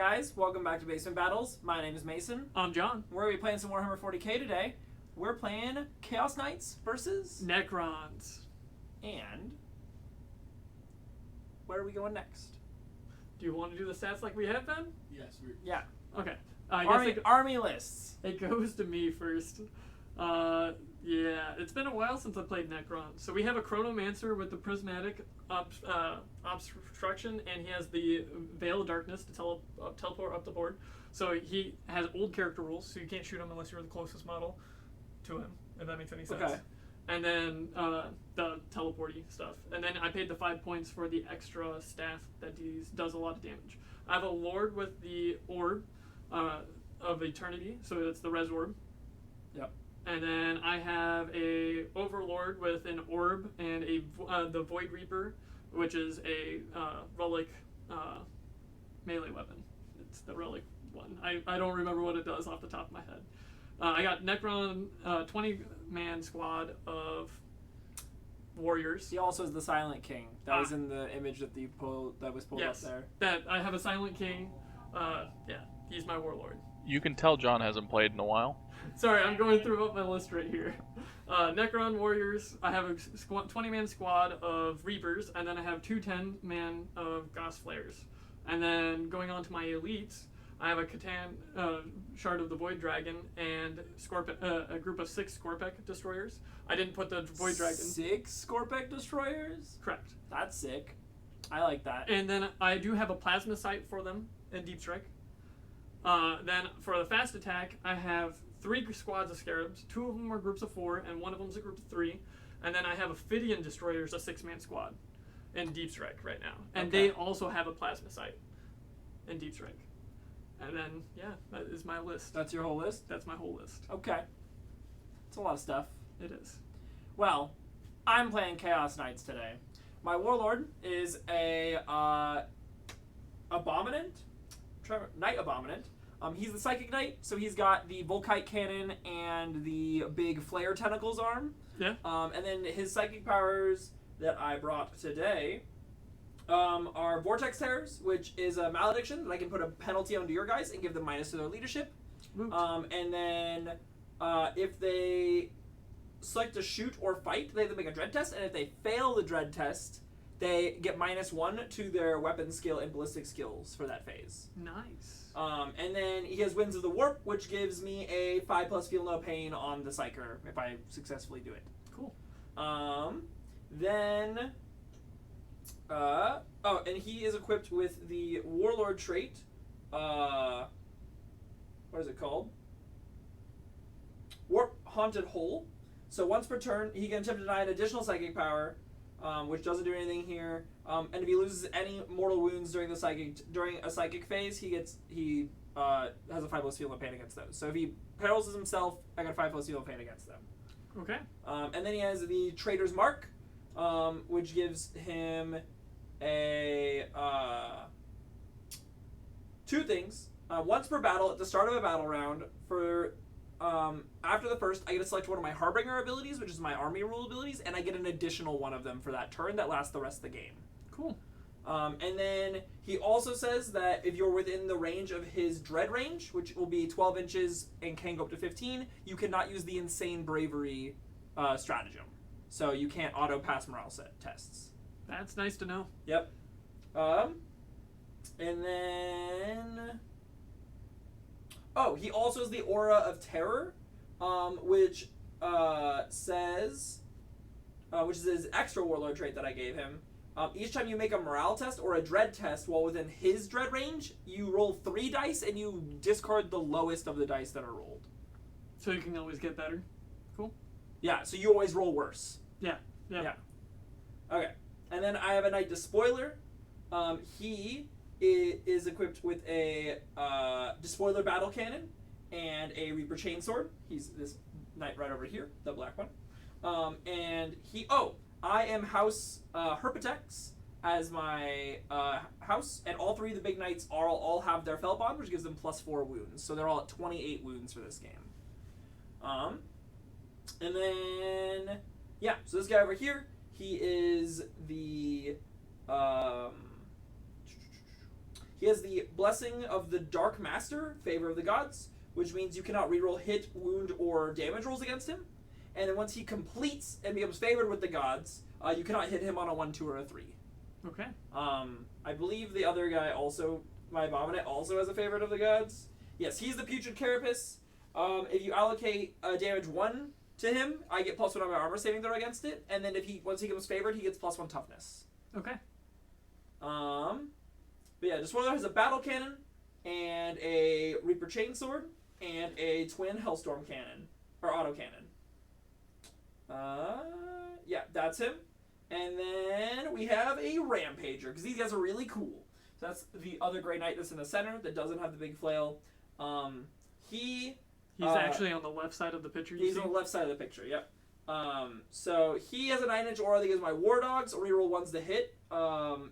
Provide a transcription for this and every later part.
guys, welcome back to Basement Battles. My name is Mason. I'm John. We're going to be playing some Warhammer 40k today. We're playing Chaos Knights versus Necrons. And where are we going next? Do you want to do the stats like we have been? Yes. Yeah. Okay. Army lists. It goes to me first. Yeah, it's been a while since I played Necron. So we have a Chronomancer with the Prismatic Obstruction, and he has the Veil of Darkness to teleport up the board. So he has old character rules, so you can't shoot him unless you're the closest model to him, if that makes any sense. Okay. And then the teleporty stuff. And then I paid the 5 points for the extra staff that does a lot of damage. I have a Lord with the Orb of Eternity, so that's the Res Orb. Yep. And then I have a Overlord with an Orb and the Void Reaper, which is a relic melee weapon. It's the relic one. I don't remember what it does off the top of my head. I got Necron 20-man squad of warriors. He also is the Silent King. That was in the image that was pulled up there. That I have a Silent King. Yeah, he's my warlord. You can tell John hasn't played in a while. Sorry, I'm going through up my list right here. Necron warriors. I have a 20-man squad of Reapers, and then I have two 10-man of Gauss Flares. And then going on to my elites, I have a Catan Shard of the Void Dragon and a group of 6 Scorpek Destroyers. I didn't put the Void Dragon. 6 Scorpek Destroyers? Correct. That's sick. I like that. And then I do have a Plasma Sight for them in Deep Strike. Then for the fast attack, I have 3 squads of Scarabs. 2 of them are groups of 4, and 1 of them is a group of 3. And then I have a Phidian Destroyers, a 6-man squad, in Deep Strike right now. And Okay. they also have a Plasma Sight in Deep Strike. And then, yeah, that is my list. That's your whole list? That's my whole list. Okay. It's a lot of stuff. It is. Well, I'm playing Chaos Knights today. My warlord is a Abominant, Knight Abominant. He's the Psychic Knight, so he's got the Volkite Cannon and the big Flare Tentacles arm. Yeah. And then his psychic powers that I brought today are Vortex Terrors, which is a malediction that I can put a penalty onto your guys and give them minus to their leadership. And then if they select to shoot or fight, they have to make a dread test, and if they fail the dread test, they get -1 to their weapon skill and ballistic skills for that phase. Nice. And then he has Winds of the Warp, which gives me a 5+ feel no pain on the Psyker if I successfully do it. Cool. Then and he is equipped with the Warlord trait. What is it called? Warp Haunted Hole. So once per turn, he can attempt to deny an additional psychic power, which doesn't do anything here. And if he loses any mortal wounds during a psychic phase, he has a 5+ feel no pain against those. So if he perils himself, I got a 5+ feel no pain against them. Okay. And then he has the Traitor's Mark, which gives him a 2 things. Once per battle, at the start of a battle round, for after the first, I get to select one of my Harbinger abilities, which is my army rule abilities, and I get an additional one of them for that turn that lasts the rest of the game. Cool. And then he also says that if you're within the range of his Dread range, which will be 12 inches and can go up to 15, you cannot use the Insane Bravery stratagem. So you can't auto-pass morale set tests. That's nice to know. Yep. And then... Oh, he also has the Aura of Terror, which says... which is his extra Warlord trait that I gave him. Each time you make a morale test or a dread test while within his dread range, you roll 3 dice and you discard the lowest of the dice that are rolled. So you can always get better. Cool. Yeah, so you always roll worse. Yeah. Okay. And then I have a Knight Despoiler. He is equipped with a Despoiler Battle Cannon and a Reaper Chainsword. He's this knight right over here, the black one. And I am House Herpetex as my house, and all 3 of the big knights all have their Felbond, which gives them +4 wounds. So they're all at 28 wounds for this game. And then, yeah, so this guy over here, he is the He has the Blessing of the Dark Master, Favor of the Gods, which means you cannot reroll hit, wound, or damage rolls against him. And then once he completes and becomes favored with the gods, you cannot hit him on a 1, 2, or a 3. Okay. I believe the other guy also, my Abominate, also has a favorite of the gods. Yes, he's the Putrid Carapace. If you allocate damage 1 to him, I get +1 on my armor saving throw against it. And then once he becomes favored, he gets +1 toughness. Okay. But yeah, Despoiler has a battle cannon and a Reaper Chainsword and a twin Hellstorm cannon or auto cannon. Yeah, that's him. And then we have a Rampager because these guys are really cool. So that's the other Grey Knight that's in the center that doesn't have the big flail. He's actually on the left side of the picture. He's on the left side of the picture. Yep. So he has a 9-inch aura that gives my War Dogs reroll 1s to hit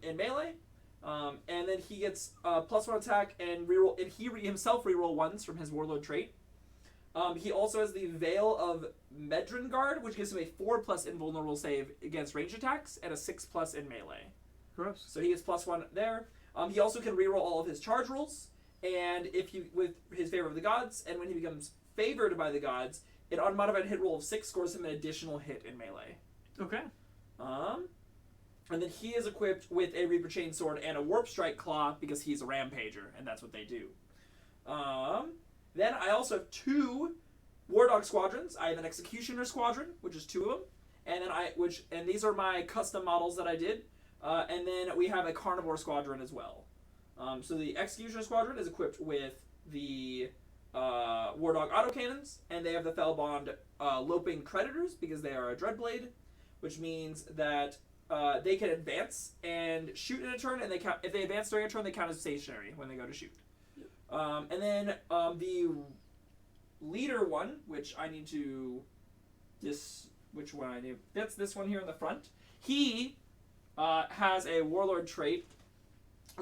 in melee. And then he gets +1 attack and reroll, and he himself reroll 1s from his Warlord trait. He also has the Veil of Medrengard, which gives him a 4+ invulnerable save against ranged attacks and a 6+ in melee. Gross. So he gets +1 there. He also can reroll all of his charge rolls, and with his Favor of the Gods, and when he becomes favored by the gods, an unmodified hit roll of 6 scores him an additional hit in melee. Okay. And then he is equipped with a Reaper Chainsword and a Warp Strike Claw because he's a Rampager, and that's what they do. Then I also have 2 War Dog squadrons. I have an Executioner squadron, which is 2 of them, and then and these are my custom models that I did. And then we have a Carnivore squadron as well. So the Executioner squadron is equipped with the War Dog autocannons, and they have the Fellbond Loping Predators because they are a Dreadblade, which means that they can advance and shoot in a turn, and if they advance during a turn, they count as stationary when they go to shoot. And then the leader one, which I need to which one I need? That's this one here in the front. He has a Warlord trait.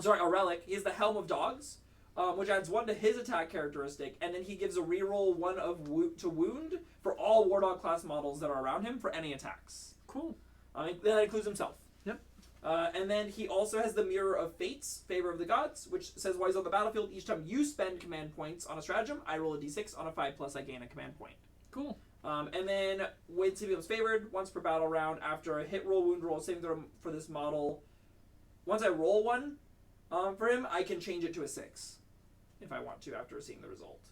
Sorry, a relic. He has the Helm of Dogs, which adds 1 to his attack characteristic, and then he gives a reroll 1 to wound for all War Dog class models that are around him for any attacks. Cool. That includes himself. Yep. And then he also has the Mirror of Fates, Favor of the Gods, which says while he's on the battlefield, each time you spend command points on a stratagem, I roll a d6. On a 5+, I gain a command point. Cool. And then once he becomes favored, once per battle round, after a hit roll, wound roll, saving throw for this model, once I roll 1 for him, I can change it to a 6 if I want to after seeing the result.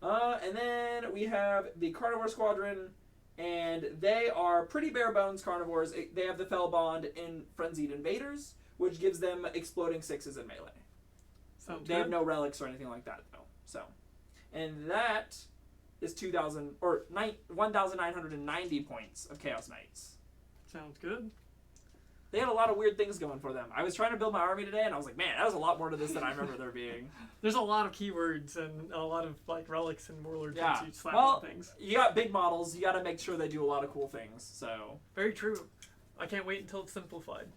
And then we have the Carnivore Squadron, and they are pretty bare bones carnivores. They have the Fellbond in Frenzied Invaders, which gives them exploding 6s in melee. They have no relics or anything like that, though. So, and that is 1,990 points of Chaos Knights. Sounds good. They had a lot of weird things going for them. I was trying to build my army today, and I was like, man, that was a lot more to this than I remember there being. There's a lot of keywords and a lot of relics and warlord things you slap on things. You got big models. You got to make sure they do a lot of cool things. So very true. I can't wait until it's simplified.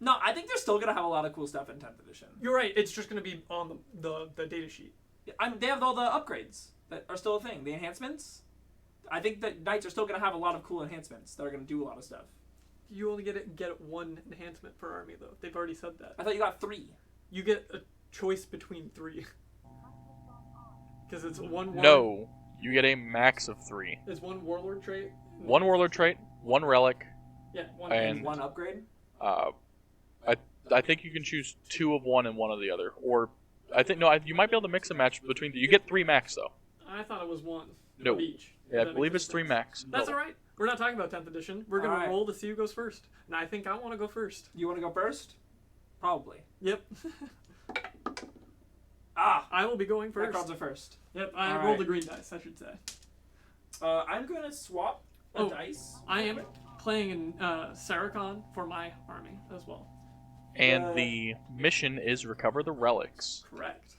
No, I think they're still gonna have a lot of cool stuff in 10th edition. You're right. It's just gonna be on the data sheet. They have all the upgrades that are still a thing. The enhancements. I think that Knights are still gonna have a lot of cool enhancements that are gonna do a lot of stuff. You only get 1 enhancement per army, though. They've already said that. I thought you got 3. You get a choice between 3. Because it's 1 warlord. No, you get a max of 3. There's 1 warlord trait. 1 warlord trait, 1 relic. Yeah, 1 and 1 upgrade. I think you can choose 2 of one and 1 of the other, or you might be able to mix and match between. You get 3 max though. I thought it was 1 no. of each. Yeah, I believe it's 3 max. That's all right. We're not talking about 10th edition. We're going to roll to see who goes first. And I think I want to go first. You want to go first? Probably. Yep. I will be going first. Necrons are first. Yep, I rolled the green dice, I should say. I'm going to swap a dice. I am playing in Saracon for my army as well. And the mission is recover the relics. Correct.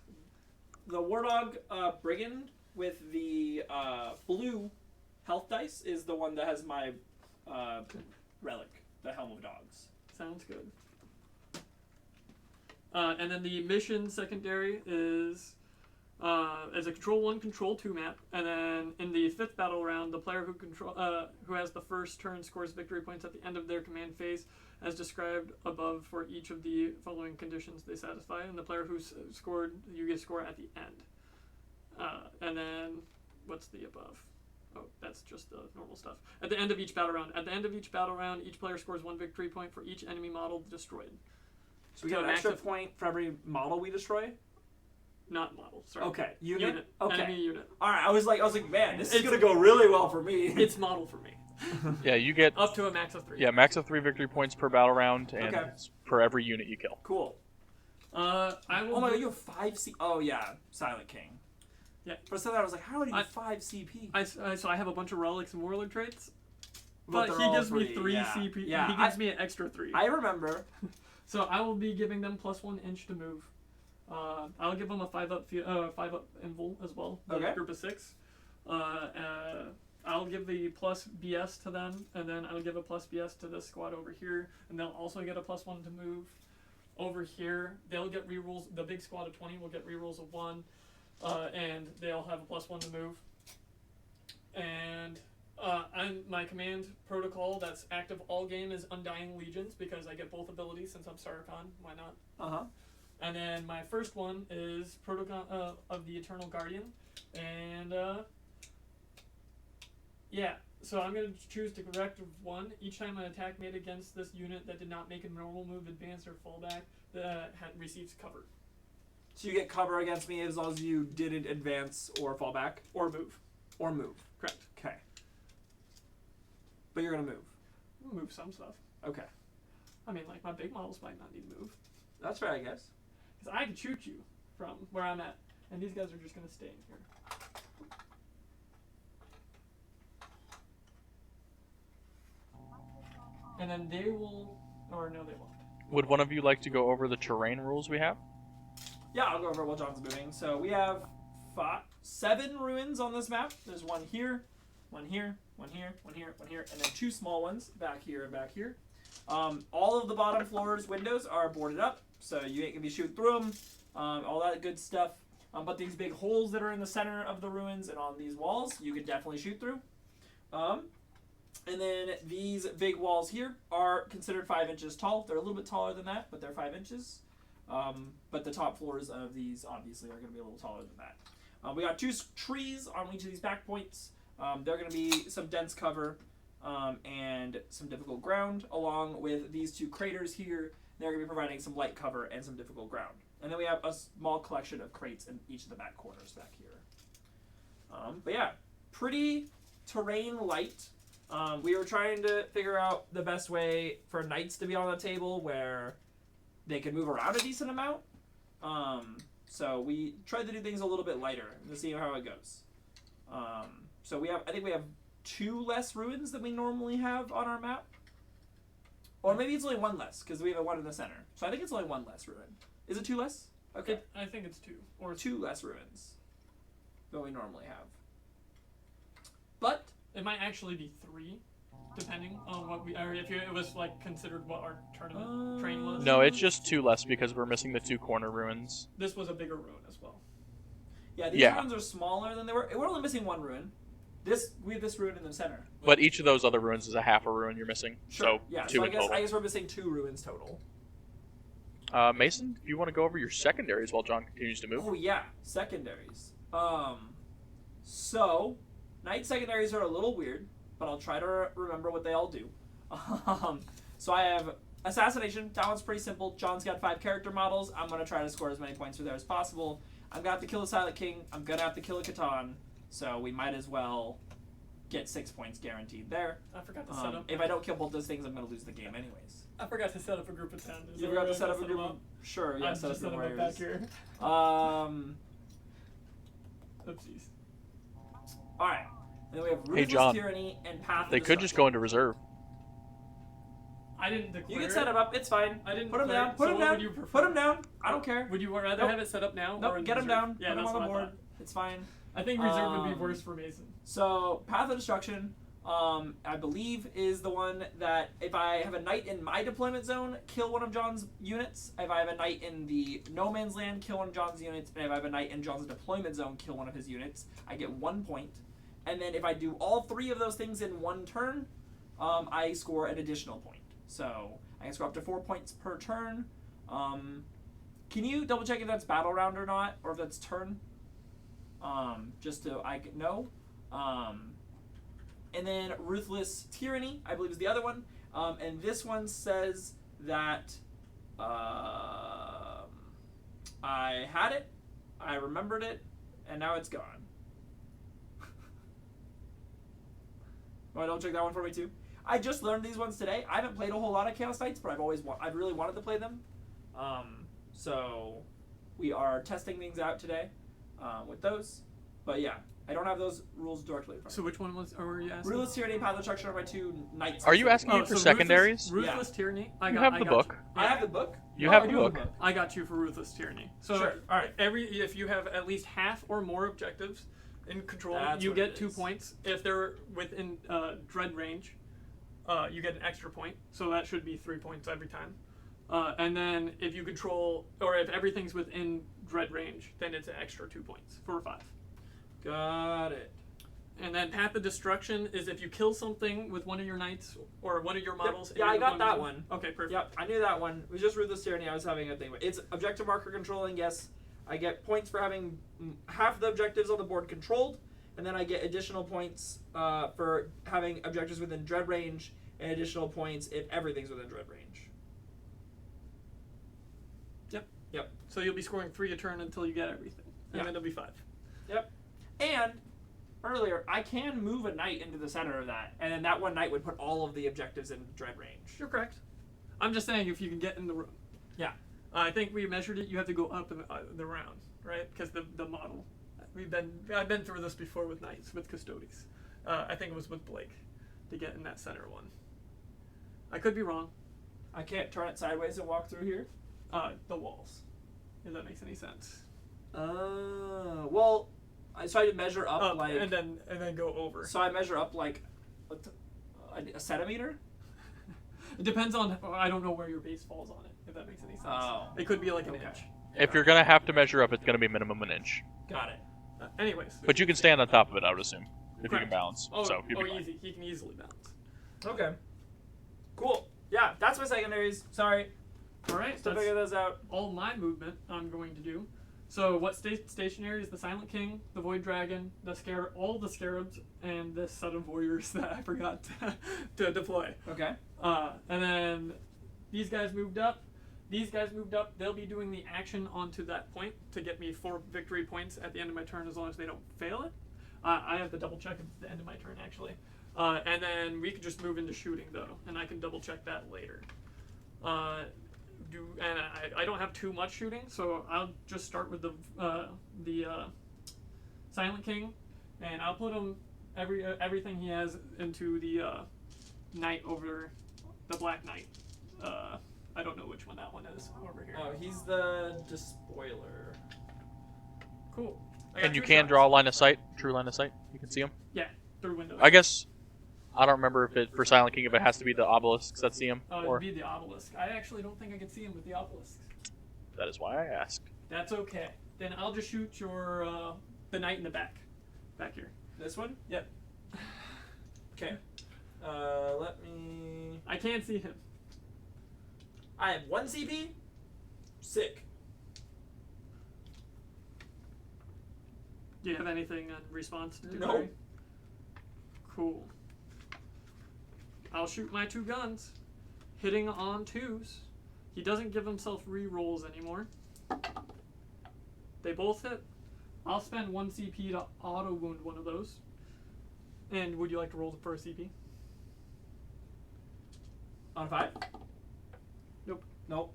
The War Dog Brigand with the blue health dice is the one that has my relic, the Helm of Dogs. Sounds good. And then the mission secondary is as a Control 1, Control 2 map, and then in the 5th battle round, the player who has the first turn scores victory points at the end of their command phase, as described above for each of the following conditions they satisfy, and the player who scored, you get a score at the end. And then, what's the above? Oh, that's just the normal stuff. At the end of each battle round. At the end of each battle round, each player scores 1 victory point for each enemy model destroyed. So we get an extra point for every model we destroy? Not model, sorry. Okay, unit. Okay. Enemy unit. All right, I was like, man, this is gonna go really well for me. It's model for me. Yeah, you get Up to a max of 3. Yeah, max of 3 victory points per battle round, and Okay. it's per every unit you kill. Cool. I will. Oh my god, you have 5 C. Oh yeah, Silent King. Yeah. For a second, I was like, how do you have 5 CP? So I have a bunch of relics and warlord traits, But but they're he all gives me free, 3 yeah. CP. Yeah, He gives me an extra 3. I remember. So I will be giving them +1 inch to move. I'll give them a 5-up invul as well. The Okay. group of 6. I'll give the plus BS to them, and then I'll give a plus BS to this squad over here, and they'll also get a +1 to move. Over here, they'll get rerolls. The big squad of 20 will get rerolls of 1, and they'll have a +1 to move. And my command protocol that's active all game is Undying Legions, because I get both abilities since I'm Sarkhan. Why not? Uh-huh. And then my first one is Protocol of the Eternal Guardian, and yeah. So I'm going to choose to correct 1. Each time an attack made against this unit that did not make a normal move, advance, or fall back, receives cover. So you get cover against me as long as you didn't advance or fall back? Or move. Or move. Correct. Okay. But you're going to move? Move some stuff. Okay. I mean, like, my big models might not need to move. That's fair, I guess. Because I can shoot you from where I'm at, and these guys are just going to stay in here. And then they will, or no, they won't. Would one of you like to go over the terrain rules we have? Yeah, I'll go over while John's moving. So we have 7 ruins on this map. There's one here, one here, one here, one here, one here, and then 2 small ones back here and back here. All of the bottom floors windows are boarded up, so you ain't gonna be shooting through them. All that good stuff. But these big holes that are in the center of the ruins and on these walls, you can definitely shoot through. And then these big walls here are considered 5 inches tall. They're a little bit taller than that, but they're 5 inches. But the top floors of these obviously are going to be a little taller than that. We got 2 trees on each of these back points. They're going to be some dense cover and some difficult ground, along with these 2 craters here. They're going to be providing some light cover and some difficult ground. And then we have a small collection of crates in each of the back corners back here. But yeah, pretty terrain light. We were trying to figure out the best way for knights to be on the table where they could move around a decent amount. So we tried to do things a little bit lighter to see how it goes. So I think we have 2 less ruins than we normally have on our map. Or maybe it's only 1 less, because we have a 1 in the center. So I think it's only 1 less ruin. Is it 2 less? Okay. I think it's 2. Or 2 less ruins than we normally have. But it might actually be 3, depending on what or if it was like considered what our tournament train was. No, it's just 2 less because we're missing the 2 corner ruins. This was a bigger ruin as well. Yeah, these ruins are smaller than they were. We're only missing 1 ruin. We have this ruin in the center. But each of those other ruins is a half a ruin you're missing. Sure. So yeah, 2 so in total. I guess we're missing 2 ruins total. Mason, if you want to go over your secondaries while John continues to move. Oh yeah, secondaries. So knight secondaries are a little weird, but I'll try to remember what they all do. So I have assassination. That one's pretty simple. John's got 5 character models. I'm gonna try to score as many points for there as possible. I'm gonna have to kill a Silent King. I'm gonna have to kill a Catan. So we might as well get 6 points guaranteed there. I forgot to set up. If I don't kill both those things, I'm gonna lose the game anyways. I forgot to set up a group of 10. You forgot to set up a group of... Sure, yeah, I'm set up just your setting up warriors. back here. Oopsies. Alright. And then we have Hey, Ruthless John. Tyranny and Path of They could just Destruction. go into reserve. I didn't declare. You can set them up. It's fine. I didn't Put them declare down. it, Put so them what down. would you prefer? Put them down. I don't care. Would you rather Nope. have it set up now? or Nope. in Get them reserve? down. Yeah, Put them that's on the what I board. thought. It's fine. I think reserve would be worse for Mason. So Path of Destruction. I believe is the one that if I have a knight in my deployment zone, kill one of John's units. If I have a knight in the no man's land, kill one of John's units. And if I have a knight in John's deployment zone, kill one of his units. I get 1 point. And then if I do all 3 of those things in 1 turn, I score an additional point. So I can score up to 4 points per turn. Can you double check if that's battle round or not, or if that's turn? Just so I know. And then Ruthless Tyranny, I believe, is the other one. And this one says that I had it, I remembered it, and now it's gone. Want to double check that one for me too? I just learned these ones today. I haven't played a whole lot of Chaos Knights, but I've really wanted to play them. So we are testing things out today with those. But yeah, I don't have those rules directly in front of me. So which one were you asking? Ruthless Tyranny, Path of Destruction are my 2 knights. Are you asking me for secondaries? Ruthless Tyranny. You have the book. I have the book. You have the book. I got you for Ruthless Tyranny. So Sure. all right, if you have at least half or more objectives in control, That's you what get it 2 is. points. If they're within dread range, you get an extra point. So that should be 3 points every time. And then if you control, or if everything's within dread range, then it's an extra 2 points for 5. Got it. And then Path of Destruction is if you kill something with one of your knights or one of your models. Yeah, I got that one. Okay, perfect. Yep, I knew that one. It was just Ruthless Tyranny I was having a thing with. It's objective marker controlling, yes. I get points for having half the objectives on the board controlled, and then I get additional points for having objectives within dread range, and additional points if everything's within dread range. Yep. So you'll be scoring 3 a turn until you get everything. And Yeah. then it'll be 5. Yep. And earlier, I can move a knight into the center of that, and then that one knight would put all of the objectives in dread range. You're correct. I'm just saying if you can get in the room. Yeah. I think we measured it. You have to go up in the round, right? Because the model. I've been through this before with knights, with custodies. I think it was with Blake to get in that center one. I could be wrong. I can't turn it sideways and walk through here? The walls. If that makes any sense. Well, so I measure up like, and then go over. So I measure up like a centimeter. It depends on. I don't know where your base falls on it. If that makes any sense. Oh. It could be like an Okay. inch. If you're gonna have to measure up, it's gonna be minimum an inch. Got it. Anyways. But you can stand on top of it, I would assume, if you Correct. can balance. Oh, So you'd be fine. easy. He can easily balance. Okay. Cool. Yeah, that's my secondaries. Sorry. All right. Still That's figure those out. all my movement I'm going to do. So what stationary is the Silent King, the Void Dragon, all the Scarabs, and this set of warriors that I forgot to deploy. Okay. And then these guys moved up. They'll be doing the action onto that point to get me 4 victory points at the end of my turn as long as they don't fail it. I have to double check at the end of my turn actually. And then we could just move into shooting though, and I can double check that later. I don't have too much shooting, so I'll just start with the Silent King, and I'll put him everything he has into the Knight over the Black Knight. I don't know which one that one is over here. Oh, he's the despoiler. Cool. I got And you 2 can shots. draw a line of sight, true line of sight. You can see them. Yeah, through windows. I guess I don't remember if it for Silent King if it has to be the obelisks that see him, It'd or be the obelisk. I actually don't think I can see him with the obelisk. that is why I asked. That's okay. Then I'll just shoot your the knight in the back here. This one? Yep. Okay. Let me. I can't see him. I have 1 CP. Sick. Do you have anything in response to No. Barry? Cool. I'll shoot my 2 guns, hitting on 2s. He doesn't give himself re-rolls anymore. They both hit. I'll spend 1 CP to auto wound one of those. And would you like to roll for a CP? On 5? Nope. Nope.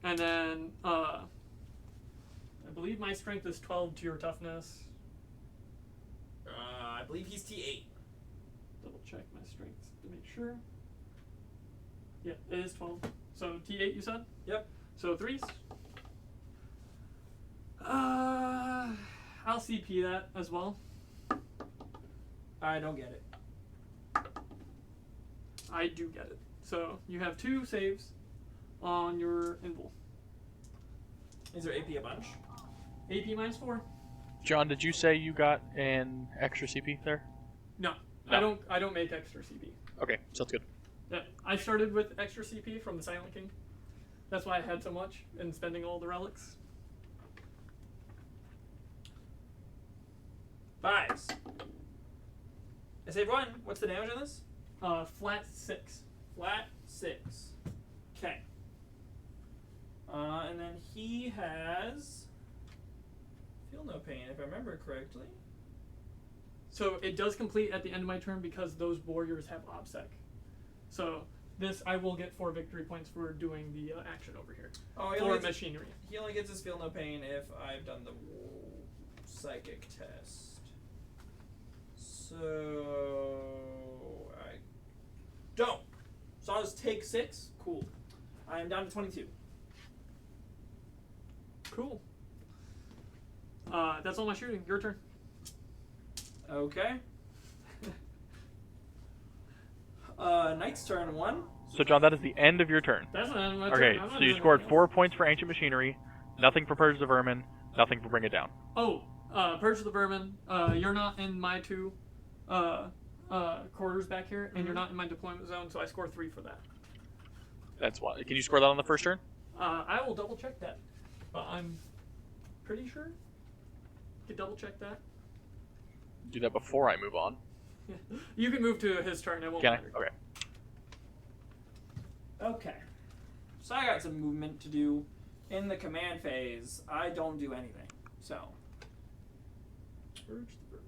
And then I believe my strength is 12 to your toughness. I believe he's T8. Double check my strength to make sure. Yeah, it is 12. So T8 you said? Yep. So 3s. I'll CP that as well. I don't get it. I do get it. So you have 2 saves on your invul. Is there AP a bunch? AP -4. John, did you say you got an extra CP there? No, No. I don't make extra CP. Okay, sounds good. Yeah, I started with extra CP from the Silent King. That's why I had so much and spending all the relics. 5s. I saved 1. What's the damage on this? Flat 6. Flat 6. Okay. And then he has feel no pain, if I remember correctly. So it does complete at the end of my turn because those warriors have obsec. So this, I will get 4 victory points for doing the action over here. Oh, he For only, gets, machinery. he only gets his feel no pain if I've done the psychic test. So I don't. So I'll just take 6. Cool. I am down to 22. Cool. That's all my shooting. Your turn. Okay. Knight's turn 1. So, John, that is the end of your turn. That's not my Okay, turn. I'm not so you doing scored anything 4 points for Ancient Machinery, nothing for Purge the Vermin, nothing for Bring It Down. else. Oh, Purge the Vermin. You're not in my 2 quarters back here, and you're not in my deployment zone, so I score 3 for that. That's why. Can you score that on the first turn? I will double check that, but I'm pretty sure. You can double check that. Do that before I move on. You can move to his turn. It won't Can matter. I? Okay. Okay. So I got some movement to do. In the command phase, I don't do anything. So. Purge the Vermin.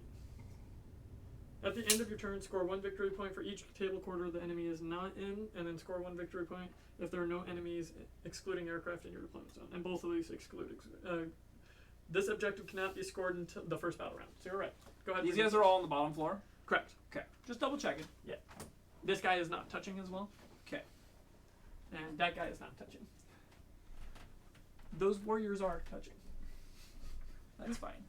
At the end of your turn, score 1 victory point for each table quarter the enemy is not in, and then score 1 victory point if there are no enemies excluding aircraft in your deployment zone. And both of these exclude. This objective cannot be scored until the first battle round. So you're right. Go ahead. These guys are all on the bottom floor? Correct. Okay. Just double checking. Yeah. This guy is not touching as well. Okay. And that guy is not touching. Those warriors are touching. That's fine.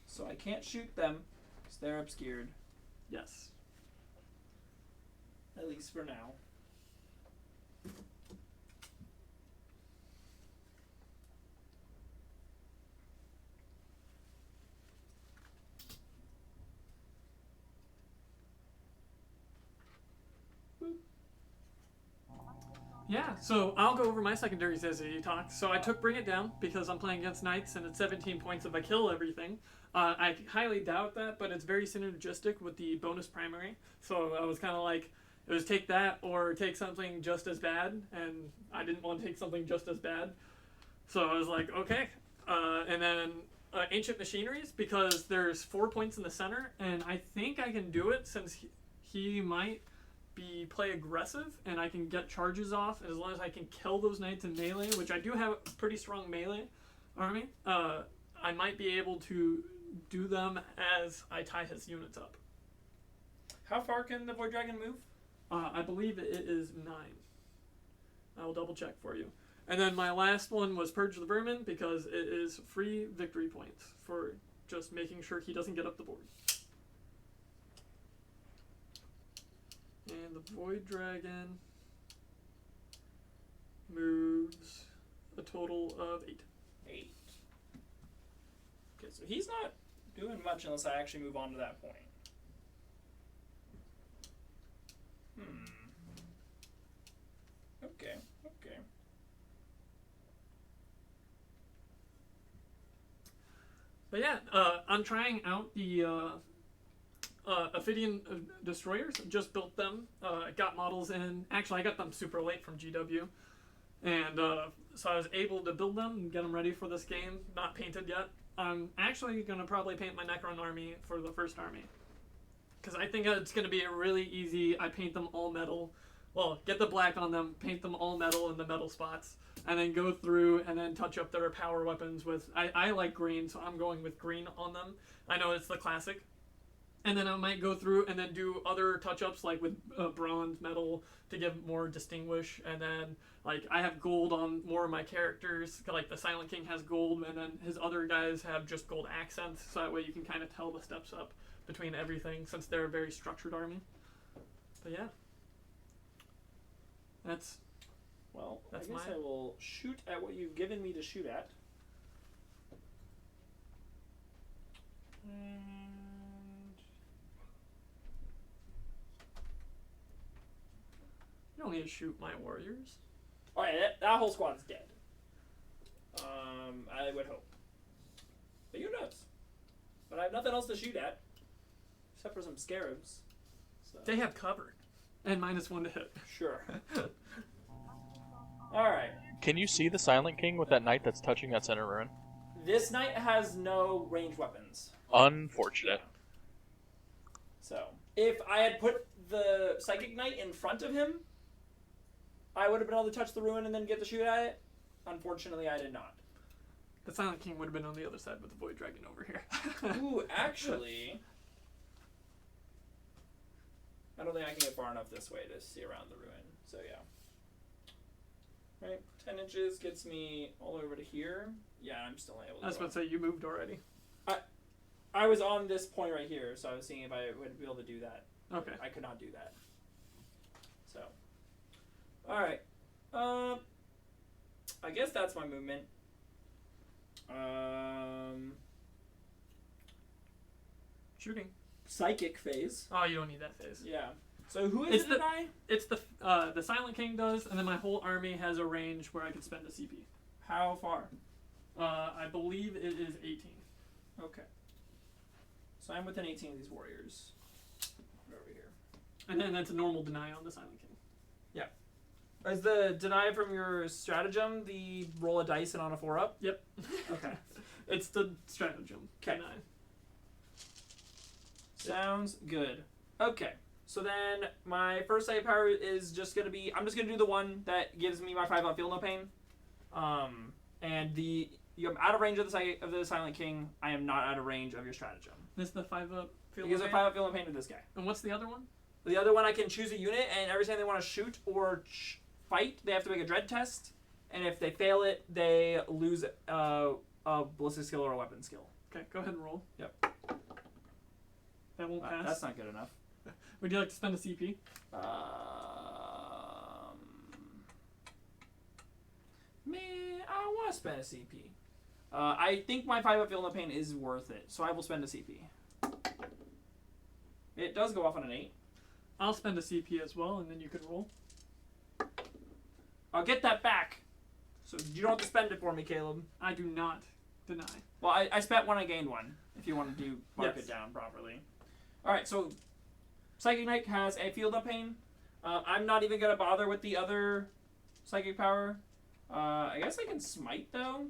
So I can't shoot them because they're obscured, Yes. at least for now. Yeah, so I'll go over my secondaries as he talks. So I took Bring It Down because I'm playing against Knights and it's 17 points if I kill everything. I highly doubt that, but it's very synergistic with the bonus primary. So I was kind of like, it was take that or take something just as bad, and I didn't want to take something just as bad. So I was like, okay. And then Ancient Machineries because there's 4 points in the center, and I think I can do it since he might play aggressive, and I can get charges off as long as I can kill those knights in melee, which I do have a pretty strong melee army. I might be able to do them as I tie his units up. How far can the Void Dragon move? I believe it is 9. I will double check for you. And then my last one was Purge the Vermin because it is free victory points for just making sure he doesn't get up the board. And the Void Dragon moves a total of 8. 8. Okay, so he's not doing much unless I actually move on to that point. Okay, okay. But yeah, I'm trying out the Ophidian destroyers. Just built them. Got models in. Actually, I got them super late from GW. And so I was able to build them and get them ready for this game. Not painted yet. I'm actually going to probably paint my Necron army for the first army. Because I think it's going to be really easy. I paint them all metal. Well, get the black on them, paint them all metal in the metal spots, and then go through and then touch up their power weapons with... I like green, so I'm going with green on them. I know it's the classic. And then I might go through and then do other touch-ups, like with bronze, metal, to give more distinguish. And then, like, I have gold on more of my characters. Like, the Silent King has gold, and then his other guys have just gold accents. So that way you can kind of tell the steps up between everything, since they're a very structured army. So yeah. Well, That's I guess mine. I will shoot at what you've given me to shoot at. And You don't need to shoot my warriors. alright, that whole squad's dead. I would hope. But who knows? But I have nothing else to shoot at. Except for some scarabs. So. They have cover. And -1 to hit. Sure. Alright. Can you see the Silent King with that knight that's touching that center ruin? This knight has no ranged weapons. Unfortunate. So, if I had put the Psychic Knight in front of him, I would have been able to touch the ruin and then get to shoot at it. Unfortunately, I did not. The Silent King would have been on the other side with the Void Dragon over here. Ooh, actually, I don't think I can get far enough this way to see around the ruin. So yeah. Right, 10 inches gets me all over to here. Yeah, I'm still able to. I was about to say, you moved already. I was on this point right here, so I was seeing if I would be able to do that. Okay. I could not do that. So, all right. I guess that's my movement. Shooting. Psychic phase. Oh, you don't need that phase. Yeah. So who is It's it the- that I? It's the Silent King does, and then my whole army has a range where I can spend a CP. How far? I believe it is 18. Okay. So I'm within 18 of these warriors. Right over here. And then that's a normal deny on the Silent King. Is the deny from your stratagem the roll a dice and on a 4-up? Yep. Okay. It's the stratagem. 'Kay. Deny. Sounds good. Okay. So then my first site power is just gonna be I'm just gonna do the one that gives me my 5-up feel no pain. And I'm out of range of the Silent King. I am not out of range of your stratagem. This is the 5-up It field. gives a 5-up feel no pain to this guy. And what's the other one? The other one I can choose a unit, and every time they want to shoot or fight, they have to make a dread test. And if they fail it, they lose a ballistic skill or a weapon skill. Okay, go ahead and roll. Yep. That won't pass. That's not good enough. Would you like to spend a CP? Man, I don't want to spend a CP. I think my 5-up feel no pain is worth it, so I will spend a CP. It does go off on an 8. I'll spend a CP as well, and then you can roll. I'll get that back. So you don't have to spend it for me, Caleb. I do not deny. Well, I spent one, I gained one. If you want to mark Yes. it down properly. Alright, so Psychic Knight has a field of pain. I'm not even going to bother with the other psychic power. I guess I can smite, though.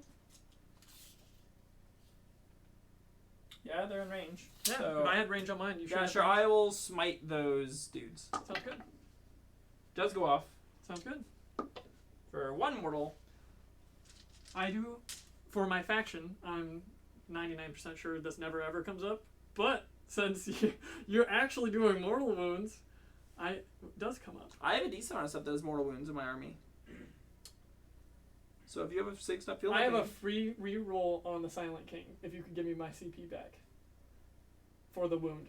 Yeah, they're in range. Yeah, So, if I had range on mine, you should yeah, have sure. range. I will smite those dudes. Sounds good. Does go off Sounds good. for 1 mortal. I do, for my faction, I'm 99% sure this never ever comes up, but since you're actually doing mortal wounds, it does come up. I have a decent amount of stuff that has mortal wounds in my army. So if you have a 6-up field I of have a pain, free re-roll on the Silent King, if you could give me my CP back. For the wound.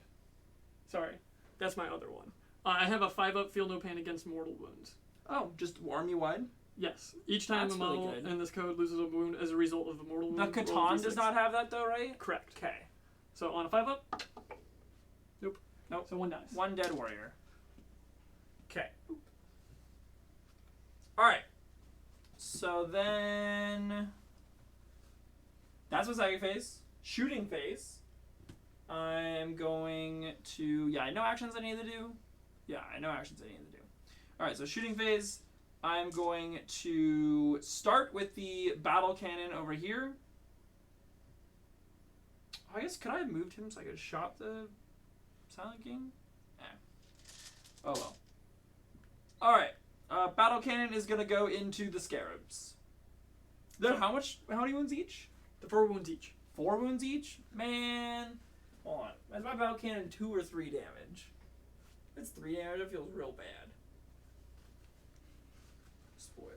Sorry, that's my other one. I have a 5-up feel no pain against mortal wounds. Oh, just army wide? Yes. Each time That's a model really good. in this code loses a wound as a result of a mortal The wound. roll a Catan D6. does not have that though, right? Correct. Okay. So on a 5-up? Nope. Nope. So 1 dies. 1 dead warrior. Okay. Alright. So then that's my psychic phase. Shooting phase. I'm going to I know actions I need to do. Yeah, I know actions I need to do. Alright, so shooting phase. I'm going to start with the battle cannon over here. I guess could I have moved him so I could have shot the Silent King? Oh well. Alright. Battle cannon is gonna go into the scarabs. They're how many wounds each? The 4 wounds each. 4 wounds each? Man. Hold on. Is my battle cannon 2 or 3 damage? If it's 3 damage, it feels real bad. Spoiler.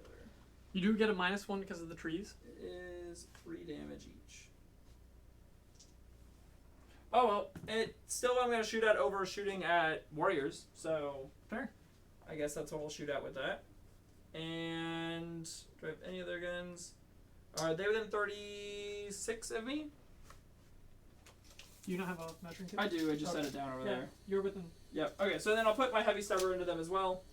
You do get a -1 because of the trees. It is 3 damage each. Oh well, it still I'm gonna shoot at over shooting at warriors. So Fair. I guess that's what we'll shoot at with that. And do I have any other guns? Are they within 36 of me? You don't have a measuring tape? I do. I just Okay. set it down over Yeah, there. you're within. Yep. Okay, so then I'll put my heavy stubber into them as well.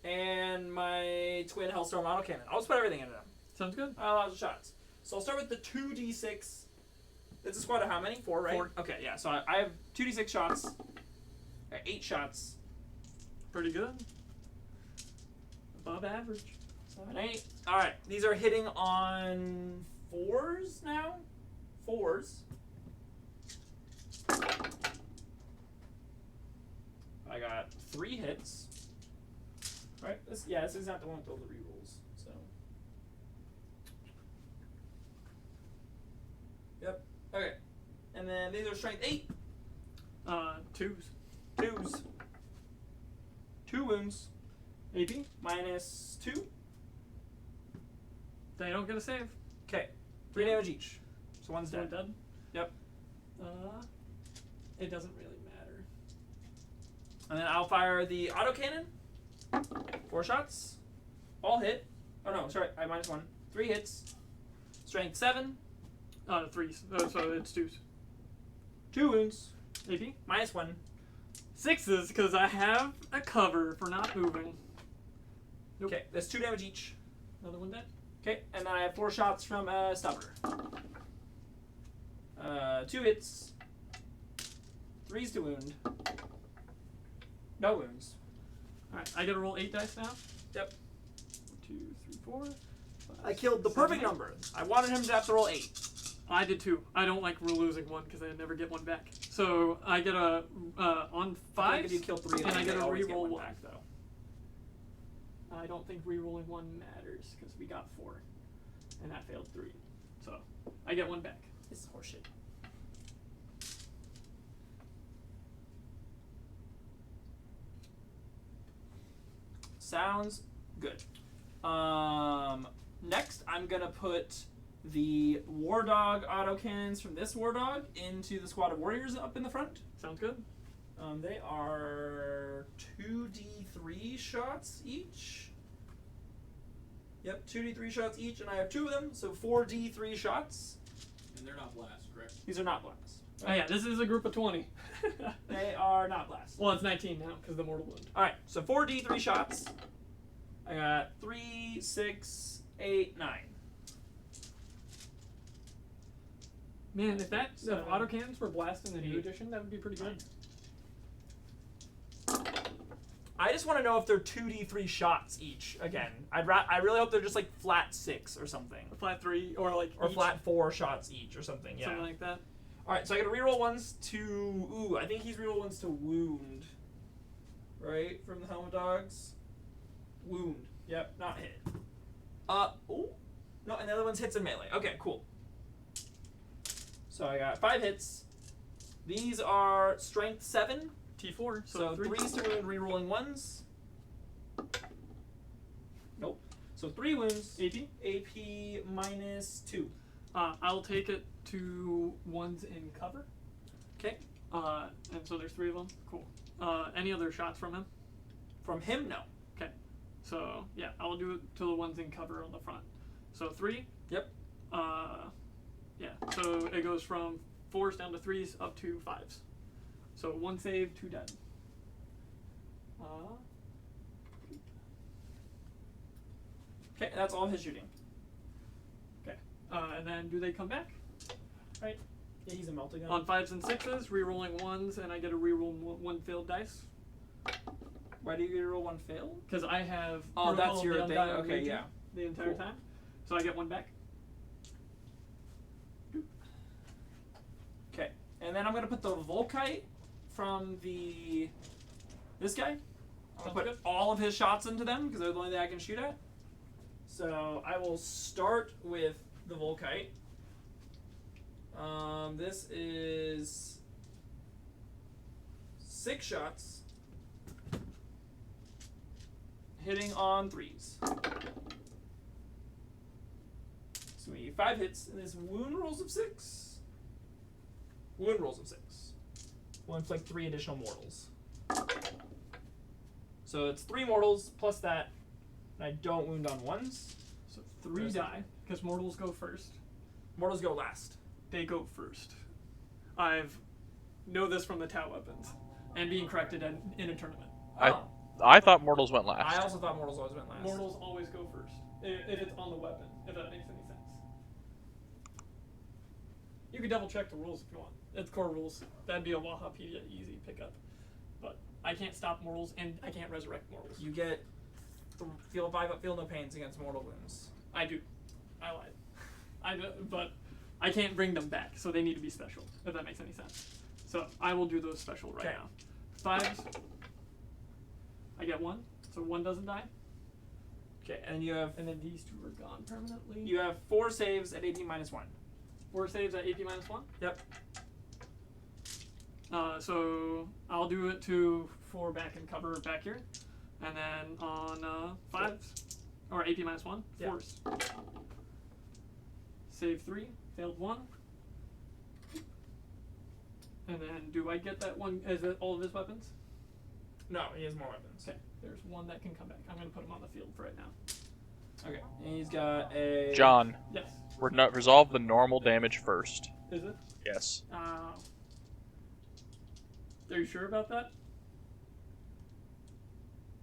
And my twin Hellstorm autocannon. I'll just put everything into them. Sounds good. Lots of shots. So I'll start with the 2d6. It's a squad of how many? 4, right? 4. Okay, yeah. So I have 2d6 shots. 8 shots. Pretty good. Above average. 7, 8. Alright, these are hitting on 4s now? 4s. I got 3 hits. Right? This is not the one with all the rerolls. So. Yep. Okay. And then these are strength 8. 2s. 2s. 2 wounds. AP. Minus 2. They don't get a save. Okay. 3 damage each. So one's They're dead. dead. Yep. It doesn't really matter. And then I'll fire the autocannon. 4 shots. All hit. Oh no, sorry, I minus 1. 3 hits. Strength 7. 3s. So it's 2s. 2 wounds. AP. Minus 1. 6s, because I have a cover for not moving. Nope. Okay, that's 2 damage each. Another one dead. Okay, and then I have 4 shots from Stubber. 2 hits. 3s to wound. No wounds. Alright, I gotta roll 8 dice now. Yep. 2, 3, 4. 5, I killed the 7, perfect 8. number. I wanted him to have to roll 8. I did too. I don't like losing one because I never get one back. So I get a on I think 5s, if you kill 3 of and them, I get they a always get reroll one one. back, though. I don't think rerolling 1 matters because we got 4, and I failed 3. So I get 1 back. This is horseshit. Sounds good. Next, I'm gonna put the War Dog autocannons from this War Dog into the squad of warriors up in the front. Sounds good. They are 2d3 shots each. Yep, 2d3 shots each, and I have 2 of them, so 4d3 shots. And they're not blast, correct? These are not blast. Oh yeah, this is a group of 20. They are not blast. Well, it's 19 now because the mortal wound. Alright, so 4d3 shots. I got 3, 6, 8, 9. Man, if that So- if autocannons were blast in the new 8, edition, that would be pretty good. I just want to know if they're 2d3 shots each again. I really hope they're just like flat 6 or something. A flat 3 or like Or each, flat 4 shots each or something, yeah. something like that. Alright, so I gotta reroll ones to. Ooh, I think he's reroll ones to wound. Right? From the Helmet Dogs? Wound. Yep, not hit. Ooh. No, and the other one's hits and melee. Okay, cool. So I got 5 hits. These are strength 7. T4, So so 3. 3s to wound, rerolling ones. Nope. So 3 wounds. AP. AP minus 2. I'll take it to ones in cover. Okay. And so there's 3 of them. Cool. Any other shots from him? From him, no. Okay. So yeah, I'll do it to the ones in cover on the front. So 3. Yep. Yeah. So it goes from 4s down to 3s up to 5s. So 1 save, 2 dead. Okay, that's all his shooting. Okay. And then do they come back? Right? Yeah, he's a melting gun. On 5s and 6s, re-rolling 1s, and I get to re-roll 1 failed dice. Why do you get to roll 1 fail? Because I have Oh, Protocol that's of your the thing. Undying Okay, Legion yeah. the entire Cool. time. So I get 1 back. Okay, and then I'm gonna put the Volkite from this guy. I'm Sounds gonna put good. all of his shots into them because they're the only thing I can shoot at. So I will start with the Volkite. This is 6 shots. Hitting on 3s. So we need 5 hits, and this wound rolls of 6. wound rolls of 6. Will inflict 3 additional mortals. So it's 3 mortals plus that, and I don't wound on ones. So 3 die, because mortals go first. Mortals go last. They go first. I've know this from the Tau weapons, and being corrected in a tournament. Oh. I thought mortals went last. I also thought mortals always went last. Mortals always go first, if it's on the weapon, if that makes any sense. You can double check the rules if you want. It's core rules. That'd be a Wahapedia easy pickup. But I can't stop mortals, and I can't resurrect mortals. You get feel no pains against mortal wounds. I do. I lied. But I can't bring them back, so they need to be special, if that makes any sense. So I will do those special right now. 5s. I get 1, so 1 doesn't die. Okay, and you have And then these 2 are gone permanently. you have 4 saves at AP -1. 4 saves at AP -1? Yep. So I'll do it to 4 back and cover back here. And then on 5s, or AP -1, Yeah. 4s. Save 3, failed 1. And then do I get that one? Is it all of his weapons? No, he has more weapons. Okay, there's 1 that can come back. I'm going to put him on the field for right now. Okay, and he's got a... John, Yes. resolve the normal damage first. Is it? Yes. Are you sure about that?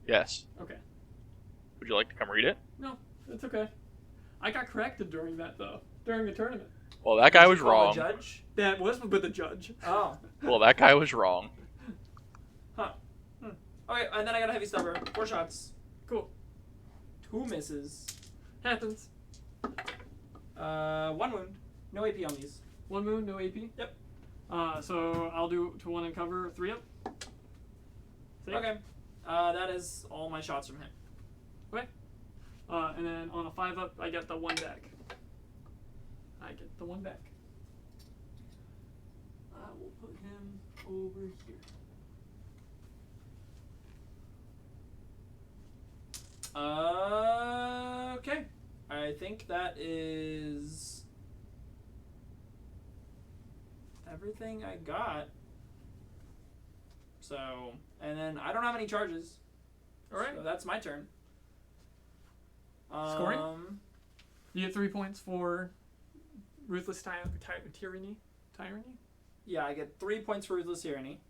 Yes. Okay. Would you like to come read it? No, it's okay. I got corrected during that, though. During the tournament. Well, that guy Did was you call wrong. the judge? That was with the judge. Oh. Well, that guy was wrong. Huh. Okay, and then I got a heavy stubber. 4 shots. Cool. 2 misses. Happens. 1 wound. No AP on these. 1 wound, no AP? Yep. So I'll do to 1 and cover 3 up. Save. Okay. That is all my shots from him. Okay. And then on a 5 up, I get the 1 back. I get the 1 back. I will put him over here. Okay. I think that is everything I got. So, and then I don't have any charges. Alright. So that's my turn. Scoring? You get 3 points for Ruthless Tyranny? Tyranny? Yeah, I get 3 points for Ruthless Tyranny.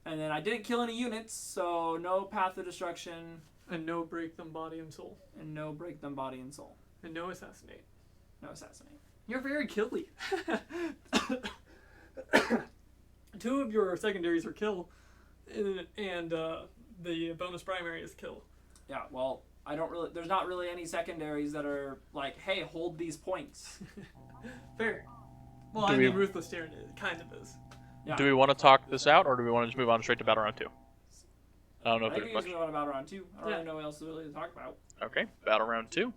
And then I didn't kill any units, so no Path of Destruction. And no break them body and soul. And no break them body and soul. And no assassinate. No assassinate. You're very killy. 2 of your secondaries are kill, and the bonus primary is kill. Yeah, well, I don't really. There's not really any secondaries that are like, hey, hold these points. Fair. Well, Do I we- mean, Ruthless Tyranny kind of is. Yeah. Do we want to talk this out, or do we want to just move on straight to battle round 2? I don't know I if think there's we much. just move on about round 2. I don't Yeah. really know what else really to talk about. Okay, battle round 2.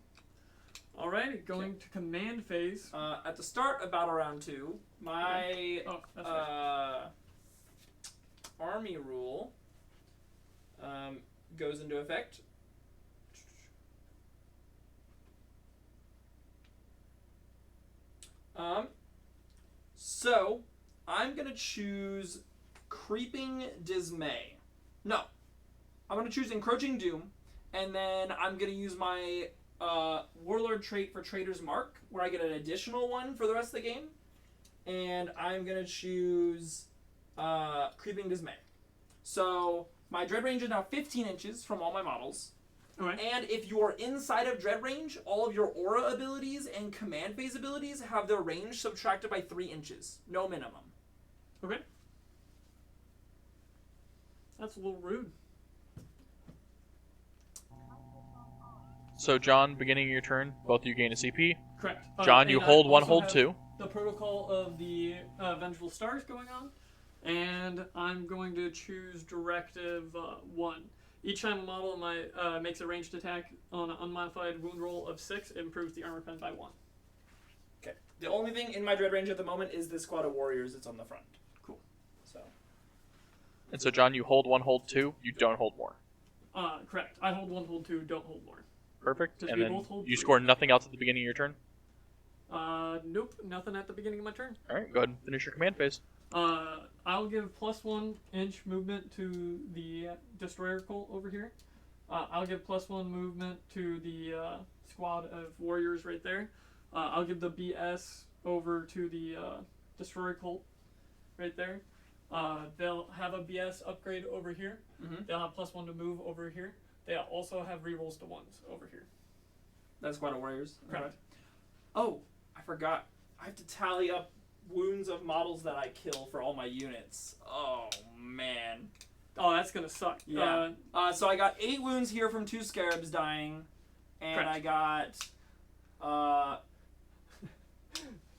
Alright, going to command phase. At the start of battle round 2, my Oh, that's right. army rule goes into effect. So I'm gonna choose Creeping Dismay. No, I'm gonna choose Encroaching Doom, and then I'm gonna use my Warlord trait for Trader's Mark, where I get an additional one for the rest of the game, and I'm gonna choose Creeping Dismay. So my dread range is now 15 inches from all my models. Okay. And if you are inside of dread range, all of your aura abilities and command phase abilities have their range subtracted by 3 inches. No minimum. Okay. That's a little rude. So, John, beginning of your turn, both of you gain a CP. Correct. John, you and I hold 1, also hold have 2. The protocol of the Vengeful Stars going on, and I'm going to choose Directive 1. Each time a model makes a ranged attack on an unmodified wound roll of 6, it improves the armor pen by 1. Okay. The only thing in my dread range at the moment is this squad of warriors that's on the front. Cool. So. And so, John, you hold 1, hold 2. You don't hold more. Correct. I hold 1, hold 2, don't hold more. Perfect. Does And we then both hold you 3? score nothing else at the beginning of your turn. Nope, nothing at the beginning of my turn. All right, go ahead and finish your command phase. I'll give +1 inch movement to the destroyer cult over here. I'll give +1 movement to the squad of warriors right there. I'll give the BS over to the destroyer cult right there. They'll have a BS upgrade over here. Mm-hmm. They'll have +1 to move over here. They also have rerolls to 1s over here. That's Squad of Warriors. Correct. Okay. Oh, I forgot. I have to tally up wounds of models that I kill for all my units. Oh, man. Oh, that's gonna suck. Yeah. So I got 8 wounds here from 2 scarabs dying. And Correct. I got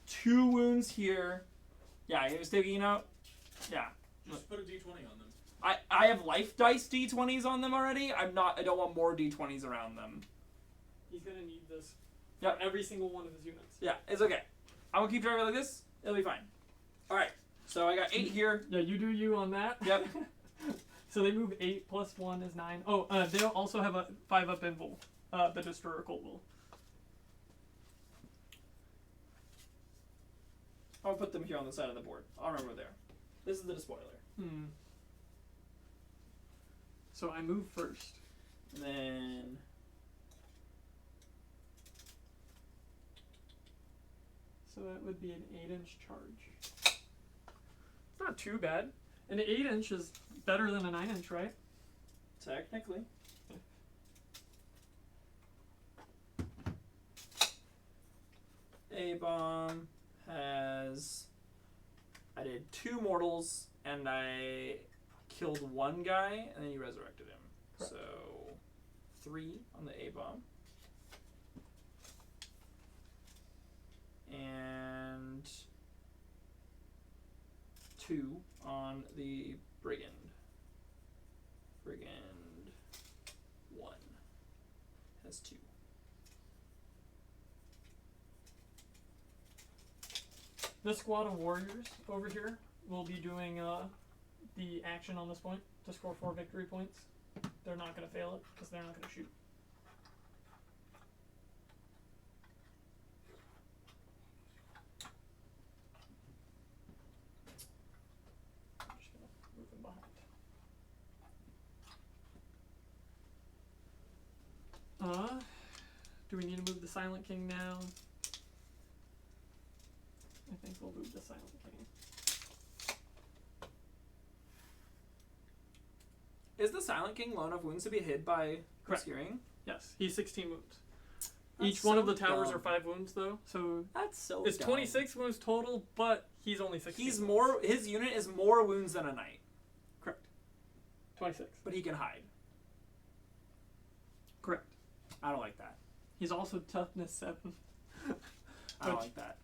2 wounds here. Yeah, you taking out? Yeah. Just put a d20 on them. I have life dice d20s on them already. I don't want more d20s around them. He's gonna need this. Yep. For every single one of his units. Yeah, it's okay. I'm gonna keep driving like this. It'll be fine. Alright. So I got 8 here. Yeah, you do you on that. Yep. So they move 8 + 1 is 9. Oh, they'll also have a 5 invul. The destroyer cult will. I'll put them here on the side of the board. I'll remember there. This is the despoiler. So I move first. And then So that would be an 8-inch charge. It's not too bad. An 8-inch is better than a 9-inch, right? technically. A-bomb has... I did 2 mortals, and I killed 1 guy, and then you resurrected him. Correct. So, 3 on the A-bomb. And 2 on the brigand. Brigand 1 has 2. This squad of warriors over here will be doing the action on this point to score 4 victory points. They're not going to fail it because they're not going to shoot. I'm just going to move them behind. Do we need to move the Silent King now? I think we'll move the Silent King. Is the Silent King low enough wounds to be hid by Correct. Searing? Yes, he's 16 wounds. That's Each one of so the towers dumb. are 5 wounds, though, so That's so it's dumb. 26 wounds total, but he's only 16. He's wounds. more. His unit is more wounds than a knight, Correct. 26. but he can hide. Correct. I don't like that. He's also toughness 7. I don't Which- like that.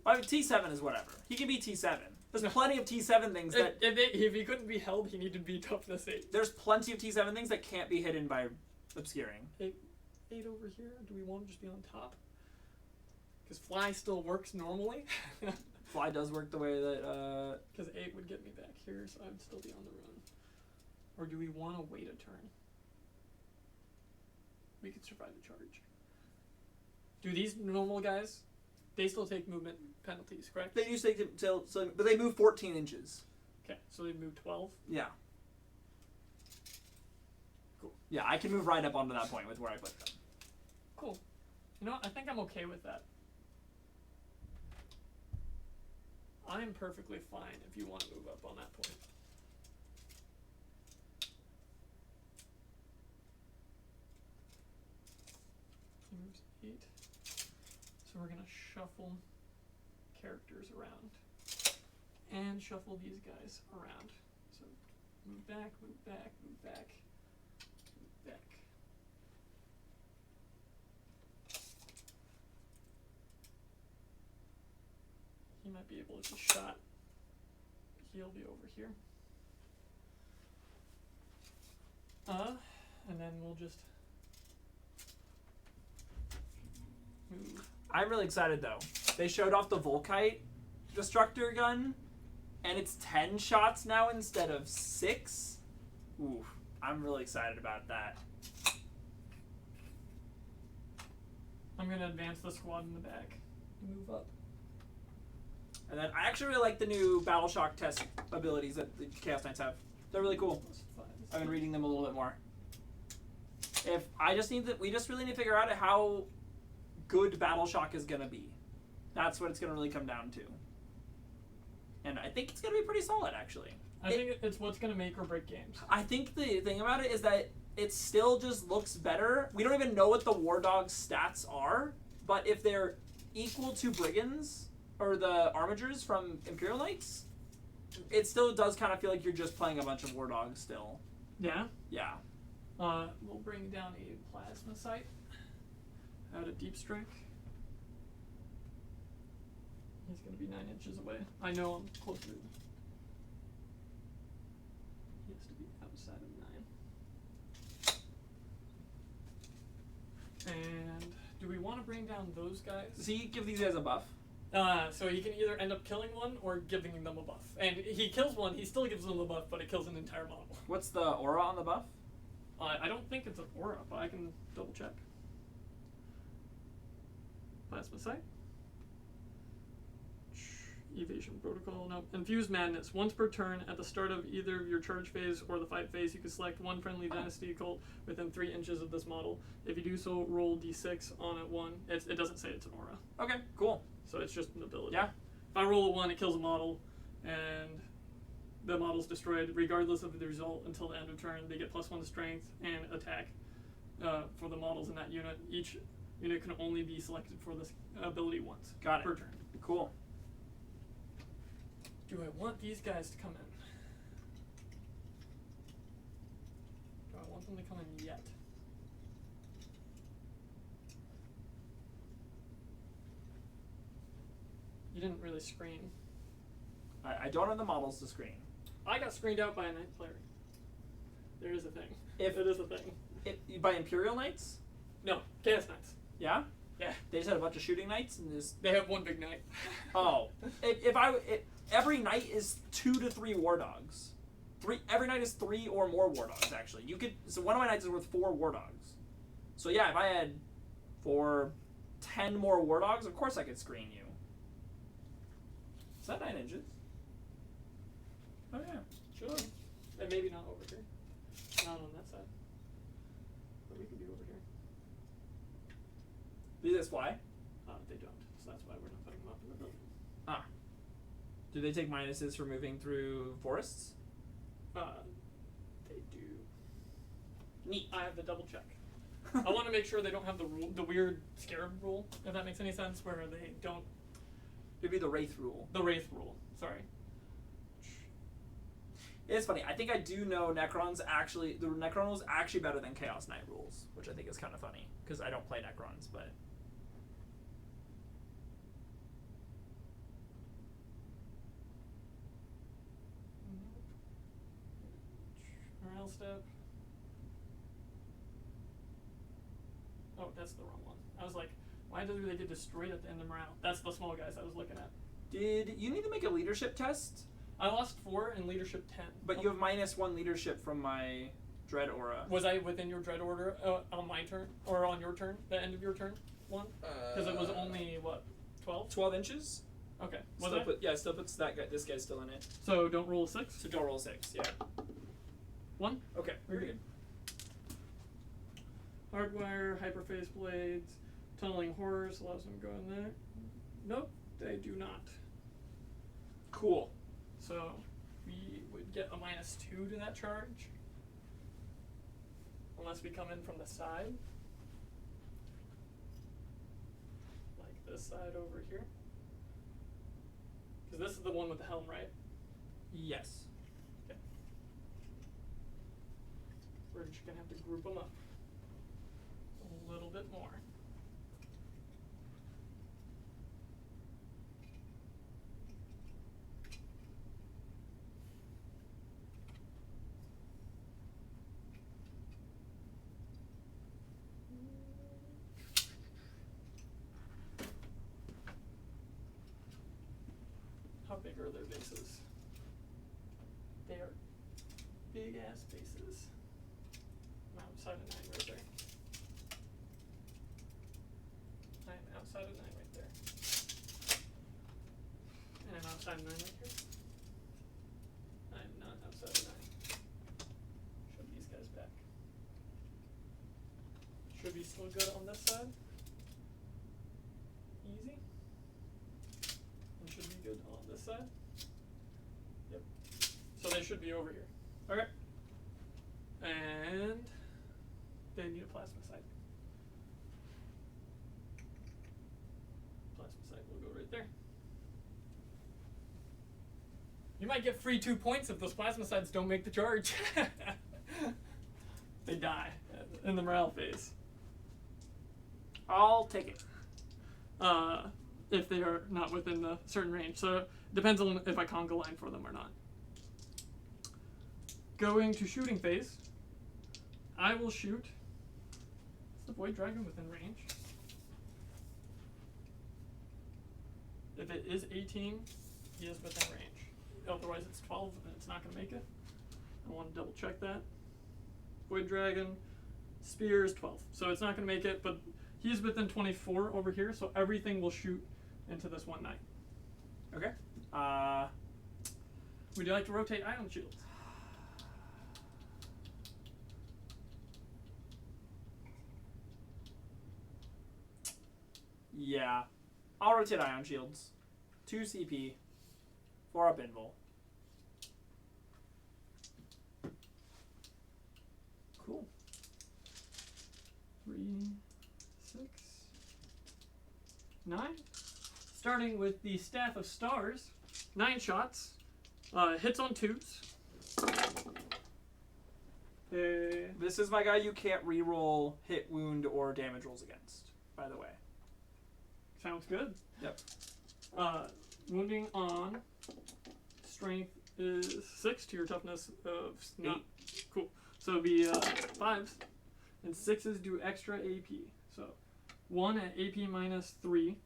Well, T7 is whatever. He can be T7. There's No. plenty of T7 things that. If he couldn't be held, he needed to be toughness 8. There's plenty of T7 things that can't be hidden by obscuring. 8 over here. Do we want to just be on top? Because fly still works normally. Fly does work the way that. Because 8 would get me back here, so I'd still be on the run. Or do we want to wait a turn? We could survive the charge. Do these normal guys? They still take movement penalties, correct? They used to take it till, but they move 14 inches. Okay, so they move 12. Yeah. Cool. Yeah, I can move right up onto that point with where I put them. Cool. You know what? I think I'm okay with that. I'm perfectly fine if you want to move up on that point. He moves 8. So we're going to shuffle characters around. And shuffle these guys around. So move back, move back, move back, move back. He might be able to be shot. He'll be over here. And then we'll just move. I'm really excited though. They showed off the Volkite destructor gun, and it's 10 shots now instead of 6. Ooh, I'm really excited about that. I'm gonna advance the squad in the back. Move up. And then I actually really like the new Battle Shock test abilities that the Chaos Knights have. They're really cool. +5. I've been reading them a little bit more. We just really need to figure out how good Battle Shock is gonna be. That's what it's gonna really come down to. And I think it's gonna be pretty solid, actually. I think it's what's gonna make or break games. I think the thing about it is that it still just looks better. We don't even know what the War Dog's stats are, but if they're equal to Brigands or the Armigers from Imperial Knights, it still does kind of feel like you're just playing a bunch of War Dogs still. Yeah. Yeah. We'll bring down a plasma sight. Add a deep strike. He's gonna be 9 inches away. I know I'm closer. He has to be outside of 9. And do we want to bring down those guys? Does he give these guys a buff? So he can either end up killing one or giving them a buff. And he kills one, he still gives them a buff, but it kills an entire model. What's the aura on the buff? I don't think it's an aura, but I can double check. Plasma sight. Evasion protocol. No. Infused madness. Once per turn, at the start of either your charge phase or the fight phase, you can select one friendly dynasty cult within 3 inches of this model. If you do so, roll d6 on a 1. It doesn't say it's an aura, Okay, cool. so it's just an ability. Yeah. If I roll a 1, it kills a model, and the model's destroyed regardless of the result until the end of turn. They get +1 to strength and attack for the models in that unit. Each unit can only be selected for this ability once Got it. per turn. Cool. Do I want these guys to come in? Do I want them to come in yet? You didn't really screen. I don't have the models to screen. I got screened out by a Knight player. There is a thing. If- it is a thing. By Imperial Knights? No, Chaos Knights. Yeah? Yeah. They just had a bunch of shooting knights and just... They have one big knight. Oh. Every knight is 2 to 3 war dogs. Every knight is 3 or more war dogs, actually. So one of my knights is worth 4 war dogs. So yeah, if I had 10 more war dogs, of course I could screen you. Is that 9 inches? Oh yeah. Sure. And maybe not over here. Not on that side. But we can be over here. Do they fly? They don't. So that's why we're not putting them up in the building. Ah. Do they take minuses for moving through forests? They do. Neat. I have to double check. I want to make sure they don't have the weird scarab rule, if that makes any sense, where they don't. It'd be the Wraith rule. The Wraith rule. Sorry. It's funny. I think I do know the Necron rules actually better than Chaos Knight rules, which I think is kind of funny because I don't play Necrons, but. Morale step. Oh, that's the wrong one. I was like, why do they get destroyed at the end of morale? That's the small guys I was looking at. Did you need to make a leadership test? I lost 4 in leadership 10. But you have -1 leadership from my Dread Aura. Was I within your dread order on my turn or on your turn? The end of your turn one? Because it was only what, 12? 12 inches? Okay. Was Still it? still puts this guy's still in it. So don't roll a 6. So don't roll 6, yeah. 1. Okay, very good. Hardwire, hyperface blades, tunneling horrors allows them to go in there. Nope, they do not. Cool. So we would get a -2 to that charge. Unless we come in from the side. Like this side over here. Because this is the one with the helm, right? Yes. Okay. We're just going to have to group them up a little bit more. How big are their bases? They are big ass bases. I'm outside of 9 right there. I am outside of 9 right there. Should be still good on this side. Easy. And should be good on this side. Yep. So they should be over here. Okay. And they need a plasma site. Plasma site will go right there. You might get free 2 points if those plasma sites don't make the charge. They die in the morale phase. I'll take it. If they are not within a certain range. So it depends on if I conga line for them or not. Going to shooting phase, I will shoot. Is the Void Dragon within range? If it is 18, he is within range. Otherwise it's 12 and it's not going to make it. I want to double check that. Void Dragon, Spear is 12. So it's not going to make it, but he's within 24 over here, so everything will shoot into this one knight. Okay. Would you like to rotate ion shields? Yeah. I'll rotate ion shields. 2 CP. 4 up invul. Cool. 3, 6, 9. Starting with the Staff of Stars, 9 shots. Hits on 2s. This is my guy you can't reroll hit, wound, or damage rolls against, by the way. Sounds good. Yep. Wounding on strength is 6 to your toughness of 8. Cool. So it'll be 5s. And 6s do extra AP. So 1 at AP minus 3.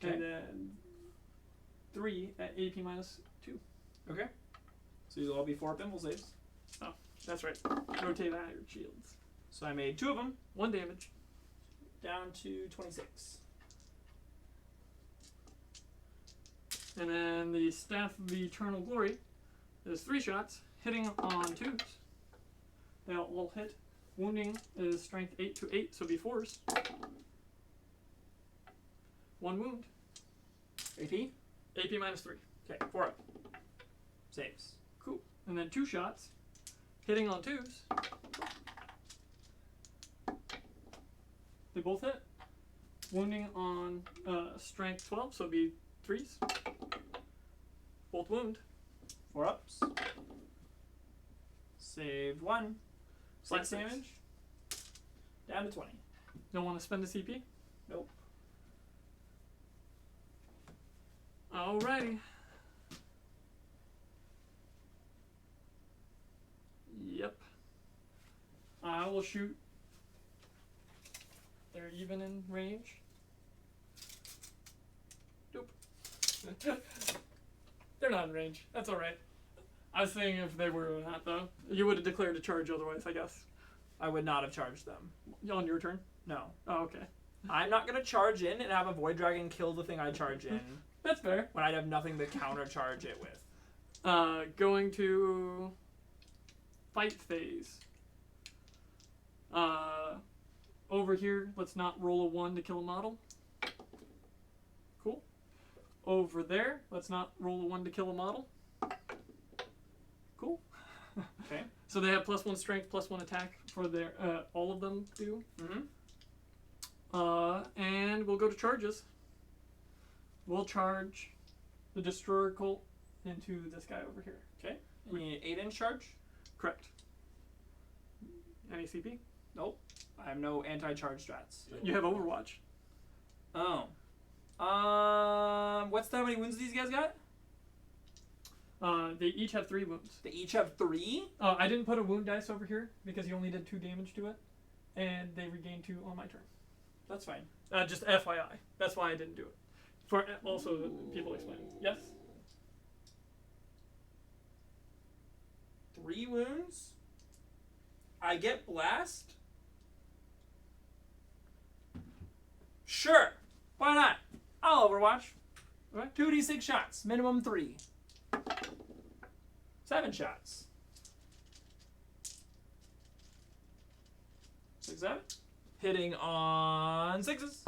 Okay. And then 3 at AP minus 2. Okay. So these will all be 4 up invul saves. Oh, that's right. Rotate iron shields. So I made 2 of them. 1 damage. Down to 26. And then the Staff of Eternal Glory is 3 shots, hitting on 2s. They'll all hit. Wounding is strength 8 to 8, so it'll be 4s. 1 wound. AP? AP minus 3. Okay, 4 up. Saves. Cool. And then 2 shots, hitting on 2s. They both hit. Wounding on strength 12, so it'll be 3s. Both wound. 4 ups. Saved 1. 6 Flat damage. Down to 20. Don't want to spend a CP? Nope. Alrighty. Yep. I will shoot. They're even in range. Nope. They're not in range. That's alright. I was thinking if they were or not, though. You would have declared a charge otherwise, I guess. I would not have charged them. On your turn? No. Oh, okay. I'm not going to charge in and have a Void Dragon kill the thing I charge in That's fair. when I'd have nothing to countercharge it with. Going to fight phase. Over here, let's not roll a 1 to kill a model. Cool. Over there, let's not roll a 1 to kill a model. Cool. Okay. So they have +1 strength, +1 attack for their, all of them do. Mm-hmm. And we'll go to charges. We'll charge the Destroyer Cult into this guy over here. Okay. You need an 8-inch charge? Correct. Any CP? Nope. I have no anti-charge strats. You have Overwatch. Oh. What's how many wounds these guys got? They each have 3 wounds. They each have 3? I didn't put a wound dice over here because you only did 2 damage to it, and they regain 2 on my turn. That's fine. Just FYI. That's why I didn't do it. For also people explain. Yes. 3 wounds? I get blast? Sure. Why not? I'll Overwatch. Alright. 2d6 shots. Minimum 3. 7 shots. 6, 7? Hitting on 6s.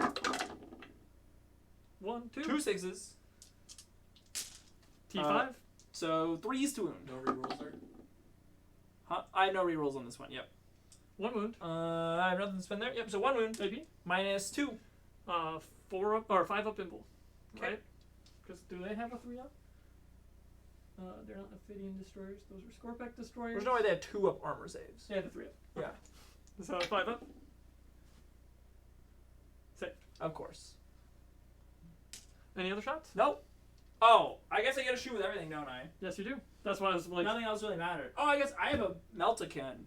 1, 2. 2 6s. T5. So 3s to wound. No rerolls there. Huh? I have no rerolls on this one. Yep. 1 wound. I have nothing to spend there. Yep. So 1 wound. AP. Minus 2. 4 up or 5 up invul. Okay. Right? Because do they have a 3 up? They're not Ophidian destroyers. Those are Scorpec destroyers. There's no way they have 2 up armor saves. They have a 3 up. Yeah. So 5 up. Save. Of course. Any other shots? Nope. Oh, I guess I get a shoot with everything, don't I? Yes, you do. That's why I was like. Nothing else really mattered. Oh, I guess I have a Meltacan.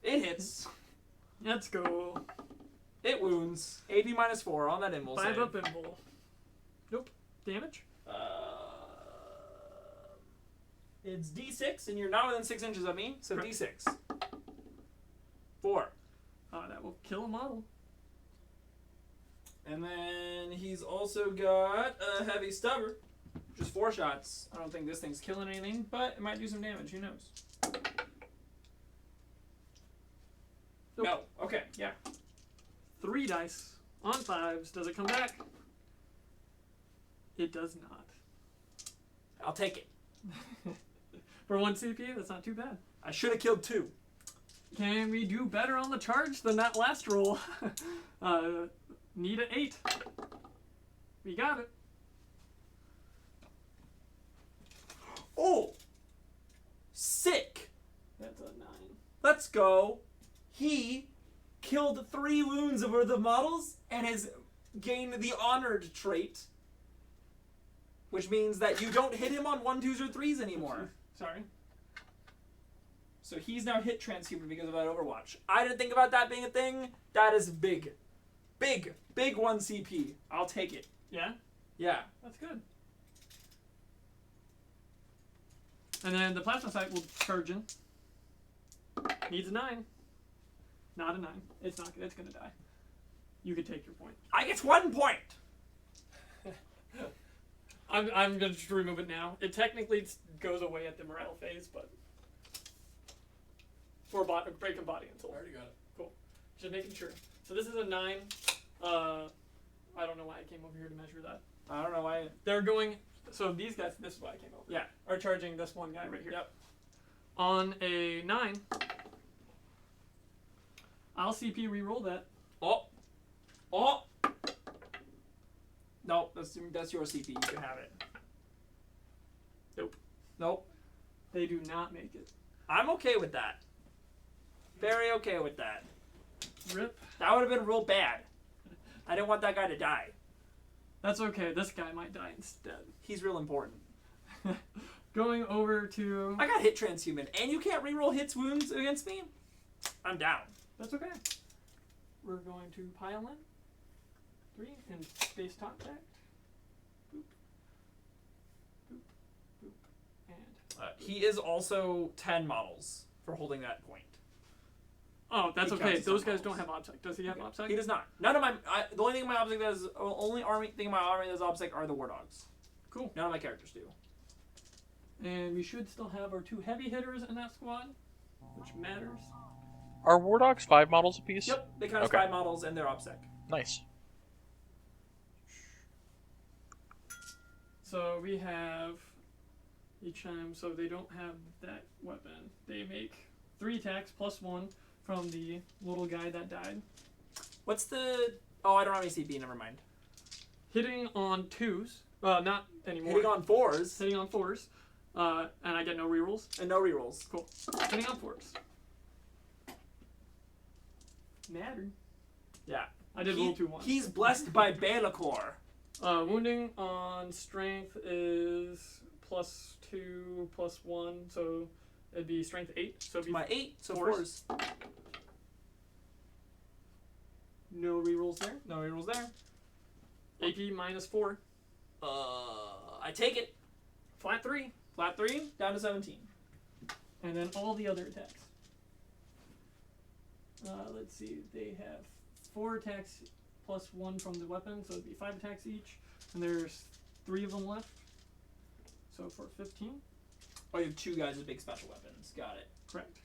It hits. Let's go. It wounds. AP minus 4 on that invul 5 save. up invul. Nope. Damage? It's D6, and you're not within 6 inches of me, so Correct. D6. 4. That will kill a model. And then he's also got a heavy stubber. Just 4 shots. I don't think this thing's killing anything, but it might do some damage. Who knows? Nope. No. Okay. Yeah. 3 dice on 5s. Does it come back? It does not. I'll take it. For 1 CP, that's not too bad. I should have killed 2. Can we do better on the charge than that last roll? Need an 8. We got it. Oh! Sick! That's a 9. Let's go. He killed 3 wounds over the models and has gained the honored trait. Which means that you don't hit him on 1, 2s, or 3s anymore. Sorry. So he's now hit transhuman because of that Overwatch. I didn't think about that being a thing. That is big. Big. Big 1 CP. I'll take it. Yeah, Yeah. that's good. And then the plasma sight will charge in. Needs a 9. Not a 9. It's not. It's gonna die. You can take your point. I get 1 point. I'm gonna just remove it now. It technically goes away at the morale phase, but for break and body until. I already got it. Cool. Just making sure. So this is a 9. I don't know why I came over here to measure that. I don't know why. They're going. So these guys. This is why I came over. Yeah. Are charging this one guy right here. Yep. On a 9, I'll CP reroll that. Oh. Oh. No, that's your CP. You can have it. Nope. Nope. They do not make it. I'm okay with that. Very okay with that. Rip. That would have been real bad. I didn't want that guy to die. That's okay. This guy might die instead. He's real important. Going over to. I got hit transhuman, and you can't reroll hits wounds against me? I'm down. That's okay. We're going to pile in 3 and base contact. Boop. Boop. Boop. And. He is also 10 models for holding that point. Oh, that's He okay. counts as Those some guys don't models. have OBSEC. Does he have OBSEC? He does not. None of my. The only thing in my object does. Only army thing in my army that does OBSEC are the war dogs. Cool. None of my characters do. And we should still have our 2 heavy hitters in that squad, which matters. Are War Dogs 5 models apiece? Yep, they count as Okay. 5 models and they're OBSEC. Nice. So we have each time, so they don't have that weapon. They make 3 attacks plus 1 from the little guy that died. What's the? Oh, I don't have any CP. Never mind. Hitting on 2s, not anymore. Hitting on 4s Hitting on 4s, and I get no rerolls. and no rerolls. Cool. Hitting on 4s. Matter. Yeah. I did roll 2 1s. He's blessed by Balakor. Wounding on strength is plus 2 plus 1, so it'd be strength 8. So it'd be My 8, so 4s. 4s. No rerolls there. No rerolls there. AP minus 4. I take it. Flat 3. Flat 3, down to 17. And then all the other attacks. Let's see. They have 4 attacks plus 1 from the weapon, so it'd be 5 attacks each. And there's 3 of them left. So for 15. Oh, you have 2 guys with big special weapons. Got it. Correct.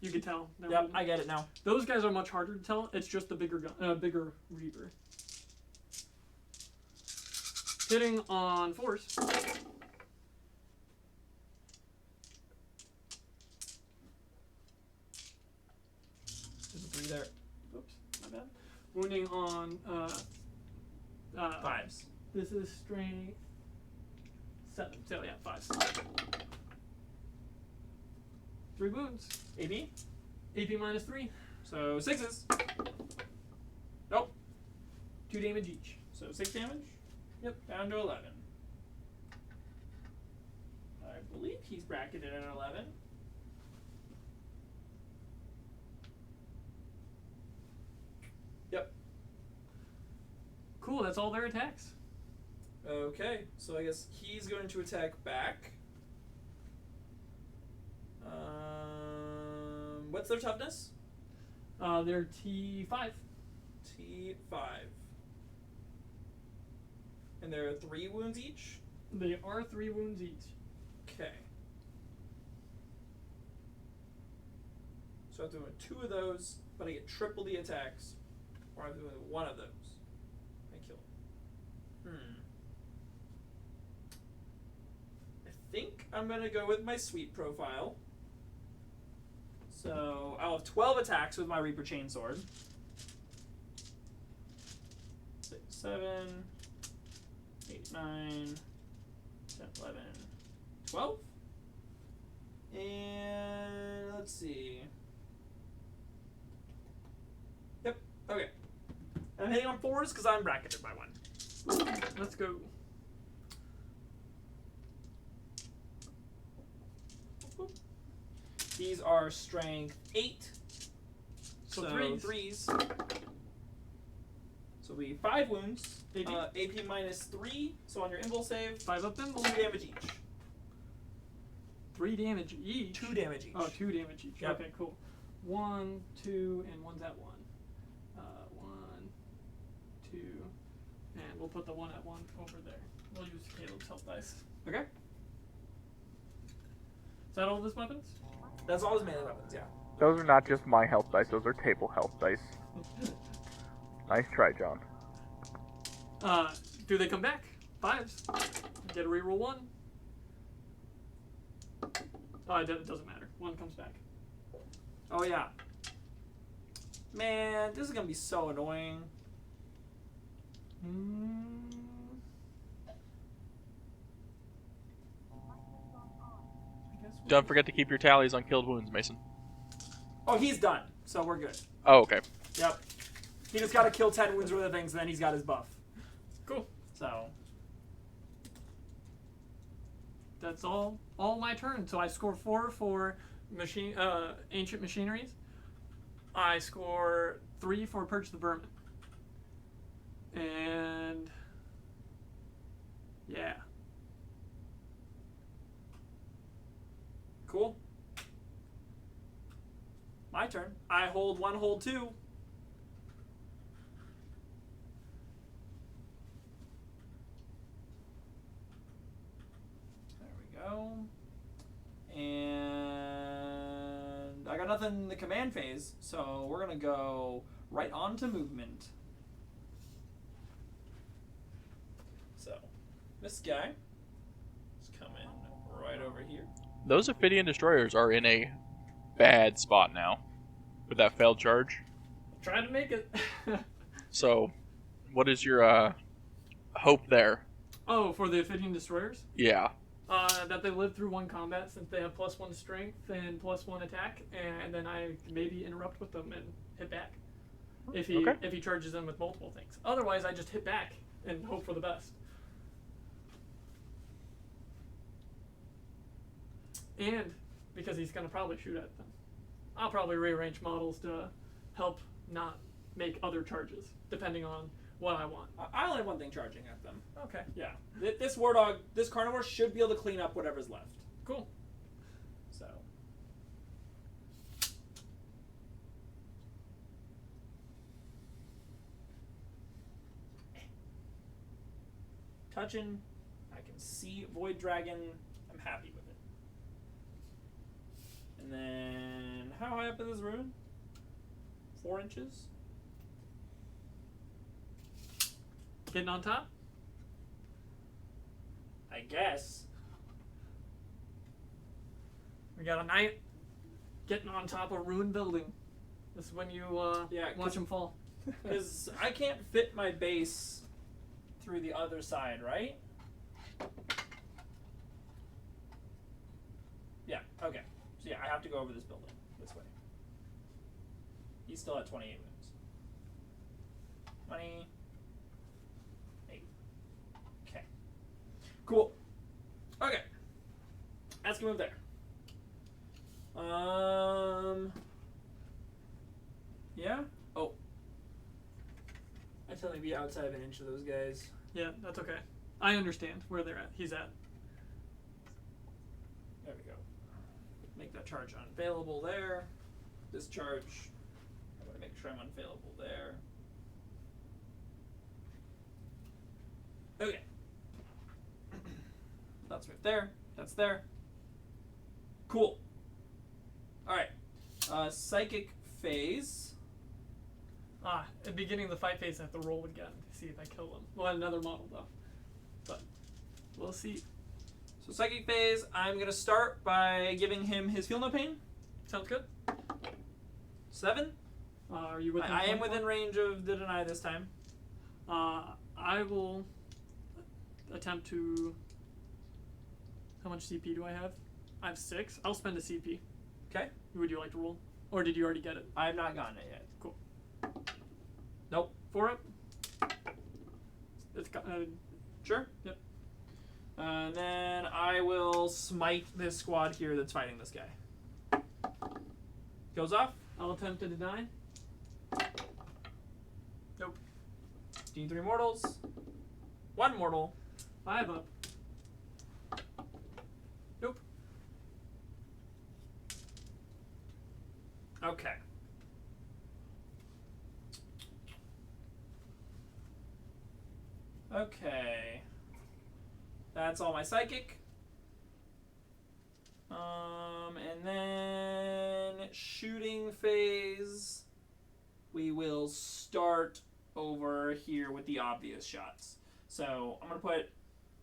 You can tell. They're Yep, moving. I get it now. Those guys are much harder to tell. It's just the bigger Reaper. Hitting on force. There's a 3 there. Oops, my bad. Wounding on 5s. This is strength 7. So yeah, 5. 3 wounds. AP. AP minus 3. So 6s. Nope. 2 damage each. So 6 damage. Yep. Down to 11. I believe he's bracketed at 11. Yep. Cool. That's all their attacks. Okay, so I guess he's going to attack back. What's their toughness? They're T5. T5. And there are 3 wounds each? They are 3 wounds each. Okay. So I have to do 2 of those, but I get triple the attacks. Or I have to do 1 of those. I kill him. I think I'm going to go with my sweet profile. So I'll have 12 attacks with my Reaper Chainsword. 6, 7, 8, 9, 10, 11, 12. And let's see. Yep, okay. I'm hitting on 4s because I'm bracketed by 1. Let's go. These are strength 8. So threes. 3s. So it'll be 5 wounds. AP? AP minus 3. So on your invul save, 5 up them. 2 damage each. 3 damage each. 2 damage each. Oh, 2 damage each. Yep. Okay, cool. 1, 2, and 1's at 1. 1, 2, and we'll put the 1 at 1 over there. We'll use Caleb's health dice. Okay. Is that all of his weapons? That's all his melee weapons, yeah. Those are not just my health dice, those are table health dice. Nice try, John. Do they come back? 5s. Get a reroll 1. Oh, it doesn't matter. 1 comes back. Oh, yeah. Man, this is going to be so annoying. Don't forget to keep your tallies on killed wounds, Mason. Oh, he's done, so we're good. Oh, okay. Yep. He just got to kill 10 wounds worth of things, and then he's got his buff. Cool. So. That's all my turn. So I score 4 for ancient machineries. I score 3 for Purge the Vermin. And yeah. Cool. My turn. I hold 1, hold 2. There we go. And I got nothing in the command phase, so we're going to go right on to movement. So, this guy is coming right over here. Those Ophidian destroyers are in a bad spot now with that failed charge. Trying to make it. So, what is your hope there? Oh, for the Ophidian destroyers? Yeah. That they live through 1 combat since they have +1 strength and +1 attack, and then I can maybe interrupt with them and hit back. If he charges them with multiple things. Otherwise, I just hit back and hope for the best. And because he's going to probably shoot at them, I'll probably rearrange models to help not make other charges, depending on what I want. I only have 1 thing charging at them. Okay. Yeah. This war dog, this carnivore should be able to clean up whatever's left. Cool. So. Touching. I can see Void Dragon. I'm happy with it. And then, how high up in this rune? 4 inches? Getting on top? I guess. We got a knight getting on top of a ruined building. This is when you Yeah, watch him fall. Because I can't fit my base through the other side, right? Yeah, okay. So yeah, I have to go over this building this way. He's still at 28 wounds. 28. Okay. Cool. Okay. Let's go move there. Yeah? Oh. I tell him to be outside of an inch of those guys. Yeah, that's okay. I understand where they're at. He's at. There we go. Make that charge unavailable there. This charge, I'm going to make sure I'm unavailable there. Okay. That's right there. That's there. Cool. Alright. Psychic phase. At the beginning of the fight phase, I have to roll again to see if I kill him. We'll have another model though. But we'll see. So psychic phase, I'm going to start by giving him his feel no pain. Sounds good. 7. Are you within I am 24? within range of the deny this time. I will attempt to. How much CP do I have? I have 6. I'll spend a CP. Okay. Would you like to roll? Or did you already get it? I have not gotten it yet. Cool. Nope. 4 up. It's got. Sure. Yep. And then I will smite this squad here that's fighting this guy. Goes off. I'll attempt to deny. Nope. D3 mortals. 1 mortal. 5 up. Nope. Okay. Okay. That's all my psychic. And then shooting phase. We will start over here with the obvious shots. So I'm gonna put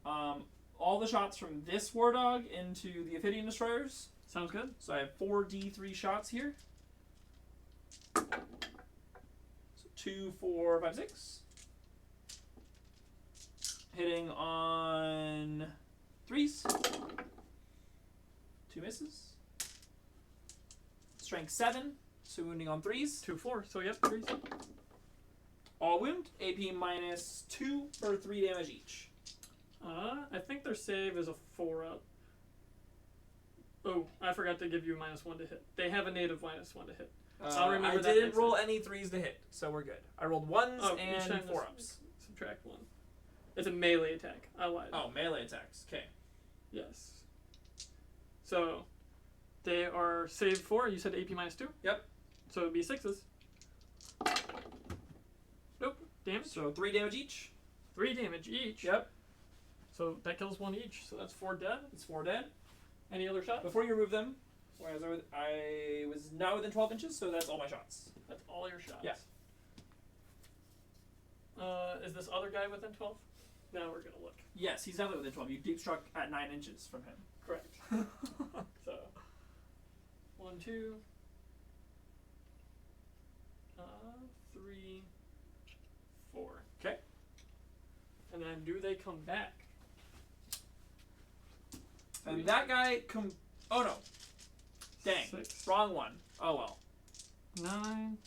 all the shots from this war dog into the Ophidian destroyers. Sounds good. So I have 4 D3 shots here. So 2, 4, 5, 6. Hitting on 3s. 2 misses. Strength 7. So wounding on 3s. 2, 4. So yep, 3. All wound. AP minus 2 for 3 damage each. I think their save is a 4 up. Oh, I forgot to give you -1 to hit. They have a native -1 to hit. I'll remember I that didn't next roll time. any 3s to hit, so we're good. I rolled 1s each time and 4 ups. Subtract 1. It's a melee attack. I lied. Oh, melee attacks. Okay. Yes. So, they are save 4. You said AP -2? Yep. So it would be 6s. Nope. Damage. So 3 damage each. 3 damage each. Yep. So that kills 1 each. So that's 4 dead. It's 4 dead. Any other shots? Before you remove them, I was not within 12 inches, so that's all my shots. That's all your shots. Yeah. Is this other guy within 12? Now we're gonna look. Yes, he's definitely within 12. You deep struck at 9 inches from him. Correct. So 1, 2, 3, 4. Okay. And then do they come back? And that guy oh no. Dang. 6, Wrong one. Oh well. 9,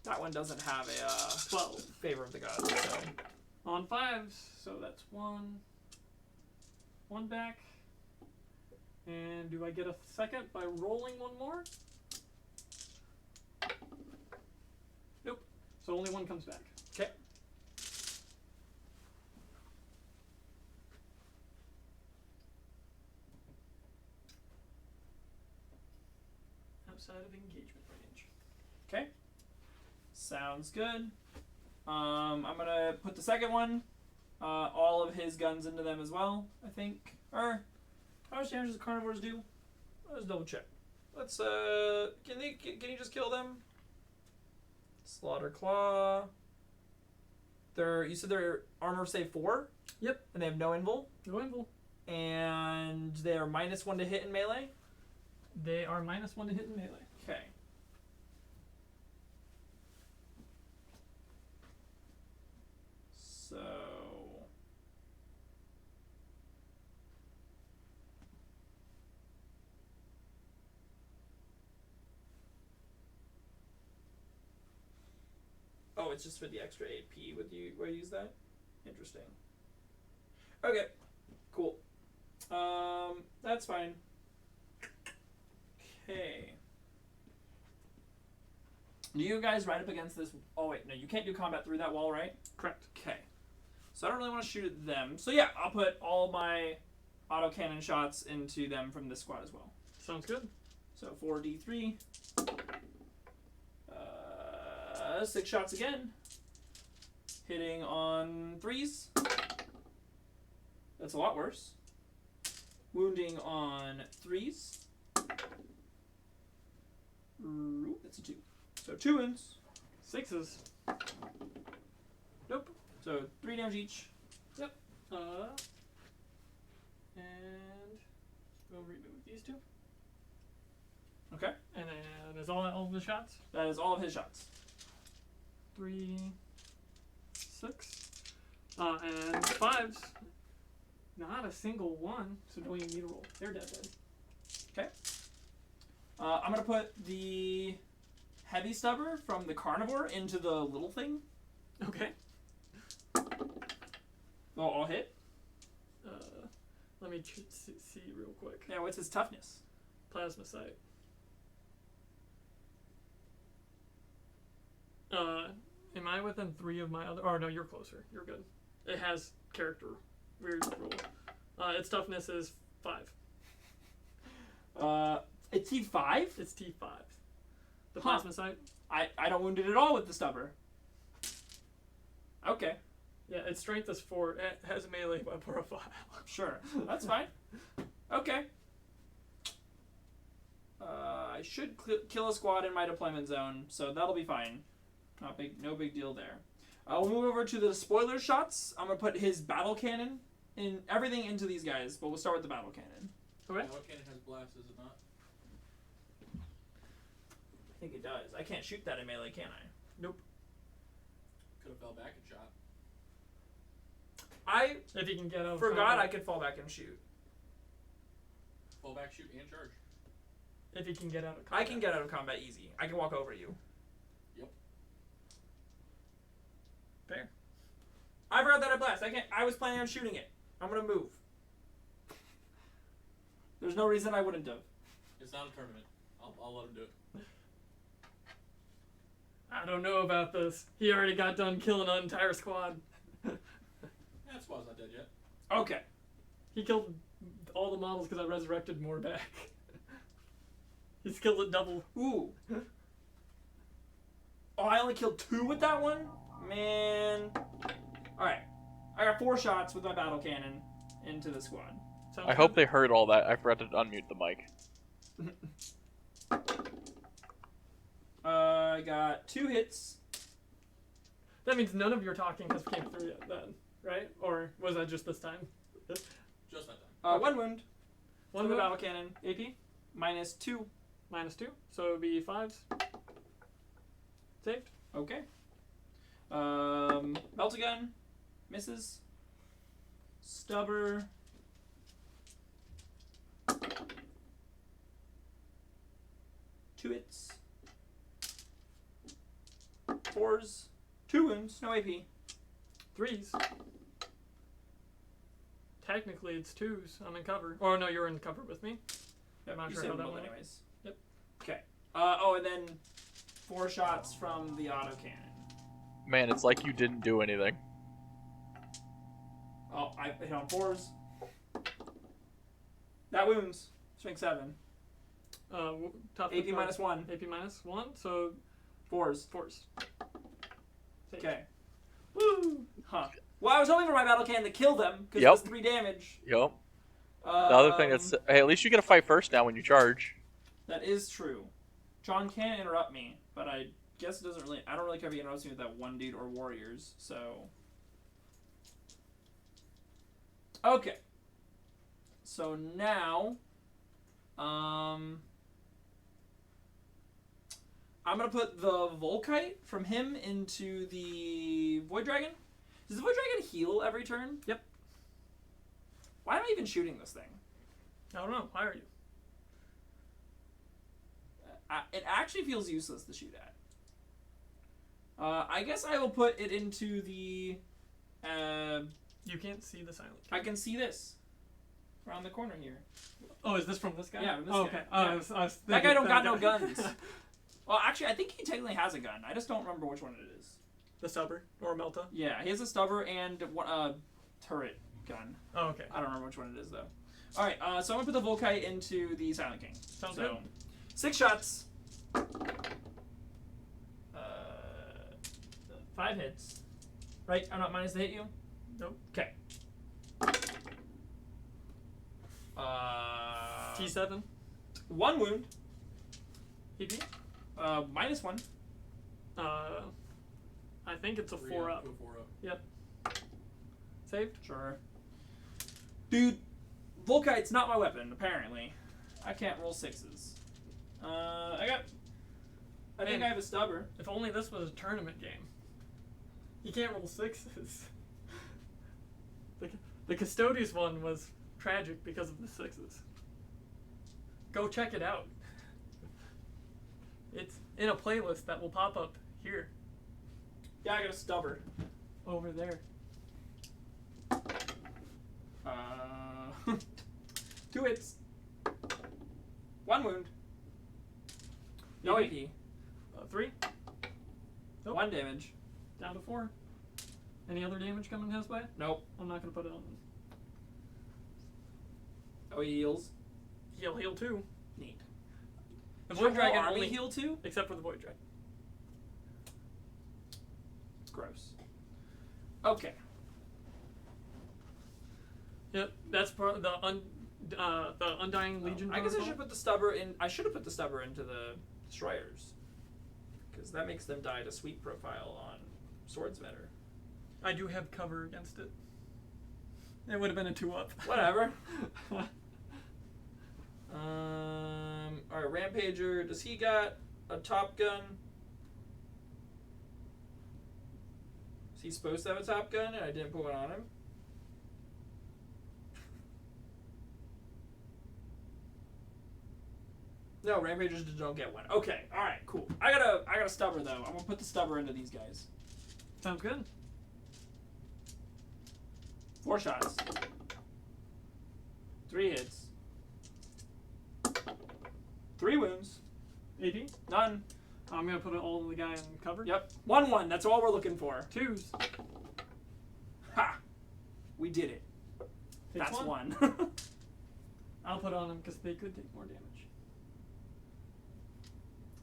That one doesn't have a 12. favor of the gods, so. On 5s, so that's 1 back. And do I get a second by rolling 1 more? Nope. So only 1 comes back. Okay. Outside of engagement range. Okay. Sounds good. I'm gonna put the second one, all of his guns into them as well, I think. Or, how much damage does the carnivores do? Let's double check. Let's can you just kill them? Slaughter Claw. You said their armor save 4? Yep. And they have no invul? No invul. And they are -1 to hit in melee? They are -1 to hit in melee. Okay. So... Oh, it's just for the extra AP. Would you use that? Interesting. Okay, cool. That's fine. Okay. Do you guys ride up against this? Oh wait, no, you can't do combat through that wall, right? Correct. Okay. So I don't really want to shoot at them. So yeah, I'll put all my autocannon shots into them from this squad as well. Sounds good. So 4d3. 6 shots again. Hitting on 3s. That's a lot worse. Wounding on 3s. Ooh, that's a 2. So 2 wounds. 6s. Nope. So 3 damage each. And we'll remove these 2. Okay. And then is all of the shots? That is all of his shots. 3, 6, and 5s. Not a single one, so don't even need to roll. They're dead. Okay. I'm gonna put the heavy stubber from the carnivore into the little thing. Okay. They'll all hit. Let me see real quick. Yeah, what's his toughness? Plasma sight. Am I within 3 of my other? Oh no, you're closer. You're good. It has character. Weird rule. Its toughness is 5. It's T5? It's T5. The Huh. plasma sight. I don't wound it at all with the stubber. Okay. Yeah, its strength is 4. It has a melee profile. Sure. That's fine. Okay. I should kill a squad in my deployment zone, so that'll be fine. No big deal there. We'll move over to the spoiler shots. I'm gonna put his battle cannon in everything into these guys, but we'll start with the battle cannon. Okay. Battle cannon has blast, is it not? I think it does. I can't shoot that in melee, can I? Nope. Could have fell back and shot. I If you can get out. forgot I could fall back and shoot. Fall back, shoot, and charge. If you can get out of I combat. can get out of combat easy. I can walk over you. Yep. Fair. I forgot that I blast. I was planning on shooting it. I'm gonna move. There's no reason I wouldn't have. It's not a tournament. I'll let him do it. I don't know about this. He already got done killing an entire squad. That squad's not dead yet. Okay. He killed all the models because I resurrected more back. He's killed it double. Ooh. Oh, I only killed 2 with that one? Man. Alright. I got 4 shots with my battle cannon into the squad. Sounds I hope good. they heard all that. I forgot to unmute the mic. I got 2 hits. That means none of your talking has came through yet then, right? Or was that just this time? Just that time. 1 wound. One With the wound? battle cannon. AP? -2. -2. So it would be 5s. Saved. Okay. Melt-A-Gun. Misses. Stubber. Two hits. 4s. 2 wounds. No AP. 3s. Technically it's 2s. I'm in cover. Or no, you're in cover with me. I'm not You sure saved how that both went. anyways. Yep. Okay. And then 4 shots from the autocannon. Man, it's like you didn't do anything. Oh, I hit on 4s. That wounds. Swing 7. Tough AP -1. AP -1. So 4s. 4s. Saved. Okay. Woo! Huh. Well, I was hoping for my battle cannon to kill them because Yep. it was 3 damage. Yup. The other thing that's hey, at least you get to fight first now when you charge. That is true. John can interrupt me, but I guess it doesn't really. I don't really care if he interrupts me with that one dude or warriors. So. Okay. So now, I'm gonna put the Volkite from him into the Void Dragon. Does the Void Dragon heal every turn? Yep. Why am I even shooting this thing? I don't know. Why are you? It actually feels useless to shoot at. I guess I will put it into the. You can't see the silent. I can see this around the corner here. Oh, is this from this guy? Yeah, from this oh, guy. okay. Yeah. I was That thinking guy don't got no guy. guns. Well, actually, I think he technically has a gun. I just don't remember which one it is. The stubber or Melta? Yeah, he has a stubber and one turret gun. Oh, okay. I don't remember which one it is though. All right, so I'm gonna put the Volkite into the Silent King. Sounds so, good. 6 shots. 5 hits. Right? I'm not minus to hit you. Nope. Okay. T7. 1 wound. EP. -1. I think it's a 4 up. Go 4 up. Yep. Saved. Sure. Dude, Volkite's not my weapon. Apparently, I can't roll 6s. I think Man. I have a stubber. If only this was a tournament game. You can't roll 6s. The Custodies one was tragic because of the 6s. Go check it out. It's in a playlist that will pop up here. Yeah, I got a stubber. Over there. 2 hits. 1 wound. No AP. AP. 3. Nope. 1 damage. Down to 4. Any other damage coming his way? Nope. I'm not going to put it on. Oh, he heals. Heal 2. Neat. The Does your Void whole Dragon army only heal too? except for the Void Dragon. It's gross. Okay. Yep, that's part of the Undying Legion. I guess I protocol. should put the stubber in. I should have put the stubber into the destroyers, because that makes them die to sweep profile on swords better. I do have cover against it. It would have been a 2 up. Whatever. All right, Rampager. Does he got a Top Gun? Is he supposed to have a Top Gun, and I didn't put one on him? No, Rampagers just don't get one. Okay, all right, cool. I got a stubber though. I'm gonna put the stubber into these guys. Sounds good. 4 shots. 3 hits. 3 wounds. AP. None. I'm gonna put it all in the guy in cover. Yep. 1-1. That's all we're looking for. 2s. Ha! We did it. Takes That's 1. I'll put it on them because they could take more damage.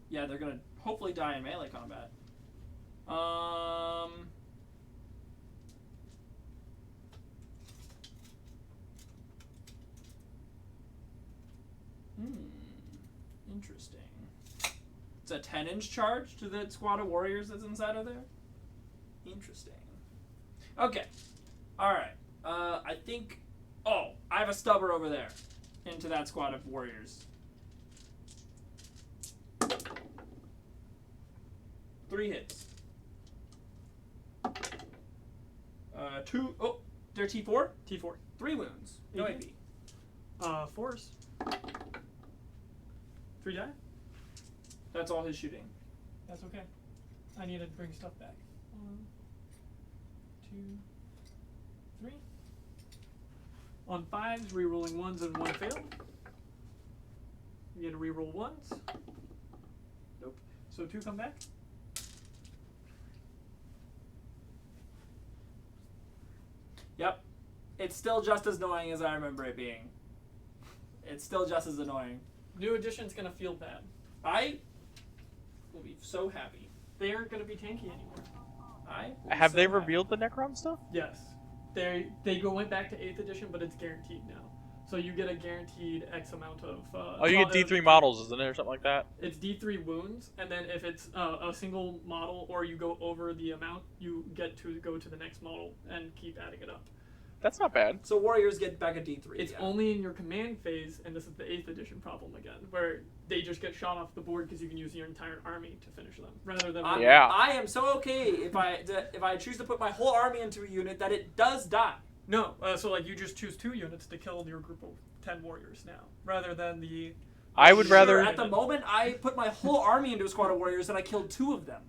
Yeah, they're gonna hopefully die in melee combat. Interesting. It's a 10-inch charge to the squad of warriors that's inside of there? Interesting. Okay. Alright. I think... Oh, I have a stubber over there. Into that squad of warriors. 3 hits. 2... Oh, they're T4? T4. 3 wounds. No AP. 4s. 3 die. That's all his shooting. That's okay. I need to bring stuff back. 1, 2, 3. On 5s, rerolling 1s and 1 fail. You get to reroll 1s. Nope. So 2 come back. Yep. It's still just as annoying as I remember it being. It's still just as annoying. New edition's gonna feel bad. I will be so happy. They aren't gonna be tanky anymore. I Have they revealed the Necron stuff? Yes. They went back to 8th edition, but it's guaranteed now. So you get a guaranteed X amount of. Oh, you get D3 models, isn't it, or something like that? It's D3 wounds, and then if it's a single model or you go over the amount, you get to go to the next model and keep adding it up. That's not bad. So warriors get back a D3. It's only in your command phase, and this is the 8th edition problem again, where they just get shot off the board because you can use your entire army to finish them, rather than... Yeah. I am so okay if I choose to put my whole army into a unit that it does die. No, so like you just choose 2 units to kill your group of 10 warriors now, rather than the... I would rather... At the moment, I put my whole army into a squad of warriors and I killed 2 of them.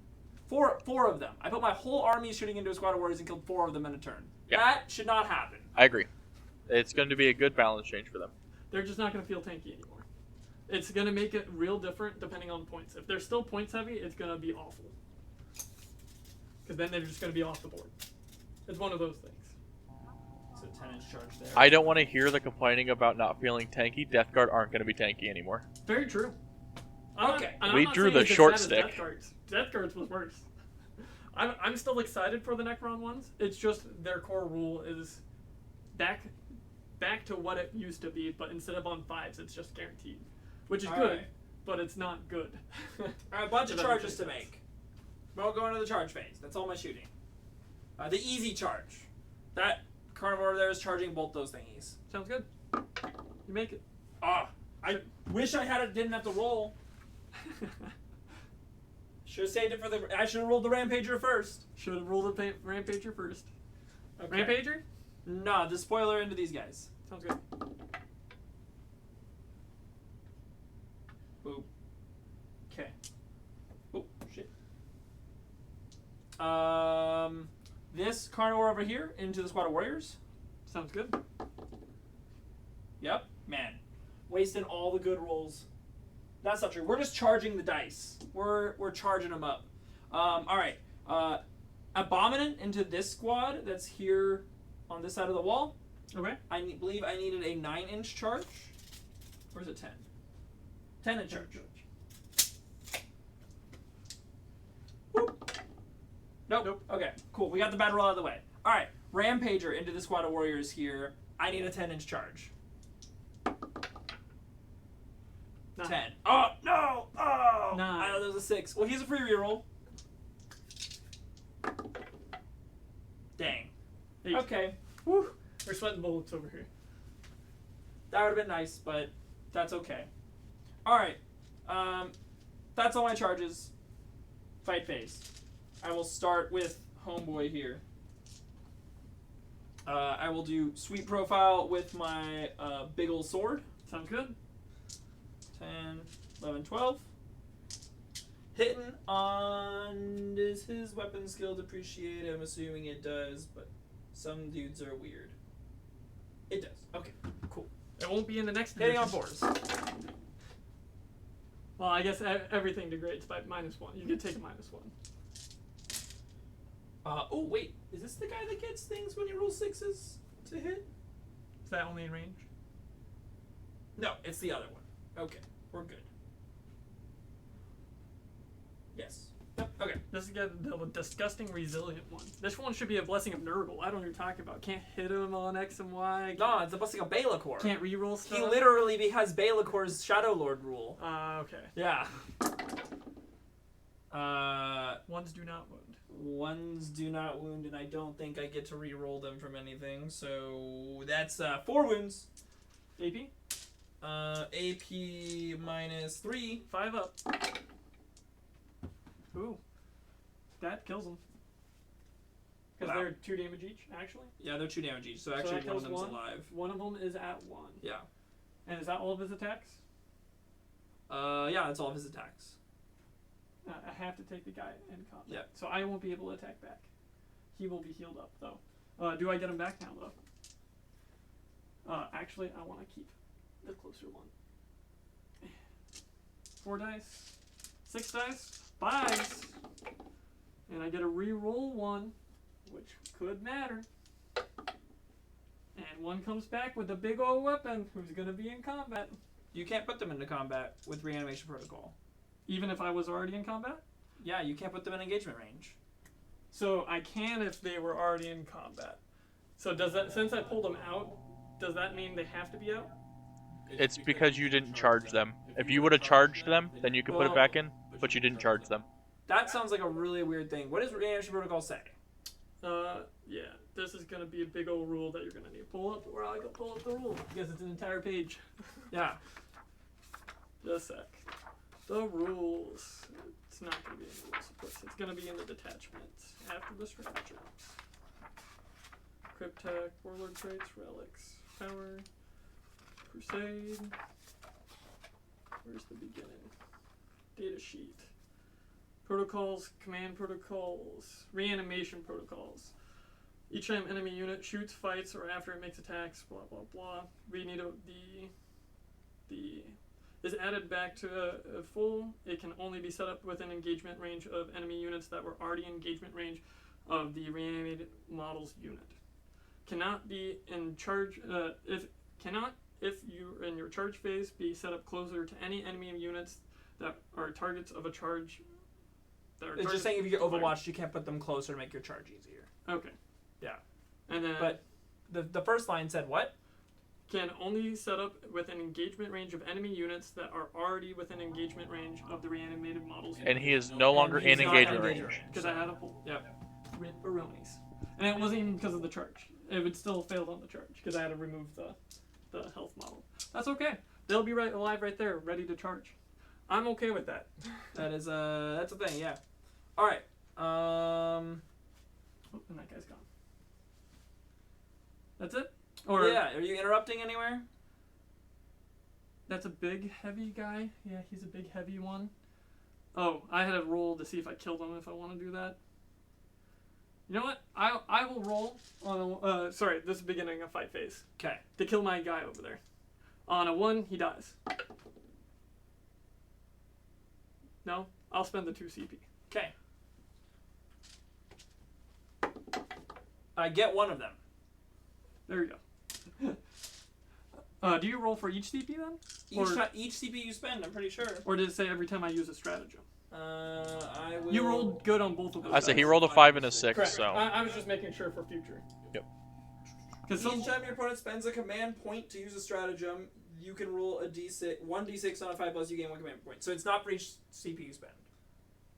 Four of them. I put my whole army shooting into a squad of warriors and killed 4 of them in a turn. Yeah. That should not happen. I agree. It's going to be a good balance change for them. They're just not going to feel tanky anymore. It's going to make it real different depending on points. If they're still points heavy, it's going to be awful. Because then they're just going to be off the board. It's one of those things. It's a 10-inch charge there. I don't want to hear the complaining about not feeling tanky. Death Guard aren't going to be tanky anymore. Very true. Okay. We drew the short stick. Death Guards was worse. I'm still excited for the Necron ones. It's just their core rule is back to what it used to be, but instead of on 5s, it's just guaranteed. Which is good, but it's not good. A bunch of charges to make. We'll go into the charge phase. That's all my shooting. The easy charge. That carnivore over there is charging both those thingies. Sounds good. You make it. I wish I didn't have to roll. Should have saved it for I should have rolled the Rampager first. Should have rolled the Rampager first. Okay. Rampager? No, the spoiler into these guys. Sounds good. Boop. Okay. Oh, shit. This carnivore over here into the squad of warriors. Sounds good. Yep. Man. Wasting all the good rolls. That's not true. We're just charging the dice. We're charging them up. Alright. Abominant into this squad that's here on this side of the wall. Okay. I believe I needed a 9-inch charge. Or is it 10? 10-inch charge. Whoop. Nope. Okay, cool. We got the bad roll out of the way. Alright. Rampager into the squad of warriors here. I need a 10-inch charge. 9. 10. Oh, no! Oh! 9. I know there's a 6. Well, he's a free reroll. Dang. 8. Okay. Whew. We're sweating bullets over here. That would have been nice, but that's okay. Alright. That's all my charges. Fight phase. I will start with Homeboy here. I will do Sweet Profile with my big ol' sword. Sounds good. 10, 11, 12. Hitting on... Does his weapon skill depreciate? I'm assuming it does, but some dudes are weird. It does. Okay, cool. It won't be in the next Hitting edition. on 4s. Well, I guess everything degrades by -1. You can take a -1. Oh, wait. Is this the guy that gets things when you roll 6s to hit? Is that only in range? No, it's the other one. Okay, we're good. Yes. Yep, okay. This is the disgusting resilient one. This one should be a Blessing of Nurgle. I don't know what you're talking about. Can't hit him on X and Y. No, it's a Blessing of Balakor. Can't reroll stuff. He literally has Balakor's Shadow Lord rule. Okay. Yeah. Ones do not wound. Ones do not wound, and I don't think I get to reroll them from anything, so that's 4 wounds. AP? AP -3. 5 up. Ooh. That kills them. Because Wow. they're 2 damage each, actually. Yeah, they're 2 damage each, so that actually one kills of them's one. alive. One of them is at 1. Yeah. And is that all of his attacks? Yeah, that's all of his attacks. I have to take the guy in combat. Yeah. So I won't be able to attack back. He will be healed up, though. Do I get him back now, though? Actually, I want to keep the closer one. 4 dice. 6 dice. 5s. And I get a re-roll 1, which could matter. And 1 comes back with a big old weapon who's going to be in combat. You can't put them into combat with Reanimation Protocol. Even if I was already in combat? Yeah, you can't put them in engagement range. So I can if they were already in combat. So does that, since I pulled them out, does that mean they have to be out? It's because you didn't charge them. If you would have charged them, then you could put it back in, but you didn't charge them. That sounds like a really weird thing. What does reanimation protocol say? Yeah, this is gonna be a big old rule that you're gonna need to pull up, or I can pull up the rule because it's an entire page. Yeah. Just a sec. The rules. It's not gonna be in the rules, of course. It's gonna be in the detachments after the structure. Cryptech, warlord traits, relics, power, crusade. Where's the beginning? Data sheet. Protocols, command protocols, reanimation protocols. Each time enemy unit shoots, fights, or after it makes attacks, blah blah blah. We need the is added back to a full. It can only be set up within engagement range of enemy units that were already in engagement range of the reanimated model's unit. Cannot be in charge if you in your charge phase be set up closer to any enemy units that are targets of a charge. It's just saying if you get overwatched, you can't put them closer to make your charge easier. Okay. Yeah. And then But the first line said what? can only set up within engagement range of enemy units that are already within engagement range of the reanimated models. And he is no longer he's in not engagement in range. Because I had a pull. Yep. Ripperonis. And it wasn't even because of the charge. It would still failed on the charge because I had to remove the health model. That's okay. They'll be right alive right there, ready to charge. I'm okay with that. That is that's a thing, yeah. All right. Oh, and that guy's gone. That's it? Or Yeah, are you interrupting anywhere? that's a big, heavy guy. Yeah, he's a big, heavy one. Oh, I had to roll to see if I killed him if I want to do that. You know what? I will roll on a... sorry, this is beginning of fight phase. Okay. To kill my guy over there. On a 1, he dies. No? I'll spend the 2 CP. Okay. I get one of them. There you go. Do you roll for each CP then? Each CP you spend, I'm pretty sure. Or did it say every time I use a stratagem? I will. You rolled good on both of those. I said he dice. rolled a 5 and a 6, Correct. so I was just making sure for future. Yep. Because Each time your opponent spends a command point to use a stratagem, you can roll a d6, 1d6 on a 5+, you gain 1 command point. So it's not for each CP you spend.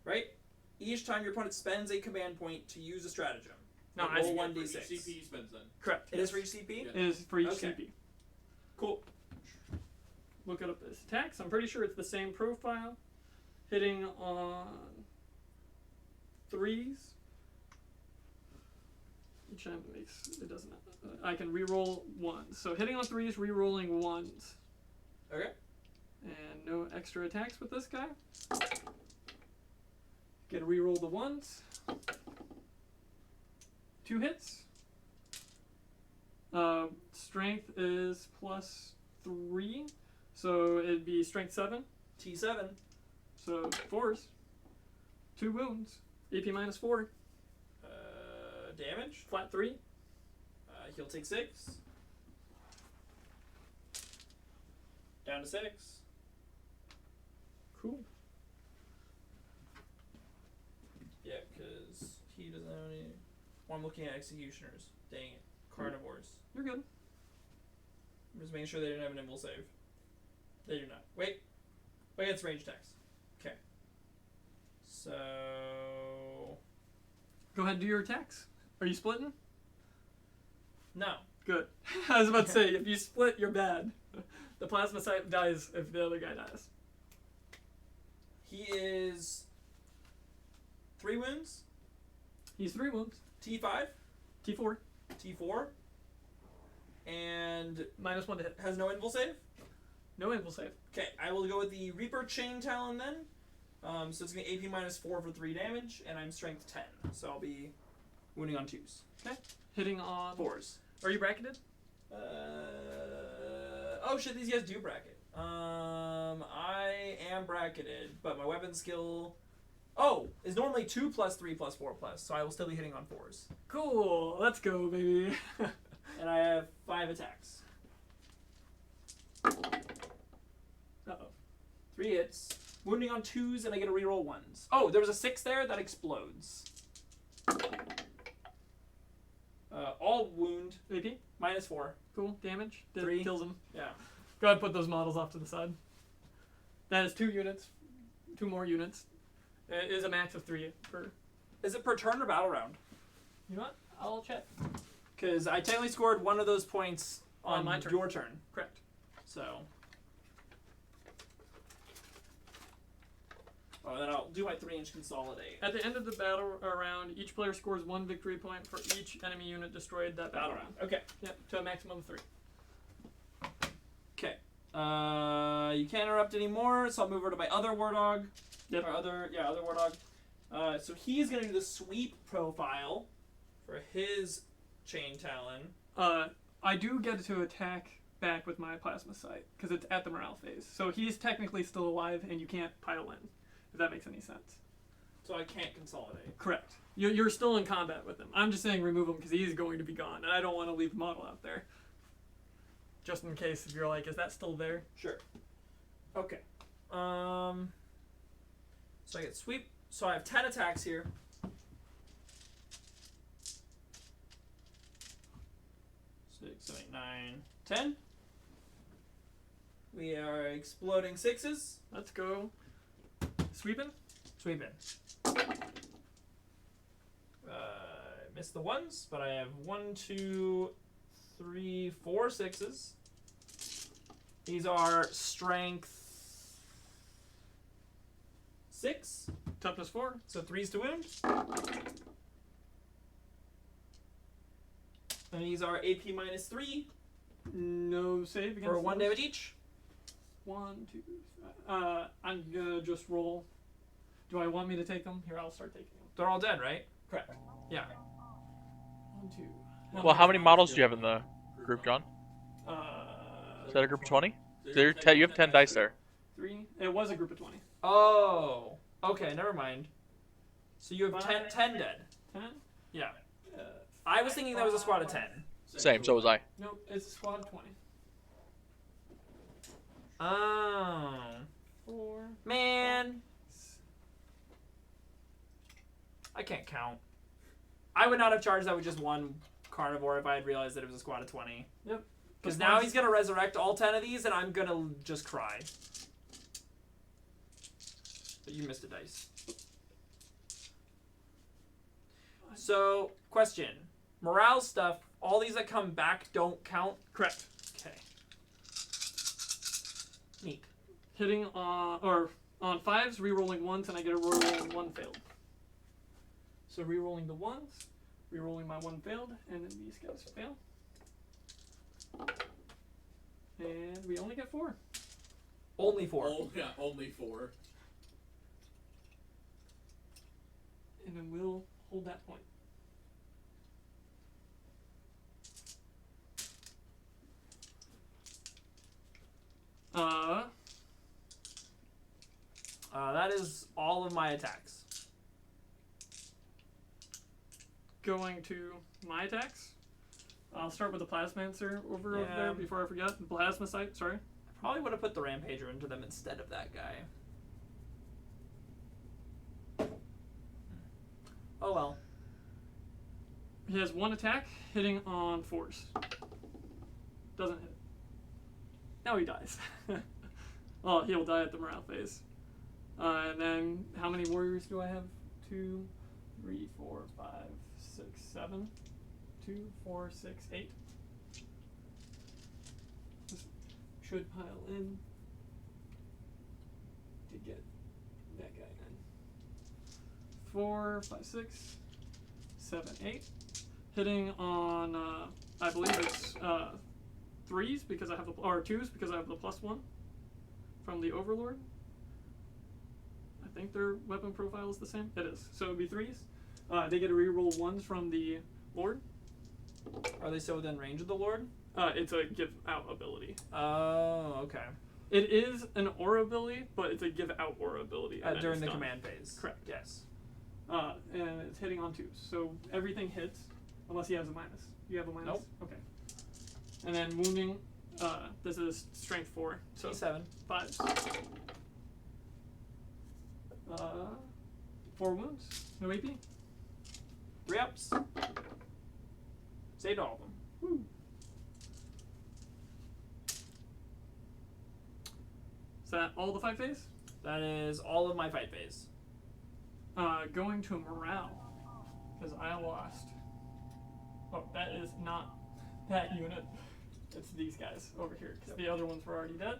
Right? Each time your opponent spends a command point to use a stratagem, No, you I roll see. 1d6. CP spends then. correct. It is for each CP? Yeah. It is for each Okay. CP. Cool. Look up his attacks. I'm pretty sure it's the same profile. Hitting on 3s. Each time it makes it doesn't. I can reroll 1s. So hitting on 3s, rerolling 1s, Okay. and no extra attacks with this guy. Get to reroll the 1s. 2 hits. Strength is +3, so it'd be strength 7. T7. So 4s. 2 wounds. AP -4. Damage. Flat 3. He'll take 6. Down to 6. Cool. Yeah, because he doesn't have any. Well, I'm looking at executioners. Dang it. Carnivores. You're good. I'm just making sure they didn't have an invul save. They do not. Wait. Wait, it's range attacks. Okay. So. Go ahead and do your attacks. Are you splitting? No. Good. I was about to say, if you split, you're bad. The plasma site dies if the other guy dies. He is 3 wounds. He's 3 wounds. T5. T4. T4. And -1 to hit. has no invul save. No invul save. Okay, I will go with the Reaper Chain Talon then. So it's going to be AP -4 for 3 damage, and I'm strength 10. So I'll be wounding on 2s. Hitting on 4s. Are you bracketed? Oh shit, these guys do bracket. I am bracketed, but my weapon skill is normally 2 + 3 + 4 +, so I will still be hitting on 4s. Cool. Let's go, baby. And I have 5 attacks. Uh-oh. 3 hits. Wounding on 2s, and I get to reroll 1s. Oh, there was a 6 there that explodes. All wound, AP. -4. Cool. Damage. 3. Kills him. Yeah. Go ahead and put those models off to the side. That is 2 units. 2 more units. It is a max of 3 per. Is it per turn or battle round? You know what? I'll check. Because I technically scored one of those points on my turn. your turn. Correct. So. Oh, then I'll do my 3-inch consolidate. At the end of the battle round, each player scores 1 victory point for each enemy unit destroyed that battle round. Okay. Yep, to a maximum of 3. Okay. You can't interrupt anymore, so I'll move over to my other War Dog. Yep. Or other War Dog. So he's going to do the sweep profile for his Chain Talon. I do get to attack back with my plasma sight because it's at the morale phase. So he's technically still alive, and you can't pile in, if that makes any sense. So I can't consolidate. Correct. You're still in combat with him. I'm just saying remove him because he's going to be gone, and I don't want to leave the model out there. Just in case if you're like, is that still there? Sure. Okay. So I get sweep. So I have 10 attacks here. 6, 7, 8, 9, 10. We are exploding 6s. Let's go. Sweeping? Sweeping. Missed the 1s, but I have 1, 2, 3, 4 6s. These are strength 6. Toughness 4. So 3s to wound. And these are AP -3 No save against for 1 those. damage each. 1, 2, 3. I'm gonna just roll. Do I want me to take them? Here, I'll start taking them. They're all dead, right? Correct. Yeah. 1, 2. Well, how many models do you have in the group, John? Is that a group of 20? So you have 10 dice there. 3. It was a group of 20. Oh. Okay, never mind. So you have 10 dead. 10? Yeah. I was thinking that was a squad of 10. Same, so was I. Nope, it's a squad of 20. Oh. 4. Man. I can't count. I would not have charged that with just one carnivore if I had realized that it was a squad of 20. Yep. Because now he's going to resurrect all 10 of these, and I'm going to just cry. But you missed a dice. So, question. Morale stuff, all these that come back don't count? Correct. Okay. Neat. Hitting on 5s, rerolling 1s, and I get a reroll 1 failed. So rerolling the 1s, rerolling my 1 failed, and then these guys fail. And we only get 4. Only 4. Oh, yeah, only 4. And then we'll hold that point. That is all of my attacks. Going to my attacks. I'll start with the Plasmancer over Yeah. there before I forget. The Plasma Sight, sorry. Probably would have put the Rampager into them instead of that guy. Oh well. He has 1 attack, hitting on 4s. Doesn't hit. Now he dies. Oh, he'll die at the morale phase. And then, how many warriors do I have? 2, 3, 4, 5, 6, 7. 2, 4, 6, 8. This should pile in to get that guy in. 4, 5, 6, 7, 8. Hitting on, I believe it's 3s because I have the, or 2s because I have the +1 from the Overlord. I think their weapon profile is the same. It is. So it would be 3s. They get to reroll 1s from the Lord. Are they still within range of the Lord? It's a give out ability. Oh, okay. It is an aura ability, but it's a give out aura ability. And then During it's the done. command phase. Correct. Yes. And it's hitting on 2s. So everything hits unless he has a minus. You have a minus? Nope. Okay. And then wounding, this is strength 4. So T7. 5s. 4 wounds. No AP. 3 ups. Saved all of them. Woo. Is that all the fight phase? That is all of my fight phase. Going to morale, because I lost. Oh, that is not that unit. It's these guys over here, because the other ones were already dead.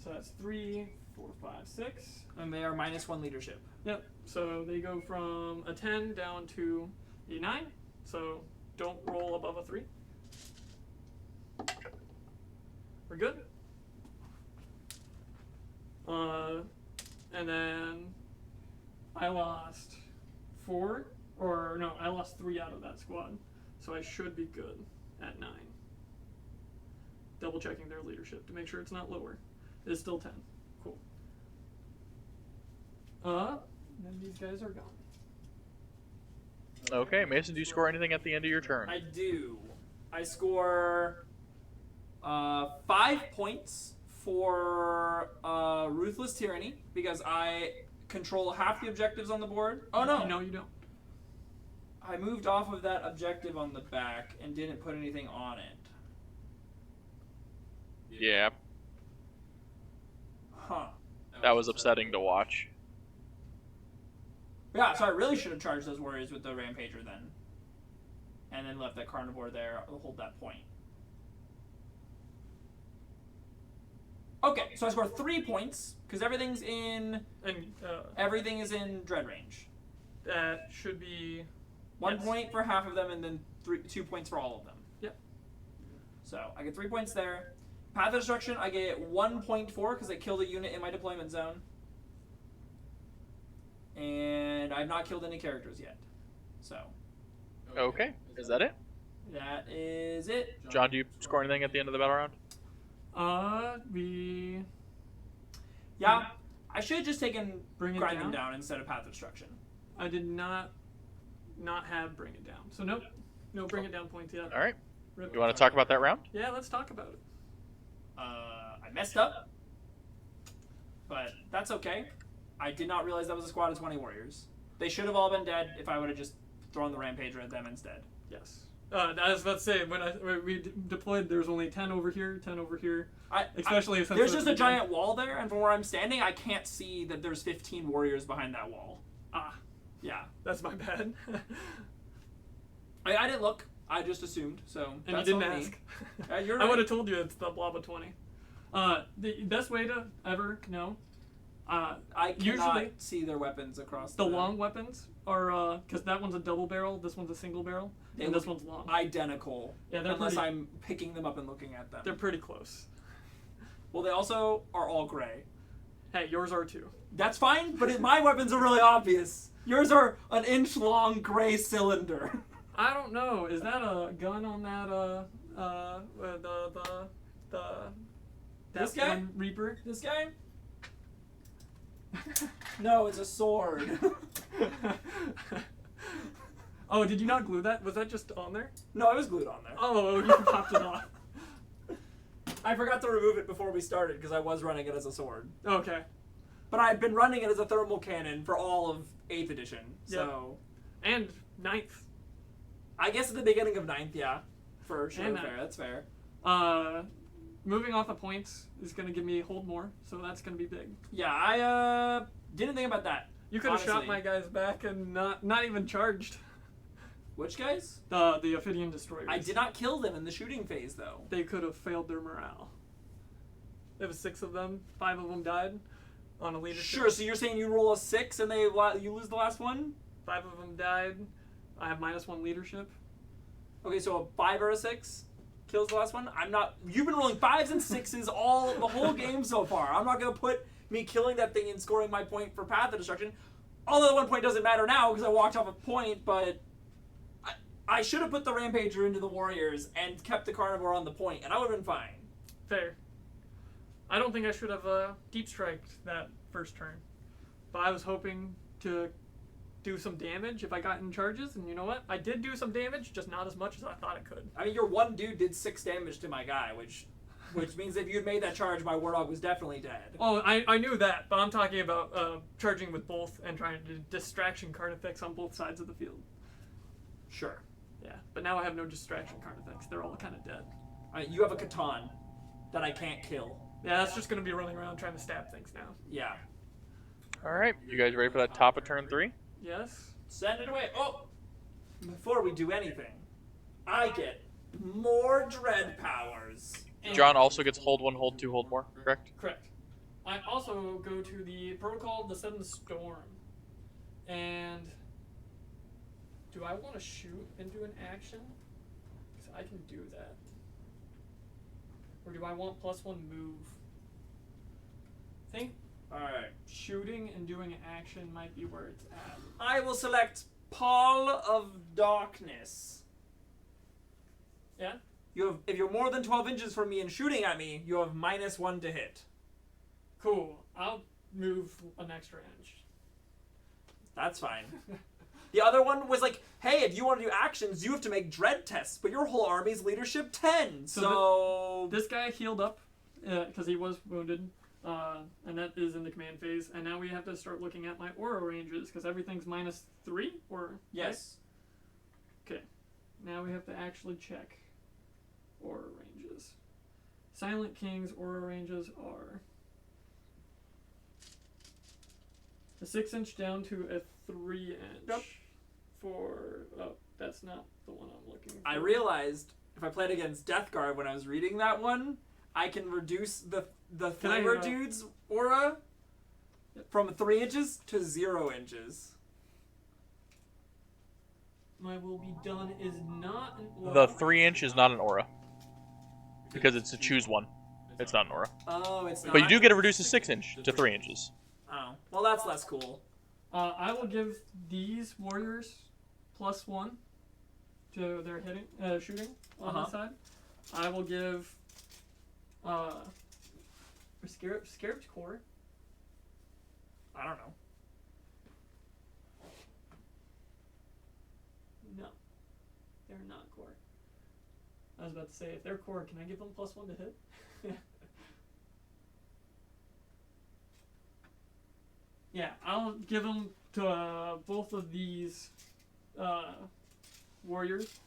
So that's 3, 4, 5, 6. And they are -1 leadership. Yep. So they go from a 10 down to a 9. So don't roll above a 3. We're good. And then I lost 4, or no, I lost 3 out of that squad. So I should be good at 9. Double checking their leadership to make sure it's not lower. It's still 10. Cool. Then these guys are gone. Okay, Mason, do you score anything at the end of your turn? I do. I score 5 points for Ruthless Tyranny because I control half the objectives on the board. Oh no! No, you don't. I moved off of that objective on the back and didn't put anything on it. Yeah, Huh. that was upsetting to watch. Yeah, so I really should have charged those warriors with the Rampager then. And then left that Carnivore there to hold that point. Okay, so I score 3 points, because everything's in... And Everything is in Dread range. that should be 1 Yes. point for half of them, and then 2 points for all of them. Yep. So I get 3 points there. Path of Destruction, I get 1 point for, because I killed a unit in my deployment zone. And I've not killed any characters yet. So, Okay, is that it? that is it. John, do you score anything at the end of the battle round? we Yeah, I should have just taken Bring it Grind Them down? Down instead of Path of Destruction. I did not have bring it down. So nope, no bring it down points yet. All right. Rip. You want to talk about that round? Yeah, let's talk about it. I messed up, but that's okay. I did not realize that was a squad of 20 warriors. They should have all been dead if I would have just thrown the Rampager at them instead. Yes. I was about to say when we deployed, there's only 10 over here, 10 over here. Especially since there's just a giant wall there, and from where I'm standing, I can't see that there's 15 warriors behind that wall. Ah, Yeah, that's my bad. I didn't look. I just assumed. So And that's you didn't on me. ask. You're I would right. have told you it's the blob of 20. The best way to ever know. I cannot Usually see their weapons across the long weapons are because that one's a double barrel, this one's a single barrel, They and this look one's long. identical. Yeah, they're unless pretty- I'm picking them up and looking at them. They're pretty close. Well, they also are all gray. Hey, yours are too. That's fine, but my weapons are really obvious. Yours are an inch-long gray cylinder. I don't know. Is that a gun on that This that guy? one Reaper? This guy? No, it's a sword. Oh, did you not glue that? Was that just on there? No, it was glued on there. Oh, you popped it off. I forgot to remove it before we started because I was running it as a sword. Okay. But I had been running it as a thermal cannon for all of 8th edition. So And 9th. I guess at the beginning of 9th, yeah. For sure, And fair. That's fair. Moving off of points is going to give me hold more, so that's going to be big. Yeah, I didn't think about that. You could have shot honestly. my guys back and not even charged. Which guys? The Ophidian Destroyers. I did not kill them in the shooting phase, though. They could have failed their morale. There was 6 of them. 5 of them died on a leadership. Sure, so you're saying you roll a 6 and you lose the last one? 5 of them died. I have -1 leadership. Okay, so a 5 or a 6 kills the last one? I'm not... You've been rolling 5s and 6s the whole game so far. I'm not going to put me killing that thing and scoring my point for Path of Destruction. Although the 1 point doesn't matter now because I walked off a point, but... I should have put the Rampager into the Warriors and kept the Carnivore on the point, and I would have been fine. Fair. I don't think I should have deep striked that first turn. But I was hoping to do some damage if I got in charges, and you know what? I did do some damage, just not as much as I thought it could. I mean, your one dude did 6 damage to my guy, which means if you'd made that charge, my Wardog was definitely dead. Oh, I knew that, but I'm talking about charging with both and trying to do distraction card effects on both sides of the field. Sure. Yeah, but now I have no distraction card effects. They're all kind of dead. Alright, you have a Catan that I can't kill. Yeah, that's just gonna be running around trying to stab things now. Yeah. All right, you guys ready for that top of turn 3? Yes. Send it away. Oh! Before we do anything, I get more dread powers. John also gets hold 1, hold 2, hold more, correct? Correct. I also go to the protocol of the Sudden Storm. And do I want to shoot and do an action? Because I can do that. Or do I want +1 move? I think Alright. shooting and doing an action might be where it's at. I will select Pall of Darkness. Yeah? You have, if you're more than 12 inches from me and shooting at me, you have -1 to hit. Cool. I'll move an extra inch. That's fine. The other one was like, hey, if you want to do actions, you have to make dread tests, but your whole army's leadership 10. So This guy healed up because he was wounded, and that is in the command phase. And now we have to start looking at my aura ranges because everything's -3. Or yes. right? Okay. Now we have to actually check aura ranges. Silent King's aura ranges are a 6-inch down to a 3-inch. Yep. That's not the one I'm looking for. I realized if I played against Death Guard when I was reading that one, I can reduce the Can I, Flamer dude's aura from 3 inches to 0 inches. My will be done is not an aura. The 3-inch is not an aura. Because it's a choose one. It's not an aura. Oh, it's not. But you do get to reduce a 6-inch to 3 inches. Oh, well, that's less cool. I will give these warriors +1 to their hitting, shooting on this side. I will give Scarab's core. I don't know. No, they're not core. I was about to say, if they're core, can I give them +1 to hit? Yeah, I'll give them to both of these warriors.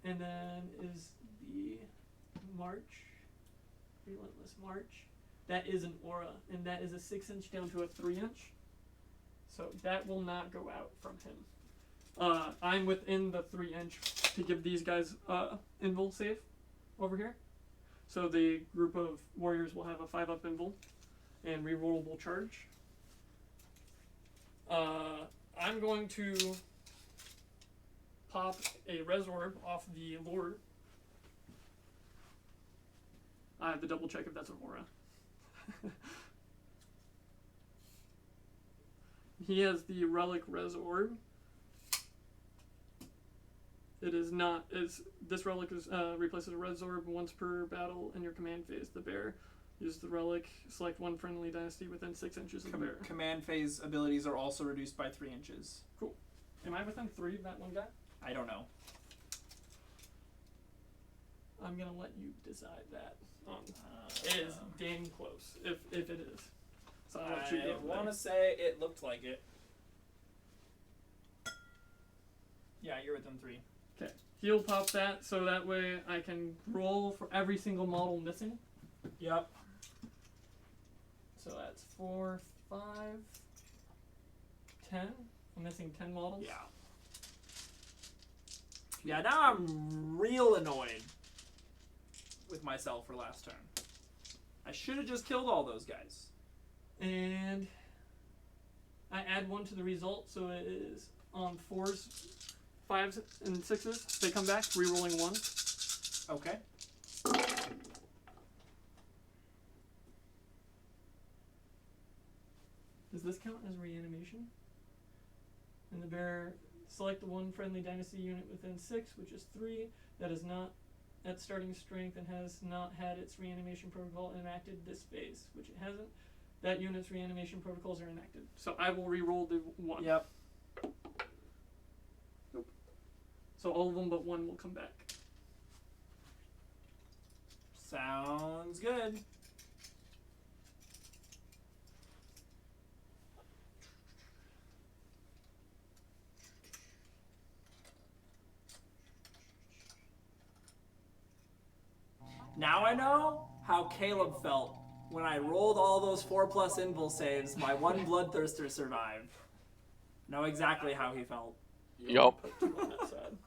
And then is the Relentless March. That is an aura, and that is a 6-inch down to a 3-inch. So that will not go out from him. I'm within the 3-inch to give these guys invul save over here. So the group of warriors will have a 5-up invul and rerollable charge. I'm going to pop a res orb off the Lord. I have to double check if that's an aura. He has the relic res orb. It is not. This relic is replaces a res orb once per battle in your command phase. The bear. Use the relic. Select one friendly dynasty within 6 inches of the bear. Command phase abilities are also reduced by 3 inches. Cool. Am I within 3 of that one guy? I don't know. I'm gonna let you decide that. It is dang close, if it is. So I'll let you go. I want to say it looked like it. Yeah, you're within 3. Okay. He'll pop that, so that way I can roll for every single model missing. Yep. So that's 4, 5, 10. I'm missing 10 models. Yeah. Yeah, now I'm real annoyed with myself for last turn. I should have just killed all those guys. And I add 1 to the result, so it is on 4s, 5s, and 6s. They come back, re-rolling 1. Okay. Does this count as reanimation? And the bear, select the one friendly dynasty unit within 6, which is 3, that is not at starting strength and has not had its reanimation protocol enacted this phase, which it hasn't. That unit's reanimation protocols are enacted. So I will re-roll the 1. Yep. Nope. So all of them but 1 will come back. Sounds good. Now I know how Caleb felt when I rolled all those 4+ invul saves. My one bloodthirster survived. Know exactly how he felt. Yup. That's sad.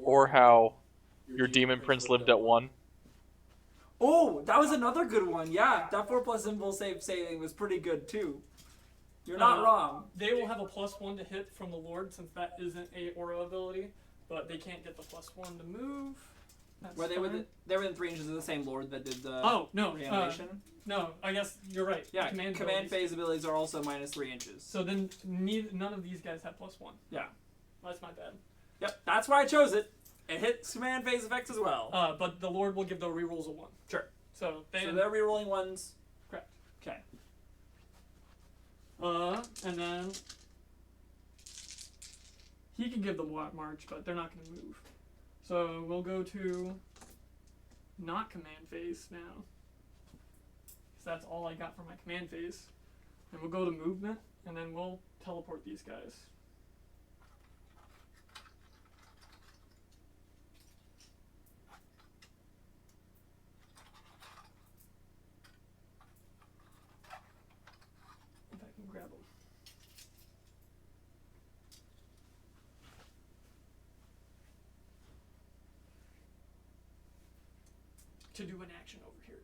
Or how your demon prince lived at 1. Oh, that was another good one. Yeah, that 4+ invul saving was pretty good too. You're not wrong. They will have a +1 to hit from the Lord since that isn't a aura ability, but they can't get the +1 to move. That's Were they fine. within 3 inches of the same lord that did the Oh, no. reanimation? No, I guess you're right. Yeah, Command command abilities. phase abilities are also -3 inches. So then none of these guys have +1. Yeah. That's my bad. Yep, that's why I chose it. It hits command phase effects as well. But the Lord will give the rerolls a 1. Sure. So So they're rerolling ones. Correct. Okay. And then he can give the march, but they're not going to move. So we'll go to not command phase now, because that's all I got for my command phase. And we'll go to movement, and then we'll teleport these guys. If I can grab them. To do an action over here.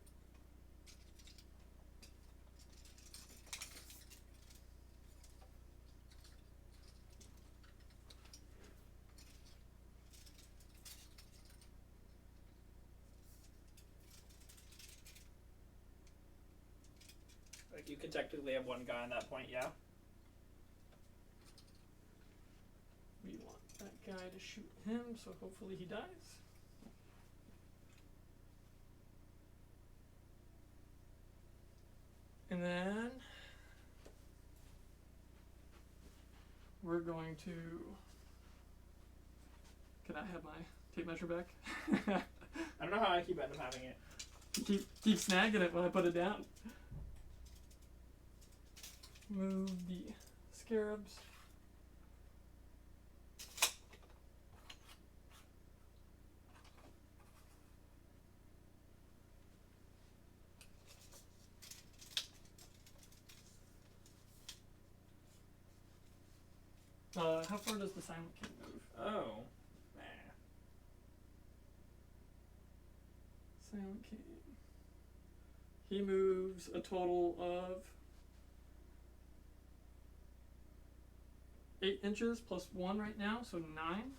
Like you could technically have one guy on that point, yeah? We want that guy to shoot him, so hopefully he dies. And then we're going to. Can I have my tape measure back? I don't know how I keep end up having it. keep snagging it when I put it down. Move the scarabs. How far does the Silent King move? Oh. Silent King. He moves a total of 8 inches plus 1 right now, so 9.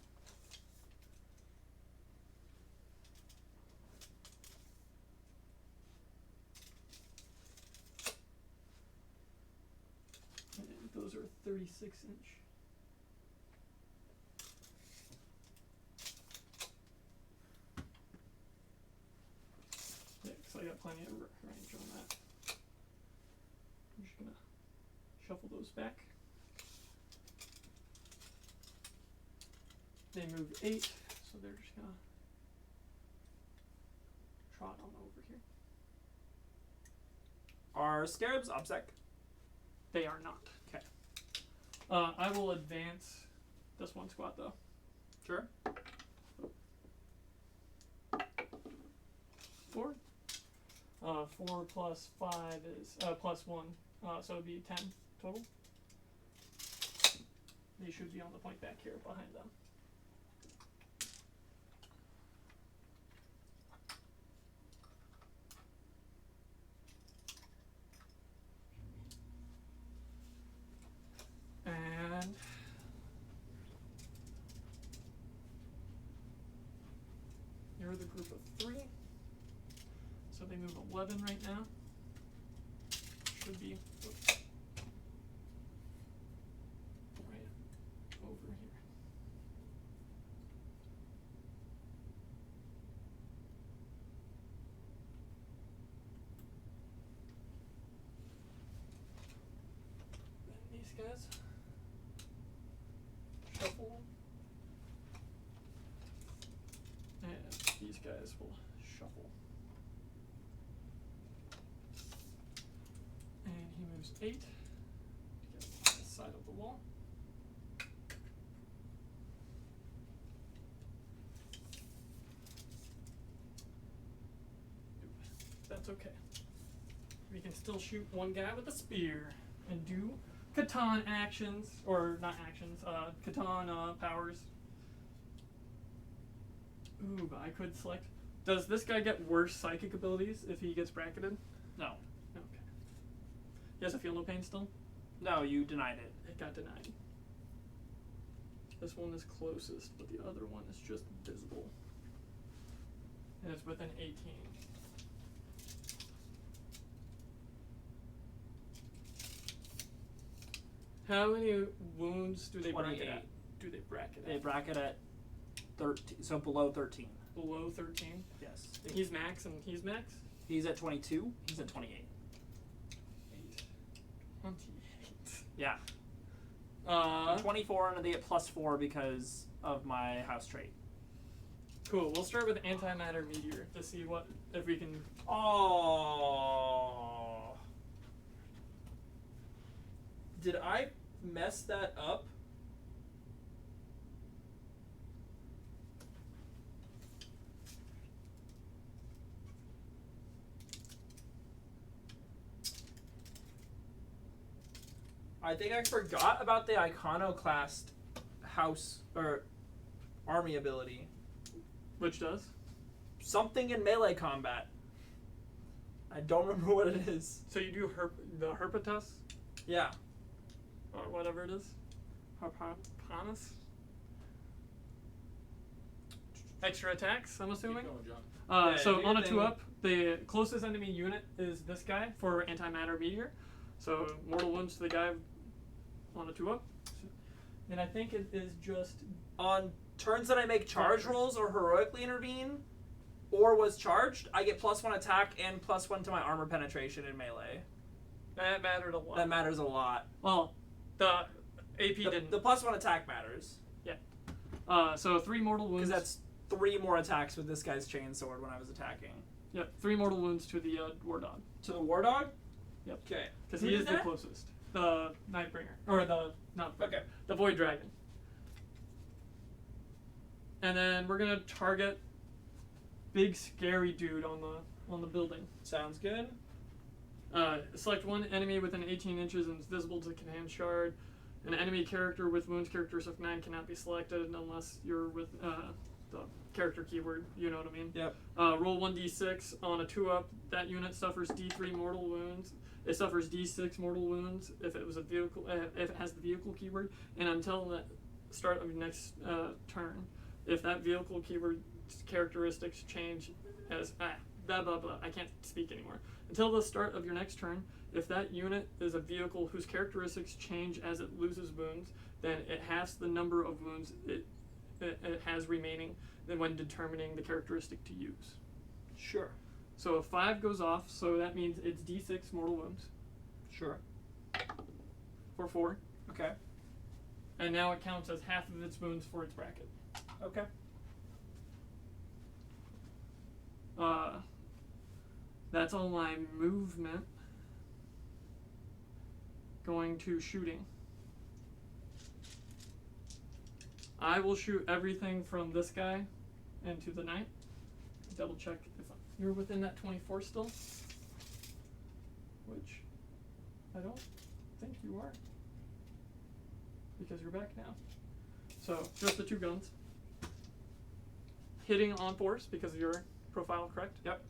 And those are 36 inch. Yeah, because I got plenty of range on that. I'm just gonna shuffle those back. They move 8, so they're just gonna trot on over here. Are scarabs obsec? They are not. Okay. I will advance this one squad though. Sure. 4. 4 plus 5 is plus 1, so it'd be 10 total. They should be on the point back here behind them. And you're the group of 3. So they move 11 right now. Should be right over here. Then these guys shuffle. And these guys will shuffle. And he moves 8 to get on this side of the wall. that's okay. We can still shoot one guy with a spear and do Catan actions, or not actions, Catan powers. Ooh, but I could select. Does this guy get worse psychic abilities if he gets bracketed? No. Okay. He has a feel no pain still? No, you denied it. It got denied. This one is closest, but the other one is just visible. And it's within 18. How many wounds do they bracket 28. at? Do they bracket They at? bracket at 13, so below 13. Below 13? Yes. He's max and he's max? He's at 22. He's at 28. 28. Yeah. 24 and they get +4 because of my house trait. Cool. We'll start with antimatter meteor to see what if we can. Oh. Did I mess that up? I think I forgot about the iconoclast house or army ability. Which does? Something in melee combat. I don't remember what it is. So you do the Herpetus Yeah. or whatever it is. Harpanus. Extra attacks, I'm assuming. Keep going, John. Yeah, So do on your a thing. 2-up, the closest enemy unit is this guy for antimatter meteor. So mortal wounds to the guy on a 2-up. And I think it is just On turns that I make charge rolls or heroically intervene, or was charged, I get +1 attack and +1 to my armor penetration in melee. that mattered a lot. That matters a lot. Well, the AP didn't. The +1 attack matters So 3 mortal wounds. because that's 3 more attacks with this guy's chainsword when I was attacking. Yep, 3 mortal wounds to the war dog. To the war dog. Yep. Okay. Because Who he did is the that? closest. The Nightbringer. Or the, not Okay. the Void Dragon. And then we're going to target big scary dude on the building. Sounds good. Select one enemy within 18 inches and is visible to command shard. An enemy character with wounds characteristic 9 cannot be selected unless you're with the character keyword. You know what I mean? Yep. Roll 1d6 on a 2-up. That unit suffers d3 mortal wounds. It suffers d6 mortal wounds if it was a vehicle. If it has the vehicle keyword, and until the start of your next turn, if that vehicle keyword characteristics change as blah blah blah. I can't speak anymore. Until the start of your next turn, if that unit is a vehicle whose characteristics change as it loses wounds, then it halves the number of wounds it has remaining than when determining the characteristic to use. Sure. So if 5 goes off, so that means it's d6 mortal wounds Sure. for 4, Okay. and now it counts as half of its wounds for its bracket. Okay. That's all my movement. Going to shooting. I will shoot everything from this guy into the knight. Double check if you're within that 24 still. Which I don't think you are. Because you're back now. So just the 2 guns. Hitting on force because of your profile, correct? Yep.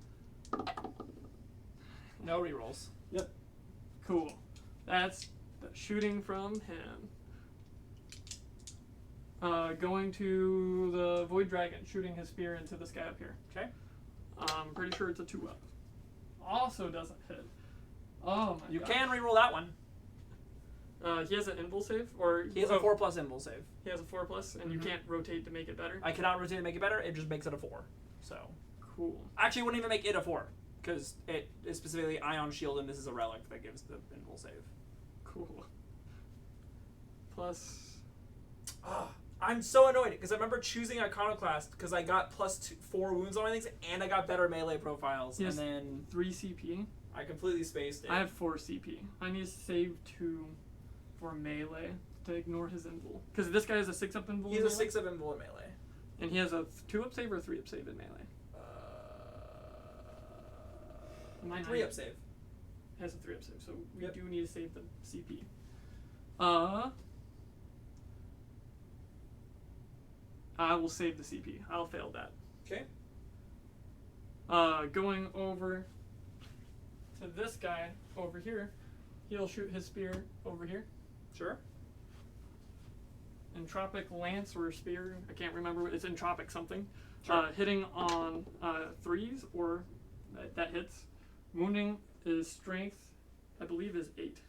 No rerolls. Yep. Cool. That's the shooting from him. Going to the Void Dragon, shooting his spear into this guy up here. Okay. I'm pretty sure it's a 2-up. Also doesn't hit. Oh my You god. can reroll that one. He has an invul save, or He has a 4+ invul save. He has a 4+, and you Mhm. can't rotate to make it better. I cannot rotate to make it better. It just makes it a 4. So Cool. actually, it wouldn't even make it a 4 because it is specifically Ion Shield, and this is a relic that gives the invul save. Cool. Plus. I'm so annoyed because I remember choosing Iconoclast because I got +4 wounds on my things and I got better melee profiles, Yes. and then 3 CP. I completely spaced it. I have 4 CP. I need to save 2 for melee to ignore his invul. Because this guy has a 6-up invul. He's in a melee, 6 of invul in melee. and he has a 2-up save or a 3-up save in melee. Mine 3-up save. has a 3-up save, so we Yep. do need to save the CP. I will save the CP. I'll fail that. Okay. Going over to this guy over here, he'll shoot his spear over here. Sure. Entropic lance or spear, I can't remember. It's entropic something. Sure. Hitting on 3s or that hits. Wounding is strength, I believe, is 8.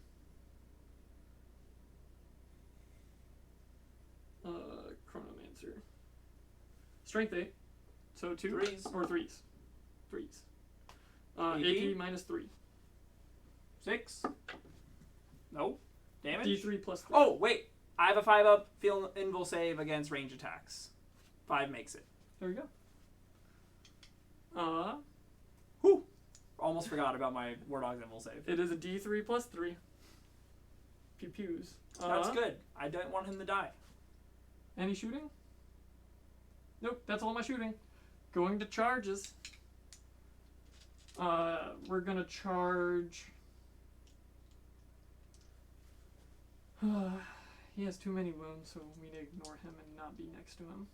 Chronomancer. Strength 8. So 2 Threes. or 3s. 3s. AP? AP minus 3. 6. No. Damage? D3 plus 3. Oh, wait. I have a 5-up feel invul save against range attacks. 5 makes it. There we go. Whew. Almost forgot about my War Dog's invul save. It is a D3 plus 3. Pew pews. That's good. I don't want him to die. Any shooting? Nope, that's all my shooting. Going to charges. We're gonna charge. He has too many wounds, so we need to ignore him and not be next to him.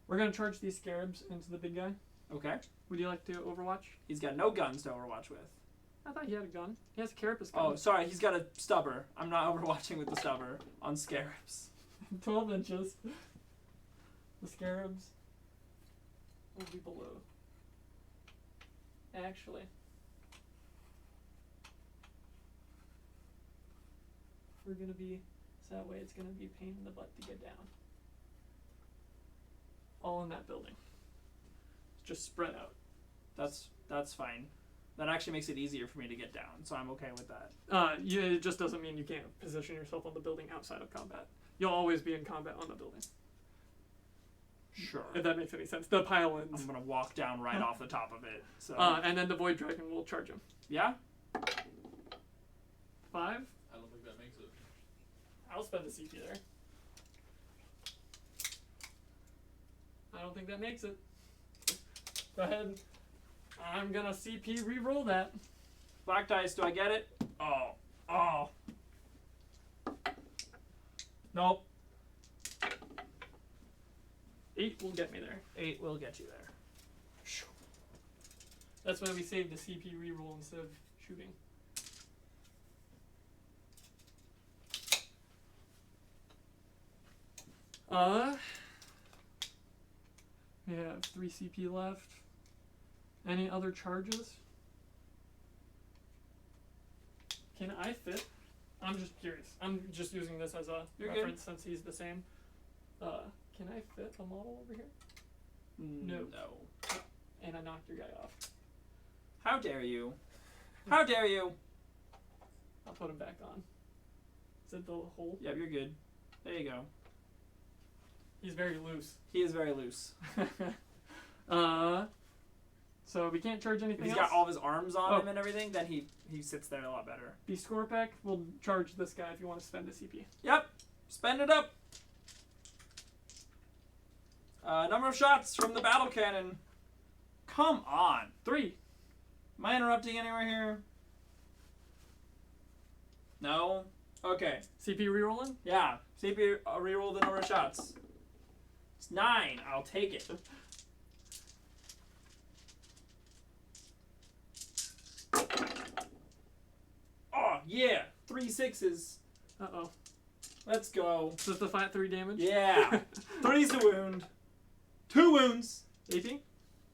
We're gonna charge these scarabs into the big guy. Okay. Would you like to overwatch? He's got no guns to overwatch with. I thought he had a gun. He has a carapace gun. Oh, sorry. He's got a stubber. I'm not overwatching with the stubber on scarabs. 12 inches. The scarabs will be below. Actually. We're gonna be, so that way it's gonna be a pain in the butt to get down. All in that building. Just spread out. That's fine. That actually makes it easier for me to get down, so I'm okay with that. Yeah, it just doesn't mean you can't position yourself on the building outside of combat. You'll always be in combat on the building. Sure. If that makes any sense. The pile-ins. I'm gonna walk down right off the top of it. So. And then the Void Dragon will charge him. Yeah. 5. I don't think that makes it. I'll spend the CP there. I don't think that makes it. Go ahead. I'm gonna CP reroll that. Black dice. Do I get it? Oh. Oh. Nope. 8 will get me there. 8 will get you there. That's why we saved the CP reroll instead of shooting. We have 3 CP left. Any other charges? Can I fit? I'm just curious. I'm just using this as a You're reference since he's the same. Can I fit a model over here? No. No. And I knocked your guy off. How dare you? How dare you? I'll put him back on. Is it the hole? Yep, you're good. There you go. He's very loose. He is very loose. So we can't charge If anything he's else. got all of his arms on Oh. him and everything, then he sits there a lot better. The Scorpack will charge this guy if you want to spend a CP. Yep. Spend it up. Number of shots from the battle cannon. Come on. 3. Am I interrupting anywhere here? No? Okay. CP rerolling? Yeah. CP reroll the number of shots. It's 9. I'll take it. Oh, yeah. 3 6s. Uh-oh. Let's go. Is this the 3 damage? Yeah. 3's a wound. 2 wounds. AP?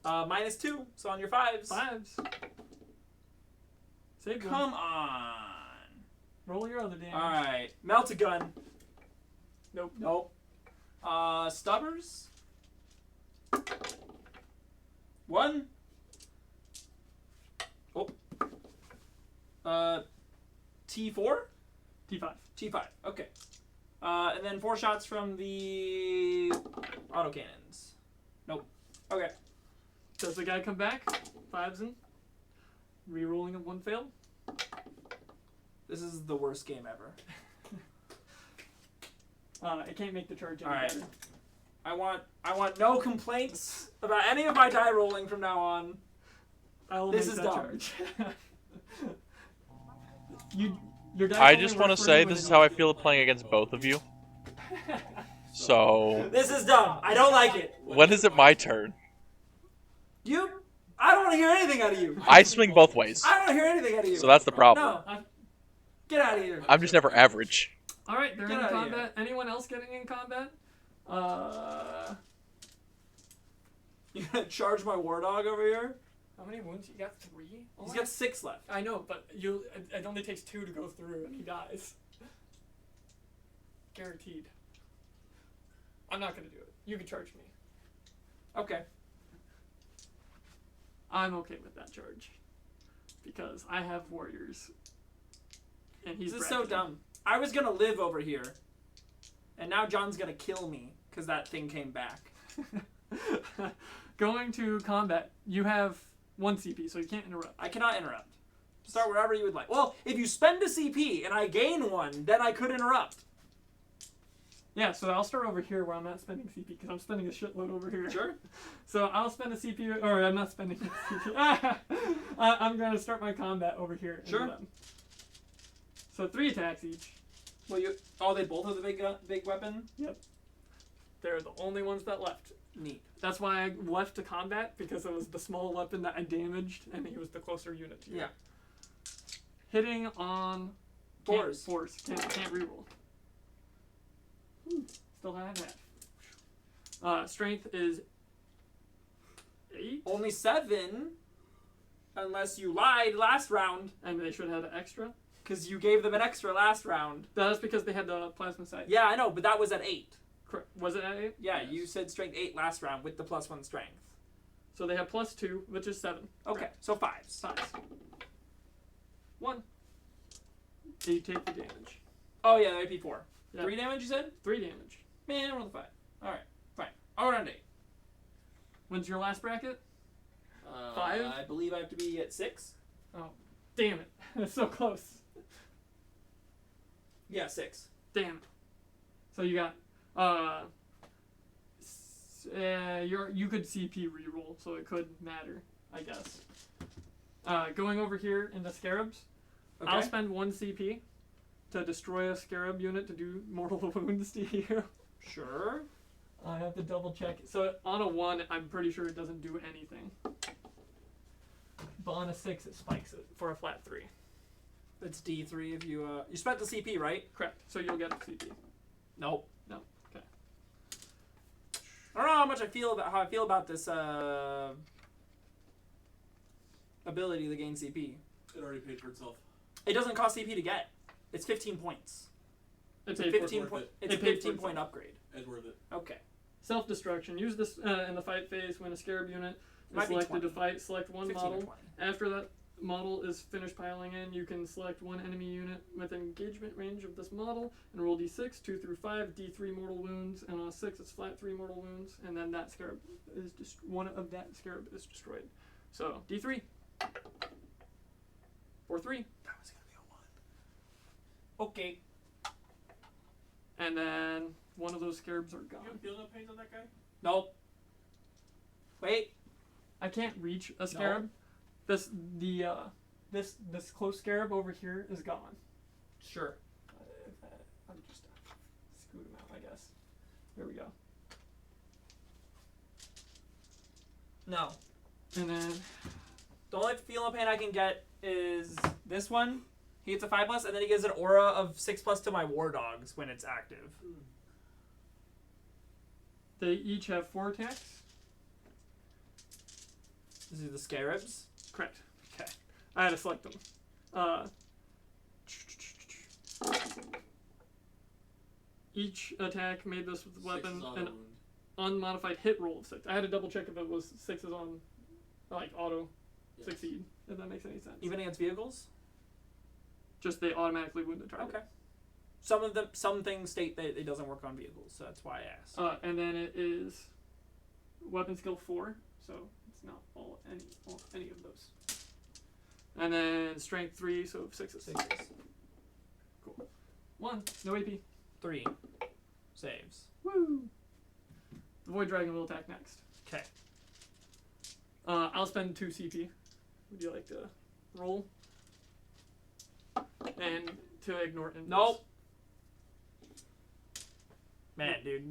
-2. So on your 5s. 5s. Save one. Come on. Roll your other damage. Alright. Melt a gun. Nope. Nope. Stubbers. 1. Oh. T4? T5. T5. Okay. And then 4 shots from the autocannons. Nope. Okay. Does the guy come back? 5s in. Rerolling of 1 failed. This is the worst game ever. I can't make the charge any Alright. better. I want no complaints about any of my die rolling from now on. I'll This make is that dumb. charge. Your dice I only just work want to for say you when this it is how I needs feel playing against both of you. So This is dumb. I don't like it. when is it my turn? You? I don't want to hear anything out of you. I swing both ways. I don't want to hear anything out of you. So that's the problem. No. Get out of here. I'm just never average. All right, they're Get in outta combat. Anyone else getting in combat? You gonna charge my war dog over here? How many wounds? You got 3? He's got 6 left. I know, but it only takes 2 to go through, and he dies. Guaranteed. I'm not gonna do it. You can charge me. Okay. I'm okay with that charge because I have warriors, and he's This is so bracketed. dumb. I was gonna live over here, and now John's gonna kill me because that thing came back. Going to combat. You have 1 CP, so you can't interrupt. I cannot interrupt. Start wherever you would like. Well, if you spend a CP and I gain 1, then I could interrupt. Yeah, so I'll start over here where I'm not spending CP because I'm spending a shitload over here. Sure. So I'll spend a CP, or I'm not spending a CP. I'm gonna start my combat over here. into Sure. them. So 3 attacks each. Well, you. Oh, they both have the big weapon. They're the only ones that left. Neat. That's why I left to combat, because it was the small weapon that I damaged, and he was the closer unit to you. Yeah. Hitting on Fours. Fours. Can't reroll. Still had half. Strength is 8, Only 7, unless you lied last round, and they should have the extra. because you gave them an extra last round. That's because they had the plasma sight. Yeah, I know, but that was at 8. Correct. Was it at 8? Yeah, Yes. you said strength 8 last round with the +1 strength. So they have +2, which is 7. Okay, so 5s. 5s. 1. So you take the damage. Oh yeah, that would be 4. Yeah. 3 damage, you said? 3 damage. Man, I rolled a 5. Alright, fine. I'll round 8. When's your last bracket? 5? I believe I have to be at 6. Oh, damn it. That's so close. Yeah, 6. Damn it. So you got, you could CP reroll, so it could matter, I guess. Going over here into scarabs, Okay. I'll spend 1 CP to destroy a scarab unit to do mortal wounds to you. Sure. I have to double check. So on a 1, I'm pretty sure it doesn't do anything. But on a 6, it spikes it for a flat 3. It's D3 if you you spent the CP, right? Correct. So you'll get a CP. Nope. No. Okay. I don't know how I feel about this ability to gain CP. It already paid for itself. It doesn't cost CP to get. It's 15 points. It's It's a a 15 worth point. it. It's a It paid for 15 point itself. upgrade. It's worth it. Okay. Self-destruction. Use this in the fight phase when a scarab unit is Might be selected 20. to fight. Select 1 15 or model. 20. After that model is finished piling in, you can select 1 enemy unit within engagement range of this model and roll d6, 2 through 5, d3 mortal wounds, and on a 6 it's flat 3 mortal wounds, and then that scarab is just one of that scarab is destroyed. So d3 for 3, That was gonna be a 1. Okay. and then one of those scarabs are You gone. feel no pains on that guy? Nope. Wait. I can't reach a scarab. This close scarab over here is gone. Sure. I'm just scoot him out, I guess. There we go. No. And then The only feel no pain I can get is this one. He gets a 5+, and then he gives an aura of 6+ to my war dogs when it's active. they each have 4 attacks. These are the scarabs. Correct. Okay. I had to select them. Each attack made this with the weapon 6 auto an wound. unmodified hit roll of 6. I had to double check if it was 6s on, like, auto Yes. succeed, if that makes any sense. Even against vehicles? Just they automatically wound the target. Okay. Some things state that it doesn't work on vehicles, so that's why I asked. And then it is weapon skill 4, so it's not any of those. And then strength 3, so 6s. 6s. Cool. 1, no AP. 3 saves. Woo! The Void Dragon will attack next. Okay. I'll spend 2 CP would you like to roll? And to ignore invis. Nope. Man, dude,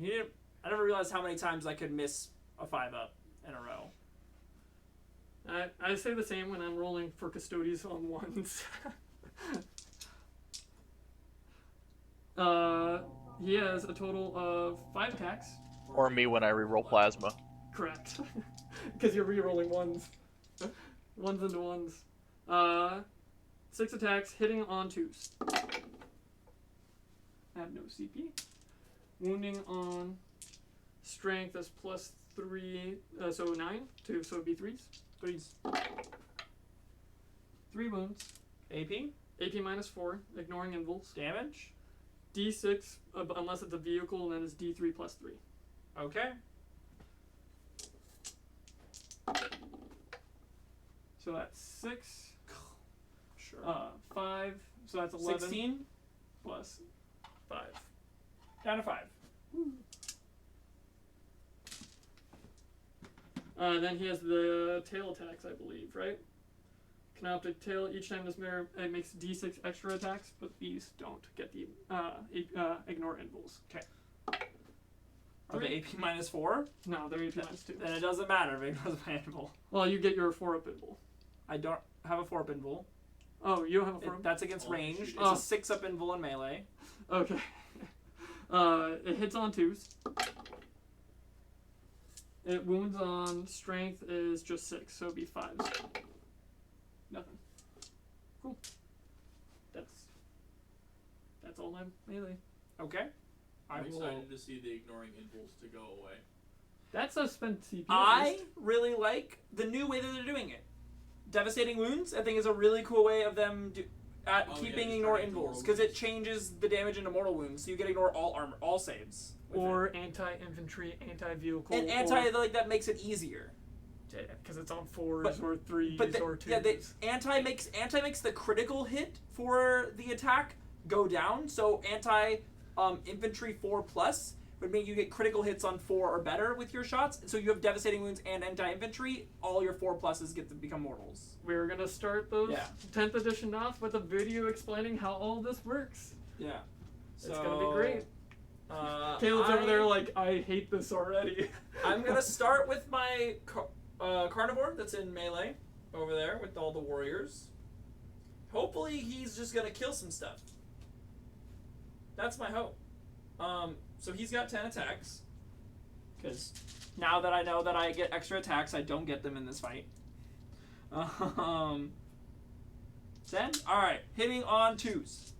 I never realized how many times I could miss a 5-up in a row. I say the same when I'm rolling for custodies on ones. He has a total of 5 attacks. Or me when I reroll plasma. Correct. Because you're re-rolling ones. Ones into ones. 6 attacks, hitting on 2s. I have no CP. Wounding on strength is +3, so 9. So it'd be 3s. 3s. 3 wounds. AP. AP -4, ignoring invulns. Damage. D6, unless it's a vehicle, and then it's D3 +3. Okay. So that's 6. Sure. 5. So that's 11. 16. Plus 5. Down to 5. Then he has the tail attacks, I believe, right? Canoptic tail. Each time this mirror, it makes D6 extra attacks, but these don't get the ignore invulns. Okay. Are they AP -4? No, they're AP -2. Then it doesn't matter if it goes by invul. Well, you get your 4-up invul. I don't have a 4-up invul. Oh, you don't have a 4-up? That's against Oh, range. shoot. It's a 6-up invul in melee. Okay. It hits on 2s. It wounds on strength is just 6, so it'd be 5s. Nothing. Cool. That's all my melee. Okay. I'm I will. excited to see the ignoring impulse to go away. That's a spent CP. I really like the new way that they're doing it. Devastating wounds, I think, is a really cool way of them keeping just ignore turning into invulns mortal because it wounds. changes the damage into mortal wounds, so you can ignore all armor, all saves. with Or it. anti-infantry, anti-vehicle. and like that makes it easier. Because it's on 4s But- or 3s But or 2s. yeah, anti makes the critical hit for the attack go down. So infantry 4+ would make you get critical hits on 4 or better with your shots. So you have devastating wounds and anti-infantry. All your 4+s get to become mortals. We're going to start those Yeah. 10th edition off with a video explaining how all this works. Yeah, It's going to be great. Caleb's I- over there like, I hate this already. I'm gonna start with my carnivore that's in melee over there with all the warriors. Hopefully he's just gonna kill some stuff. That's my hope. So he's got 10 attacks. Because now that I know that I get extra attacks, I don't get them in this fight. 10? Alright, hitting on 2s.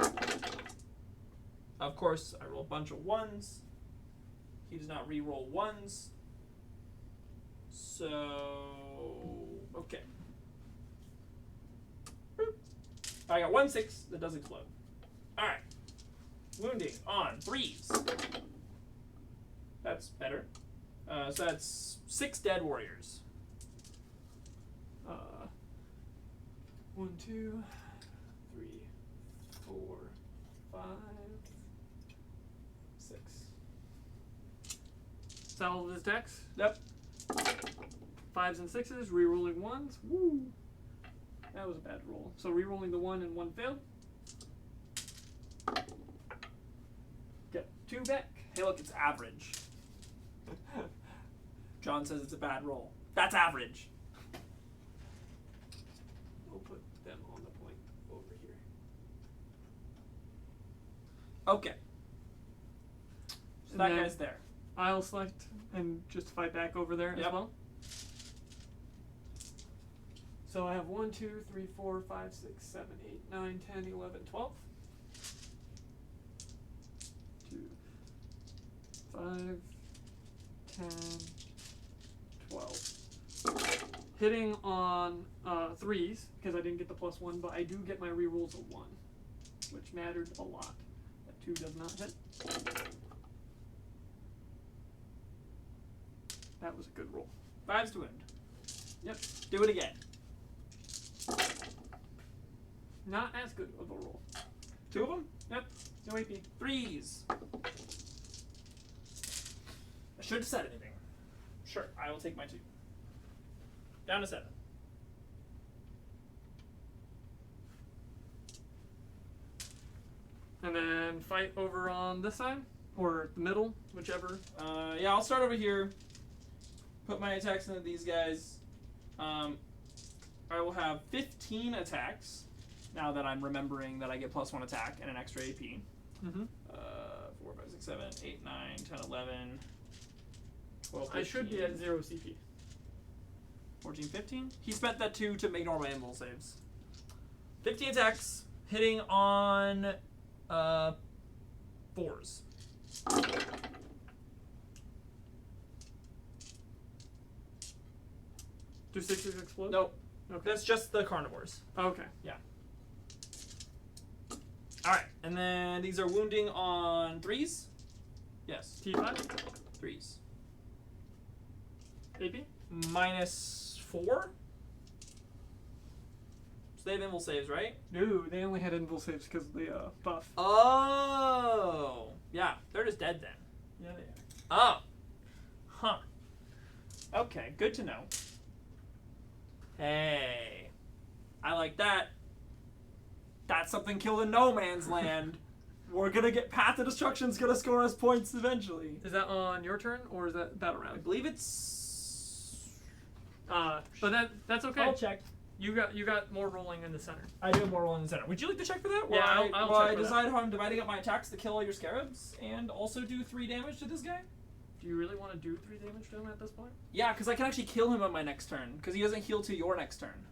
Of course, I roll a bunch of 1s. He does not re-roll 1s. So, okay. Boop. I got 1/6 that does explode. Alright. Wounding on 3s. That's better. So that's 6 dead warriors. 1, 2, 3, 4, 5, 6. Is that all of his decks? Yep. 5s and 6s, re-rolling 1s. Woo! That was a bad roll. So re-rolling the 1 and 1 failed. Get 2 back. Hey, look, it's average. John says it's a bad roll. That's average. We'll put them on the point over here. Okay. So And that then guy's there. I'll select and just fight back over there as Yep. well. So I have 1, 2, 3, 4, 5, 6, 7, 8, 9, 10, 11, 12. 2, 5, 10, 12. Hitting on 3s, because I didn't get the +1, but I do get my rerolls of 1, which mattered a lot. That 2 does not hit. That was a good roll. 5's to wound. Yep. Do it again. Not as good of a roll. 2 of them? Yep. No AP. 3s. I should have said anything. Sure, I will take my 2. Down to 7. And then fight over on this side or the middle, whichever. Yeah, I'll start over here. Put my attacks into these guys. I will have 15 attacks. Now that I'm remembering that I get +1 attack and an extra AP. Mm-hmm. 4, 5, 6, 7, 8, 9, 10, 11, 12, 15. I should be at 0 CP. 14, 15. He spent that 2 to make normal invul saves. 15 attacks, hitting on 4s. Do 6s explode? Nope. Okay. That's just the carnivores. Okay. Alright, and then these are wounding on 3s? Yes, T5? 3s. AP? -4? So they have invul saves, right? No, they only had invul saves because of the buff. Oh! Yeah, they're just dead then. Yeah, they are. Oh! Huh. Okay, good to know. Hey. I like that. That's something killed in no man's land. We're gonna get Path of Destruction's gonna score us points eventually. Is that on your turn or is that battle I round? believe it's. But that's okay. I'll check. You got more rolling in the center. I do have more roll in the center. Would you like to check for that? Yeah, I'll check I for that. decide how I'm dividing up my attacks to kill all your scarabs and also do 3 damage to this guy? Do you really want to do 3 damage to him at this point? Yeah, because I can actually kill him on my next turn, because he doesn't heal to your next turn.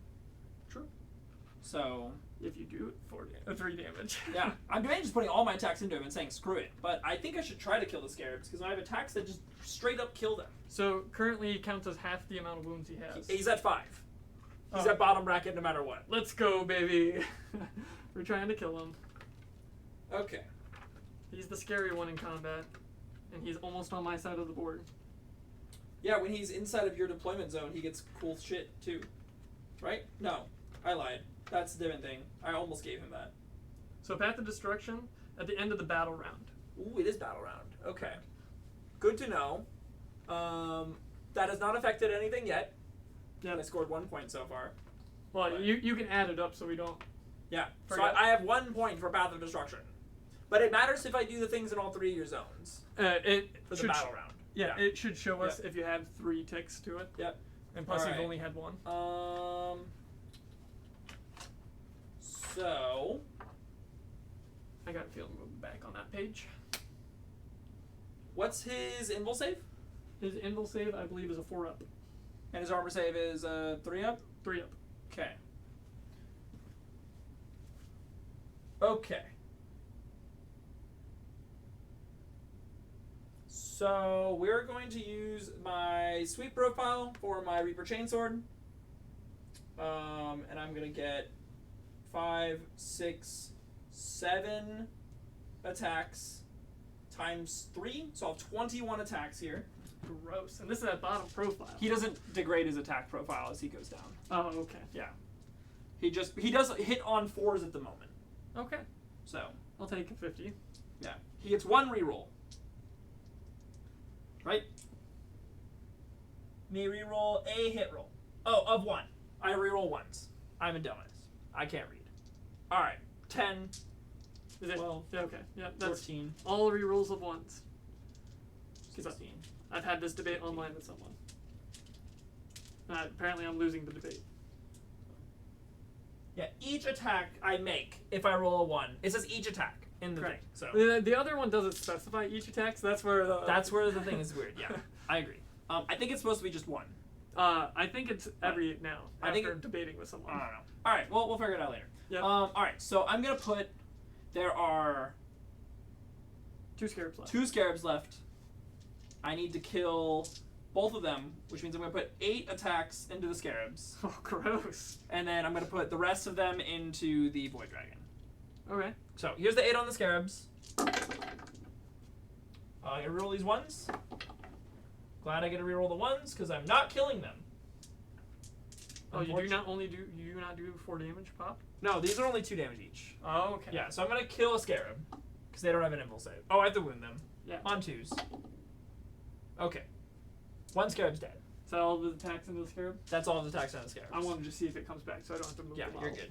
True. So, If you do 3 damage. yeah. I'm debating just putting all my attacks into him and saying screw it. But I think I should try to kill the scarabs, because I have attacks that just straight up kill them. So currently he counts as half the amount of wounds he has. He's at 5. He's Oh. at bottom bracket no matter what. Let's go, baby. We're trying to kill him. Okay. He's the scary one in combat, and he's almost on my side of the board. Yeah, when he's inside of your deployment zone, he gets cool shit too. Right? No. I lied. That's a different thing. I almost gave him that. So Path of Destruction at the end of the battle round. Ooh, it is battle round. Okay. Good to know. That has not affected anything yet. Yeah. I scored 1 point so far. Well, Right. you can add it up so we don't. Yeah. So Forget. I have 1 point for Path of Destruction. But it matters if I do the things in all 3 of your zones It for the should battle round. Yeah, Yeah. it should show us if you have 3 ticks to it. Yep. And plus Alright. you've only had 1. So I got a feeling we'll be back on that page. what's his invul save? His invul save, I believe, is a 4-up. And his armor save is 3 up? 3-up. Okay. Okay. So we're going to use my sweep profile for my Reaper Chainsword. And I'm gonna get 5, 6, 7 attacks times 3. So I'll have 21 attacks here. Gross. And this is at bottom profile. He doesn't degrade his attack profile as he goes down. Oh, okay. Yeah. He does hit on 4s at the moment. Okay. So I'll take a 50. yeah. He gets 1 reroll. Right? Me reroll a hit roll. Oh, of 1. I reroll 1s. I'm a dumbass. I can't read. Alright. 10, Is it? 12, Yeah, okay. Yeah, that's 14, all rerolls of 1s. 16. I've had this debate online with someone. Apparently I'm losing the debate. Yeah, each attack I make, if I roll a 1, it says each attack in the Correct. thing. So The other one doesn't specify each attack, so that's where the thing is weird. Yeah, I agree. I think it's supposed to be just 1. I think it's every now. I think After debating with someone. I don't know. All right, well, we'll figure it out later. Yep. All right, so I'm gonna put. There are 2 scarabs left. 2 scarabs left. I need to kill both of them, which means I'm gonna put 8 attacks into the scarabs, Oh, gross. and then I'm gonna put the rest of them into the void dragon. Okay. So here's the 8 on the scarabs. I gotta reroll these 1s. Glad I get to reroll the 1s because I'm not killing them. Oh, you not do 4 damage pop? No, these are only 2 damage each. Oh, okay. Yeah, so I'm gonna kill a scarab because they don't have an invul save. Oh, I have to wound them Yeah. on 2s. Okay, 1 scarab's dead. Is that all the attacks into the scarab? That's all the attacks on the scarabs. I wanted to just see if it comes back, so I don't have to move Yeah, the you're model.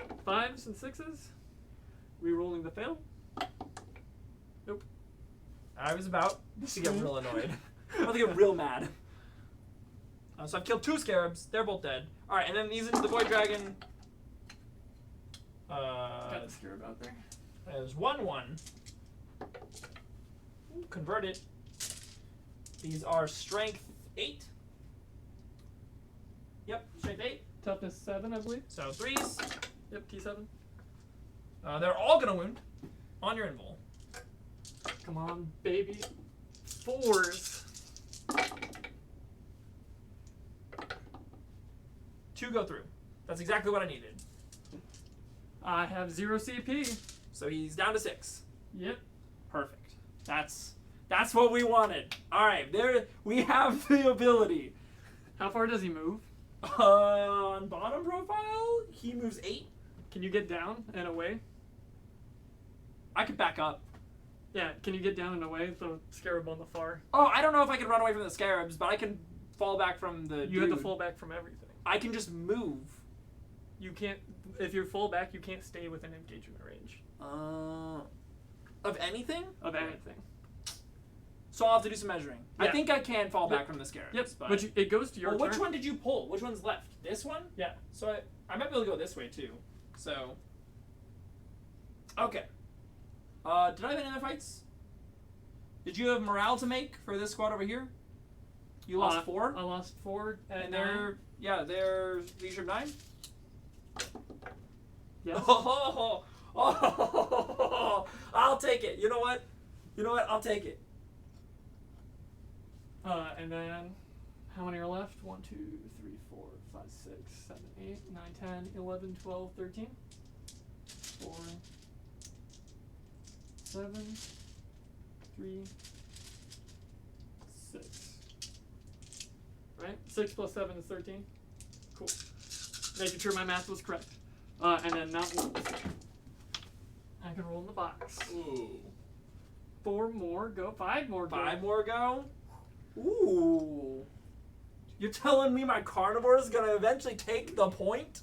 good. 5s and 6s. Rerolling the fail. Nope. I was about to get real annoyed. I'm about to get real mad. So I've killed 2 scarabs. They're both dead. All right, and then these into the void dragon. Got the scarab out there. There's 1/1. Convert it. These are strength 8. Yep, strength 8. Toughness 7, I believe. So 3s. Yep, T7. They're all gonna wound on your invul. Come on, baby. 4s. 2 go through. That's exactly what I needed. I have 0 CP. So he's down to 6. Yep. Perfect. That's what we wanted. All right, there we have the ability. How far does he move? On bottom profile, he moves 8. Can you get down and away? I could back up. Yeah, can you get down and away? The scarab on the far. Oh, I don't know if I can run away from the scarabs, but I can fall back from the. You have to dude. fall back from everything. I can just move. You can't. If you're full back, you can't stay within engagement range Of anything? of anything. So I'll have to do some measuring. I Yeah. think I can fall Yep. back from the scarabs. Yep. But But it goes to your well, turn. which one did you pull? Which one's left? This one? Yeah. So I might be able to go this way too. So. Okay. Did I have any other fights? Did you have morale to make for this squad over here? You lost 4? I lost 4 And they're leadership 9? Yes. Oh, I'll take it. You know what? I'll take it. And then, how many are left? 1, 2, 3, 4, 5, 6, 7, 8, 9, 10, 11, 12, 13. 4, 7, 3, 6. Right? 6 plus 7 is 13. Cool. Making sure my math was correct. And then not wolves. I can roll in the box. Ooh. 4 more go. 5 more go. 5 more go. Ooh. You're telling me my carnivore is gonna eventually take the point?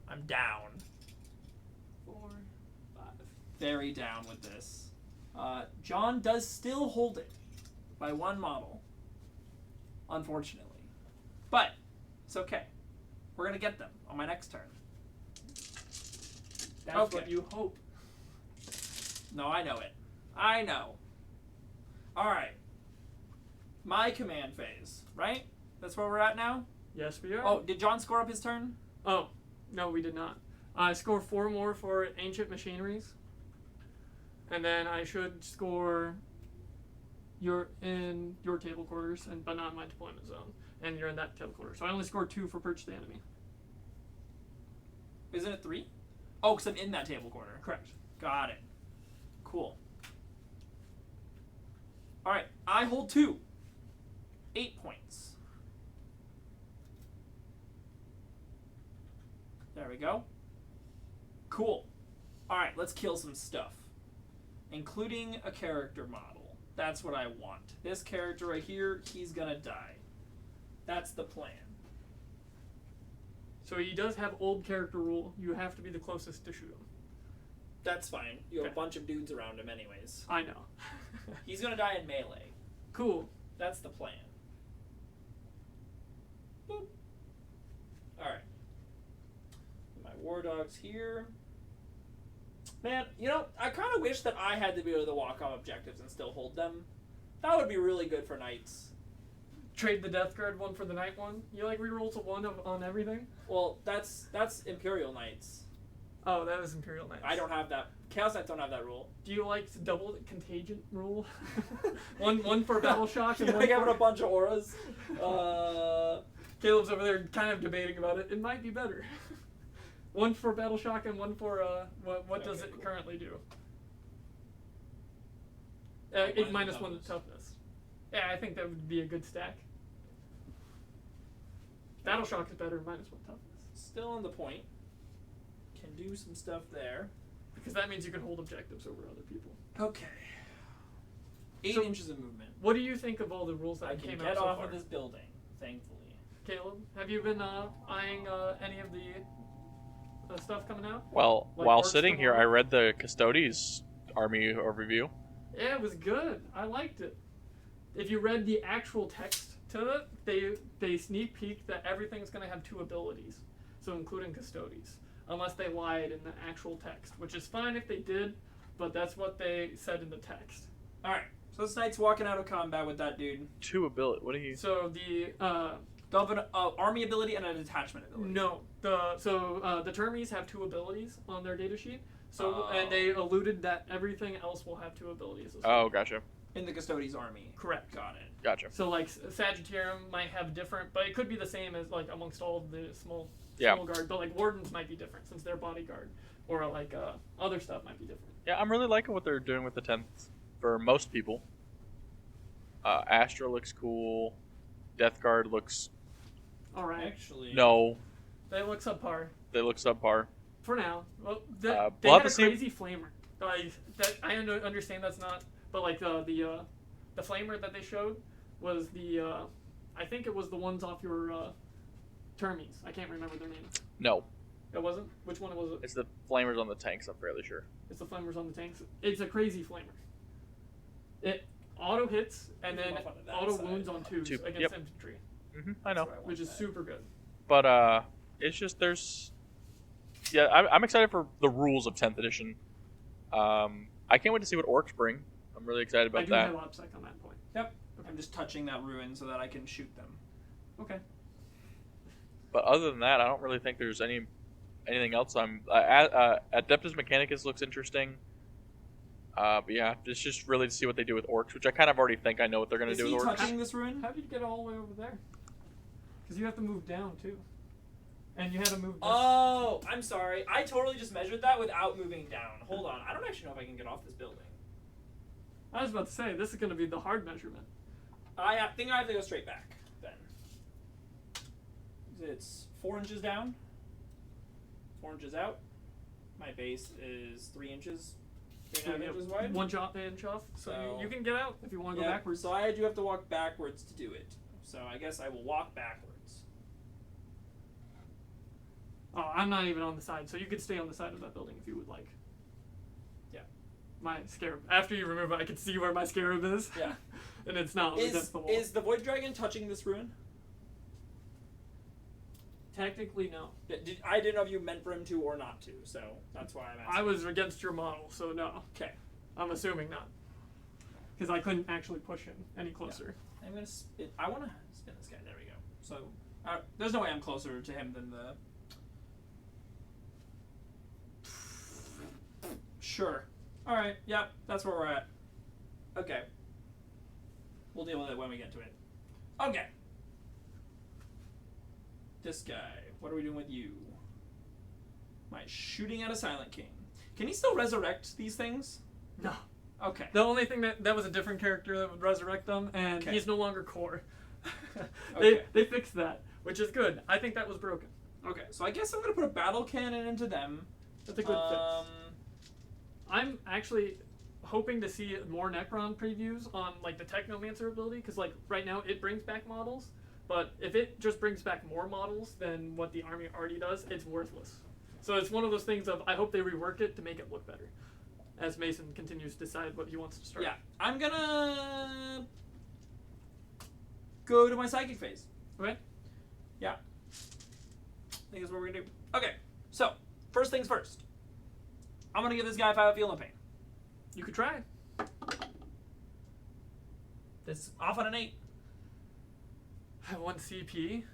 I'm down. 4, 5. Very down with this. John does still hold it by 1 model. Unfortunately. But it's okay. We're gonna get them on my next turn. That's Okay. what you hope. No, I know it. I know. Alright. My command phase, right? That's where we're at now? Yes, we are. Oh, did John score up his turn? Oh, no, we did not. I score 4 more for ancient machineries. And then I should score in your table quarters, but not in my deployment zone. And you're in that table quarter. So I only scored 2 for purchase the enemy. Isn't it 3? Oh, because I'm in that table quarter. Correct. Got it. Cool. Alright, I hold 2. 8 points. There we go. Cool. Alright, let's kill some stuff. Including a character model. That's what I want. This character right here, he's gonna die. That's the plan. So he does have old character rule. You have to be the closest to shoot him. That's fine. You have Okay. a bunch of dudes around him anyways. I know. He's gonna die in melee. Cool. That's the plan. Boop. Alright. My war dogs here. Man, I kind of wish that I had to be able to walk off objectives and still hold them. That would be really good for knights. Trade the Death Guard one for the Night one. You like reroll to 1 on everything? Well, that's Imperial Knights. Oh, that was Imperial Knights. I don't have that. Chaos Knights don't have that rule. Do you like to double the contagion rule? one for battle shock and You one like having for... a bunch of auras. Caleb's over there kind of debating about it. It might be better. 1 for battle shock and 1 for what does Okay, it cool. currently do? Minus It minus the 1 to toughness. Yeah, I think that would be a good stack. Battle shock is better, minus 1 toughness. Still on the point. Can do some stuff there. Because that means you can hold objectives over other people. Okay. 8 So- inches of movement. What do you think of all the rules that I can came get out so off far? of this building, thankfully. Caleb, have you been eyeing any of the stuff coming out? Well, Like while orcs sitting here, tomorrow? I read the Custodes army overview. Yeah, it was good. I liked it. If you read the actual text to it, they sneak peek that everything's going to have 2 abilities, so including Custodes, unless they lied in the actual text, which is fine if they did, but that's what they said in the text. All right. So this knight's walking out of combat with that dude. 2 ability. What do you? So the They'll have an army ability and a detachment ability. no the Termes have 2 abilities on their data sheet. So Oh. and they alluded that everything else will have 2 abilities as well. Oh, gotcha. In the Custodes army. Correct. Got it. Gotcha. So like Sagittarium might have different, but it could be the same as like amongst all of the small guard. But like Wardens might be different since they're bodyguard, or like other stuff might be different. Yeah, I'm really liking what they're doing with the 10th for most people. Astra looks cool. Death Guard looks All right. Actually. no. They look subpar They look subpar. for now. Well, they we'll had have a to see- crazy flamer. I understand that's not, but like the flamer that they showed was the I think it was the ones off your Termes. I can't remember their name. No, It wasn't. Which one was it? it's the flamers on the tanks. I'm fairly sure. It's the flamers on the tanks. It's a crazy flamer. It auto hits and then Off onto that auto side. wounds on 2s against Yep. infantry, I know, That's where I want which is that. super good. but it's just there's. Yeah, I'm excited for the rules of 10th edition. I can't wait to see what orcs bring. I'm really excited I about do that. have OPSEC on that point. Yep. I'm just touching that ruin so that I can shoot them. Okay. But other than that, I don't really think there's anything else. Adeptus Mechanicus looks interesting. But yeah, it's just really to see what they do with orcs, which I kind of already think I know what they're going to Is do he with orcs. touching this ruin? How did you get all the way over there? Because you have to move down too, and you had to move. This. Oh, I'm sorry. I totally just measured that without moving down. Hold on. I don't actually know if I can get off this building. I was about to say this is going to be the hard measurement. I think I have to go straight back then. It's 4 inches down, 4 inches out. My base is 3 inches, 3.5 inches wide. 1 inch off, so So- you can get out if you want to go backwards. So I do have to walk backwards to do it. So I guess I will walk backwards. Oh, I'm not even on the side, so you could stay on the side of that building if you would like. Yeah. My scarab. After you remove it, I can see where my scarab is. Yeah. And it's not against the wall. Is the Void Dragon touching this ruin? Technically, no. I didn't know if you meant for him to or not to, so that's why I'm asking. I was against your model, so no. Okay. I'm assuming not. Because I couldn't actually push him any closer. I'm gonna spin. I want to spin this guy. There we go. So there's no way I'm closer to him than the. Sure. All right. Yep. That's where we're at. Okay. We'll deal with it when we get to it. Okay. This guy. What are we doing with you? Am I shooting at a Silent King? Can he still resurrect these things? No. Okay. The only thing that was a different character that would resurrect them, and Okay. he's no longer core. Okay. They fixed that, which is good. I think that was broken. Okay. So I guess I'm gonna put a battle cannon into them. That's a good fix. I'm actually hoping to see more Necron previews on like the Technomancer ability, because like right now it brings back models, but if it just brings back more models than what the army already does, it's worthless. So it's one of those things of I hope they rework it to make it look better, as Mason continues to decide what he wants to start. Yeah, I'm gonna go to my psychic phase. Okay. Yeah. I think that's what we're gonna do. Okay, so first things first. I'm gonna give this guy 5 feel no pain. You could try. This is off on an 8. I have 1 CP.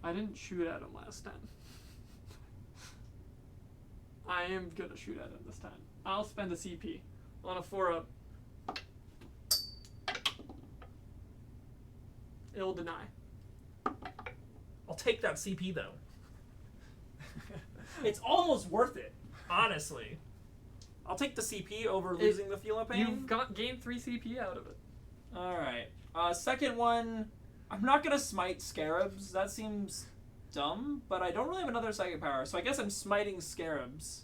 I didn't shoot at him last time. I am gonna shoot at him this time. I'll spend a CP on a 4-up. It'll deny. I'll take that CP though. It's almost worth it, honestly. I'll take the CP over losing the feel no pain. You've gained 3 CP out of it. All right. Second one, I'm not gonna smite scarabs. That seems dumb, but I don't really have another psychic power, so I guess I'm smiting scarabs.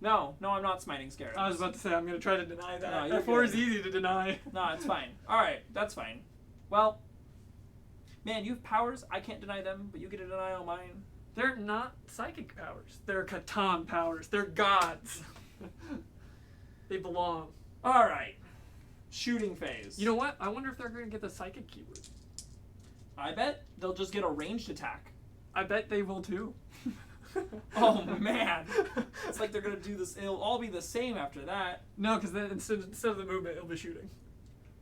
No, I'm not smiting scarabs. I was about to say I'm gonna try to deny that. No, you're That 4 is good. easy to deny. No, it's fine. All right, that's fine. Well, Man, you have powers. I can't deny them, but you get to deny all mine. They're not psychic powers. They're Catan powers. They're gods. They belong. All right. Shooting phase. You know what? I wonder if they're going to get the psychic keyword. I bet they'll just get a ranged attack. I bet they will too. Oh man, it's like they're gonna do this. It'll all be the same after that. No, because then instead of the movement, it'll be shooting.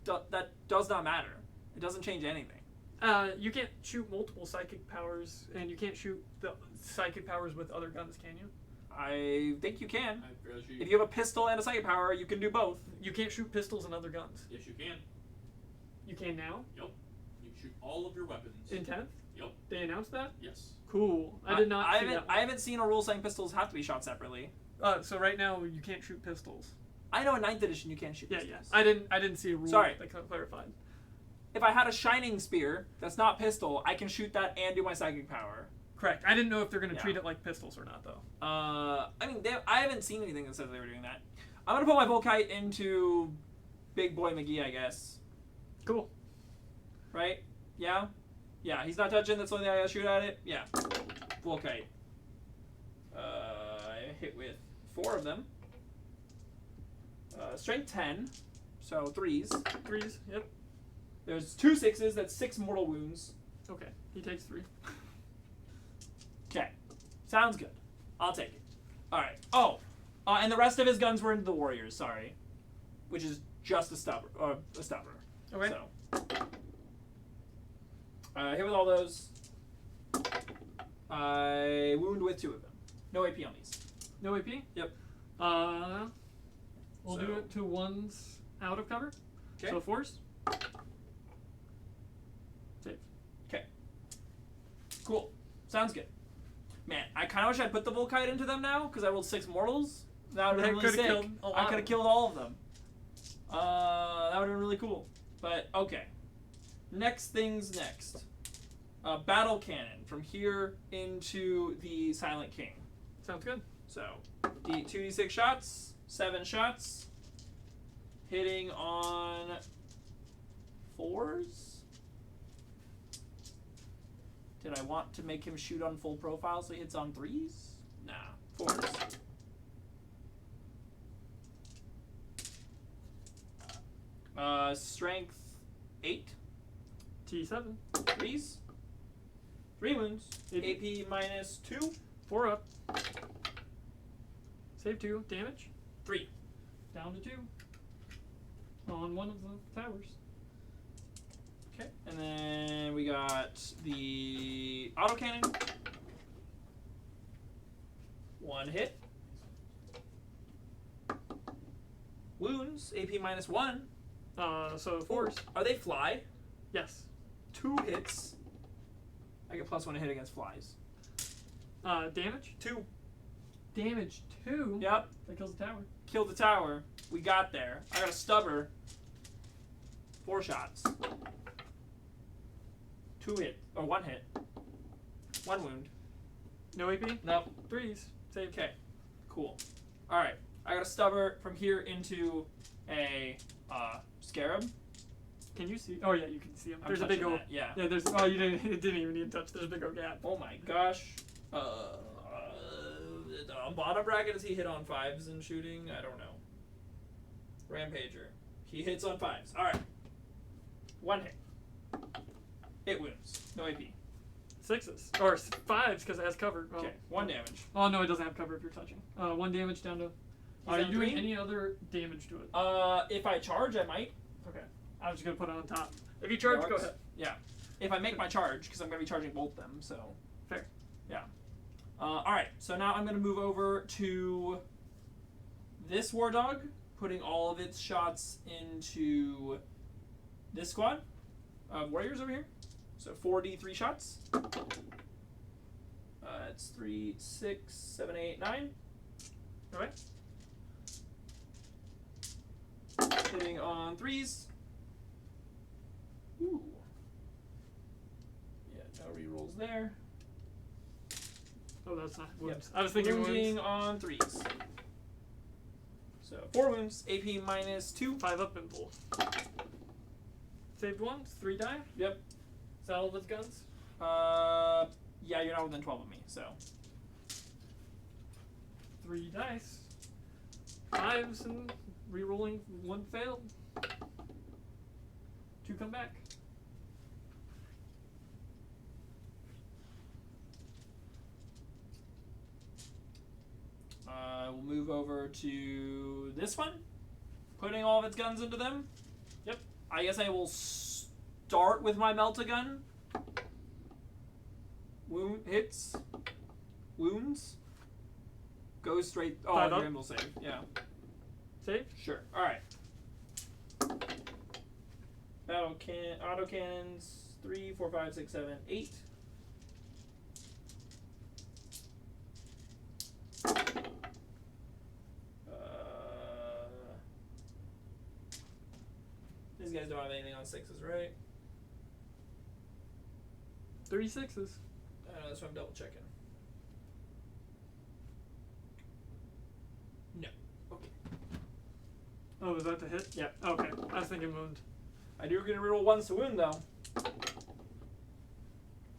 That does not matter. It doesn't change anything. You can't shoot multiple psychic powers, and you can't shoot the psychic powers with other guns, can you? I think you can. I'm fairly sure If you have a pistol and a psychic power, you can do both. You can't shoot pistols and other guns. Yes, you can. You can now? Yep. You can shoot all of your weapons. In 10th? Yep. They announced that? Yes. Cool. I did not see haven't. that I haven't seen a rule saying pistols have to be shot separately. So right now, you can't shoot pistols. I know in 9th edition you can't shoot Yeah, pistols. yeah. I didn't see a rule Sorry. that clarified. If I had a shining spear that's not pistol, I can shoot that and do my psychic power. Correct. I didn't know if they're going to Yeah. treat it like pistols or not, though. I mean, I haven't seen anything that says they were doing that. I'm gonna put my Volkite into Big Boy McGee, I guess. Cool. Right? Yeah? Yeah, he's not touching, that's the only thing I gotta shoot at it. Yeah. Volkite. I hit with 4 of them. Strength 10, so 3s. 3s, yep. There's 2 6s, that's 6 mortal wounds. Okay, he takes 3. Okay. Sounds good. I'll take it. Alright. Oh! And the rest of his guns were into the warriors, sorry. Which is just a stubber. Okay. So. Hit with all those. I wound with 2 of them. No AP on these. No AP? Yep. We'll do it to ones out of cover. Okay. So 4s. Save. Okay. Cool. Sounds good. Man, I kind of wish I'd put the Volkite into them now, because I rolled 6 mortals. That would have been That really could've sick. killed a lot I of could have them. killed all of them. That would have been really cool. But, okay. Next things next. Battle cannon from here into the Silent King. Sounds good. So, 2d6 shots, 7 shots, hitting on 4s. Did I want to make him shoot on full profile so he hits on 3s? Nah, 4s. Strength 8, T7. 3s, 3 wounds, AP. AP minus 2, 4 up. Save 2. Damage. 3. Down to 2. On one of the towers. Okay, and then we got the autocannon. 1 hit. Wounds, AP minus 1. So 4s. Are they fly? Yes. 2 hits. I get +1 to hit against flies. Damage. 2. Damage 2. Yep, That kills the tower. killed the tower. We got there. I got a stubber. 4 shots. 2 hit, or 1 hit. 1 wound. No AP. Nope. 3s. Save. Okay, cool. Alright, I got a stubber from here into a scarab. Can you see? Oh yeah, you can see him. I'm There's a big touching old. that, yeah. Yeah. There's. Oh, you didn't. It didn't even need to touch. There's a big old gap. Oh my gosh. Bottom bracket, does he hit on 5s in shooting? I don't know. Rampager. He hits on 5s. Alright. 1 hit. It wounds. No AP. 6s or 5s because it has cover. Oh. Okay, 1 damage. Oh no, it doesn't have cover if you're touching. 1 damage down to. Are at you doing 3? any other damage to it? If I charge, I might. Okay. I was just gonna put it on top. If you charge, That go works. ahead. Yeah. If I make my charge, because I'm going to be charging both them, so. Fair. Yeah. Alright, so now I'm going to move over to this War Dog, putting all of its shots into this squad of warriors over here. So 4d3 shots. It's 3, 6, 7, 8, 9. Okay. Hitting on 3s. Ooh. Yeah, no rerolls there. Oh, that's not wounds. Yep. I was thinking Wounding wounds. on 3s. So 4 wounds, AP minus 2. 5 up and pull. Saved 1. 3 die. Yep. Is that all of his guns? Yeah, you're not within 12 of me, so. 3 dice. 5s and re-rolling 1 failed. 2 come back. We'll move over to this one, putting all of its guns into them. Yep. I guess I will start with my melt-a-gun. Wound hits, wounds. Goes straight. Oh, 5 your up. hand will save. Yeah. Save? Sure. All right. Auto cannons. 3, 4, 5, 6, 7, 8. These guys don't have anything on 6s, right? 3 6s. I know, that's why I'm double checking. No. Okay. Oh, is that the hit? Yeah. Okay. I was thinking wound. I do get a reroll 1s to wound though.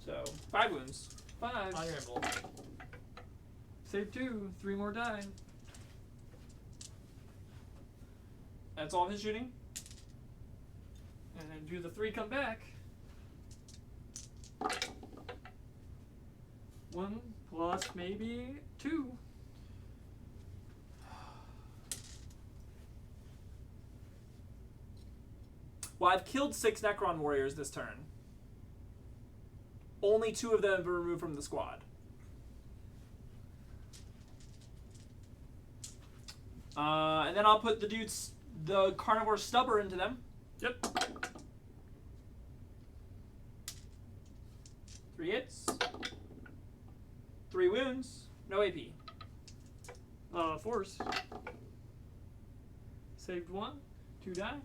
So 5 wounds. 5. On your roll. Save 2. 3 more die. That's all of his shooting. And then do the 3 come back. 1 plus maybe 2. Well, I've killed 6 Necron warriors this turn. Only 2 of them have been removed from the squad. And then I'll put the carnivore stubber into them. Yep. 3 hits. 3 wounds. No AP. Force. Saved 1. 2 die.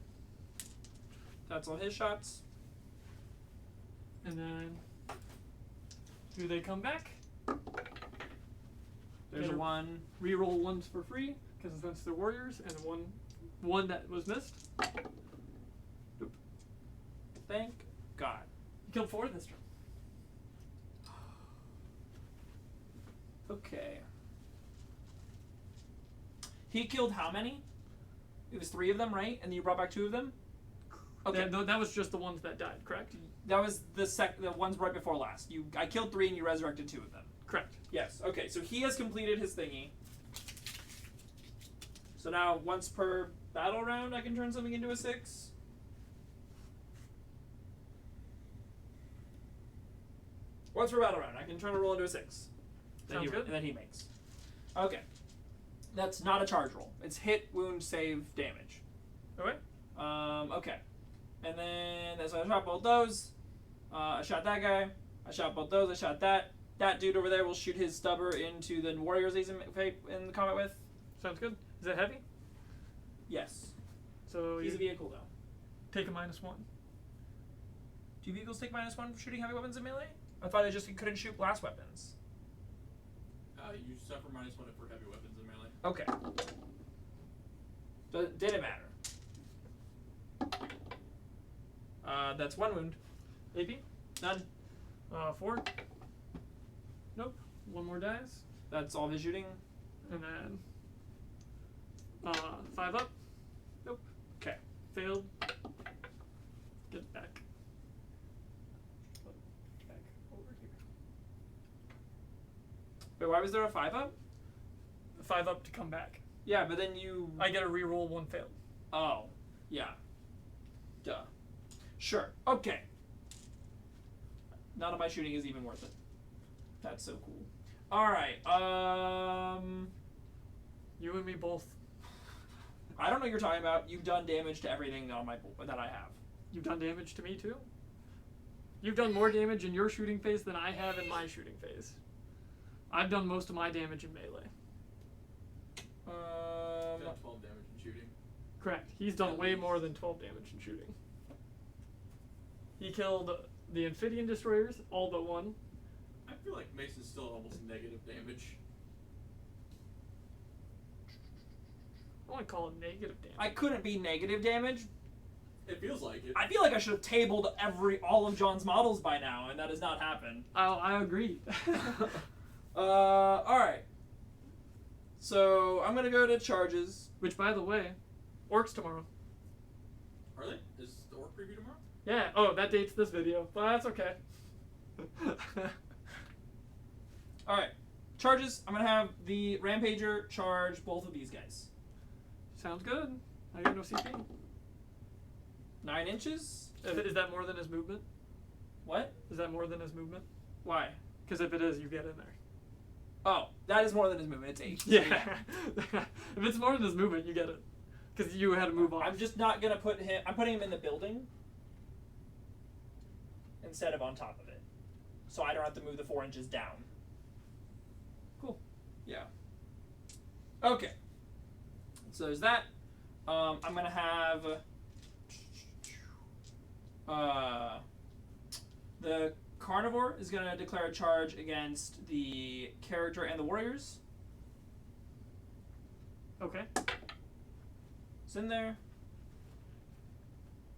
That's all his shots. And then do they come back? There's Get a- 1. Reroll 1s for free because that's their warriors, and one that was missed. Thank God. You killed 4 this turn. Okay. He killed how many? It was 3 of them, right? And then you brought back 2 of them? Okay. That was just the ones that died, correct? That was the ones right before last. I killed 3 and you resurrected 2 of them. Correct. Yes. Okay. So he has completed his thingy. So now once per battle round, I can turn something into a 6. Once per battle round, I can turn a roll into a 6. Sounds good. And then he makes. Okay. That's not a charge roll. It's hit, wound, save, damage. Okay. Okay. And then so I shot both those. I shot that guy. I shot both those. I shot that. That dude over there will shoot his stubber into the warriors he's in the combat with. Sounds good. Is that heavy? Yes. So He's you a vehicle though. take a -1. Do vehicles take -1 for shooting heavy weapons in melee? I thought you couldn't shoot blast weapons. You suffer -1 for heavy weapons in melee. Okay. Didn't matter. That's 1 wound. AP? None. 4. Nope. 1 more dice. That's all of his shooting. And then 5 up. Nope. Okay. Failed. Get it back. Back over here. Wait, why was there a 5 up? 5 up to come back. Yeah, but then you. I get a reroll 1 failed. Oh, yeah. Duh. Sure. Okay. None of my shooting is even worth it. That's so cool. All right. You and me both. I don't know what you're talking about. You've done damage to everything on my that I have. You've done damage to me too? You've done more damage in your shooting phase than I have in my shooting phase. I've done most of my damage in melee. He's done 12 damage in shooting. Correct. He's done At way least. more than 12 damage in shooting. He killed the Amphibian Destroyers, all but 1. I feel like Mason's still almost negative damage. I want to call it negative damage. I couldn't be negative damage. It feels like it. I feel like I should have tabled all of John's models by now, and that has not happened. I agree. All right. So I'm gonna go to charges. Which, by the way, orcs tomorrow. Are they? Is the orc preview tomorrow? Yeah. Oh, that dates this video, but that's okay. All right. Charges. I'm gonna have the Rampager charge both of these guys. Sounds good. I got no CP. 9 inches. Is that more than his movement? What? Is that more than his movement? Why? Because if it is, you get in there. Oh, that is more than his movement. It's 8. Yeah. If it's more than his movement, you get it. Because you had to move off. I'm just not gonna put him. I'm putting him in the building instead of on top of it, so I don't have to move the 4 inches down. Cool. Yeah. Okay. So there's that. I'm gonna have the carnivore is gonna declare a charge against the character and the warriors. Okay. It's in there.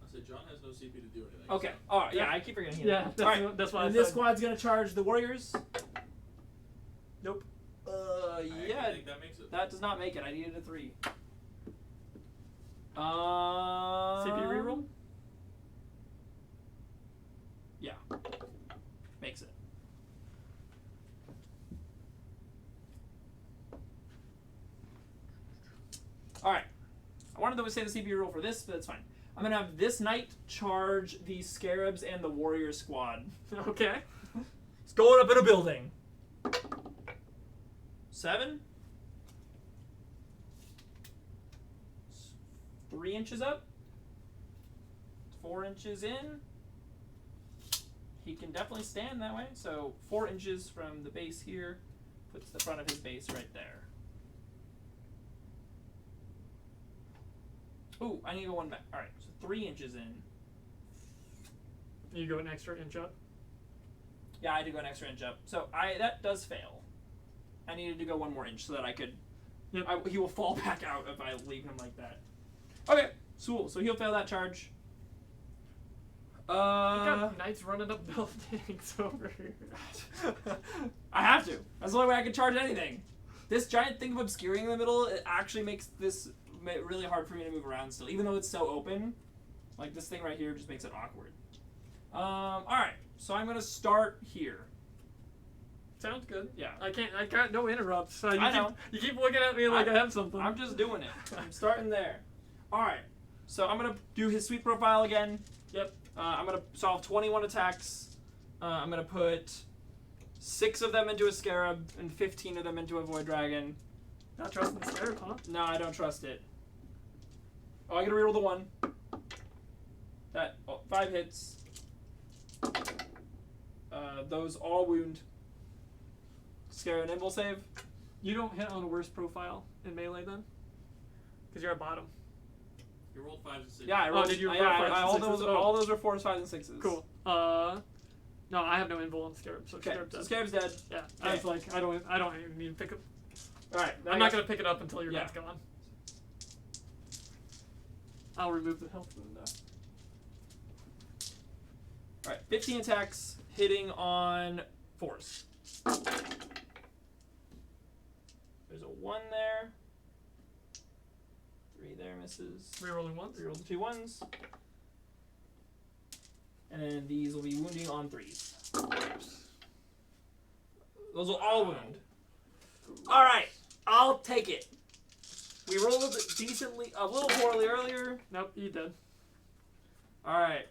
I said John has no CP to do anything. Okay. so- All right. Yeah, I keep forgetting. Yeah, All right. that's why I And this said. squad's gonna charge the warriors. Nope. I Yeah. think that makes it. That does not make it. I needed a 3. CP reroll? Yeah. Makes it. Alright. I wanted to say the CP roll for this, but that's fine. I'm gonna have this knight charge the scarabs and the warrior squad. Okay. It's going up in a building. 7. 3 inches up. 4 inches in. He can definitely stand that way. So 4 inches from the base here puts the front of his base right there. Ooh, I need to go one back. Alright, so 3 inches in. You go an extra inch up. Yeah, I had to go an extra inch up. So that does fail. I needed to go 1 more inch so that I could. Yep. He will fall back out if I leave him like that. Okay, cool. So he'll fail that charge. You got knights running up buildings over here. I have to. That's the only way I can charge anything. This giant thing of obscuring in the middle, it actually makes this really hard for me to move around still. Even though it's so open, like this thing right here just makes it awkward. Alright, so I'm going to start here. Sounds good. Yeah. I got no interrupts. So I know. You keep looking at me like I have something. I'm just doing it. I'm starting there. Alright, so I'm going to do his sweep profile again. Yep. I'm going to solve 21 attacks. I'm going to put 6 of them into a scarab and 15 of them into a void dragon. Not trusting the scarab, huh? No, I don't trust it. Oh, I gotta reroll the 1. 5 hits. Those all wound. Scare and nimble save. You don't hit on a worse profile in melee then? Because you're at bottom. You rolled 5s and 6s. Yeah, I rolled. did you roll yeah, 5s and all 6s? those, Oh. all those are 4s, 5s, and 6s. Cool. No, I have no invul on scarab, so Okay, scarab's so dead. Scarab's dead. Yeah, Okay. I was like, I don't even need to pick up. All right, I'm not gonna pick it up until your Yeah. knight's gone. I'll remove the health wound though. All right, 15 attacks, hitting on 4s. There's a 1 there. 3 there misses. Rerolling once. Reroll the 2 1s. And then these will be wounding on 3s. Those will all wound. Alright, I'll take it. We rolled decently, a little poorly earlier. Nope, you dead. Alright.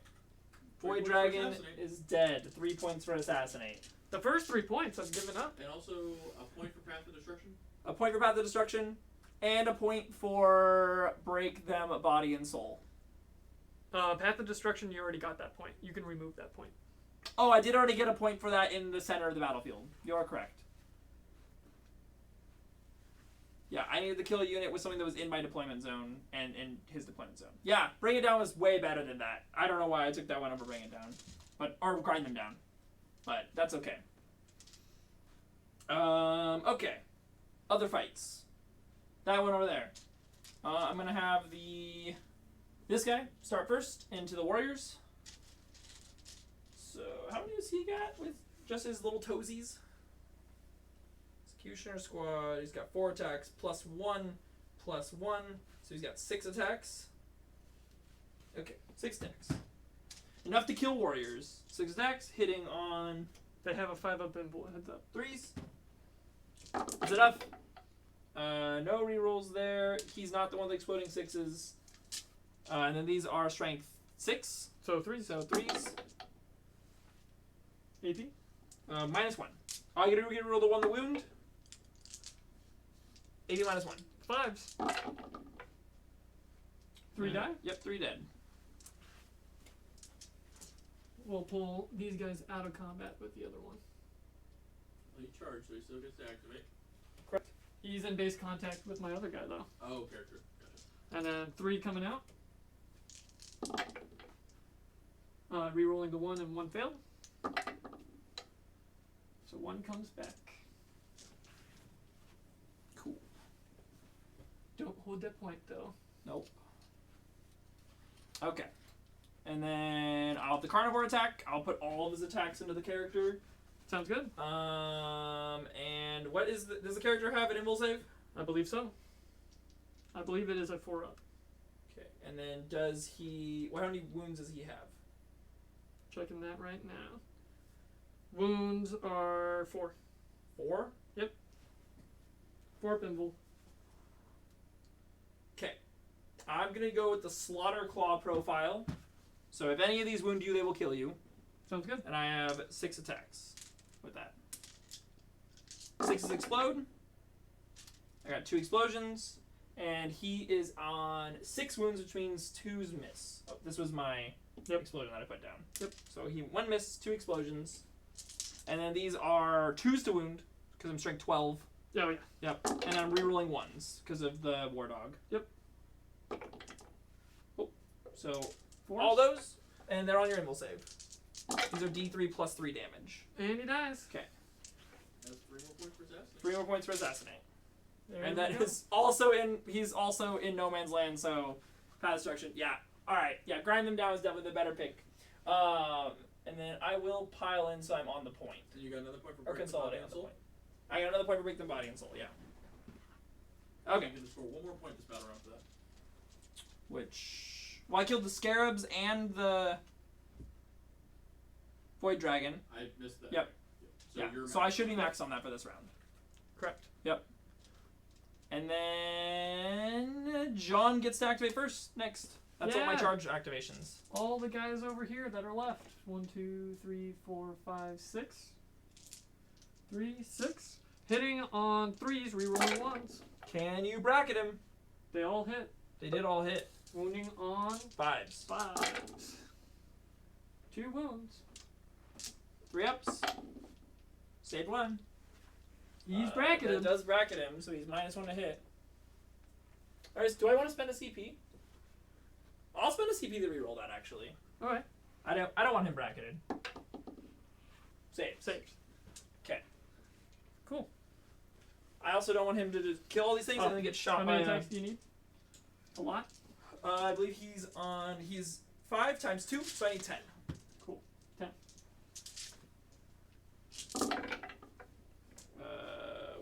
3 Void points for Dragon assassinate. is dead. 3 points for Assassinate. The first 3 points I've given up. And also a point for Path of Destruction. A point for Path of Destruction, and a point for Break Them Body and Soul. Path of Destruction, you already got that point. You can remove that point. Oh, I did already get a point for that in the center of the battlefield. You are correct. Yeah, I needed to kill a unit with something that was in my deployment zone and in his deployment zone. Yeah, Bring It Down was way better than that. I don't know why I took that one over Bring It Down. Or Grind Them Down. But that's okay. Okay. Other fights. That one over there. I'm going to have the this guy start first into the warriors. So how many does he got with just his little toesies? Executioner squad. He's got 4 attacks +1 +1. So he's got 6 attacks. Okay, 6 attacks. Enough to kill warriors. 6 attacks, hitting on They have a 5-up invul, heads up. 3s. Is enough? No rerolls there. He's not the one with exploding 6s. And then these are strength 6. So 3s. So 3s. AP. -1. All you gotta do is roll the one the wound. AP -1. 5s. 3 die? Yep, 3 dead. We'll pull these guys out of combat with the other one. Well, he charged, so he still gets to activate. Correct. He's in base contact with my other guy though. Oh, character. Gotcha. And then 3 coming out. Rerolling the 1 and 1 failed. So 1 comes back. Cool. Don't hold that point though. Nope. Okay. And then I'll have the carnivore attack. I'll put all of his attacks into the character. Sounds good. And what is does the character have an invul save? I believe so. I believe it is a 4-up. Okay. And then does he? How many wounds does he have? Checking that right now. Wounds are 4. 4. 4-up invul. Okay. I'm gonna go with the slaughter claw profile. So if any of these wound you, they will kill you. Sounds good. And I have 6 attacks with that. 6s explode. I got 2 explosions. And he is on 6 wounds, which means 2s miss. Oh, this was my explosion that I put down. Yep. So he 1 miss, 2 explosions. And then these are 2s to wound, because I'm strength 12. Oh yeah. Yep. And I'm rerolling 1s, because of the war dog. Yep. Oh. So 4. all those, and they're on your invul save. These are D3 + 3 damage. And he dies. That's 3 more points for assassinate. 3 more points for assassinate. There And we that go. is also he's also in no man's land, so path destruction. Yeah. Alright, yeah, grind them down is definitely the better pick. And then I will pile in so I'm on the point. And you got another point for Or breaking the consolidate body on and the soul? point. I got another point for break the body and soul, yeah. Okay. You can score 1 more point this battle round for that. Which well I killed the scarabs and the void dragon. I missed that. Yep. So Yeah. you're So I should be maxed on that for this round. Correct. And then John gets to activate first next. That's all my Yeah. charge activations. All the guys over here that are left. 1, 2, 3, 4, 5, 6. 3, 6. Hitting on 3s, rerolling 1s. Can you bracket him? They all hit. They did all hit. Wounding on 5s. 5s. 2 wounds. 3 ups. Saved 1. He's That bracketed. does bracket him, so he's -1 to hit. Alright, do I want to spend a CP? I'll spend a CP to reroll that actually. Alright. I don't want him bracketed. Saved. Saved. Cool. I also don't want him to just kill all these things and then get shot How by many a... attacks do you need? A lot? I believe he's 5 times 2, so I need 10. Cool. 10.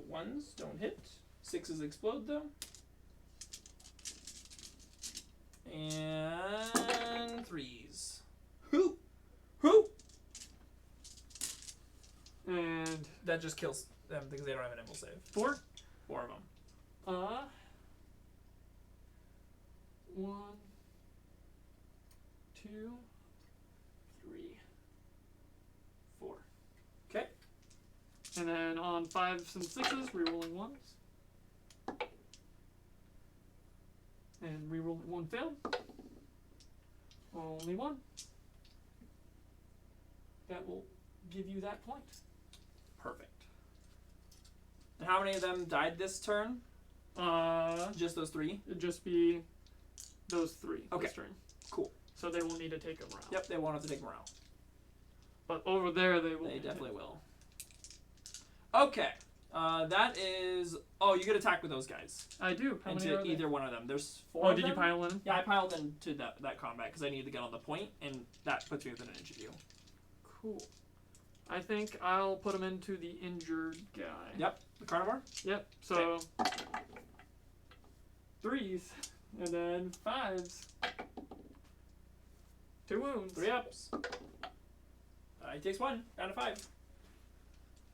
Ones don't hit. 6s explode though. And 3s. Who? And That just kills them because they don't have an invul save. 4. 4 of them. 1, 2, 3, 4. Okay. And then on 5s and 6s, rerolling 1s. And rerolling 1 failed. Only 1. That will give you that point. Perfect. And how many of them died this turn? Just those 3? It'd just be those 3 Okay. this turn. Cool. So they will need to take a round. Yep, they won't have to take morale. But over there they will. They need to definitely take- will. Okay. That is. Oh, you get attack with those guys. I do. How many Into are there? either one of them. There's 4 Oh, of did you them. pile in? Yeah, I piled into that combat because I needed to get on the point, and that puts me within an inch of you. Cool. I think I'll put him into the injured guy. Yep, the carnivore. Yep. So 3s and then 5s. 2 wounds. 3 ups. He takes 1 out of 5.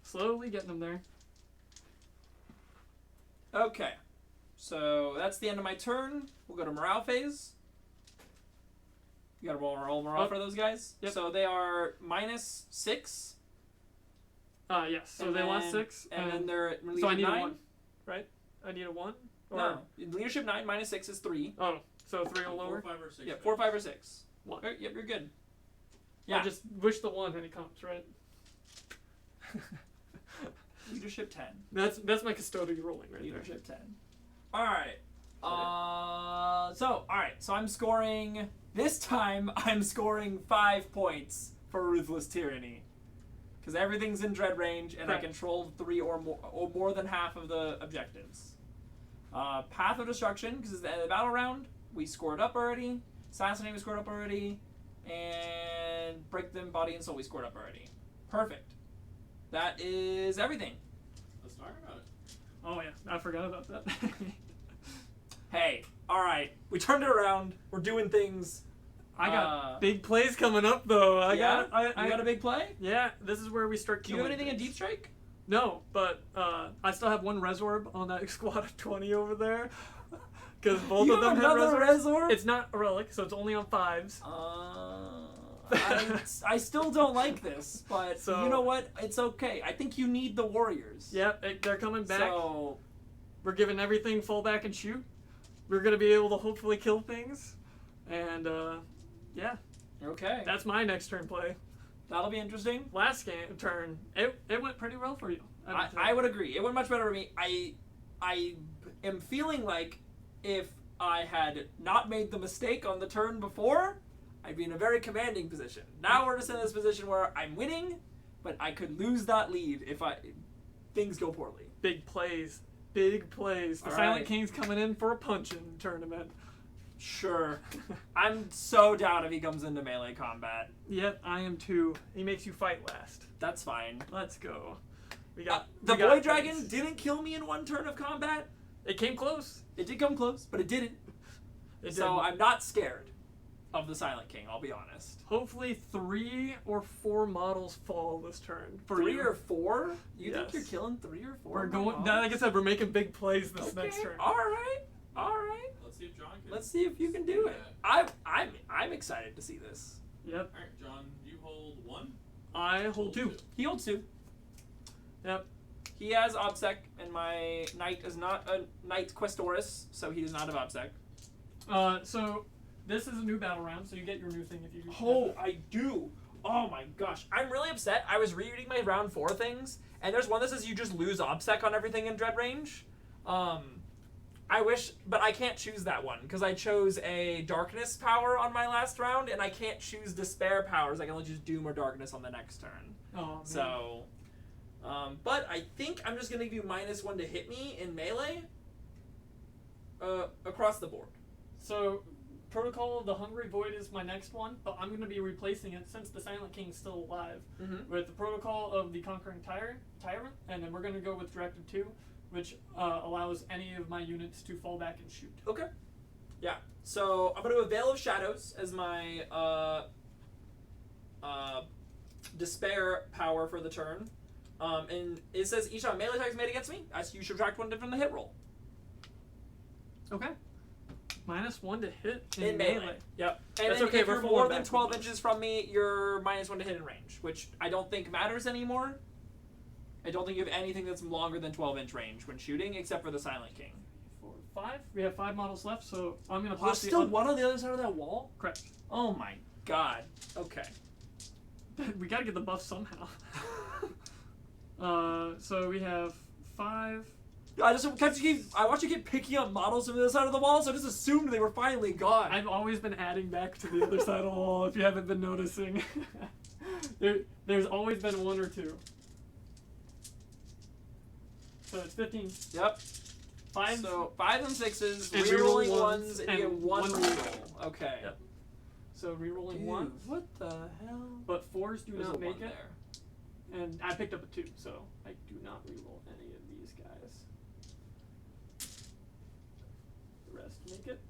Slowly getting him there. Okay, so that's the end of my turn. We'll go to morale phase. You gotta roll morale for those guys. Yep. So they are -6. Yes. So And they lost then- 6. And then they're at leadership so I need 9. a 1, right? I need a 1. Or, No, leadership 9 -6 is 3. Oh, so 3 or lower. 4, 5, or 6. Yeah, 4, 5, or 6. 1. Yep, you're good. Yeah. Yeah. I just wish the 1 and he comes, right? Leadership 10. That's my custodial rolling right Leadership 10. All right. So I'm scoring. This time I'm scoring 5 points for Ruthless Tyranny, because everything's in dread range and I Correct. control 3 or more than half of the objectives. Path of Destruction, because it's the end of the battle round. We scored up already. Assassinate we scored up already, and Break Them Body and Soul we scored up already. Perfect. That is everything. Let's talk about it. Oh yeah, I forgot about that. Hey, all right, we turned it around. We're doing things. I got big plays coming up though. I got a big play. Yeah, this this is where we start Do you killing. have anything in things. Deep Strike? No, but I still have 1 Resorb on that squad of 20 over there. Because both You of them have have another Resorb. Resorb? It's not a relic, so it's only on 5s. I still don't like this, but So- you know what? It's okay. I think you need the warriors. Yep, they're coming back. So We're giving everything fall back and shoot. We're going to be able to hopefully kill things. And yeah, okay, that's my next turn play. that'll be interesting. Last turn, it went pretty well for you. I would agree. It went much better for me. I am feeling like if I had not made the mistake on the turn before, I'd be in a very commanding position. Now we're just in this position where I'm winning, but I could lose that lead if things go poorly. Big plays. Big plays. The All Silent right. King's coming in for a punching tournament. Sure. I'm so down if he comes into melee combat. Yep, I am too. He makes you fight last. That's fine. Let's go. We got The we got Void Dragon things. didn't kill me in 1 turn of combat. It came close. It did come close, but it didn't. It So didn't. I'm not scared of the Silent King, I'll be honest. Hopefully 3 or 4 models fall this turn. For 3 you. or 4? You think Yes. you're killing 3 or 4? We're going. Like I said, we're making big plays this Okay. next turn. All right. Let's see if John can. Let's see if you can do it. I'm excited to see this. Yep. Alright, John, you hold 1. I hold 2. He holds 2. Yep. He has Obsec, and my knight is not a Knight Questoris, so he does not have Obsec. So this is a new battle round, so you get your new thing if you. Oh, I do. Oh my gosh. I'm really upset. I was rereading my round 4 things, and there's one that says you just lose Obsec on everything in Dread range. I wish, but I can't choose that one, because I chose a Darkness power on my last round, and I can't choose Despair powers. I can only choose Doom or Darkness on the next turn. Oh man. So, but I think I'm just going to give you -1 to hit me in melee across the board. So, Protocol of the Hungry Void is my next one, but I'm going to be replacing it since the Silent King's still alive Mm-hmm. with the Protocol of the Conquering Tyrant, and then we're going to go with Directive 2, which allows any of my units to fall back and shoot. Okay. Yeah. So I'm going to do a Veil of Shadows as my Despair power for the turn. And it says each time melee attack is made against me, you should subtract 1 from the hit roll. Okay. -1 to hit In melee. Yep. And That's then okay, if we're you're falling more back than from 12 those. inches from me, you're -1 to hit in range, which I don't think matters anymore. I don't think you have anything that's longer than 12-inch range when shooting, except for the Silent King. 4, 5. We have 5 models left, so I'm going to There's pop the still other- one on the other side of that wall? Correct. Oh my god. Okay. We got to get the buff somehow. So we have 5. I watched you keep picking up models from the other side of the wall, so I just assumed they were finally gone. I've always been adding back to the other side of the wall, if you haven't been noticing. There's always been 1 or 2. So it's 15. Yep. 5. So 5s and 6s, And rerolling reroll ones, and you get one one reroll. Okay. Yep. So rerolling Dude, 1. what the hell? But 4s do There's a not make 1 it. there. And I picked up a 2, so I do not reroll any of these guys. The rest make it.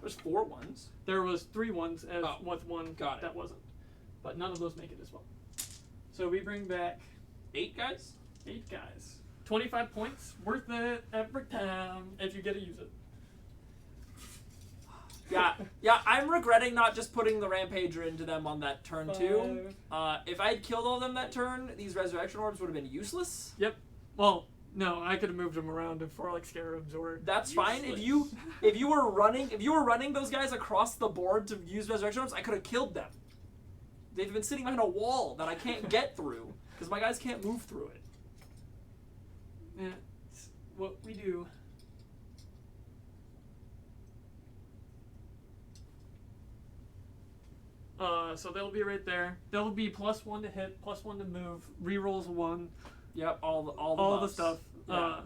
There's 4 1s. There was 3 1s as Oh, with 1 got it. that wasn't. But none of those make it as well. So we bring back 8 guys? 8 guys. 25 points, worth it every time if you get to use it. Yeah, I'm regretting not just putting the Rampager into them on that turn 2. If I had killed all of them that turn, these Resurrection Orbs would have been useless. Yep. Well, no, I could have moved them around for like Scarabs or. That's fine. If you were running those guys across the board to use Resurrection Orbs, I could have killed them. They've been sitting behind a wall that I can't get through because my guys can't move through it. That's what we do. So they'll be right there. They'll be +1 to hit, +1 to move, rerolls 1, Yep, all the buffs. stuff. Yeah.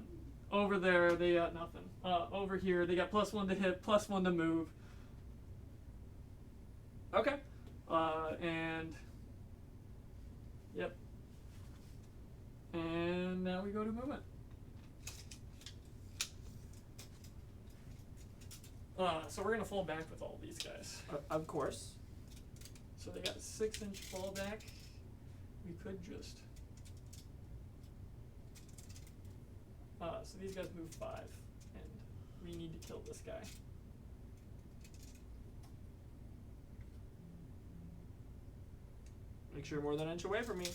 Over there they got nothing. Over here they got +1 to hit, +1 to move, Okay. and yep. And now we go to movement. So we're gonna fall back with all these guys. Of course. So they got a 6-inch fallback. We could just. So these guys move 5, and we need to kill this guy. Make sure you're more than an inch away from me.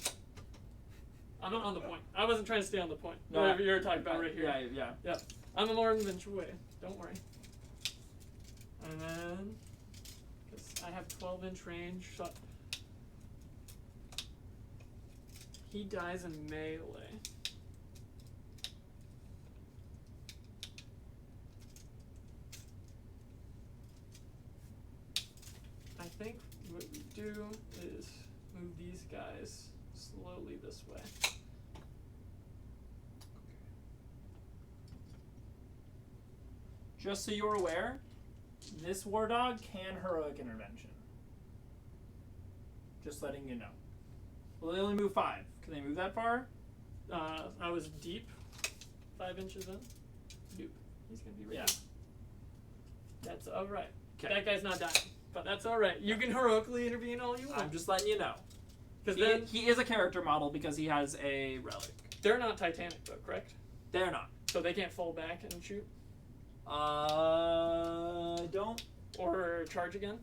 I'm not on the point. I wasn't trying to stay on the point. No, Whatever you're talking about right here. Yeah. I'm a more than an inch away. Don't worry. And then, because I have 12-inch range, so he dies in melee. I think what we do is move these guys slowly this way. Just so you're aware, this war dog can heroic intervention. Just letting you know. Well, they only move 5. Can they move that far? I was deep, 5 inches in. Nope. He's gonna be right Yeah. here. That's alright. 'Kay. That guy's not dying, but that's alright. You can heroically intervene all you I'm want. just letting you know. Because then He is a character model because he has a relic. they're not Titanic though, correct? They're not. So they can't fall back and shoot Don't. or charge again.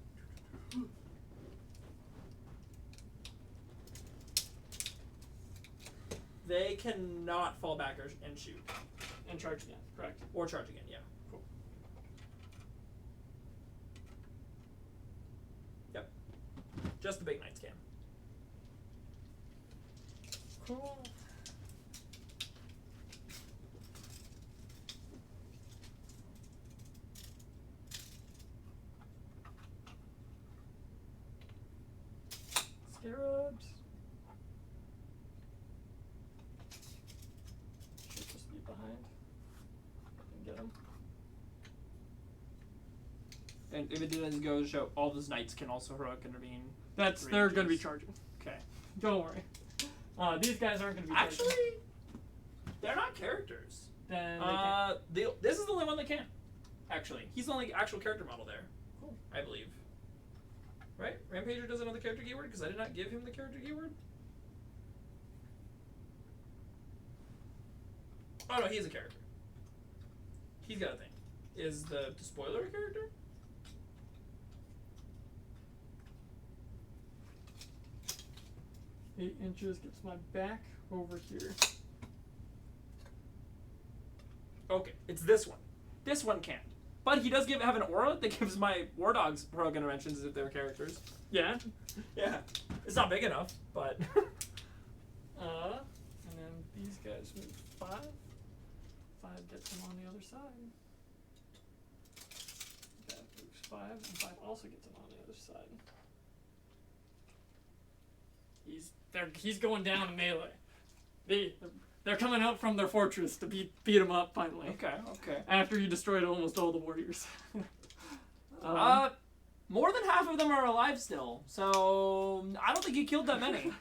They cannot fall back and shoot. And charge again, correct? Or charge again, yeah. Cool. Yep. Just the big knights can. Cool. Scarabs. Should just be behind. And get him. And if it doesn't go to show, all those knights can also heroic intervene. They're gonna be Ranges. charging. Okay. Don't worry. These guys aren't gonna be charging. Actually, they're not characters. Then they can't. This is the only one that can. Actually, he's the only actual character model there. Cool. I believe. Right? Rampager doesn't know the character keyword because I did not give him the character keyword. Oh no, he's a character. He's got a thing. Is the spoiler a character? Eight inches gets my back over here. Okay, it's this one. This one can't. But he does have an aura that gives my war dogs heroic interventions as if they were characters. Yeah. Yeah. It's not big enough, but And then these guys move 5. 5 gets him on the other side. That moves 5, and 5 also gets him on the other side. He's going down in melee. The They're coming out from their fortress to beat them up finally. Okay. After you destroyed almost all the warriors. More than half of them are alive still, so I don't think you killed that many.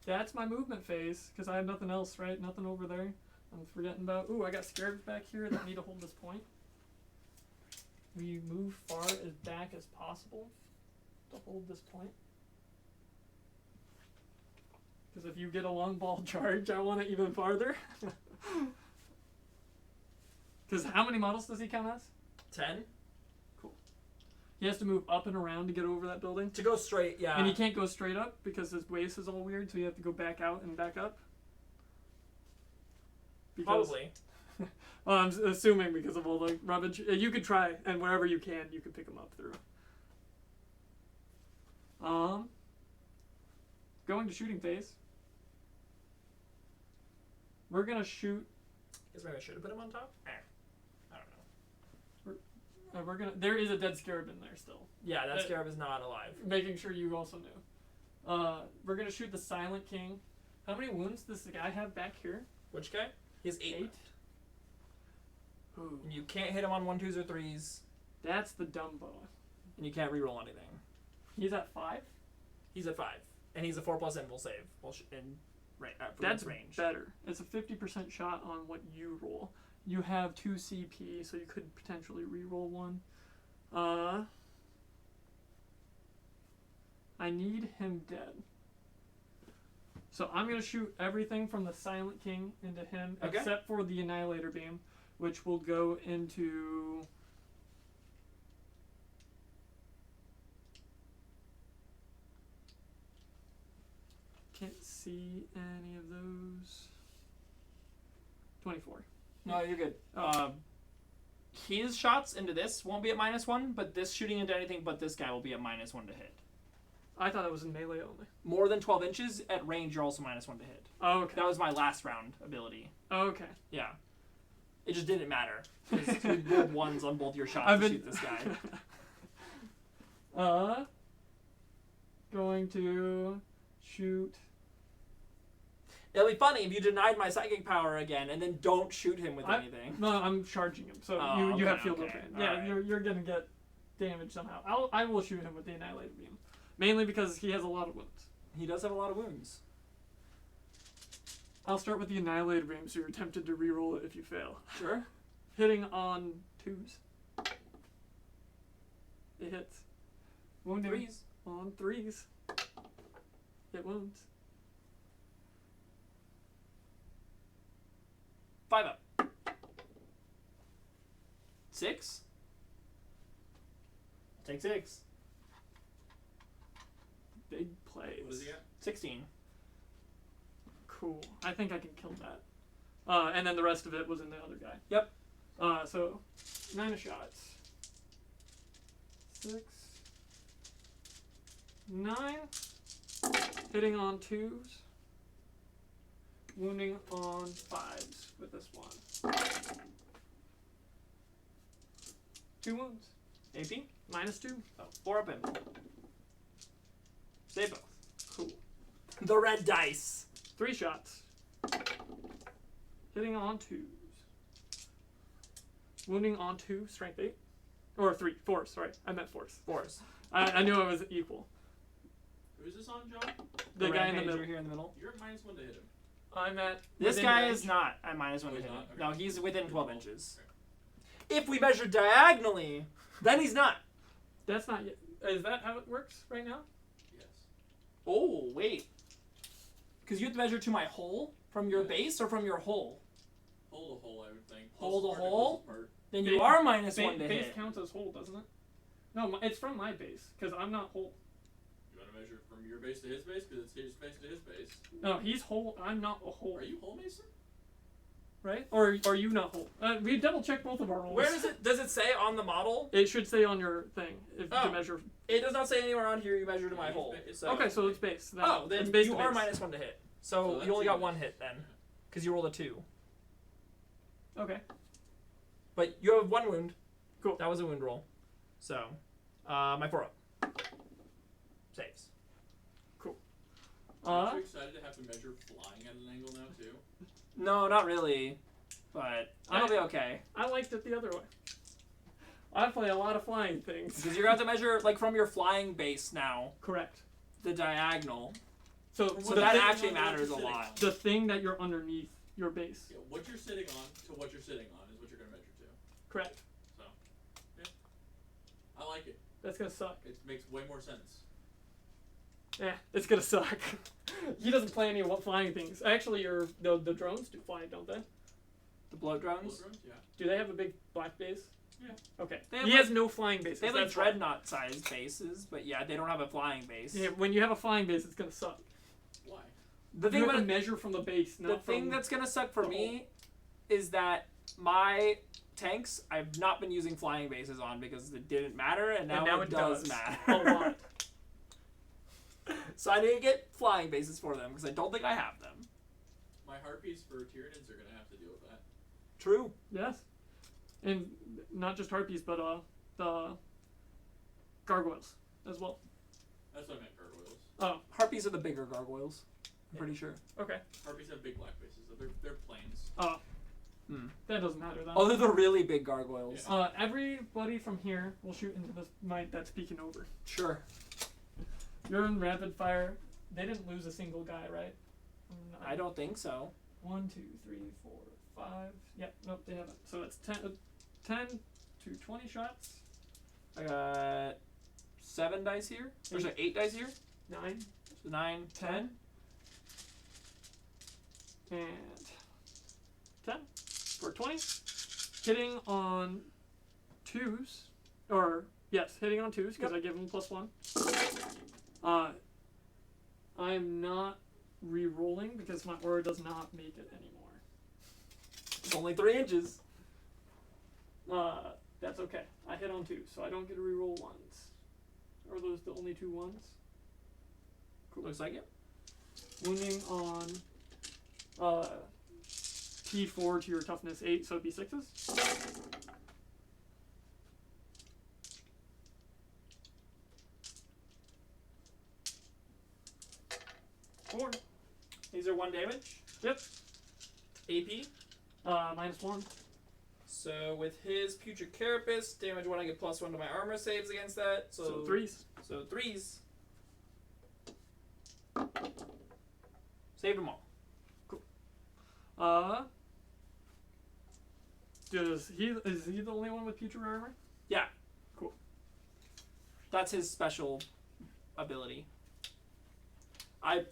That's my movement phase, because I have nothing else, right? Nothing over there. I'm forgetting about. Ooh, I got scared back here that need to hold this point. We move far as back as possible to hold this point. Because if you get a long ball charge, I want it even farther. Because how many models does he count as? 10? He has to move up and around to get over that building. To go straight, yeah. And he can't go straight up because his waist is all weird, so you have to go back out and back up. Because, Probably. well, I'm assuming because of all the rubbish. You could try, and wherever you can, you could pick him up through. Going to shooting phase. We're gonna shoot. Guess maybe I should have put him on top? I don't know. We're gonna. There is a dead scarab in there still. Yeah, that scarab is not alive. Making sure you also knew. We're gonna shoot the Silent King. How many wounds does the guy have back here? Which guy? He has 8. 8. Ooh. And you can't hit him on 1s, 2s, or 3s. That's the Dumbo. And you can't reroll anything. He's at 5? He's at 5. And he's a 4+ invul save. That's range. better. It's a 50% shot on what you roll. You have 2 CP, so you could potentially reroll 1. I need him dead. So I'm going to shoot everything from the Silent King into him, Okay. except for the Annihilator Beam, which will go into... Can't see any of those. 24. No, you're good. His shots into this won't be at -1, but this shooting into anything but this guy will be at -1 to hit. I thought it was in melee only. More than 12 inches at range, you're also -1 to hit. Oh, okay. That was my last round ability. Oh, okay. Yeah. It just didn't matter. Because you rolled 1s on both your shots to shoot this guy. Going to shoot. It'll be funny if you denied my psychic power again and then don't shoot him with anything. No, I'm charging him, so Oh, you have okay, field okay. open. Yeah, Alright. you're gonna get damage somehow. I will shoot him with the Annihilator Beam, mainly because he has a lot of wounds. He does have a lot of wounds. I'll start with the Annihilator Beam, so you're tempted to reroll it if you fail. Sure. Hitting on 2s. It hits. Wounding 3s. on 3s. It wounds. 5 up. 6. Take 6. Big plays. What is he at? 16. Cool. I think I can kill that. And then the rest of it was in the other guy. Yep. So 9 shots. 6. 9. Hitting on 2s. Wounding on 5s with this one. 2 wounds. AP? -2. Oh, 4 up him. Save both. Cool. The red dice. 3 shots. Hitting on 2s. Wounding on 2, strength 8. Or 3, 4, sorry. I meant 4s. 4s. I knew it was equal. Who's this on, John? The guy in the rampager middle. here in the middle. You're at -1 to hit him. I'm at. This within guy range. is not at -1 to he's hit him. not? Okay. No, he's within 12 inches. If we measure diagonally, then he's not. That's not yet. Is that how it works right now? Yes. Oh, wait. Because you have to measure to my hole from your Yeah. base or from your hole. Hold a hole, I would think. Hold Plus a part hole? equals part. Then you Ba- are -1 to Base hit. counts as whole, doesn't it? No, it's from my base because I'm not whole. You want to measure from your base to his base? Because it's his base to his base. No, he's whole. I'm not a whole. Are you whole, Mason? Right? Or are you not whole? We double check both of our rolls. Where does it say on the model? It should say on your thing if Oh. to measure. It does not say anywhere on here you measure to my Yeah, hole. it's So. Okay, so it's base. Oh, then it's base you to are base. -1 to hit. So So that's you only got even. 1 hit then. Because you rolled a 2. Okay. But you have 1 wound. Cool. That was a wound roll. So, my 4 up. Saves. Cool. Aren't you excited to have to measure flying at an angle now too? No, not really. But it'll be okay. I liked it the other way. I play a lot of flying things. Because you're going to have to measure, like, from your flying base now, Correct. the diagonal. So So the that thing- actually on what matters a you're sitting lot. on. the thing that you're underneath your base. Yeah, what you're sitting on to what you're sitting on is what you're gonna measure to. Correct. So, yeah, I like it. That's gonna suck. It makes way more sense. It's gonna suck. He doesn't play any flying things. Actually, the drones do fly, don't they? The bloat drones? Bullet drones? Yeah. Do they have a big black base? Yeah. Okay. They have He like- has no flying bases. They have, like, that's why. dreadnought-sized bases, but yeah, they don't have a flying base. Yeah, when you have a flying base, it's gonna suck. Why? The You thing have to about measure from the base, the not thing from. that's gonna suck for the me is that my tanks I've not been using flying bases on because it didn't matter, and now it does matter. a lot. So I need to get flying bases for them because I don't think I have them. My harpies for Tyranids are gonna have to deal with that. True. Yes, and not just harpies, but the gargoyles as well. That's what I meant, gargoyles. Oh, Harpies are the bigger gargoyles. I'm pretty sure. okay. Harpies have big black bases. They're planes. Oh, Hmm. that doesn't matter then. Oh, they're the really big gargoyles. Yeah. Everybody from here will shoot into this might that's peeking over. Sure. You're in rapid fire. They didn't lose a single guy, right? I don't think so. 1, 2, 3, 4, 5. Yep, nope, they haven't. So it's 10 to 20 shots. I got 7 dice here. Or sorry, 8 dice here. 9 So 9, 10. and 10 for 20. Hitting on 2s. Or, yes, hitting on 2s because I give them +1. I'm not re-rolling because my aura does not make it anymore. It's only 3 inches. That's okay. I hit on 2, so I don't get to re-roll 1s. Are those the only 2 1s? Looks like it. Wounding on T4 to your toughness 8, so it'd be 6s. Four. These are 1 damage. Yep. AP. -1. So with his Putrid Carapace, damage 1, I get +1 to my armor saves against that. So 3s. So 3s. Saved them all. Is he the only one with putrid armor? Yeah. Cool. That's his special ability. I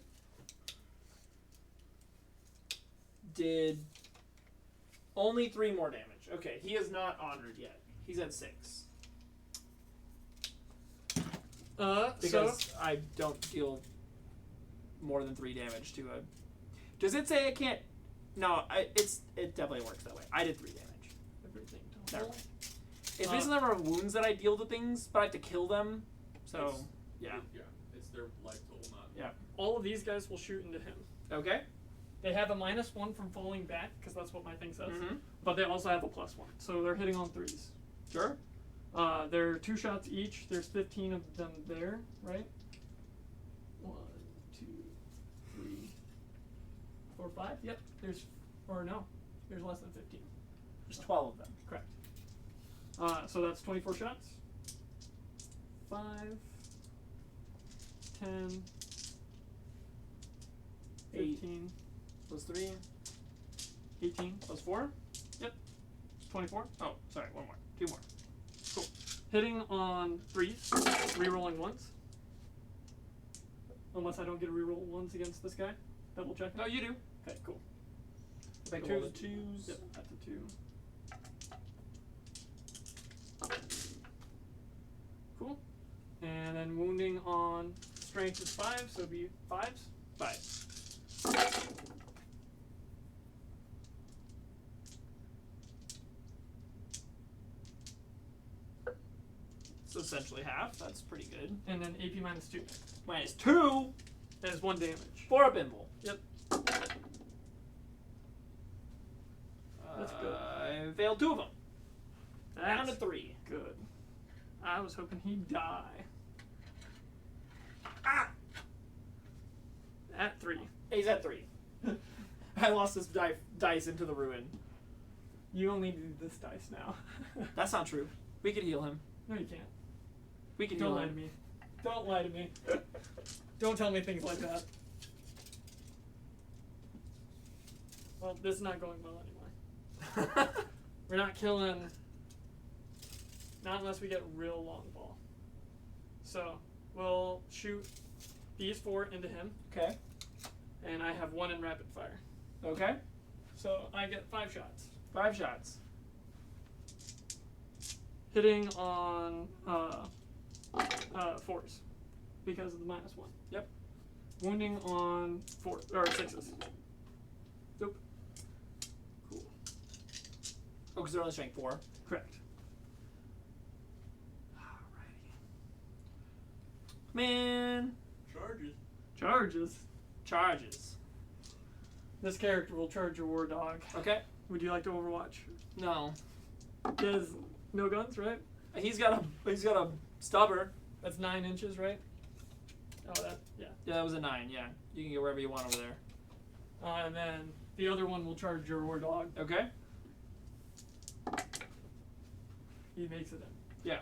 did only 3 more damage. Okay, he is not honored yet. He's at 6. Because I don't deal more than 3 damage to a. Does it say I can't? No, it definitely works that way. I did 3 damage. Everything. Never mind. It's based on the number of wounds that I deal to things, but I have to kill them. So It's- yeah. Yeah. It's their life total, not. Yeah. All of these guys will shoot into him. Okay. They have a -1 from falling back because that's what my thing says. Mm-hmm. But they also have a +1, so they're hitting on 3s. Sure. They're 2 shots each. There's 15 of them there, right? 1, 2, 3, 4, 5. Yep. There's less than 15. There's 12 of them. Correct. So that's 24 shots. 5, 10, 15, Plus 3. 18, Plus 4. 24. Oh, sorry. 1 more. 2 more. Hitting on 3s, rerolling 1s. Unless I don't get a reroll 1s against this guy. Double check. No, you do. Okay, cool. Back So to roll the the 2s. Yep, that's a 2. Cool. And then wounding on strength is 5, so it'd be 5s. 5. So essentially half. That's pretty good. And then AP -2. -2 That is 1 damage. for a bimble. Yep. That's good. I failed 2 of them. Down to That's 3. good. I was hoping he'd die. Ah! at 3. He's at 3. I lost this dice into the ruin. You only need this dice now. That's not true. We could heal him. No, you can't. We can Don't heal lie to him. me. Don't lie to me. Don't tell me things like that. Well, this is not going well anymore. We're not killing. Not unless we get real long ball. So, we'll shoot these 4 into him, Okay. and I have 1 in rapid fire. Okay. So, I get 5 shots. 5 shots. Hitting on 4s because of the -1. Yep. Wounding on 4 or 6s. Nope. Cool. Oh, because they're only strength 4. Correct. Alrighty. Man. Charges. Charges. This character will charge your war dog. Okay. Would you like to Overwatch? No. He has no guns, right? He's got a stubber. That's 9 inches, right? Oh, that, yeah. Yeah, that was a 9. Yeah. You can go wherever you want over there. And then the other one will charge your war dog. Okay. He makes it in. Yeah.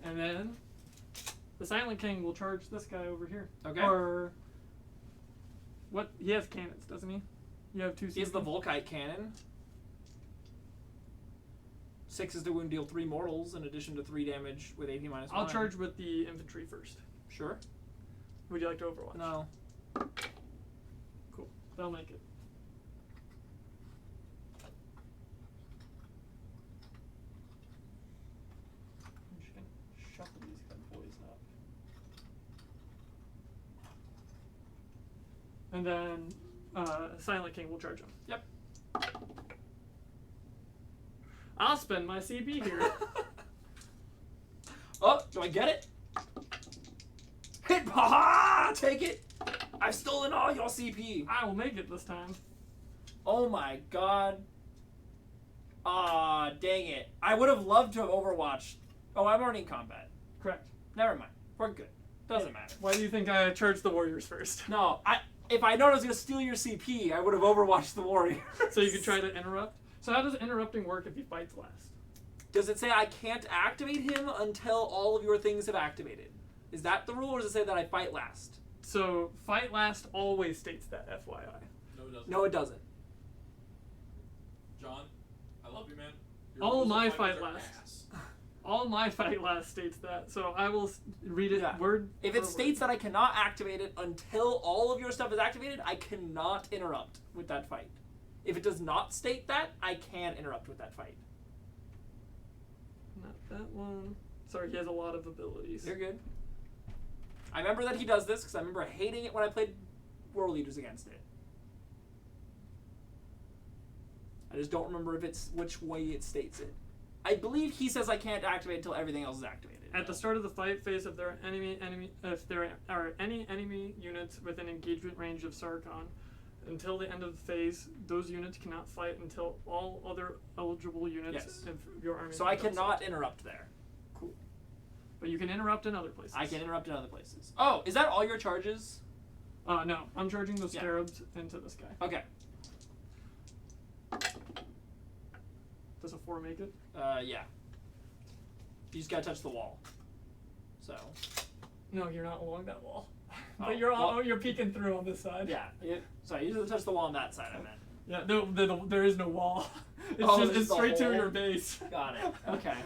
And then the Silent King will charge this guy over here. Okay. Or what? He has cannons, doesn't he? You have 2. He has the CP? Volkite cannon. 6 is to wound deal 3 mortals in addition to 3 damage with AP -1. I'll charge with the infantry first. Sure. Would you like to Overwatch? No. Cool. That'll make it. I'm just gonna shuffle these good boys up. And then Silent King will charge him. Yep. I'll spend my CP here. Oh, do I get it? Hit! Ha! Take it! I've stolen all your CP. I will make it this time. Oh my god. Ah, dang it. I would have loved to have Overwatched. Oh, I'm already in combat. Correct. Never mind. We're good. Doesn't matter. Why do you think I charged the warriors first? No, if I known I was going to steal your CP, I would have Overwatched the warrior. So you could try to interrupt? So how does interrupting work if he fights last? Does it say I can't activate him until all of your things have activated? Is that the rule, or does it say that I fight last? So fight last always states that, FYI. No, it doesn't. No, it doesn't. John, I love you, man. All rules of my fight fight are last. ass. All my fight last states that, so I will read it Yeah. word If for it states word. that I cannot activate it until all of your stuff is activated, I cannot interrupt with that fight. If it does not state that, I can interrupt with that fight. Not that one. Sorry, he has a lot of abilities. You're good. I remember that he does this because I remember hating it when I played World Leaders against it. I just don't remember if it's which way it states it. I believe he says I can't activate until everything else is activated. At the start of the fight phase, if there are any enemy units within engagement range of Sarkon, until the end of the phase, those units cannot fight until all other eligible units Yes. of your army. So I have done cannot interrupt there. Cool. But you can interrupt in other places. I can interrupt in other places. Oh, is that all your charges? No, I'm charging those Yeah. scarabs into this guy. Okay. Does a 4 make it? Yeah. You just gotta touch the wall. So. No, you're not along that wall. Oh, But you're well- you're peeking through on this side. Yeah. Sorry, you just touch the wall on that side, I meant. Yeah. No, there is no wall. It's Oh, just there's it's the straight to hole? your base. Got it. Okay.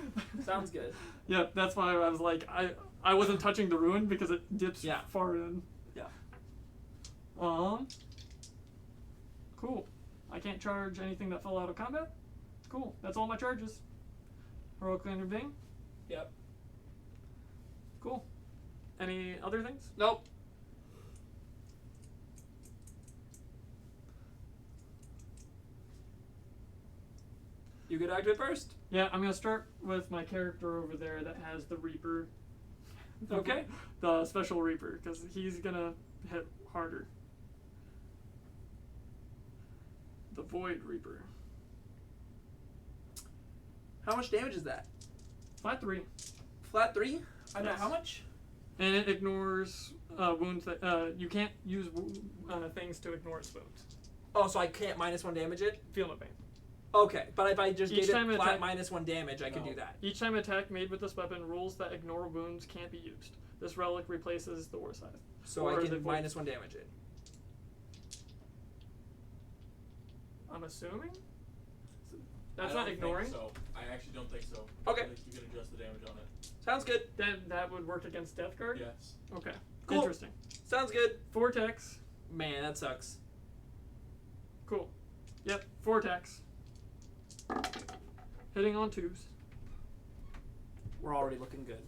Sounds good. Yeah, that's why I was like I wasn't touching the ruin because it dips Yeah. far in. Yeah. Cool. I can't charge anything that fell out of combat. Cool. That's all my charges. Heroically intervene. Yep. Cool. Any other things? Nope. You get active first. Yeah, I'm gonna start with my character over there that has the Reaper. Okay. The special Reaper, because he's gonna hit harder. The Void Reaper. How much damage is that? Flat 3. Flat 3? I know Yes. how much? And it ignores wounds that you can't use things to ignore its wounds. Oh, so I can't -1 damage it? Feel no pain. Okay, but if I just Each gave time it it flat attack- -1 damage, I could No. do that. Each time attack made with this weapon, rules that ignore wounds can't be used. This relic replaces the war scythe. So Or I the can void. -1 damage it. I'm assuming? I That's don't not ignoring. Think so I actually don't think so. Okay. I think you can adjust the damage on it. Sounds good. That would work against Death Guard? Yes. Okay. Cool. Interesting. Sounds good. 4 attacks. Man, that sucks. Cool. Yep, 4 attacks. Hitting on 2s. We're already looking good.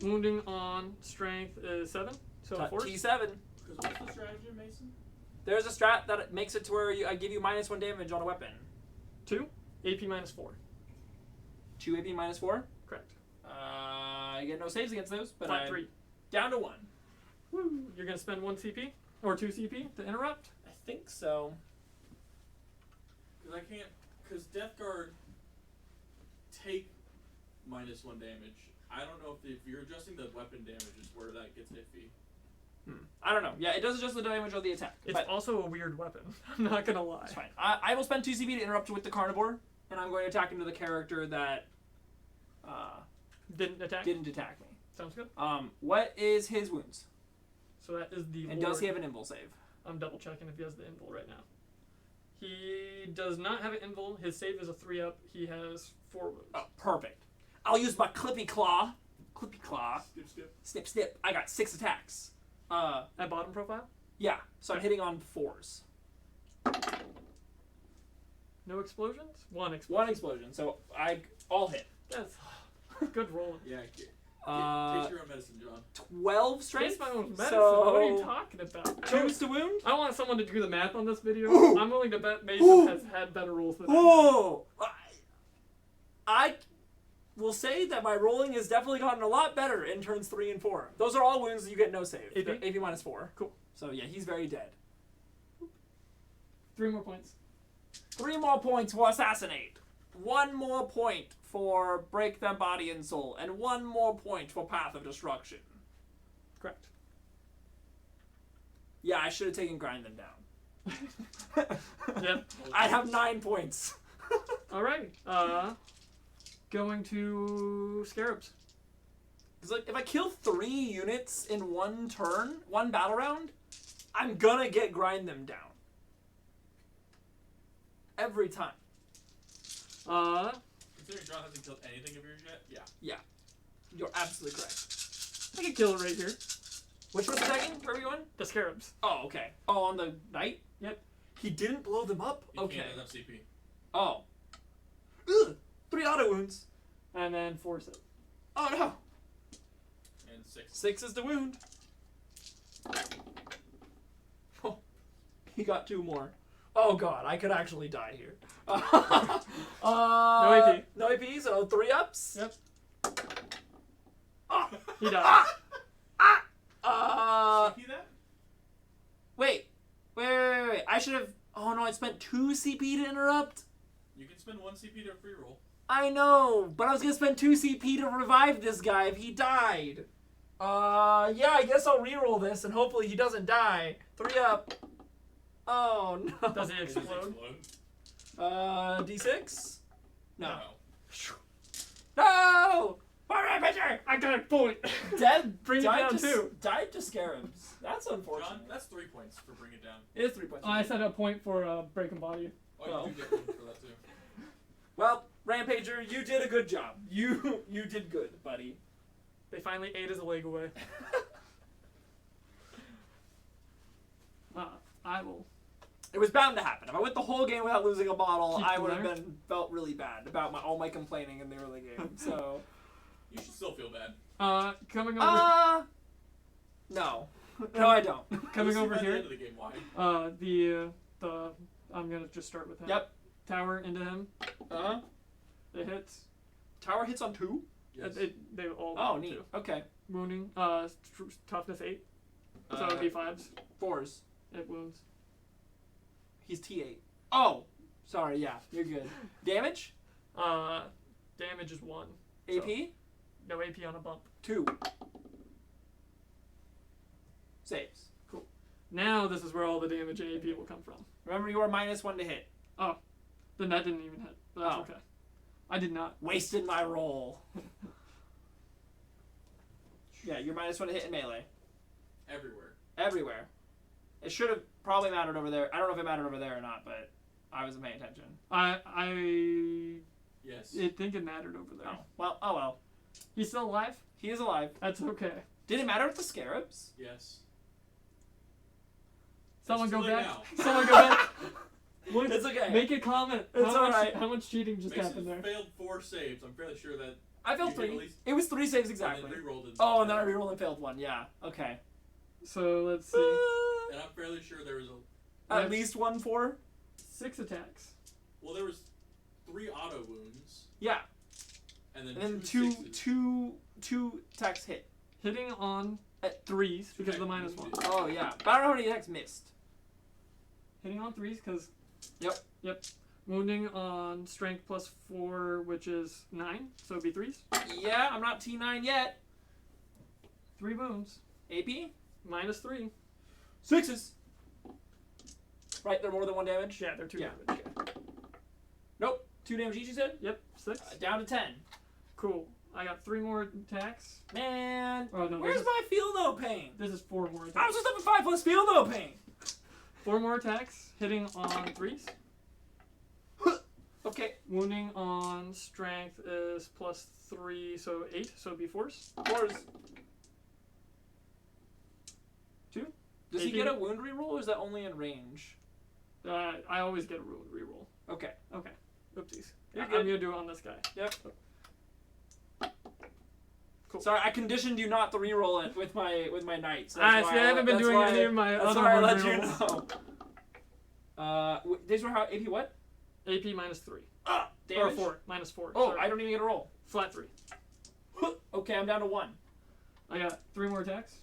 Wounding on strength is 7. So a force. T7. Because what's the strategy, Mason? There's a strat that makes it to where I give you -1 damage on a weapon. 2. AP minus 4. 2 AP -4. Correct. I get no saves against those, but Flat I'm 3. down to 1. Woo! You're gonna spend 1 CP? Or 2 CP to interrupt? I think so. Because I can't. Because Death Guard take -1 damage. I don't know if you're adjusting the weapon damage is where that gets iffy. I don't know. Yeah, it does adjust the damage of the attack. It's but also a weird weapon. I'm not gonna lie. it's fine. I will spend 2 CP to interrupt with the carnivore, and I'm going to attack into the character that Didn't attack? didn't attack me. Sounds good. What is his wounds? So that is the And Lord. does he have an invul save? I'm double checking if he has the invul right now. He does not have an invul. His save is a 3-up. He has 4 wounds. Oh, perfect. I'll use my Clippy Claw. Clippy Claw. Skip, skip. Snip, snip. I got 6 attacks. At bottom profile? Yeah, so I'm Okay. hitting on 4s. No explosions? 1 explosion. 1 explosion, so I'll hit. That's good rolling. Yeah. Take your own medicine, John. 12 strength. Taste my own medicine. So What are you talking about? 2s to wound. I want someone to do the math on this video. Ooh. I'm willing to bet Ooh. Mason has had better rolls than that. Oh, I will say that my rolling has definitely gotten a lot better in turns 3 and 4. Those are all wounds that you get no save. AP? They're AP -4. Cool. So yeah, he's very dead. 3 more points. 3 more points for assassinate. 1 more point for break their body and soul, and 1 more point for path of destruction. Correct. Yeah, I should have taken grind them down. Yep. I have 9 points. Alright. Going to Scarabs. Because like, if I kill 3 units in 1 turn, 1 battle round, I'm gonna get grind them down. Every time. Considering John hasn't killed anything of yours yet, yeah. You're absolutely correct. I can kill it right here. Which was attacking for everyone? The Scarabs. Oh, okay. Oh, on the knight? Yep. He didn't blow them up? He Okay. can't have CP. Oh. Ugh! 3 auto wounds. And then force it. Oh no! And 6. 6 is the wound. Oh, he got 2 more. Oh god, I could actually die here. No AP. No AP, so 3 ups. Yep. Ah, He died. CP that? wait. I should have. Oh no, I spent 2 CP to interrupt. You can spend 1 CP to free roll. I know, but I was gonna spend 2 CP to revive this guy if he died. Yeah, I guess I'll reroll this and hopefully he doesn't die. 3 up. Oh no. Does he Does it explode? D6? No. No. No! Fire picture! I got a point. Dead. Bring it died down to, too. Died to scarabs. That's John, unfortunate. that's 3 points for bring it down. It is 3 points. I said a point for breaking body. Oh, Oh. you do get 1 for that too. Well, Rampager, you did a good job. You did good, buddy. They finally ate his leg away. I will. It was bound to happen. If I went the whole game without losing a bottle, Keep I would have there. felt really bad about all my complaining in the early game. So, You should still feel bad. Coming over. No, no, I don't. Coming You'll see over by the here. end of the game why. The I'm gonna just start with him. Yep. Tower into him. It hits. Tower hits on 2. Yes. They all. Oh, do neat. too. Okay. Wounding. Toughness 8. So it would be 5s. 4s. It wounds. He's T8. Oh, sorry. Yeah, you're good. Damage? Damage is 1. AP? No AP on a bump. 2 saves. Now this is where all the damage and AP will come from. Remember, you are -1 to hit. Then that didn't even hit. But that's Oh. okay. I did not. Wasted my roll. Yeah, you're -1 to hit in melee. Everywhere. Everywhere. It should have probably mattered over there. I don't know if it mattered over there or not, but I wasn't paying attention. I Yes. think it mattered over there. Oh well. He's still alive? He is alive. That's okay. Did it matter with the scarabs? Yes. Someone It's go too late back. now. Someone go back. Look, It's okay. Make a comment. It's how much, alright. How much cheating just Mason happened there? failed 4 saves. I'm fairly sure that. I failed You did 3. at least- It was 3 saves And exactly. then re-rolled it. Oh, and then I rerolled and failed 1. Yeah. Okay. So let's see. And I'm fairly sure there was a. At That's- least 1 4. 6 attacks. Well, there was 3 auto wounds, Yeah. and then, And then 2 two, sixes. two attacks hit. Hitting on At 3s because of the Okay. -1. Oh yeah. But I don't know how many attacks missed. Hitting on 3s because. Yep. Wounding on strength +4, which is 9. So it'd be 3s. Yeah, I'm not T9 yet. 3 wounds. AP? -3. 6s. Right, they're more than 1 damage? Yeah, they're 2 Yeah. damage. Nope. 2 damage each, you said? Yep, 6. Down to 10. Cool. I got 3 more attacks. Man. Oh no, Where's my feel no pain? this is 4 more I was attacks. just up at 5 plus feel no pain. 4 more attacks. Hitting on 3s. Okay. Wounding on strength is +3, so 8, so it'd be 4s. 4s. 2. Does he AP? get a wound reroll or is that only in range? I always get a reroll. Okay. Okay. Oopsies. You're I'm good. gonna do it on this guy. Yep. Cool. Sorry, I conditioned you not to reroll it with my knights. So Ah, that's see, why I haven't been that's doing why- any of my That's other why I wound let you rerolls. know. These were how AP what? AP -3. Ah, Or damage. 4. -4. Oh, sorry. I don't even get a roll. Flat 3. Okay, I'm down to 1. I got 3 more attacks.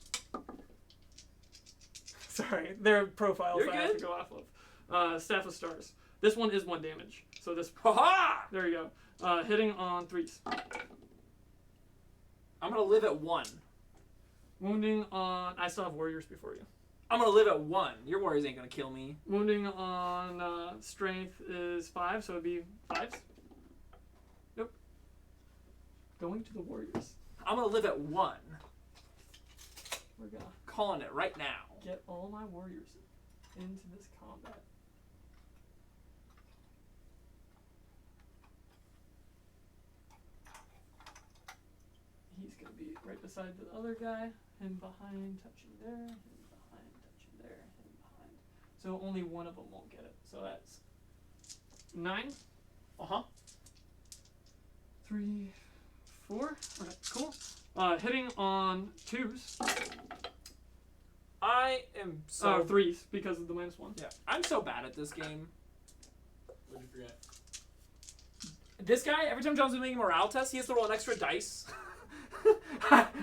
Sorry, they're profiles You're I have to good. go off of. Staff of Stars. This one is 1 damage. So this. Ha-ha! There you go. Hitting on 3s. I'm gonna live at 1. Wounding on. I still have warriors before you. I'm gonna live at 1. Your warriors ain't gonna kill me. Wounding on strength is 5, so it'd be 5s. Nope. Going to the warriors. I'm gonna live at 1. We're gonna Calling it right now. get all my warriors into this combat. He's gonna be right beside the other guy, him behind, touching there, him behind, touching there, him behind. So only one of them won't get it. So that's 9, Uh-huh. 3, 4. Okay, cool. Hitting on 2s. I am so 3s because of the -1. yeah. I'm so bad at this game. What'd you forget? This guy, every time John's making a morale test, he has to roll an extra dice.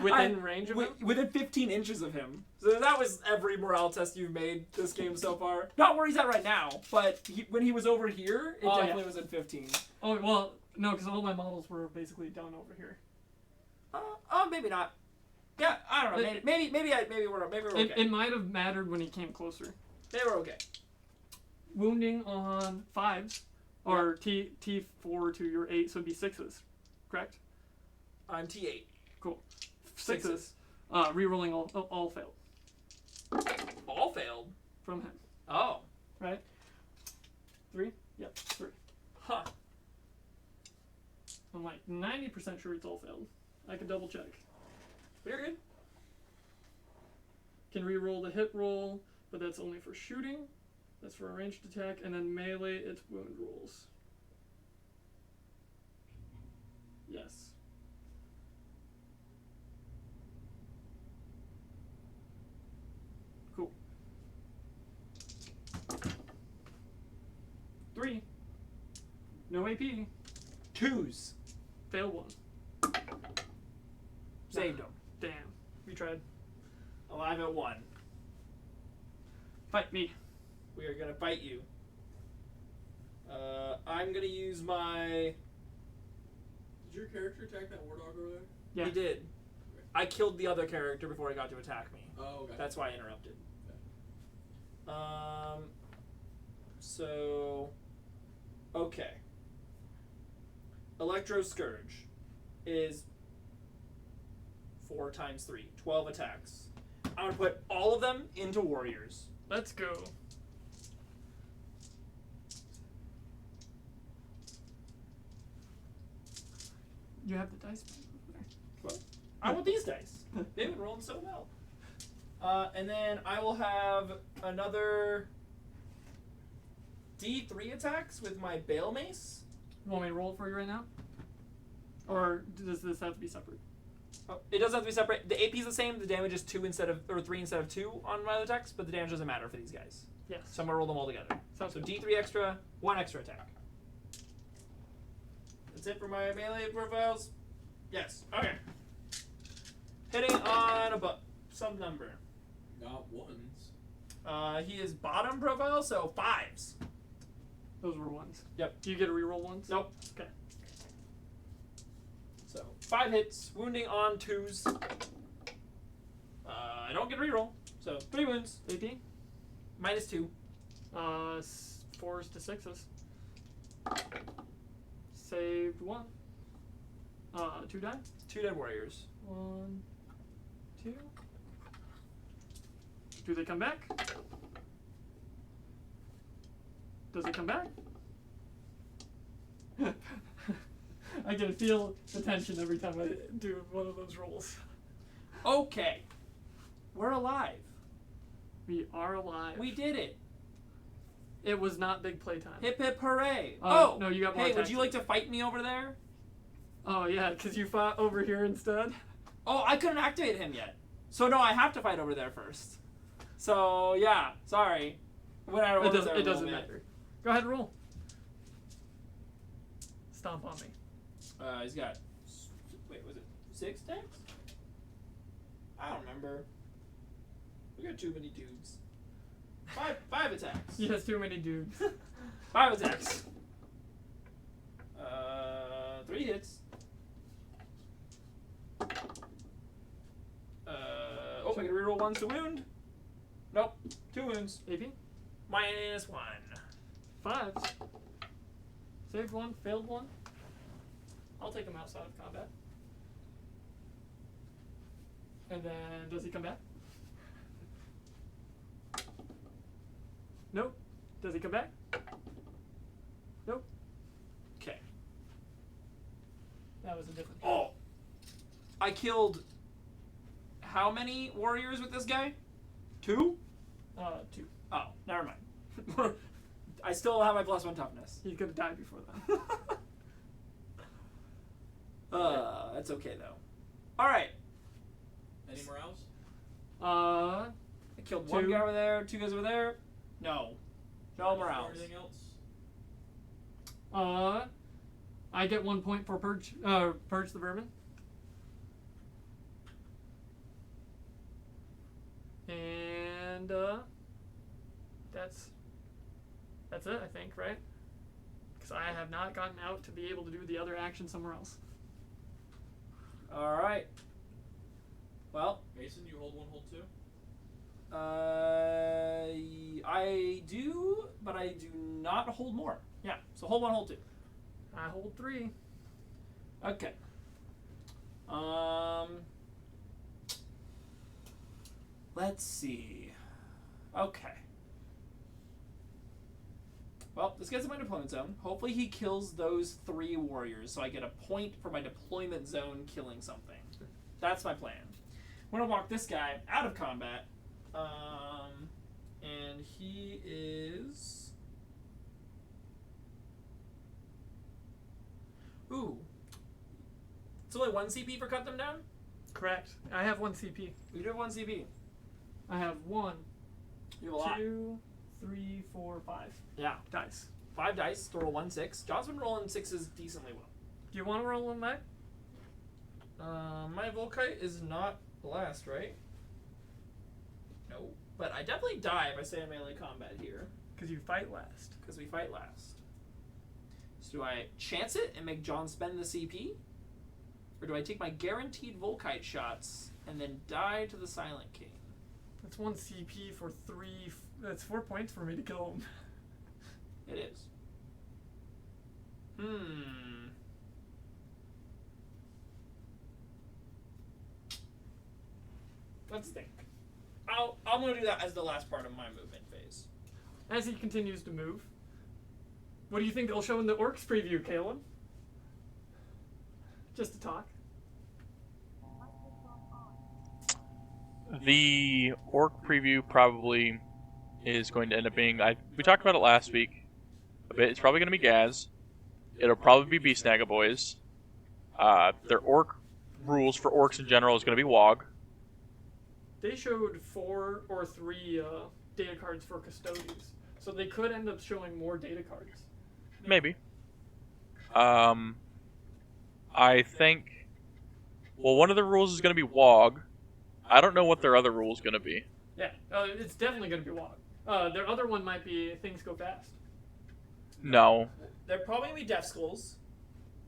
Within range of him? Within 15 inches of him. So that was every morale test you've made this game so far. Not where he's at right now, but when he was over here, it Oh, yeah. definitely was in 15. Oh, well, no, because all my models were basically down over here. Maybe not. Yeah, I don't know. Maybe we're okay. It might have mattered when he came closer. Maybe we're okay. Wounding on 5s, or T4 to your 8, so it'd be 6s, correct? I'm T8. Cool. 6s. Rerolling all failed All failed. from him. Oh. Right? 3? Yep, 3. Huh. I'm like 90% sure it's all failed. I can double check. You're good. Can reroll the hit roll, but that's only for shooting. That's for a ranged attack, and then melee, it's wound rolls. Yes. Cool. 3. No AP. 2s. Fail 1. Saved him. Damn. We tried. Alive at 1. Fight me. We are gonna fight you. I'm gonna use my. Did your character attack that war dog over there? Yeah. He did. I killed the other character before he got to attack me. Oh, okay. That's why I interrupted. So, okay. Electro Scourge is 4 times 3, 12 attacks. I'm gonna put all of them into warriors. Let's go. You have the dice back over there. Well, I want these dice. They've been rolling so well. And then I will have another D3 attacks with my Bale Mace. You want me to roll it for you right now? Or does this have to be separate? Oh, it doesn't have to be separate. The AP is the same. The damage is 3 instead of 2 on my other attacks, but the damage doesn't matter for these guys. Yes. So I'm gonna roll them all together. Sounds So good. D3 extra, 1 extra attack. That's it for my melee profiles. Yes. Okay. Hitting on some number. Not ones. He is bottom profile, so 5s. Those were ones. Yep. Do you get to reroll ones? Nope. Okay. So 5 hits, wounding on 2s. I don't get a reroll, so 3 wounds. AP? -2. 4s to 6s. Saved 1. 2 die. 2 dead warriors. 1, 2. Do they come back? Does it come back? I can feel the tension every time I do one of those rolls. Okay. We're alive. We are alive. We did it. It was not big playtime. Hip hip hooray. Oh, no, you got more Hey, would attacks. you like to fight me over there? Oh yeah, because you fought over here instead. Oh, I couldn't activate him yet. So no, I have to fight over there first. So yeah, sorry. When I It doesn't matter. Go ahead and roll. Stomp on me. He's got. Wait, was it 6 attacks? I don't remember. We got too many dudes. Five attacks. He has too many dudes. 5 attacks. 3 hits. Oh, I can reroll 1s to wound. Nope, 2 wounds. AP? -1. 5s. Saved 1, failed 1. I'll take him outside of combat. And then, does he come back? Nope. Does he come back? Nope. Okay. That was a different. Oh! I killed how many warriors with this guy? 2? 2. Oh, never mind. I still have my +1 toughness. He's gonna die before that. That's okay though. Alright. Any morales? I killed 1 2. guy over there, 2 guys over there. No. No morales. Anything else? I get 1 point for purge the vermin. And that's it, I think, right? Because I have not gotten out to be able to do the other action somewhere else. Alright. Well, Mason, you hold 1, hold 2? I do, but I do not hold more. Yeah, so hold 1, hold 2. I hold 3. Okay. Let's see. Okay. Well, this guy's in my deployment zone. Hopefully he kills those 3 warriors so I get a point for my deployment zone killing something. That's my plan. I'm gonna walk this guy out of combat. And he is... Ooh. It's only 1 CP for cut them down? Correct. I have 1 CP. We do have 1 CP. I have 1, You have a lot. 2, 3, 4, 5 Yeah. dice. 5 dice to roll 1 6. John's been rolling 6s decently well. Do you want to roll 1 back? My Volkite is not blast, right? No. But I definitely die if I stay in melee combat here. Because you fight last. Because we fight last. So do I chance it and make John spend the CP? Or do I take my guaranteed Volkite shots and then die to the Silent King? That's 1 CP for 3. That's 4 points for me to kill him. It is. Let's think. I'm gonna do that as the last part of my movement phase. As he continues to move, what do you think they'll show in the Orcs preview, Caleb? Just to talk. The orc preview probably is going to end up being. We talked about it last week a bit. It's probably going to be Gaz. It'll probably be Beast Naga Boys. Their orc rules for orcs in general is going to be Wog. They showed 4 or 3 data cards for Custodies, so they could end up showing more data cards. Maybe. I think. Well, one of the rules is going to be Wog. I don't know what their other rule is going to be. Yeah, it's definitely going to be Wog. Their other one might be Things Go Fast. No. They're probably gonna be Death Skulls.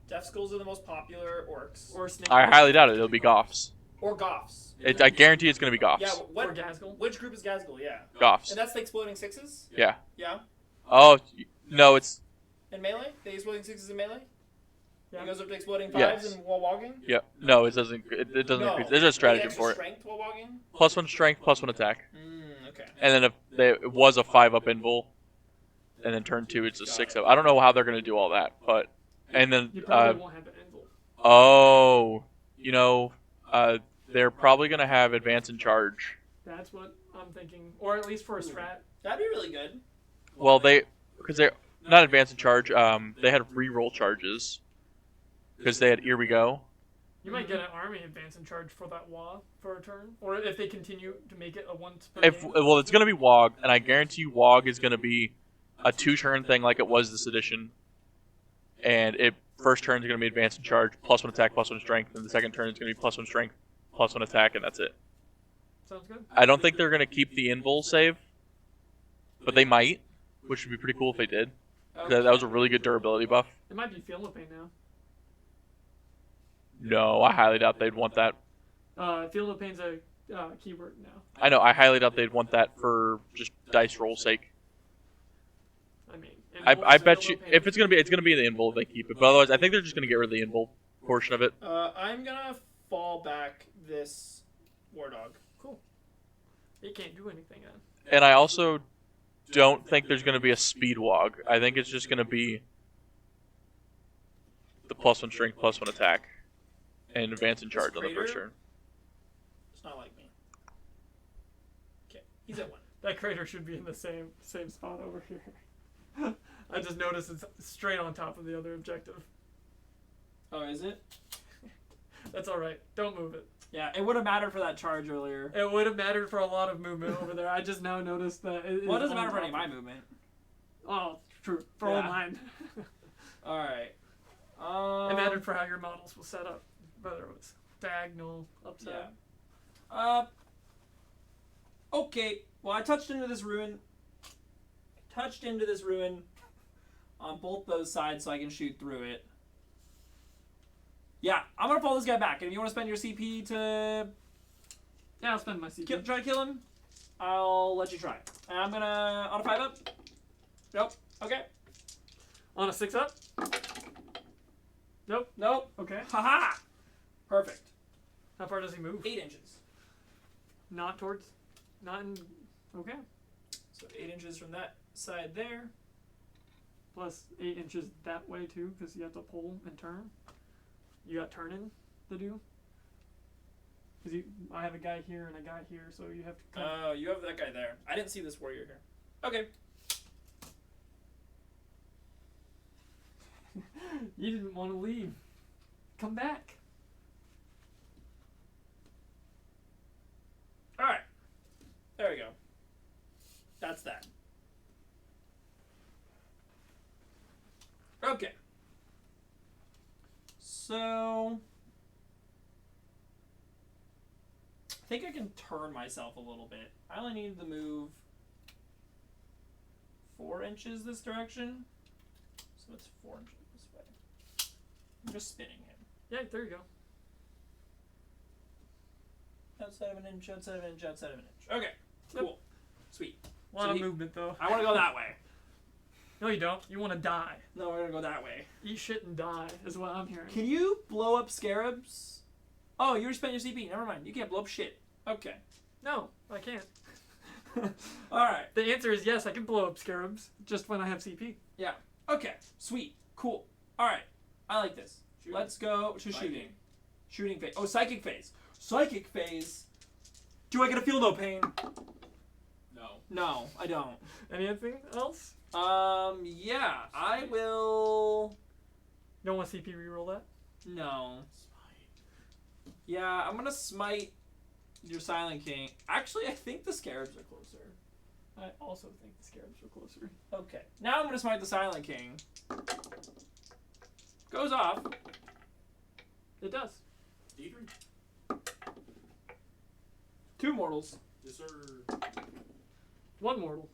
Death Skulls are the most popular orcs. Or Snake. I highly doubt it. It'll be Goffs. Or Goffs. I guarantee it's going to be Goffs. Yeah, what? Or Gazgul. Which group is Gazgul? Yeah. Goffs. And that's the Exploding Sixes? Yeah. Yeah. Oh, no, it's... In melee? The Exploding Sixes in melee? Yeah. It goes up to Exploding Yes. Fives and while walking? Yeah. No, it doesn't. It doesn't No. increase. There's a strategy Extra for it. Strength while walking? +1 strength, +1 attack. Okay. And then if it was a 5-up invul, and then turn 2, it's a 6-up. I don't know how they're going to do all that, but... And then... You probably won't have the invul. Oh, they're probably going to have advance and charge. That's what I'm thinking. Or at least for a strat. That'd be really good. Well, because they're not advance and charge. They had reroll charges because they had Here We Go. You might get an army advance and charge for that WA for a turn. Or if they continue to make it a once per game. Well, it's going to be Wog, and I guarantee you Wog is going to be a 2-turn thing like it was this edition. And first turn is going to be advance and charge, +1 attack, +1 strength, and the second turn is going to be +1 strength, +1 attack, and that's it. Sounds good. I don't think they're going to keep the invul save, but they might, which would be pretty cool if they did. Okay. That was a really good durability buff. It might be Feel No Pain now. No, I highly doubt they'd want that. Feel No Pain's a keyword now. I know, I highly doubt they'd want that for just dice roll sake. I mean, I bet you, if it's going to be the invul, they keep it. But otherwise, I think they're just going to get rid of the invul portion of it. I'm gonna fall back this War Dog. Cool. It can't do anything then. And I also don't think there's going to be a speed wog. I think it's just going to be the +1 strength, +1 attack, and advance and charge on the first turn. It's not like me. Okay, he's at 1. That crater should be in the same spot over here. I just noticed it's straight on top of the other objective. Oh, is it? That's alright. Don't move it. Yeah, it would have mattered for that charge earlier. It would have mattered for a lot of movement over there. I just now noticed that it Well, it is doesn't on matter for any of top. my movement. Oh, true. For all Yeah. mine. Alright. It mattered for how your models will set up. Whether it was diagonal, upside. Yeah. Okay. Well, I touched into this ruin on both those sides so I can shoot through it. Yeah, I'm gonna follow this guy back, and if you want to spend your CP to Yeah, I'll spend my CP. try to kill him, I'll let you try. And I'm gonna on a 5-up. Nope. Okay. On a 6-up? Nope. Nope. Okay. Haha. Perfect. How far does he move? 8 inches. Not towards. Not in. Okay. So 8 inches from that side there. Plus 8 inches that way too, because you have to pull and turn. You got turning to do. Because I have a guy here and a guy here, so you have to. Oh, you have that guy there. I didn't see this warrior here. Okay. You didn't want to leave. Come back. All right. There we go. That's that. Okay. So I think I can turn myself a little bit. I only need to move 4 inches this direction. So it's 4 inches this way. I'm just spinning him. Yeah, there you go. outside of an inch, outside of an inch, outside of an inch. Okay, cool. Sweet. A lot So of he- movement though. I want to go that way. No, you don't. You want to die. No, we're gonna go that way. Eat shit and die is what I'm hearing. Can you blow up scarabs? Oh, you already spent your CP. Never mind. You can't blow up shit. Okay. No, I can't. Alright. The answer is yes. I can blow up scarabs just when I have CP. Yeah. Okay. Sweet. Cool. Alright. I like this. Shooting. Let's go to Psychic. shooting. Shooting phase. Oh, psychic phase. Psychic phase. Do I get to feel no pain? No. No, I don't. Anything else? Yeah. I will. You don't want CP reroll that? No. Smite. Yeah, I'm gonna smite your Silent King. Actually, I think the scarabs are closer. I also think the scarabs are closer. Okay. Now I'm gonna smite the Silent King. Goes off. It does. D3. 2 mortals. Yes, sir. One mortal.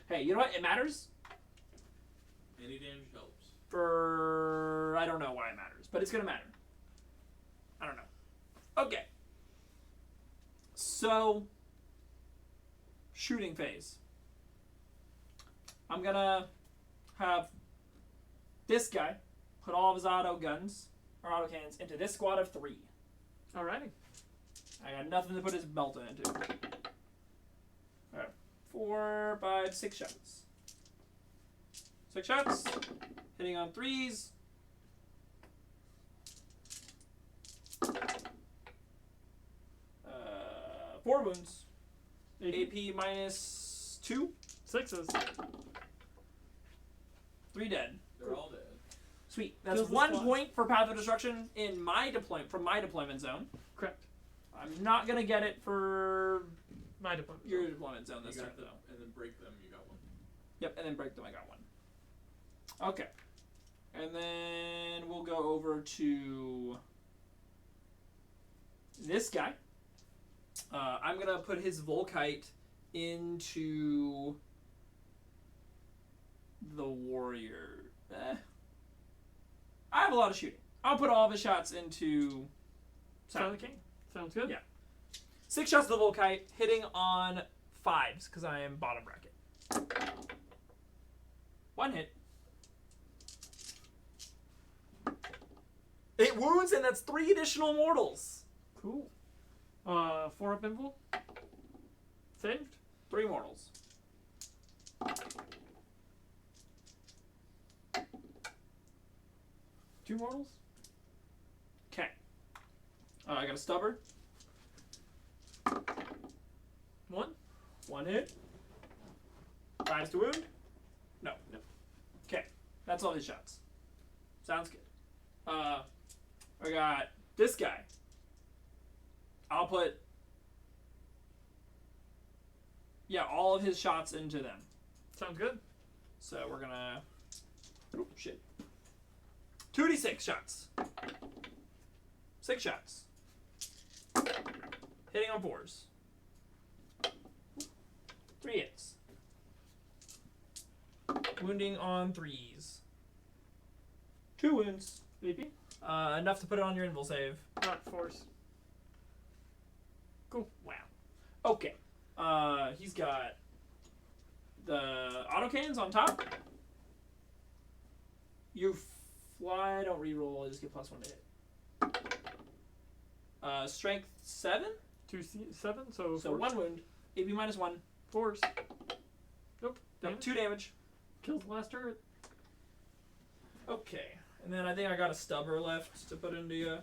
Hey, you know what? It matters Any damage helps. for... I don't know why it matters, but it's gonna matter. I don't know. Okay. So, shooting phase. I'm gonna have this guy put all of his auto guns, or auto cannons, into this squad of 3. Alrighty. I got nothing to put his belt into. Alright. 4, 5, 6 shots. 6 shots. Hitting on 3s. Uh, 4 wounds. AP minus 2. 6s. 3 dead. They're all dead. Sweet. That's Kills the 1 squad. point for Path of Destruction in my from my deployment zone. Correct. I'm not gonna get it for My deployment. your deployment zone this You turn got them, though. and then break them. You got one. Yep, and then break them. I got 1. Okay. And then we'll go over to this guy. I'm going to put his Volkite into the warrior. I have a lot of shooting. I'll put all of his shots into Silent King. Sounds good. Yeah. 6 shots to the Volkite, hitting on 5s, because I am bottom bracket. 1 hit. 8 wounds, and that's 3 additional mortals. Cool. 4 up invul. Saved. 3 mortals. Two mortals. Okay. I got a stubber. 1. 1 hit. 5s to wound. No. Nope. Okay. That's all his shots. Sounds good. I got this guy. I'll put all of his shots into them. Sounds good. So we're gonna oh shit. 2d6 shots. 6 shots. Hitting on 4s. 3 hits. Wounding on 3s. 2 wounds. AP. Enough to put it on your invul save. Not force. Cool. Wow. Okay. He's got the autocannons on top. You fly, don't reroll, I just get +1 to hit. Strength 7? 2 7. So So force. 1 wound. AP minus 1. Force. Nope. No, Damage. 2 damage. Kills the last turret. Okay. And then I think I got a stubber left to put into you.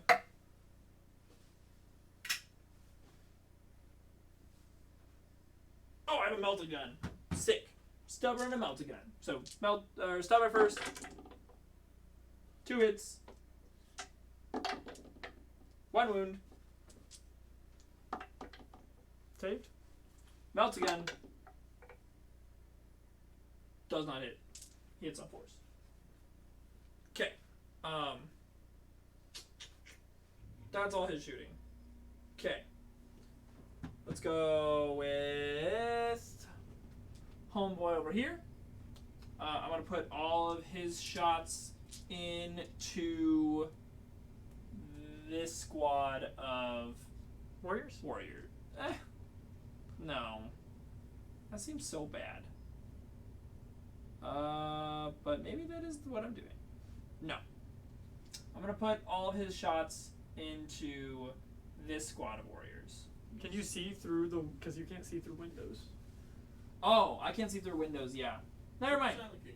Oh, I have a melted gun. Sick. Stubber and a melted gun. So stubber first. 2 hits. 1 wound. Saved. Melted gun. Does not hit. He hits on force. Okay. That's all his shooting. Okay. Let's go with homeboy over here. I'm gonna put all of his shots into this squad of Warriors? warriors. No. That seems so bad. But maybe that is what I'm doing. No. I'm gonna put all of his shots into this squad of warriors. Can you see through the? Because you can't see through windows. Oh, I can't see through windows. Yeah. Never mind. Silent King.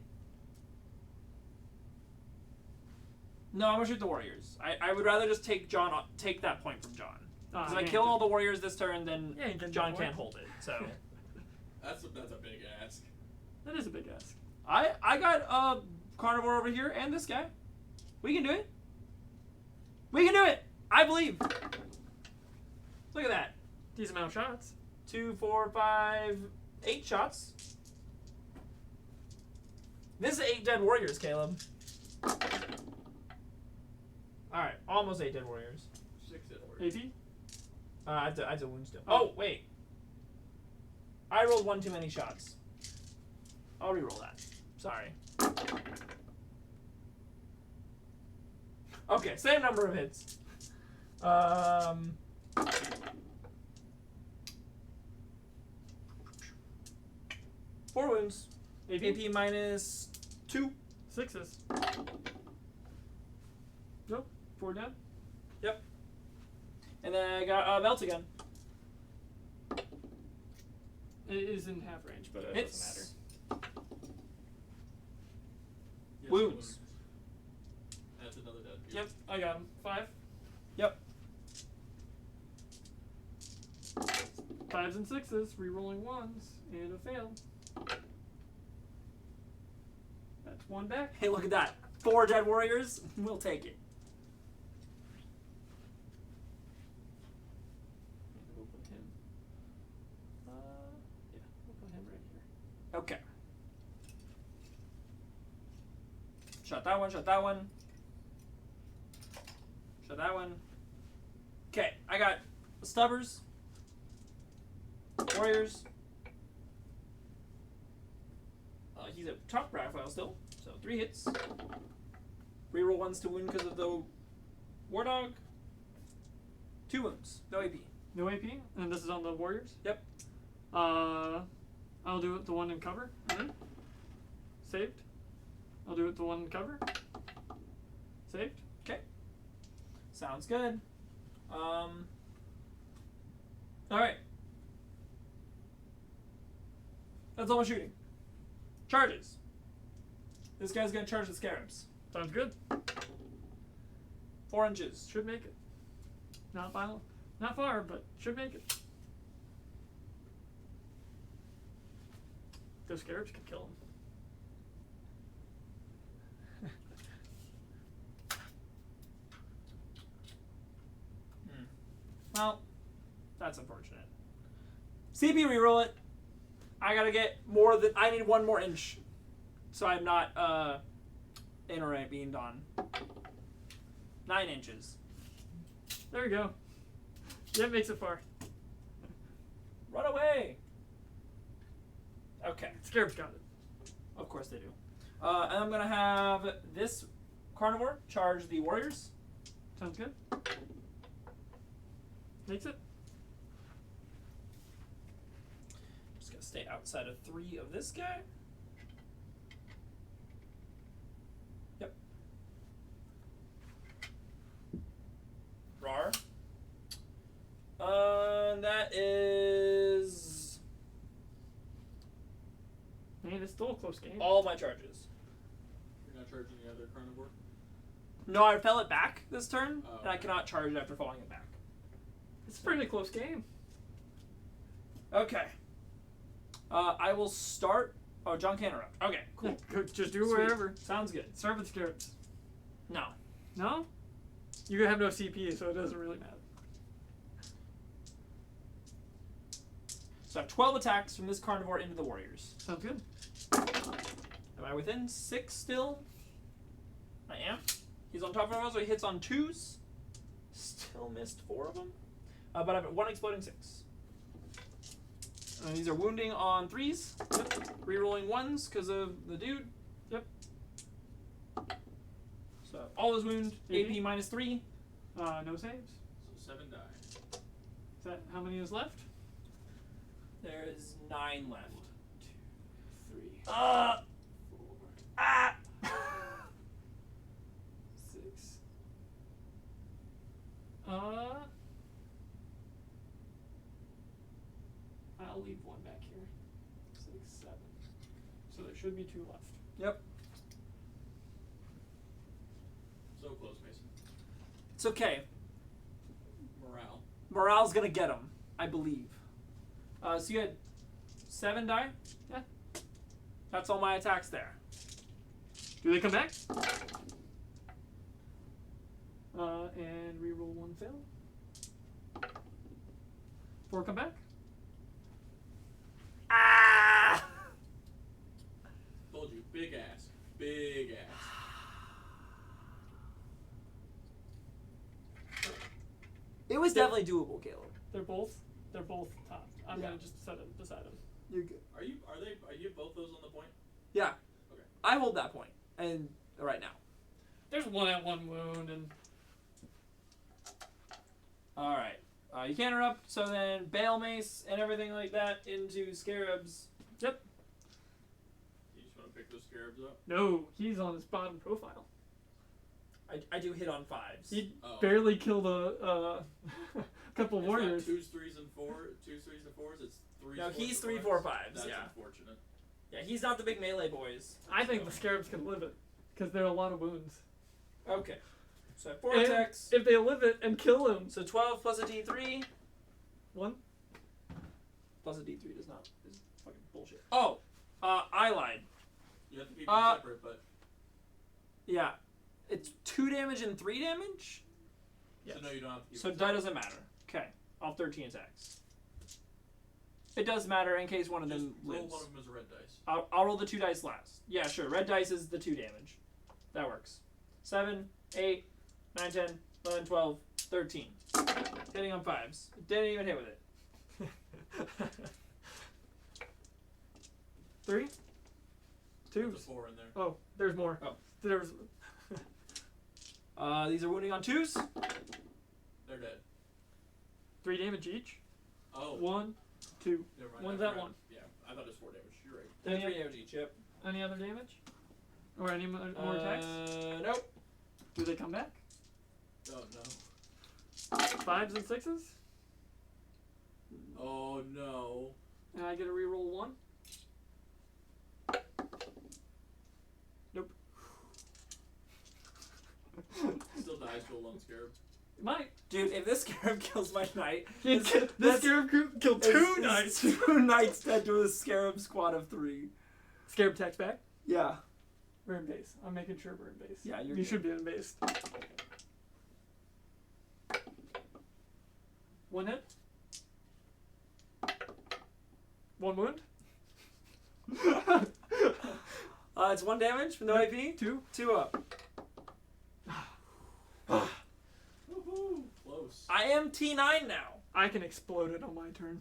No, I'm gonna shoot the warriors. I would rather just take that point from John. Because if I yeah, kill all the warriors this turn, then Yeah, you can John get can't points. hold it. So That's a big ask. That is a big ask. I got carnivore over here and this guy. We can do it. We can do it. I believe. Look at that. Decent amount of shots. 2, 4, 5, 8 shots. This is 8 dead warriors, Caleb. Alright, almost 8 dead warriors. 6 dead warriors. AP? I have to wound still. Oh, wait. I rolled 1 too many shots. I'll re-roll that. Sorry. Okay, same number of hits. 4 wounds. AP minus 2. 6s. Nope. 4 down. And then I got belt again. It is in half range, but it doesn't matter. Yes, Wounds. That's another dead. Yep, I got him. 5. Yep. 5s and 6s, re-rolling 1s, and a fail. That's 1 back. Hey, look at that. 4 dead warriors. We'll take it. And we'll put him. Yeah, we'll put him right here. Okay. Shot that one, shot that one. Shot that one. Okay, I got stubbers. Warriors. He's a top profile still, so 3 hits. Reroll 1s to wound because of the war dog. 2 wounds, no AP. No AP, and this is on the Warriors? Yep. I'll do it the one in cover. Mhm. Saved. I'll do it the one in cover. Saved. Sounds good. All right. That's all my shooting. Charges. This guy's gonna charge the scarabs. Sounds good. 4 inches. Should make it. Not violent. Not far, but should make it. Those scarabs could kill him. Well, that's unfortunate. CP reroll it. I gotta get more than I need 1 more inch, so I'm not intervened on. 9 inches. There you go. Yeah, it makes it far. Run away. Okay, Scarabs got it. of course they do. And I'm gonna have this carnivore charge the warriors. Sounds good. Makes it. Just gonna stay outside of 3 of this guy. Yep. Rar. That is Man, it's still a close game. all my charges. You're not charging the other carnivore? No, I fell it back this turn, Oh, and I okay. cannot charge it after falling it back. It's a pretty close game. Okay. I will start. Oh, John can't interrupt. Okay, cool. Go, just do it Sweet. wherever. Sounds good. Start with scarabs. No. No? You have no CP, so it doesn't really matter. So I have 12 attacks from this carnivore into the warriors. Sounds good. Am I within 6 still? I am. He's on top of us, so he hits on 2s. Still missed 4 of them. But I've got 1 exploding 6. And these are wounding on 3s. Yep. Rerolling 1s because of the dude. Yep. So all his wound, Mhm. AP minus 3. No saves. So 7 die. Is that how many is left? There's 9 left. 1, 2, 3, Ah! 4, 6. I'll leave 1 back here. 6, 7. So there should be 2 left. Yep. So close, Mason. It's okay. Morale. Morale's gonna get him, I believe. So you had 7 die? Yeah. That's all my attacks there. Do they come back? And reroll 1 fail. 4 come back. Ah! Told you, big ass. Big ass. It was definitely doable, Caleb. They're both topped. I'm Yeah. gonna just set it beside them. You're good. Are you both those on the point? Yeah. Okay. I hold that point, and right now. There's 1 at 1 wound, and All right. You can't interrupt. So then, Bale Mace and everything like that into Scarabs. yep. You just want to pick those scarabs up? No, he's on his bottom profile. I do hit on 5s. He Oh. barely killed a couple It's warriors. not 2s, 3s, and 4s. 2s, 3s, and 4s. It's 3s. No, 4s, he's and 3, 5s. 4, 5s. That's Yeah. unfortunate. Yeah, he's not the big melee boys. I think the scarabs can live it because there are a lot of wounds. Okay. So 4 And attacks. if they live it and kill him, So 12 plus a D3. 1. Plus a D3 does not. Is fucking bullshit. Oh! I lied. You have to keep them separate, but Yeah. It's 2 damage and 3 damage? Yes. so no, you don't have to keep So them that separate. doesn't matter. Okay. I'll have 13 attacks. It does matter in case one of Just them roll lives. one of them as a red dice. I'll roll the 2 dice last. Yeah, sure. Red dice is the 2 damage. That works. 7, 8, 9, 10, 11, 12, 13. Hitting on 5s. Didn't even hit with it. 3, 2. There's a 4 in there. Oh, there's more. Oh. There's These are wounding on 2s. They're dead. 3 damage each. Oh. 1, 2. Never mind. One's I at forgot. 1. Yeah, I thought it was 4 damage. You're right. They're Any, 3 damage each, yep. any other damage? Or any more attacks? Nope. Do they come back? Oh no. 5s and 6s? Oh no. And I get a reroll 1? Nope. Still dies to a lone scarab. Might. Dude, if this scarab kills my knight, This that's- scarab killed 2 knights. 2 knights dead to a scarab squad of 3. Scarab attacks back. Yeah. We're in base. I'm making sure we're in base. Yeah, you're You good. should be in base. 1 hit. 1 wound. It's 1 damage from the IP. 2. 2 up. Woohoo! Close. I am T9 now. I can explode it on my turn.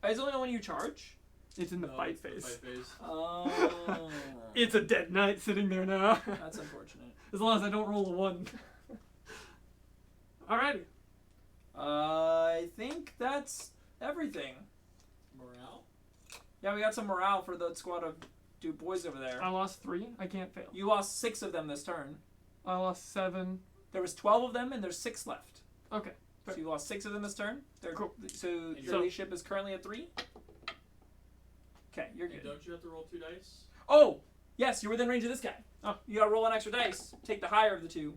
Is it only when you charge? It's in the No, fight it's the phase. Fight phase. Oh. It's a dead knight sitting there now. That's unfortunate. As long as I don't roll a 1. Alrighty. I think that's everything. Morale? Yeah, we got some morale for the squad of dude boys over there. I lost 3. I can't fail. You lost 6 of them this turn. I lost 7. There was 12 of them, and there's 6 left. Okay. So you lost 6 of them this turn. They're, Cool. So your So- leadership is currently at 3. Okay, you're And good. don't you have to roll 2 dice? Oh, yes, you're within range of this guy. Oh, you gotta roll an extra dice. Take the higher of the 2.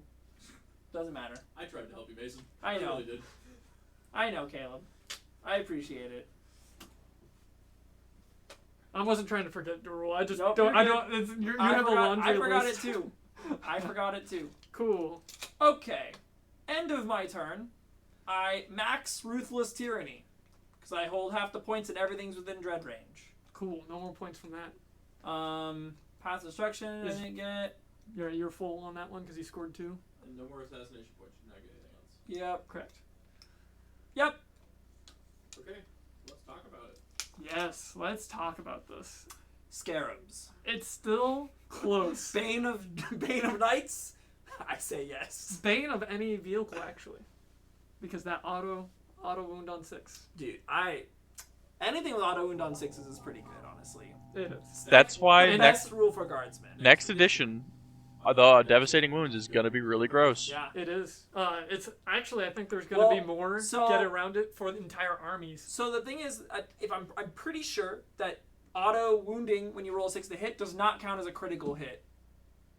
Doesn't matter. I tried to help you, Mason. I know. really did. I know, Caleb. I appreciate it. I wasn't trying to forget to roll. I just Nope, don't. you're I good. don't. It's, you I have a forgot, laundry I forgot list. it too. I forgot it too. Cool. Okay. End of my turn. I max Ruthless Tyranny. Because I hold half the points and everything's within dread range. Cool. No more points from that. Path of Destruction, Is- I didn't get. You're full on that one because you scored 2. And no more assassination points. You're not getting anything else. Yep. Correct. Yep. Okay, let's talk about it. Yes. Let's talk about this. Scarabs. It's still close. Bane of Knights. I say yes. Bane of any vehicle, actually. Because that auto wound on 6. Dude, anything with auto wound on 6s is pretty good, honestly. It is. That's why The next best rule for guardsmen. edition, the devastating wounds is gonna be really gross. Yeah. It is. It's actually, I think there's going to be Well, more so- get around it for the entire armies. So the thing is, if I'm pretty sure that auto wounding when you roll a 6 to hit does not count as a critical hit.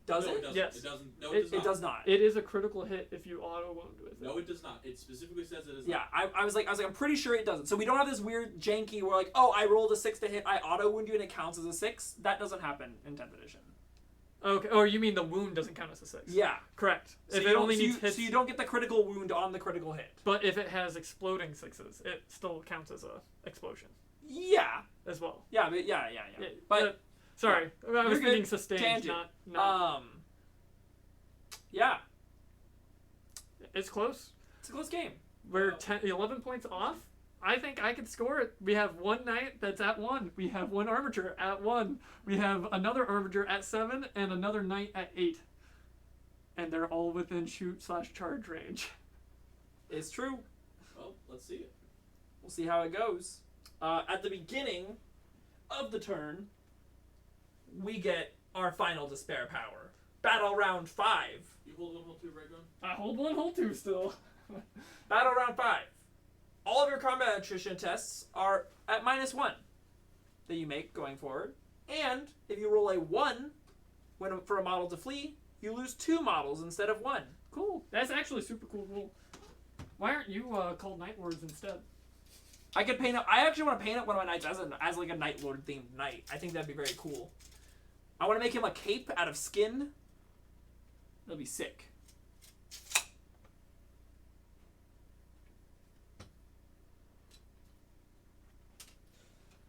Does No, it? it doesn't. Yes. It doesn't. No, It- it does not. It does not. It is a critical hit if you auto wound with it. No, it does not. It specifically says it is Yeah, not. I was like, I'm pretty sure it doesn't. So we don't have this weird janky where like, oh, I rolled a 6 to hit, I auto wound you and it counts as a 6. That doesn't happen in 10th edition. Okay. Or you mean the wound doesn't count as a 6? Yeah. Correct. So if you it don't- only so needs you, hits, so you don't get the critical wound on the critical hit. but if it has exploding 6s, it still counts as a explosion Yeah. as well. Yeah, but yeah. But sorry, I was You're thinking good. sustained, Tangent. not. Yeah, It's close. it's a close game. We're 11 points off. I think I could score it. We have one knight that's at 1. We have one armature at 1. We have another armature at 7 and another knight at 8. And they're all within shoot/charge range. It's true. Well, let's see it. We'll see how it goes. At the beginning of the turn, we get our final despair power. Battle round 5. You hold 1, hold 2, right, Gun? I hold 1, hold 2 still. Battle round 5. All of your combat attrition tests are at -1 that you make going forward. And if you roll a 1 for a model to flee, you lose 2 models instead of 1. Cool. That's actually a super cool rule. Why aren't you called Night Lords instead? I could paint up. I actually want to paint up one of my knights as like a Night Lord themed knight. I think that'd be very cool. I want to make him a cape out of skin. That'll be sick.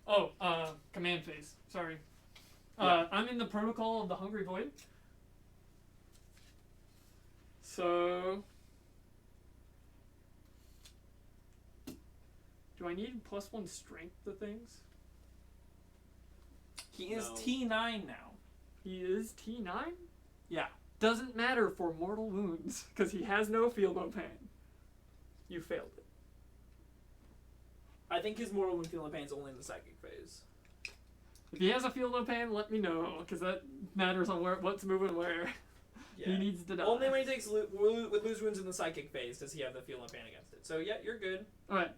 Oh, command phase. Sorry. Yeah. I'm in the protocol of the Hungry Void. So, do I need +1 strength to things? He is No. T9 now. He is T9? Yeah. Doesn't matter for mortal wounds, because he has no feel no pain. You failed it. I think his mortal wound feeling pain is only in the psychic phase. If he has a feel no pain, let me know, because that matters on what's moving where. Yeah. He needs to die. Only when he takes lose wounds in the psychic phase does he have the feel no pain against it. So yeah, you're good. Alright,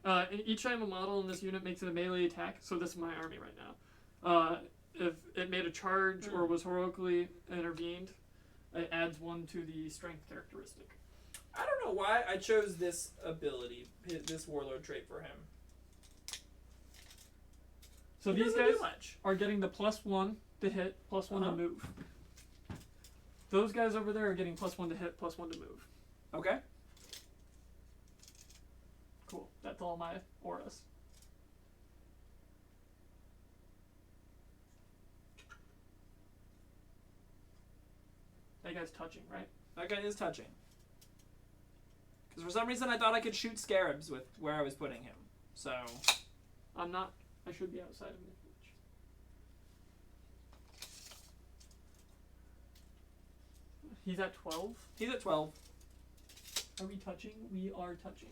each time a model in this unit makes a melee attack, so this is my army right now, if it made a charge or was heroically intervened, it adds 1 to the strength characteristic. I don't know why I chose this ability, this warlord trait for him. So He these doesn't guys do much. are getting the +1 to hit, +1 Uh-huh. to move. Those guys over there are getting +1 to hit, +1 to move. Okay. Cool. That's all my auras. That guy's touching, right? That guy is touching. Because for some reason I thought I could shoot scarabs with where I was putting him. So I'm not. I should be outside of the reach. He's at 12. he's at 12. Are we touching? We are touching.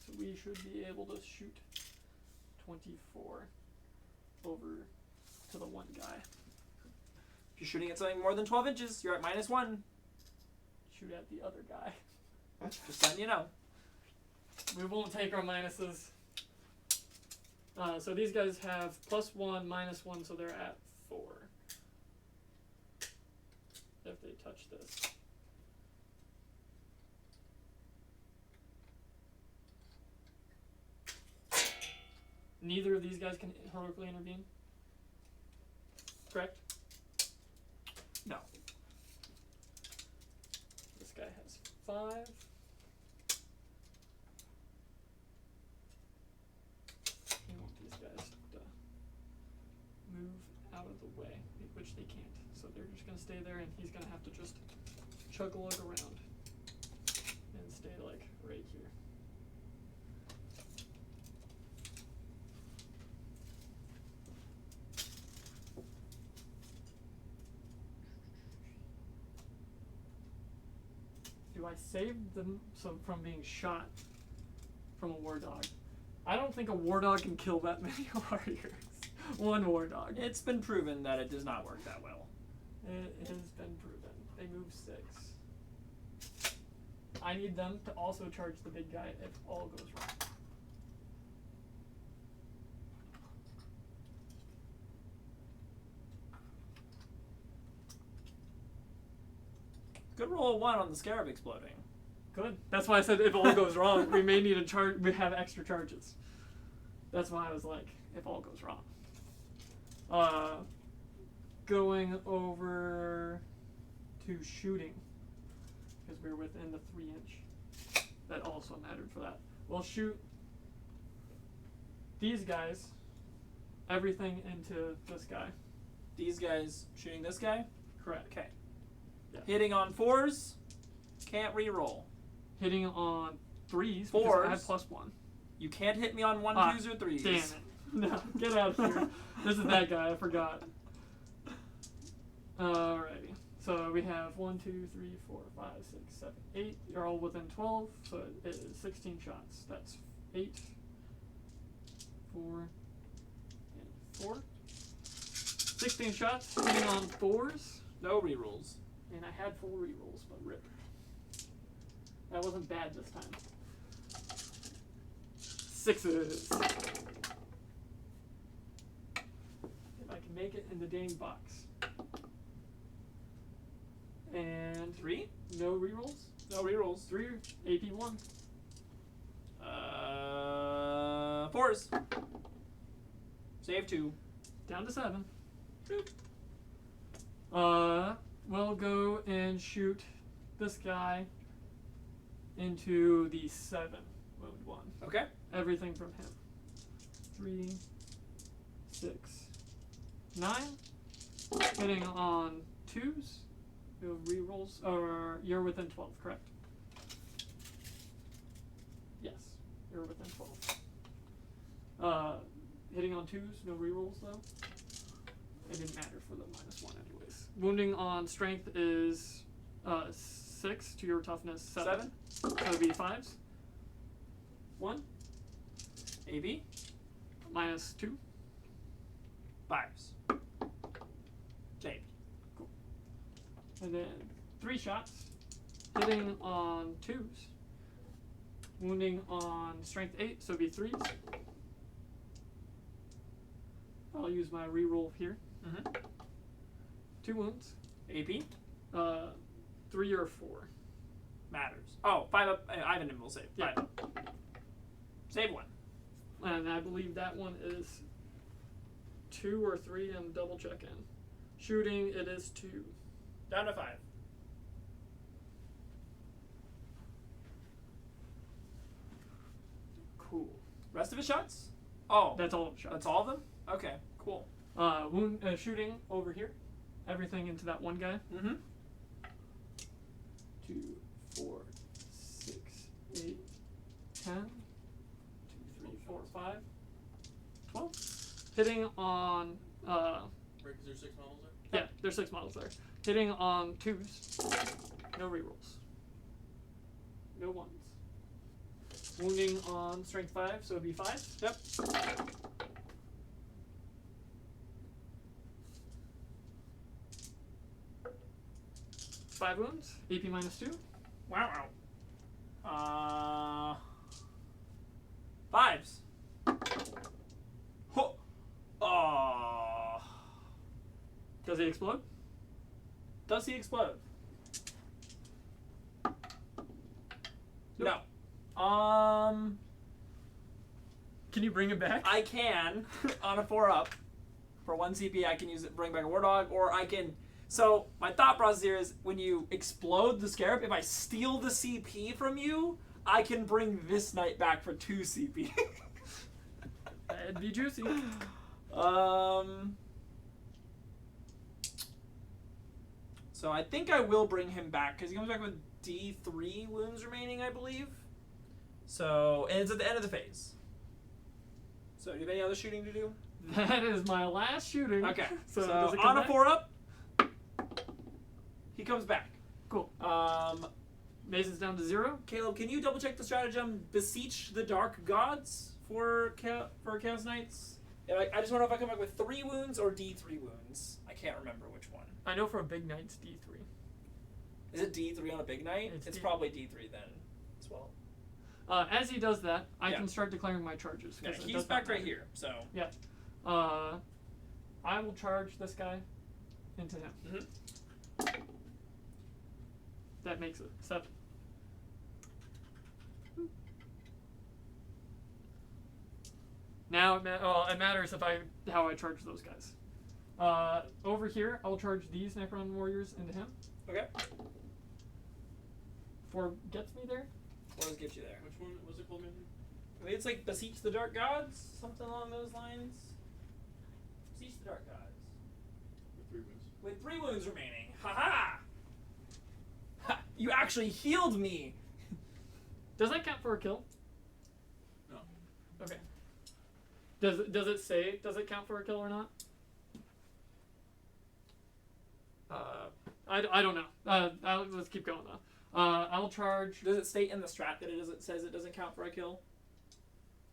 So we should be able to shoot 24 over to the one guy. If you're shooting at something more than 12 inches, you're at -1. Shoot at the other guy. Just letting you know. We won't take our minuses. So these guys have +1, -1, so they're at 4. If they touch this. Neither of these guys can heroically intervene. Correct? No. This guy has 5. I want these guys to move out of the way, which they can't. So they're just gonna stay there, and he's gonna have to just chug-a-lug around and stay like right here. I save them from being shot from a war dog? I don't think a war dog can kill that many warriors. One war dog. It's been proven that it does not work that well. It has been proven. They move 6. I need them to also charge the big guy if all goes wrong. Good roll of 1 on the scarab exploding. Good. That's why I said if all goes wrong, we may need to charge. We have extra charges. That's why I was like, if all goes wrong. Going over to shooting because we're within the 3-inch. That also mattered for that. We'll shoot these guys. Everything into this guy. These guys shooting this guy? Correct. Okay. Yeah. Hitting on 4s, can't re-roll. Hitting on 3s. 4s. Because I have +1. You can't hit me on 1, 2s, or 3s. Damn it. No, get out of here. This is that guy, I forgot. Alrighty. So we have 1, 2, 3, 4, 5, 6, 7, 8. You're all within 12, so it is 16 shots. That's 8, 4, and 4. 16 shots, hitting on 4s. No re-rolls. And I had 4 rerolls, but rip. That wasn't bad this time. 6s. If I can make it in the dang box. And 3? no rerolls. No re-rolls. 3 AP1. 4s. Save 2. Down to 7. We'll go and shoot this guy into the 7 wound 1. Okay. Everything from him. 3, 6, 9. Hitting on 2s. No rerolls. Or you're within 12, correct? Yes, you're within 12. Hitting on 2s, no rerolls though. It didn't matter for the -1 anyways. Wounding on strength is 6 to your toughness 7. So it'd be 5s. 1. AB. -2. 5s. Save. Cool. And then 3 shots. Hitting on 2s. Wounding on strength 8, so it'd be 3s. I'll use my reroll here. 2 wounds. AP. 3 or 4. Matters. Oh, 5 up. I have an nimble save. Yeah. 5 up. Save 1. And I believe that one is 2 or 3. I'm double checking. Shooting, it is 2. Down to 5. Cool. Rest of his shots? Oh. That's all shots. That's all of them? Okay, cool. Shooting over here. Everything into that one guy. 2, 4, 6, 8, 10. 2, 3, 4, 5, 12. Hitting on Right, because there's 6 models there? yeah, there's 6 models there. Hitting on 2s. No rerolls. No 1s. Wounding on strength 5, so it'd be 5. Yep. 5 wounds. AP -2. Wow. 5s. Ho. Oh. Does he explode? Does he explode? Nope. No. Can you bring him back? I can on a 4 up. For 1 CP, I can use it, bring back a war dog, or I can. So my thought process here is when you explode the scarab, if I steal the CP from you, I can bring this knight back for 2 CP. That'd be juicy. So I think I will bring him back because he comes back with D3 wounds remaining, I believe. So, and it's at the end of the phase. So do you have any other shooting to do? That is my last shooting. Okay. So, So does it come on a back? 4 up, he comes back. Cool. Mace is down to 0. Caleb, can you double check the stratagem? Beseech the dark gods for Chaos Knights. I just want to know if I come back with 3 wounds or D3 wounds. I can't remember which one. I know for a big knight it's D3. Is it D3 on a big knight? It's probably D3 then as well. As he does that, I Yeah. can start declaring my charges. Yeah, 'cause it he's does not back right matter. here. So I will charge this guy into him. Mhm. That makes it 7. Now it matters how I charge those guys. Over here, I'll charge these Necron warriors into him. okay, 4 gets me there. what does get you there? Which one was it called, man? I think it's like beseech the dark gods, something along those lines. Beseech the dark gods. With 3 wounds. With 3 wounds remaining. Ha! You actually healed me. Does that count for a kill? No. Okay. Does it say does it count for a kill or not? I don't know. Let's keep going though. I'll charge. Does it state in the strat that it says it doesn't count for a kill?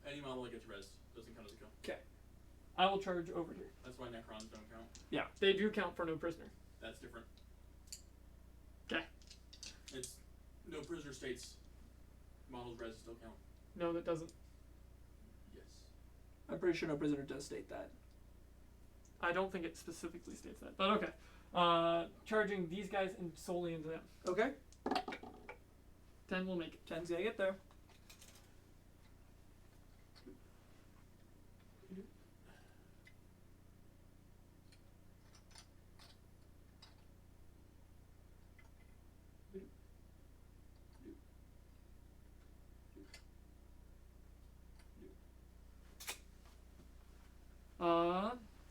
Any model that gets res doesn't count as a kill. Okay. I will charge over here. That's why Necrons don't count. They do count for no prisoner. That's different. 'Kay. It's no prisoner states models res still count. No, that doesn't. Yes. I'm pretty sure no prisoner does state that. I don't think it specifically states that, but okay. Charging these guys and solely into them. Okay. 10 will make it. 10's gonna get there.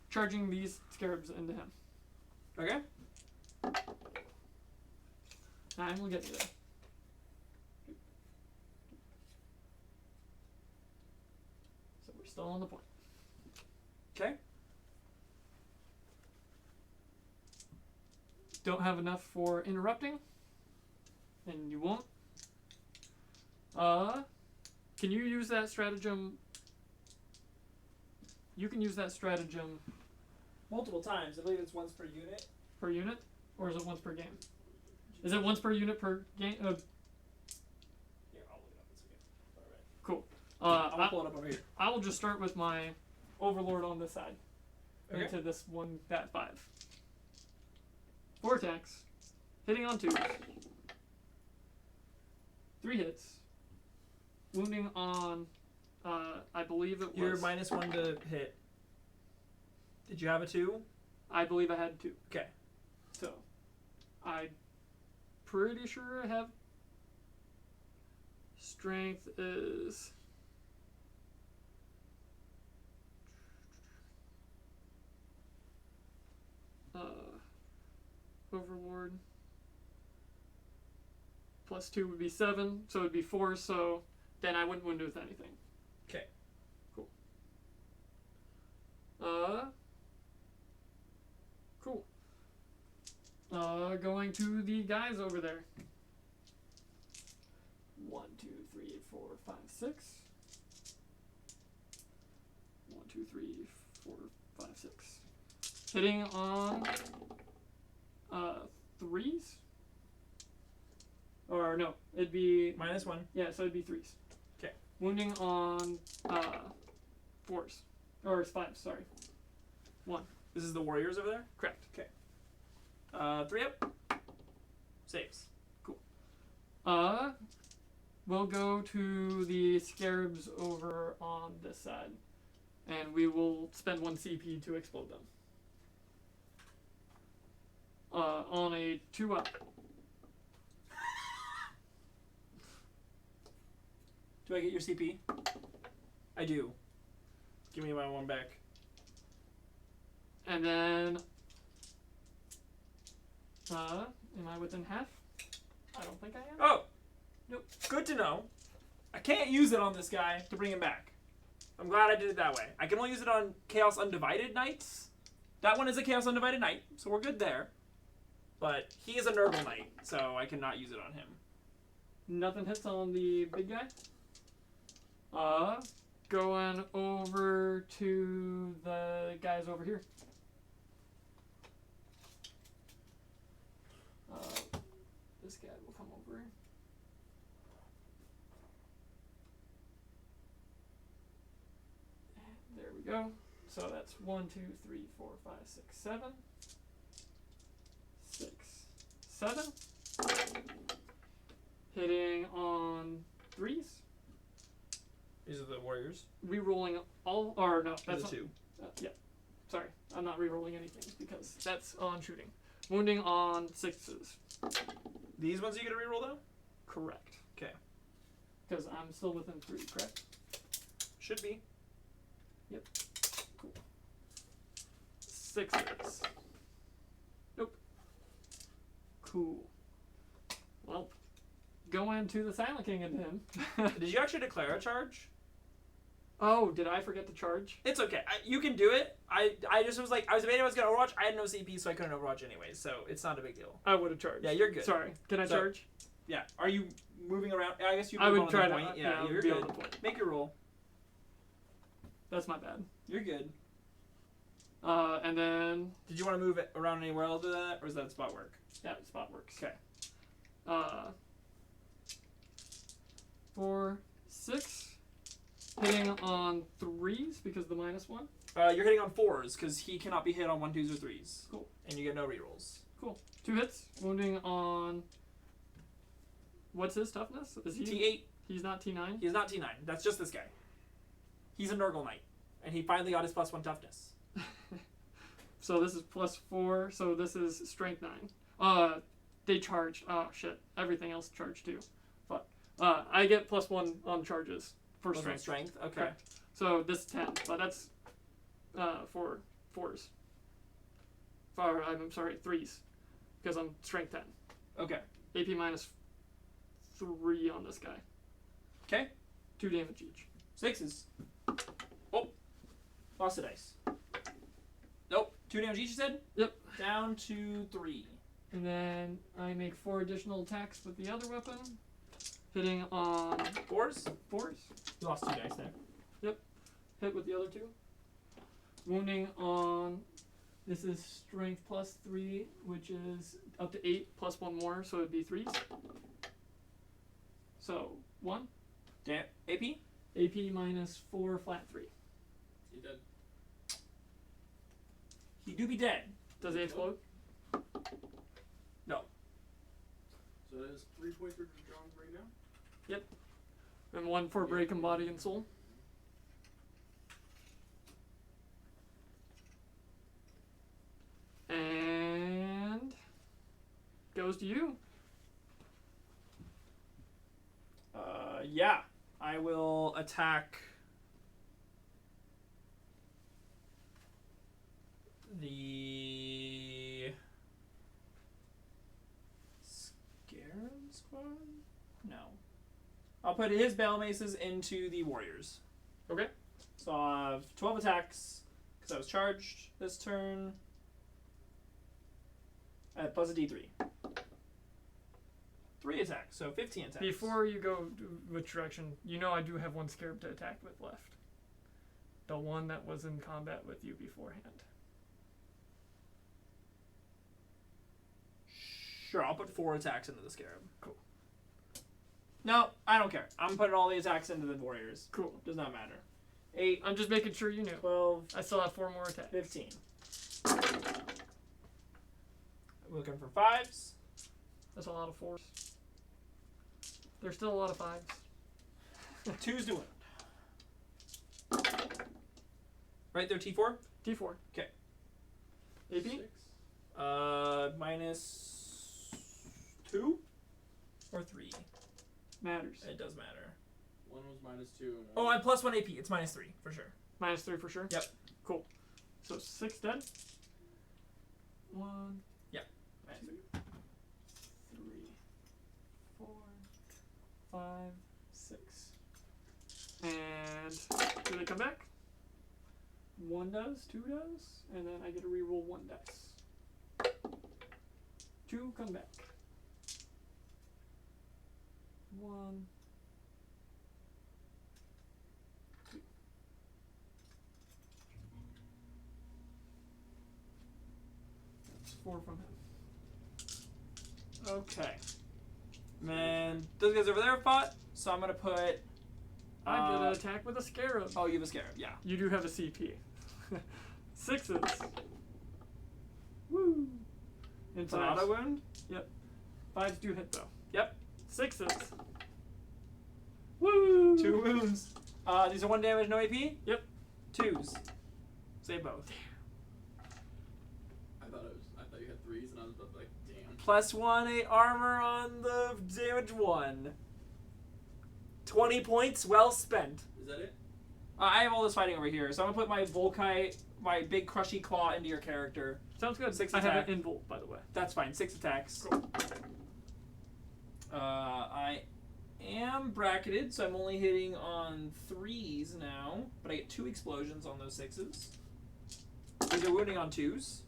Charging these scarabs into him. Okay. 9 will get me there. So we're still on the point. Okay. Don't have enough for interrupting, and you won't. Can you use that stratagem? You can use that stratagem Multiple times. I believe it's once per unit. per unit, or is it once per game? Is it once per unit per game? Here, I'll look it up. It's okay. All right. Cool. I'll pull it up over here. I will just start with my overlord on this side Okay. into this one bat 5. 4 attacks, hitting on 2. 3 hits, wounding on. I believe it was. You're -1 to hit. Did you have a 2? I believe I had 2. Okay. So, I'm pretty sure I have. Strength is. Overlord. +2 would be 7, so it would be 4, so then I wouldn't wound with anything. Okay. Cool. Cool. Going to the guys over there. 1, 2, 3, 4, 5, 6. 1, 2, 3, 4, 5, 6. Hitting on 3s? Or no, it'd be -1. yeah, so it'd be 3s. Okay. Wounding on 4s. Or 5s, sorry. 1. This is the warriors over there? Correct. 3 up. Saves. We'll go to the scarabs over on this side. And we will spend 1 CP to explode them. On a 2 up. Do I get your CP? I do. Give me my 1 back. And then am I within half? I don't think I am. Oh! Nope. Good to know. I can't use it on this guy to bring him back. I'm glad I did it that way. I can only use it on Chaos Undivided Knights. That one is a Chaos Undivided Knight, so we're good there. But he is a Nurgle Knight, so I cannot use it on him. Nothing hits on the big guy. Going over to the guys over here. This guy will come over. And there we go. So that's 1, 2, 3, 4, 5, 6, 7. 6, 7. Hitting on 3s. These are the warriors. Rerolling all, or no, that's the 2. yeah. Sorry, I'm not rerolling anything because that's on shooting. Wounding on 6s. These ones you get to reroll though? Correct. Okay. Because I'm still within 3, correct? Should be. Yep. Cool. 6s. Nope. Cool. Well, go into the Silent King and him. Did you actually declare a charge? Oh, did I forget to charge? It's okay. You can do it. I just was like, I was debating I was going to Overwatch. I had no CP, so I couldn't Overwatch anyway, so it's not a big deal. I would have charged. Yeah, you're good. Sorry. Can I So- charge? Yeah. Are you moving around? I guess you I move would on try the to. point. Yeah, you're be good. on the point. Make your roll. That's my bad. You're good. And then Did you want to move it around anywhere else to that, or is that spot work? yeah, spot works. Okay. 4, 6. Hitting on 3s because of the -1. You're hitting on 4s because he cannot be hit on 1, 2s, or 3s. Cool. And you get no rerolls. Cool. 2 hits. Wounding on. What's his toughness? Is he? T8. He's not T9. He's not T9. That's just this guy. He's a Nurgle Knight, and he finally got his +1 toughness. So this is +4. So this is strength 9. They charge. Oh shit. Everything else charged too. But I get +1 on charges for +1 strength. strength. Okay. Correct. So this is 10, but that's for 4s. I'm sorry, 3s, because I'm strength 10. Okay. AP -3 on this guy. Okay. 2 damage each. 6s. Oh. Lost a dice. Nope. 2 damage each, you said? Yep. Down to 3. And then I make 4 additional attacks with the other weapon, hitting on 4s? 4s. You lost 2 dice there. Hit with the other 2. Wounding on. This is strength +3, which is up to 8 +1 more, so it'd be 3s. So 1. Damn. AP? AP -4 flat 3. He dead. He do be dead. Does he explode? No. So that is 3 points for John right now. And 1 for breaking body and soul. And goes to you. Yeah. I will attack the Scarab Squad? No. I'll put his Battle Maces into the Warriors. Okay. So I'll have 12 attacks because I was charged this turn. Plus a D3. 3 attacks, so 15 attacks. Before you go which direction, you know I do have 1 scarab to attack with left. The one that was in combat with you beforehand. Sure, I'll put 4 attacks into the Scarab. Cool. No, I don't care. I'm putting all the attacks into the Warriors. Cool. Does not matter. 8, I'm just making sure you knew. 12, I still have 4 more attacks. 15. Looking for 5s. That's a lot of 4s. There's still a lot of 5s. 2's doing it. Right there, T4? D4. Okay. AP? 6. -2 or 3. Matters. It does matter. 1 was -2. And Oh, I'm +1 AP. It's -3 for sure. -3 for sure? Yep. Cool. So 6 dead. 1, -3. 3, 4, 5, 6. And do they come back? 1 does, 2 does, and then I get to reroll 1 dice. 2 come back. 1. 2. That's 4 from him. Okay. Man, those guys over there fought, so I'm gonna put. I'm gonna attack with a scarab. Oh, you have a scarab, yeah. You do have a CP. 6s. Woo! And It's an auto wound? 5s do hit though. Yep. 6s. Woo! 2 wounds. These are 1 damage, no AP? Yep. 2s. Say both. I thought you had 3s, and I was about to like, damn. +1 8 armor on the damage 1. 20 points well spent. Is that it? I have all this fighting over here, so I'm gonna put my Volkite, my big crushy claw into your character. Sounds good. 6 I have attack. an involt, by the way. That's fine, 6 attacks. Cool. I am bracketed, so I'm only hitting on 3s now, but I get 2 explosions on those 6s. These are wounding on 2s.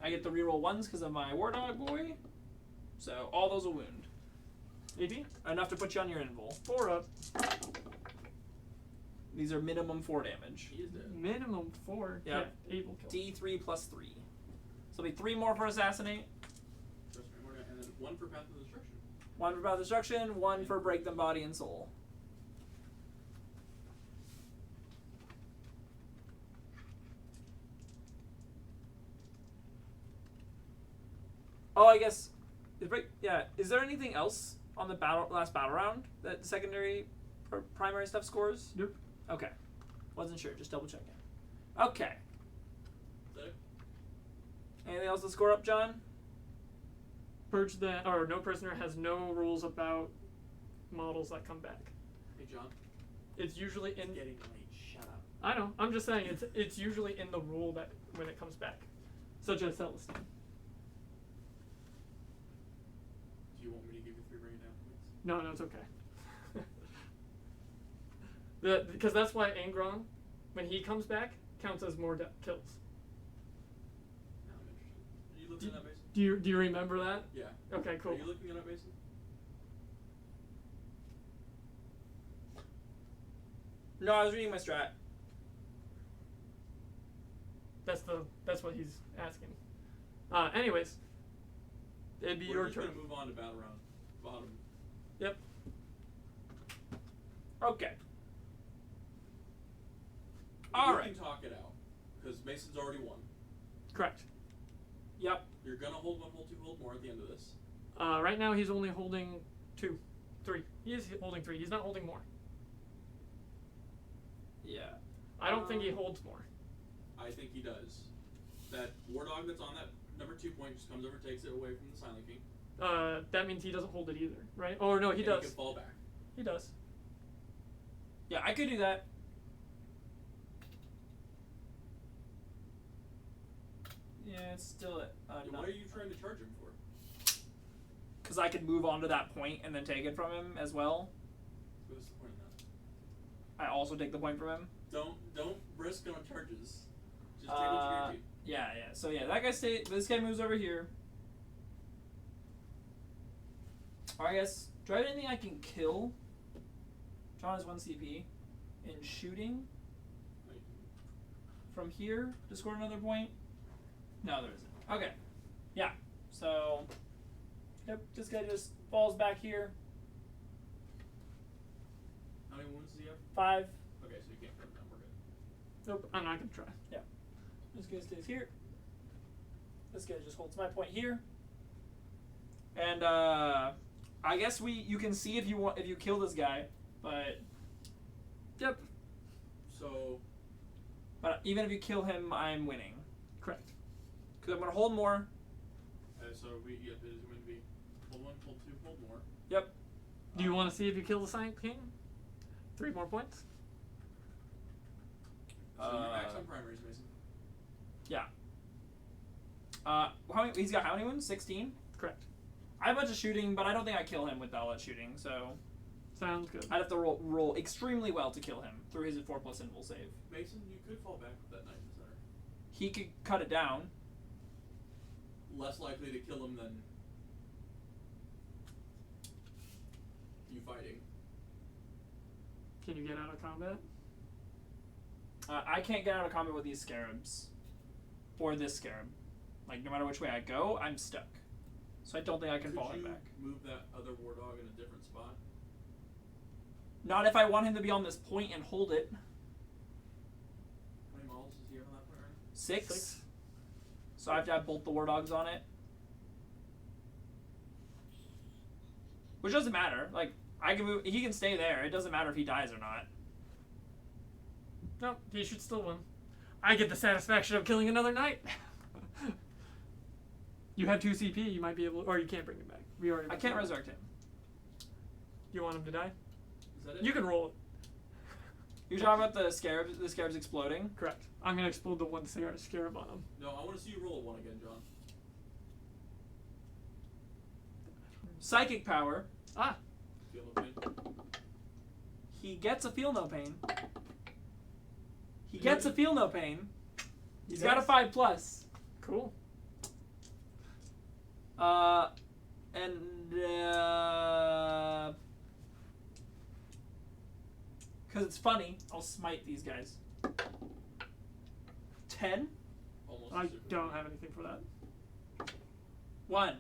I get the reroll 1s because of my War Dog boy. So all those will wound. AP? Enough to put you on your invul. 4 up. These are minimum 4 damage. He is dead. Minimum 4. Yeah. Able kill. D3 plus 3. So it'll be 3 more for assassinate, Trust me, we're gonna- and then 1 for Path of Destruction. 1 for Path of Destruction, 1 for Break Them Body and Soul. Oh, I guess. Is there anything else on the last battle round that secondary primary stuff scores? Nope. Okay. Wasn't sure, just double checking. Okay. Is that it? Anything else to score up, John? Purge that, or no prisoner has no rules about models that come back. Hey, John. It's usually in. It's getting late. Shut up. I know. I'm just saying it's usually in the rule that when it comes back, such as Celestine. Do you want me to give you 3 bring it down points? No, it's okay. Because that's why Angron, when he comes back, counts as more kills. No, I'm interested. Are you looking at that, Mason? Do you remember that? Yeah. Okay, cool. Are you looking at that, Mason? No, I was reading my strat. That's what he's asking. Anyways, it'd be We're your just turn. gonna move on to battle round. Bottom. Yep. Okay. You Alright. can talk it out, because Mason's already won. Correct. Yep. You're gonna hold 1, hold 2, hold more at the end of this. Right now he's only holding 2, 3. He is holding 3. He's not holding more. Yeah. I don't think he holds more. I think he does. That War Dog that's on that number 2 point just comes over, takes it away from the Silent King. That means he doesn't hold it either, right? Or no, he and does. He can fall back. He does. Yeah, I could do that. Yeah, it's still Then what are you trying to charge him for? because I could move on to that point and then take it from him as well. What's the point of that? I also take the point from him. Don't risk on charges. Just take what you guaranteed. Yeah. So yeah, that guy this guy moves over here. Or I guess, do I have anything I can kill? John has 1 CP. In shooting Wait. from here to score another point? No, there isn't. Okay. Yeah. So, yep, this guy just falls back here. How many wounds does he have? 5. Okay, so you can't put him down. We're good. Nope, I'm not gonna try. This guy stays here. This guy just holds my point here. And I guess you can see if you kill this guy, but Yep. but even if you kill him, I'm winning Correct. because I'm gonna hold more. So it is going to be hold 1, hold 2, hold more. Yep. Do you want to see if you kill the Silent King? 3 more points. So you max on primaries, Mason. Yeah. He's got how many wounds? 16. Correct. I have a bunch of shooting, but I don't think I kill him with all that shooting. So Sounds good. I'd have to roll extremely well to kill him through his 4+ invul save. Mason, you could fall back with that knight in the center. He could cut it down. Less likely to kill him than. you fighting. Can you get out of combat? I can't get out of combat with these scarabs. Or this scarab. Like, no matter which way I go, I'm stuck. So I don't think I can fall him Could you back. move that other war dog in a different spot? Not if I want him to be on this point and hold it. How many models does he have on that point right now? 6. So I have to have both the war dogs on it. Which doesn't matter. Like, I can move. He can stay there. It doesn't matter if he dies or not. No, he should still win. I get the satisfaction of killing another knight. You have 2 CP. You might be able, or you can't bring him back. We already. I can't resurrect him. You want him to die? Is that it? You can roll it. You're talking about the scarabs. The scarabs exploding. Correct. I'm gonna explode the one scarab on him. No, I want to see you roll a 1 again, John. Psychic power. Ah, Feel no pain. He gets a feel no pain. He gets a feel no pain. He's got a 5+. cool. Because it's funny, I'll smite these guys. 10? Almost. I a super don't pain. have anything for that. 1.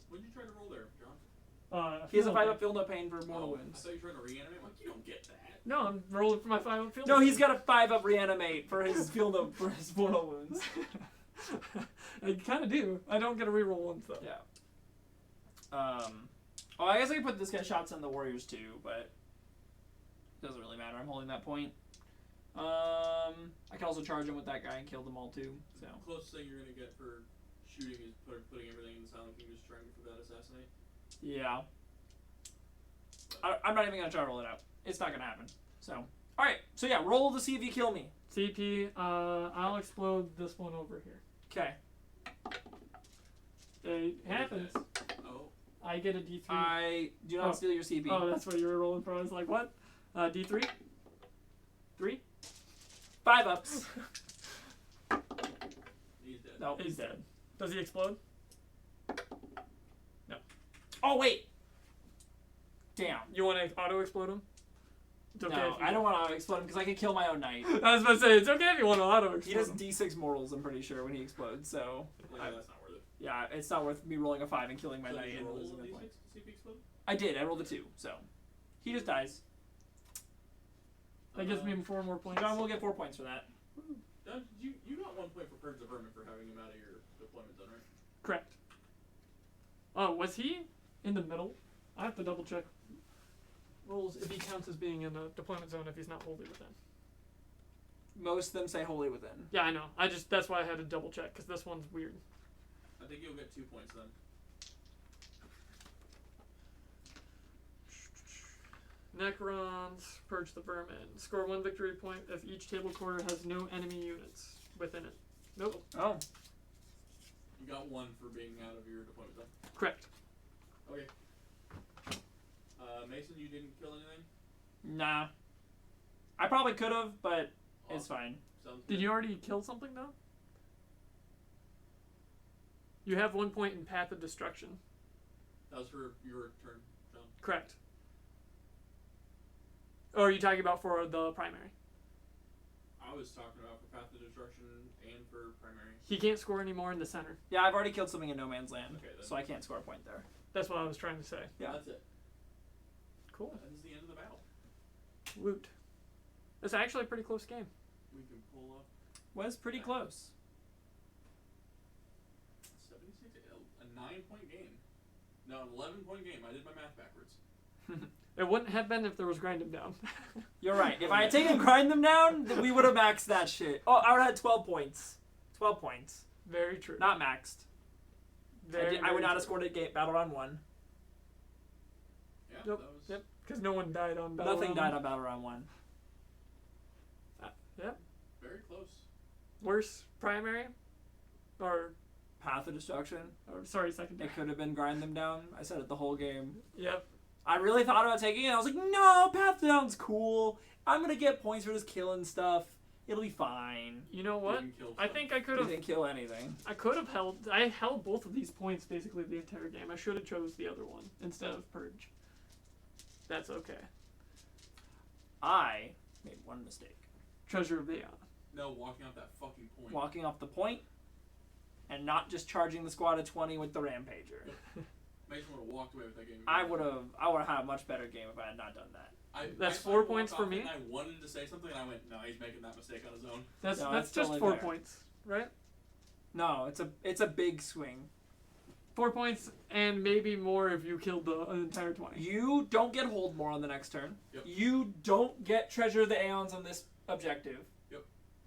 What did you try to roll there, John? He has a feel 5 no up feel no pain for mortal I wounds. thought you were trying to reanimate. I'm like, you don't get that. No, I'm rolling for my 5 up field. No, he's got a 5 up reanimate for his feel no for his mortal wounds. I kind of do. I don't get a reroll once though. Yeah. Oh, I guess I could put this guy's shots on the warriors too, but it doesn't really matter. I'm holding that point. I can also charge him with that guy and kill them all too. So Closest thing you're gonna get for shooting is putting everything in the Silent King, just trying for that assassinate. yeah, I'm not even gonna try to roll it out. It's not gonna happen. So all right. So yeah, roll to see if you kill me. CP. I'll explode this one over here. Okay. It happens. Oh, I get a D3. I do not Oh. steal your CP. Oh, that's what you were rolling for. I was like, what? D3? 3? 5 ups. he's dead. No, He's dead. Does he explode? Oh wait. Damn. You want to auto explode him? It's okay. No, if you I don't want to explode him because I can kill my own knight. I was about to say it's okay if you want to auto He explode does him. D6 mortals, I'm pretty sure, when he explodes. So Yeah, that's not worth it. yeah, it's not worth me rolling a 5 and killing my So knight did you and roll losing a the D6 point. to see if he exploded? I did. I rolled a 2, so he just dies. That gives me 4 more points. John will get 4 points for that. John, you got 1 point for Purge of Vermin for having him out of your deployment zone, right? Correct. Oh, was he in the middle? I have to double check rolls if he counts as being in a deployment zone if he's not wholly within. Most of them say wholly within. Yeah, I know. That's why I had to double check because this one's weird. I think you'll get 2 points then. Necrons, Purge the Vermin. Score 1 victory point if each table quarter has no enemy units within it. Nope. Oh. You got 1 for being out of your deployment zone. Correct. Okay. Mason, you didn't kill anything? Nah. I probably could have, but it's Awesome. fine. Sounds Did good. you already kill something though? You have 1 point in Path of Destruction. That was for your turn, John. Correct. Or are you talking about for the primary? I was talking about for Path of Destruction and for primary. He can't score anymore in the center. Yeah, I've already killed something in no man's land, Okay, then. so I can't score a point there. That's what I was trying to say. Yeah. That's it. Cool. That is the end of the battle. Loot. It's actually a pretty close game. We can pull up Was pretty close. 76, a 9-point game. No, an 11-point game. I did my math backwards. It wouldn't have been if there was grind him down. You're right. If I had taken grind them down, then we would have maxed that shit. Oh, I would have had 12 points. 12 points. Very true. Not maxed. Very, I would very not have true. scored a battle round 1. Yeah, Nope. that was Yep. Because no one died on battle Nothing round. died on battle round 1. Yep. very close. Worse primary, or Path of Destruction. sorry, secondary. It could have been grind them down. I said it the whole game. Yep. I really thought about taking it. I was like, no, Path Down's cool. I'm going to get points for just killing stuff. It'll be fine. You know what? You can kill I some. think I could You have. didn't kill anything. I held both of these points basically the entire game. I should have chose the other one instead of Purge. That's okay. I made one mistake. Treasure of the Aeon. No, walking off that fucking point. Walking off the point and not just charging the squad of 20 with the Rampager. Mason would have walked away with that game. I would have had a much better game if I had not done that. That's I saw 4 him walk points for off me. And I wanted to say something, and I went, no, he's making that mistake on his own. That's No, that's it's just totally 4 fair. points, right? No, it's a big swing. 4 points and maybe more if you killed the entire 20. You don't get hold more on the next turn. Yep. You don't get Treasure of the Aeons on this objective.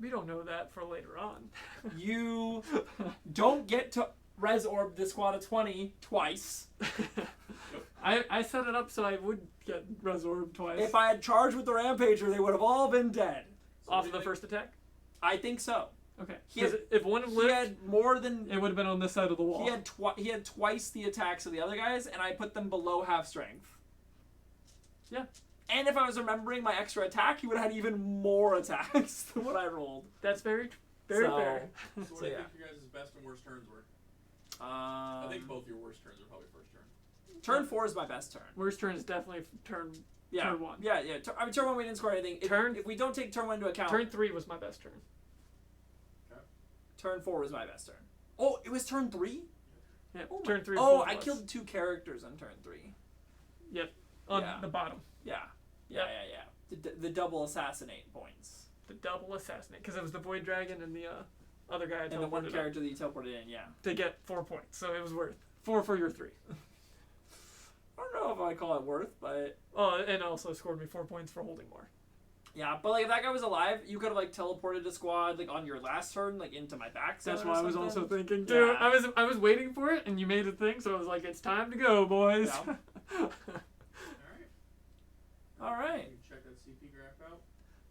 We don't know that for later on. You don't get to Res Orb the squad of 20 twice. I set it up so I would get Resorb twice. If I had charged with the Rampager, they would have all been dead. So Off what of do the you first attack? I think so. Okay. He had- Because if one had He lived, had more than it would have been on this side of the wall. he had twice the attacks of the other guys, and I put them below half strength. Yeah. And if I was remembering my extra attack, he would have had even more attacks than what I rolled. That's very So- fair. So what So, do you yeah. think your guys' best and worst turns were? I think both your worst turns are probably first turn. Turn 4 is my best turn. Worst turn is definitely turn Yeah. turn 1. Yeah. I mean, turn 1 we didn't score anything. Turn- If we don't take turn 1 into account, Turn 3 was my best turn. turn 4 was my best turn. Oh, it was turn 3? Yeah. Oh, turn 3. Oh, both I was. killed 2 characters on turn 3. on yeah. the bottom. Yeah. The double assassinate points. The double assassinate because it was the Void Dragon and the other guy I And the one teleported up character that you teleported in, yeah. to get 4 points, so it was worth 4 for your 3. I don't know if I call it worth, but Oh, and also scored me 4 points for holding more. yeah. But like, if that guy was alive, you could have like teleported a squad like on your last turn, like into my back. That's zone what or I was something. also thinking too. Yeah. I was waiting for it, and you made a thing, so I was like, it's time to go, boys. Yeah. All right. All right. You can check that CP graph out.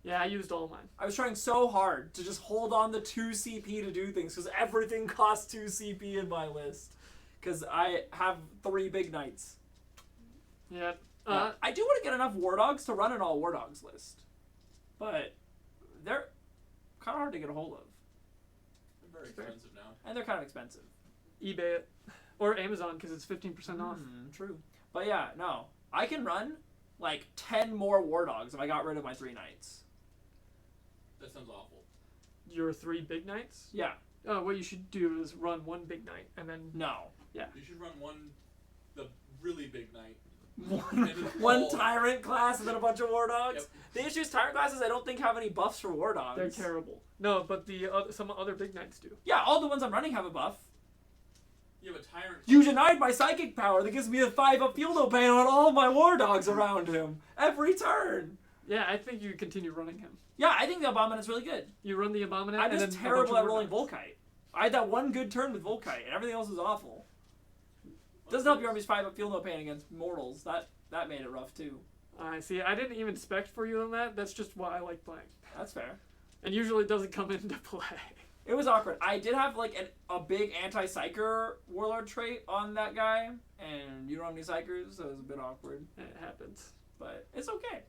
Yeah, I used all mine. I was trying so hard to just hold on the 2 CP to do things because everything costs 2 CP in my list. Because I have 3 big knights. Yeah. I do want to get enough war dogs to run an all war dogs list, but they're kind of hard to get a hold of, They're very expensive now. and they're kind of expensive. eBay it or Amazon because it's 15% off. True. But yeah, no, I can run like 10 more war dogs if I got rid of my 3 knights. That sounds awful. Your 3 big knights. Yeah. What you should do is run 1 big knight and then No. You should run the really big knight. One tyrant class and then a bunch of war dogs. Yep. The issue is tyrant classes I don't think have any buffs for war dogs. they're terrible. No, but the some other big knights do. Yeah, all the ones I'm running have a buff. Yeah, but tyrant. You denied my psychic power that gives me a 5 up field no pain on all my war dogs around him every turn. Yeah, I think you continue running him. Yeah, I think the Abominate's really good. You run the Abominate. I'm and just then a terrible bunch at of rolling war dogs. Volkite. I had that one good turn with Volkite, and everything else is awful. Doesn't help your army's 5 up field no pain against mortals. That made it rough too. I see. I didn't even spec for you on that. That's just why I like playing. That's fair. And usually it doesn't come into play. It was awkward. I did have like a big anti-psyker warlord trait on that guy, and you don't have any psychers, so it was a bit awkward. It happens. But it's okay.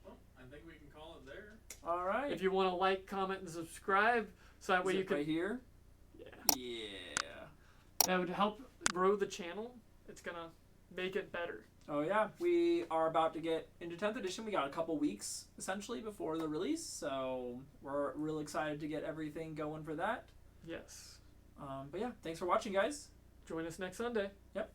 Well, I think we can call it there. All right. If you want to like, comment, and subscribe, so that Is way you it can. right here. Yeah. Yeah. That would help grow the channel. It's gonna make it better. Oh yeah, we are about to get into 10th edition. We got a couple weeks essentially before the release, so we're real excited to get everything going for that. Yes. But yeah, thanks for watching, guys. Join us next Sunday. Yep.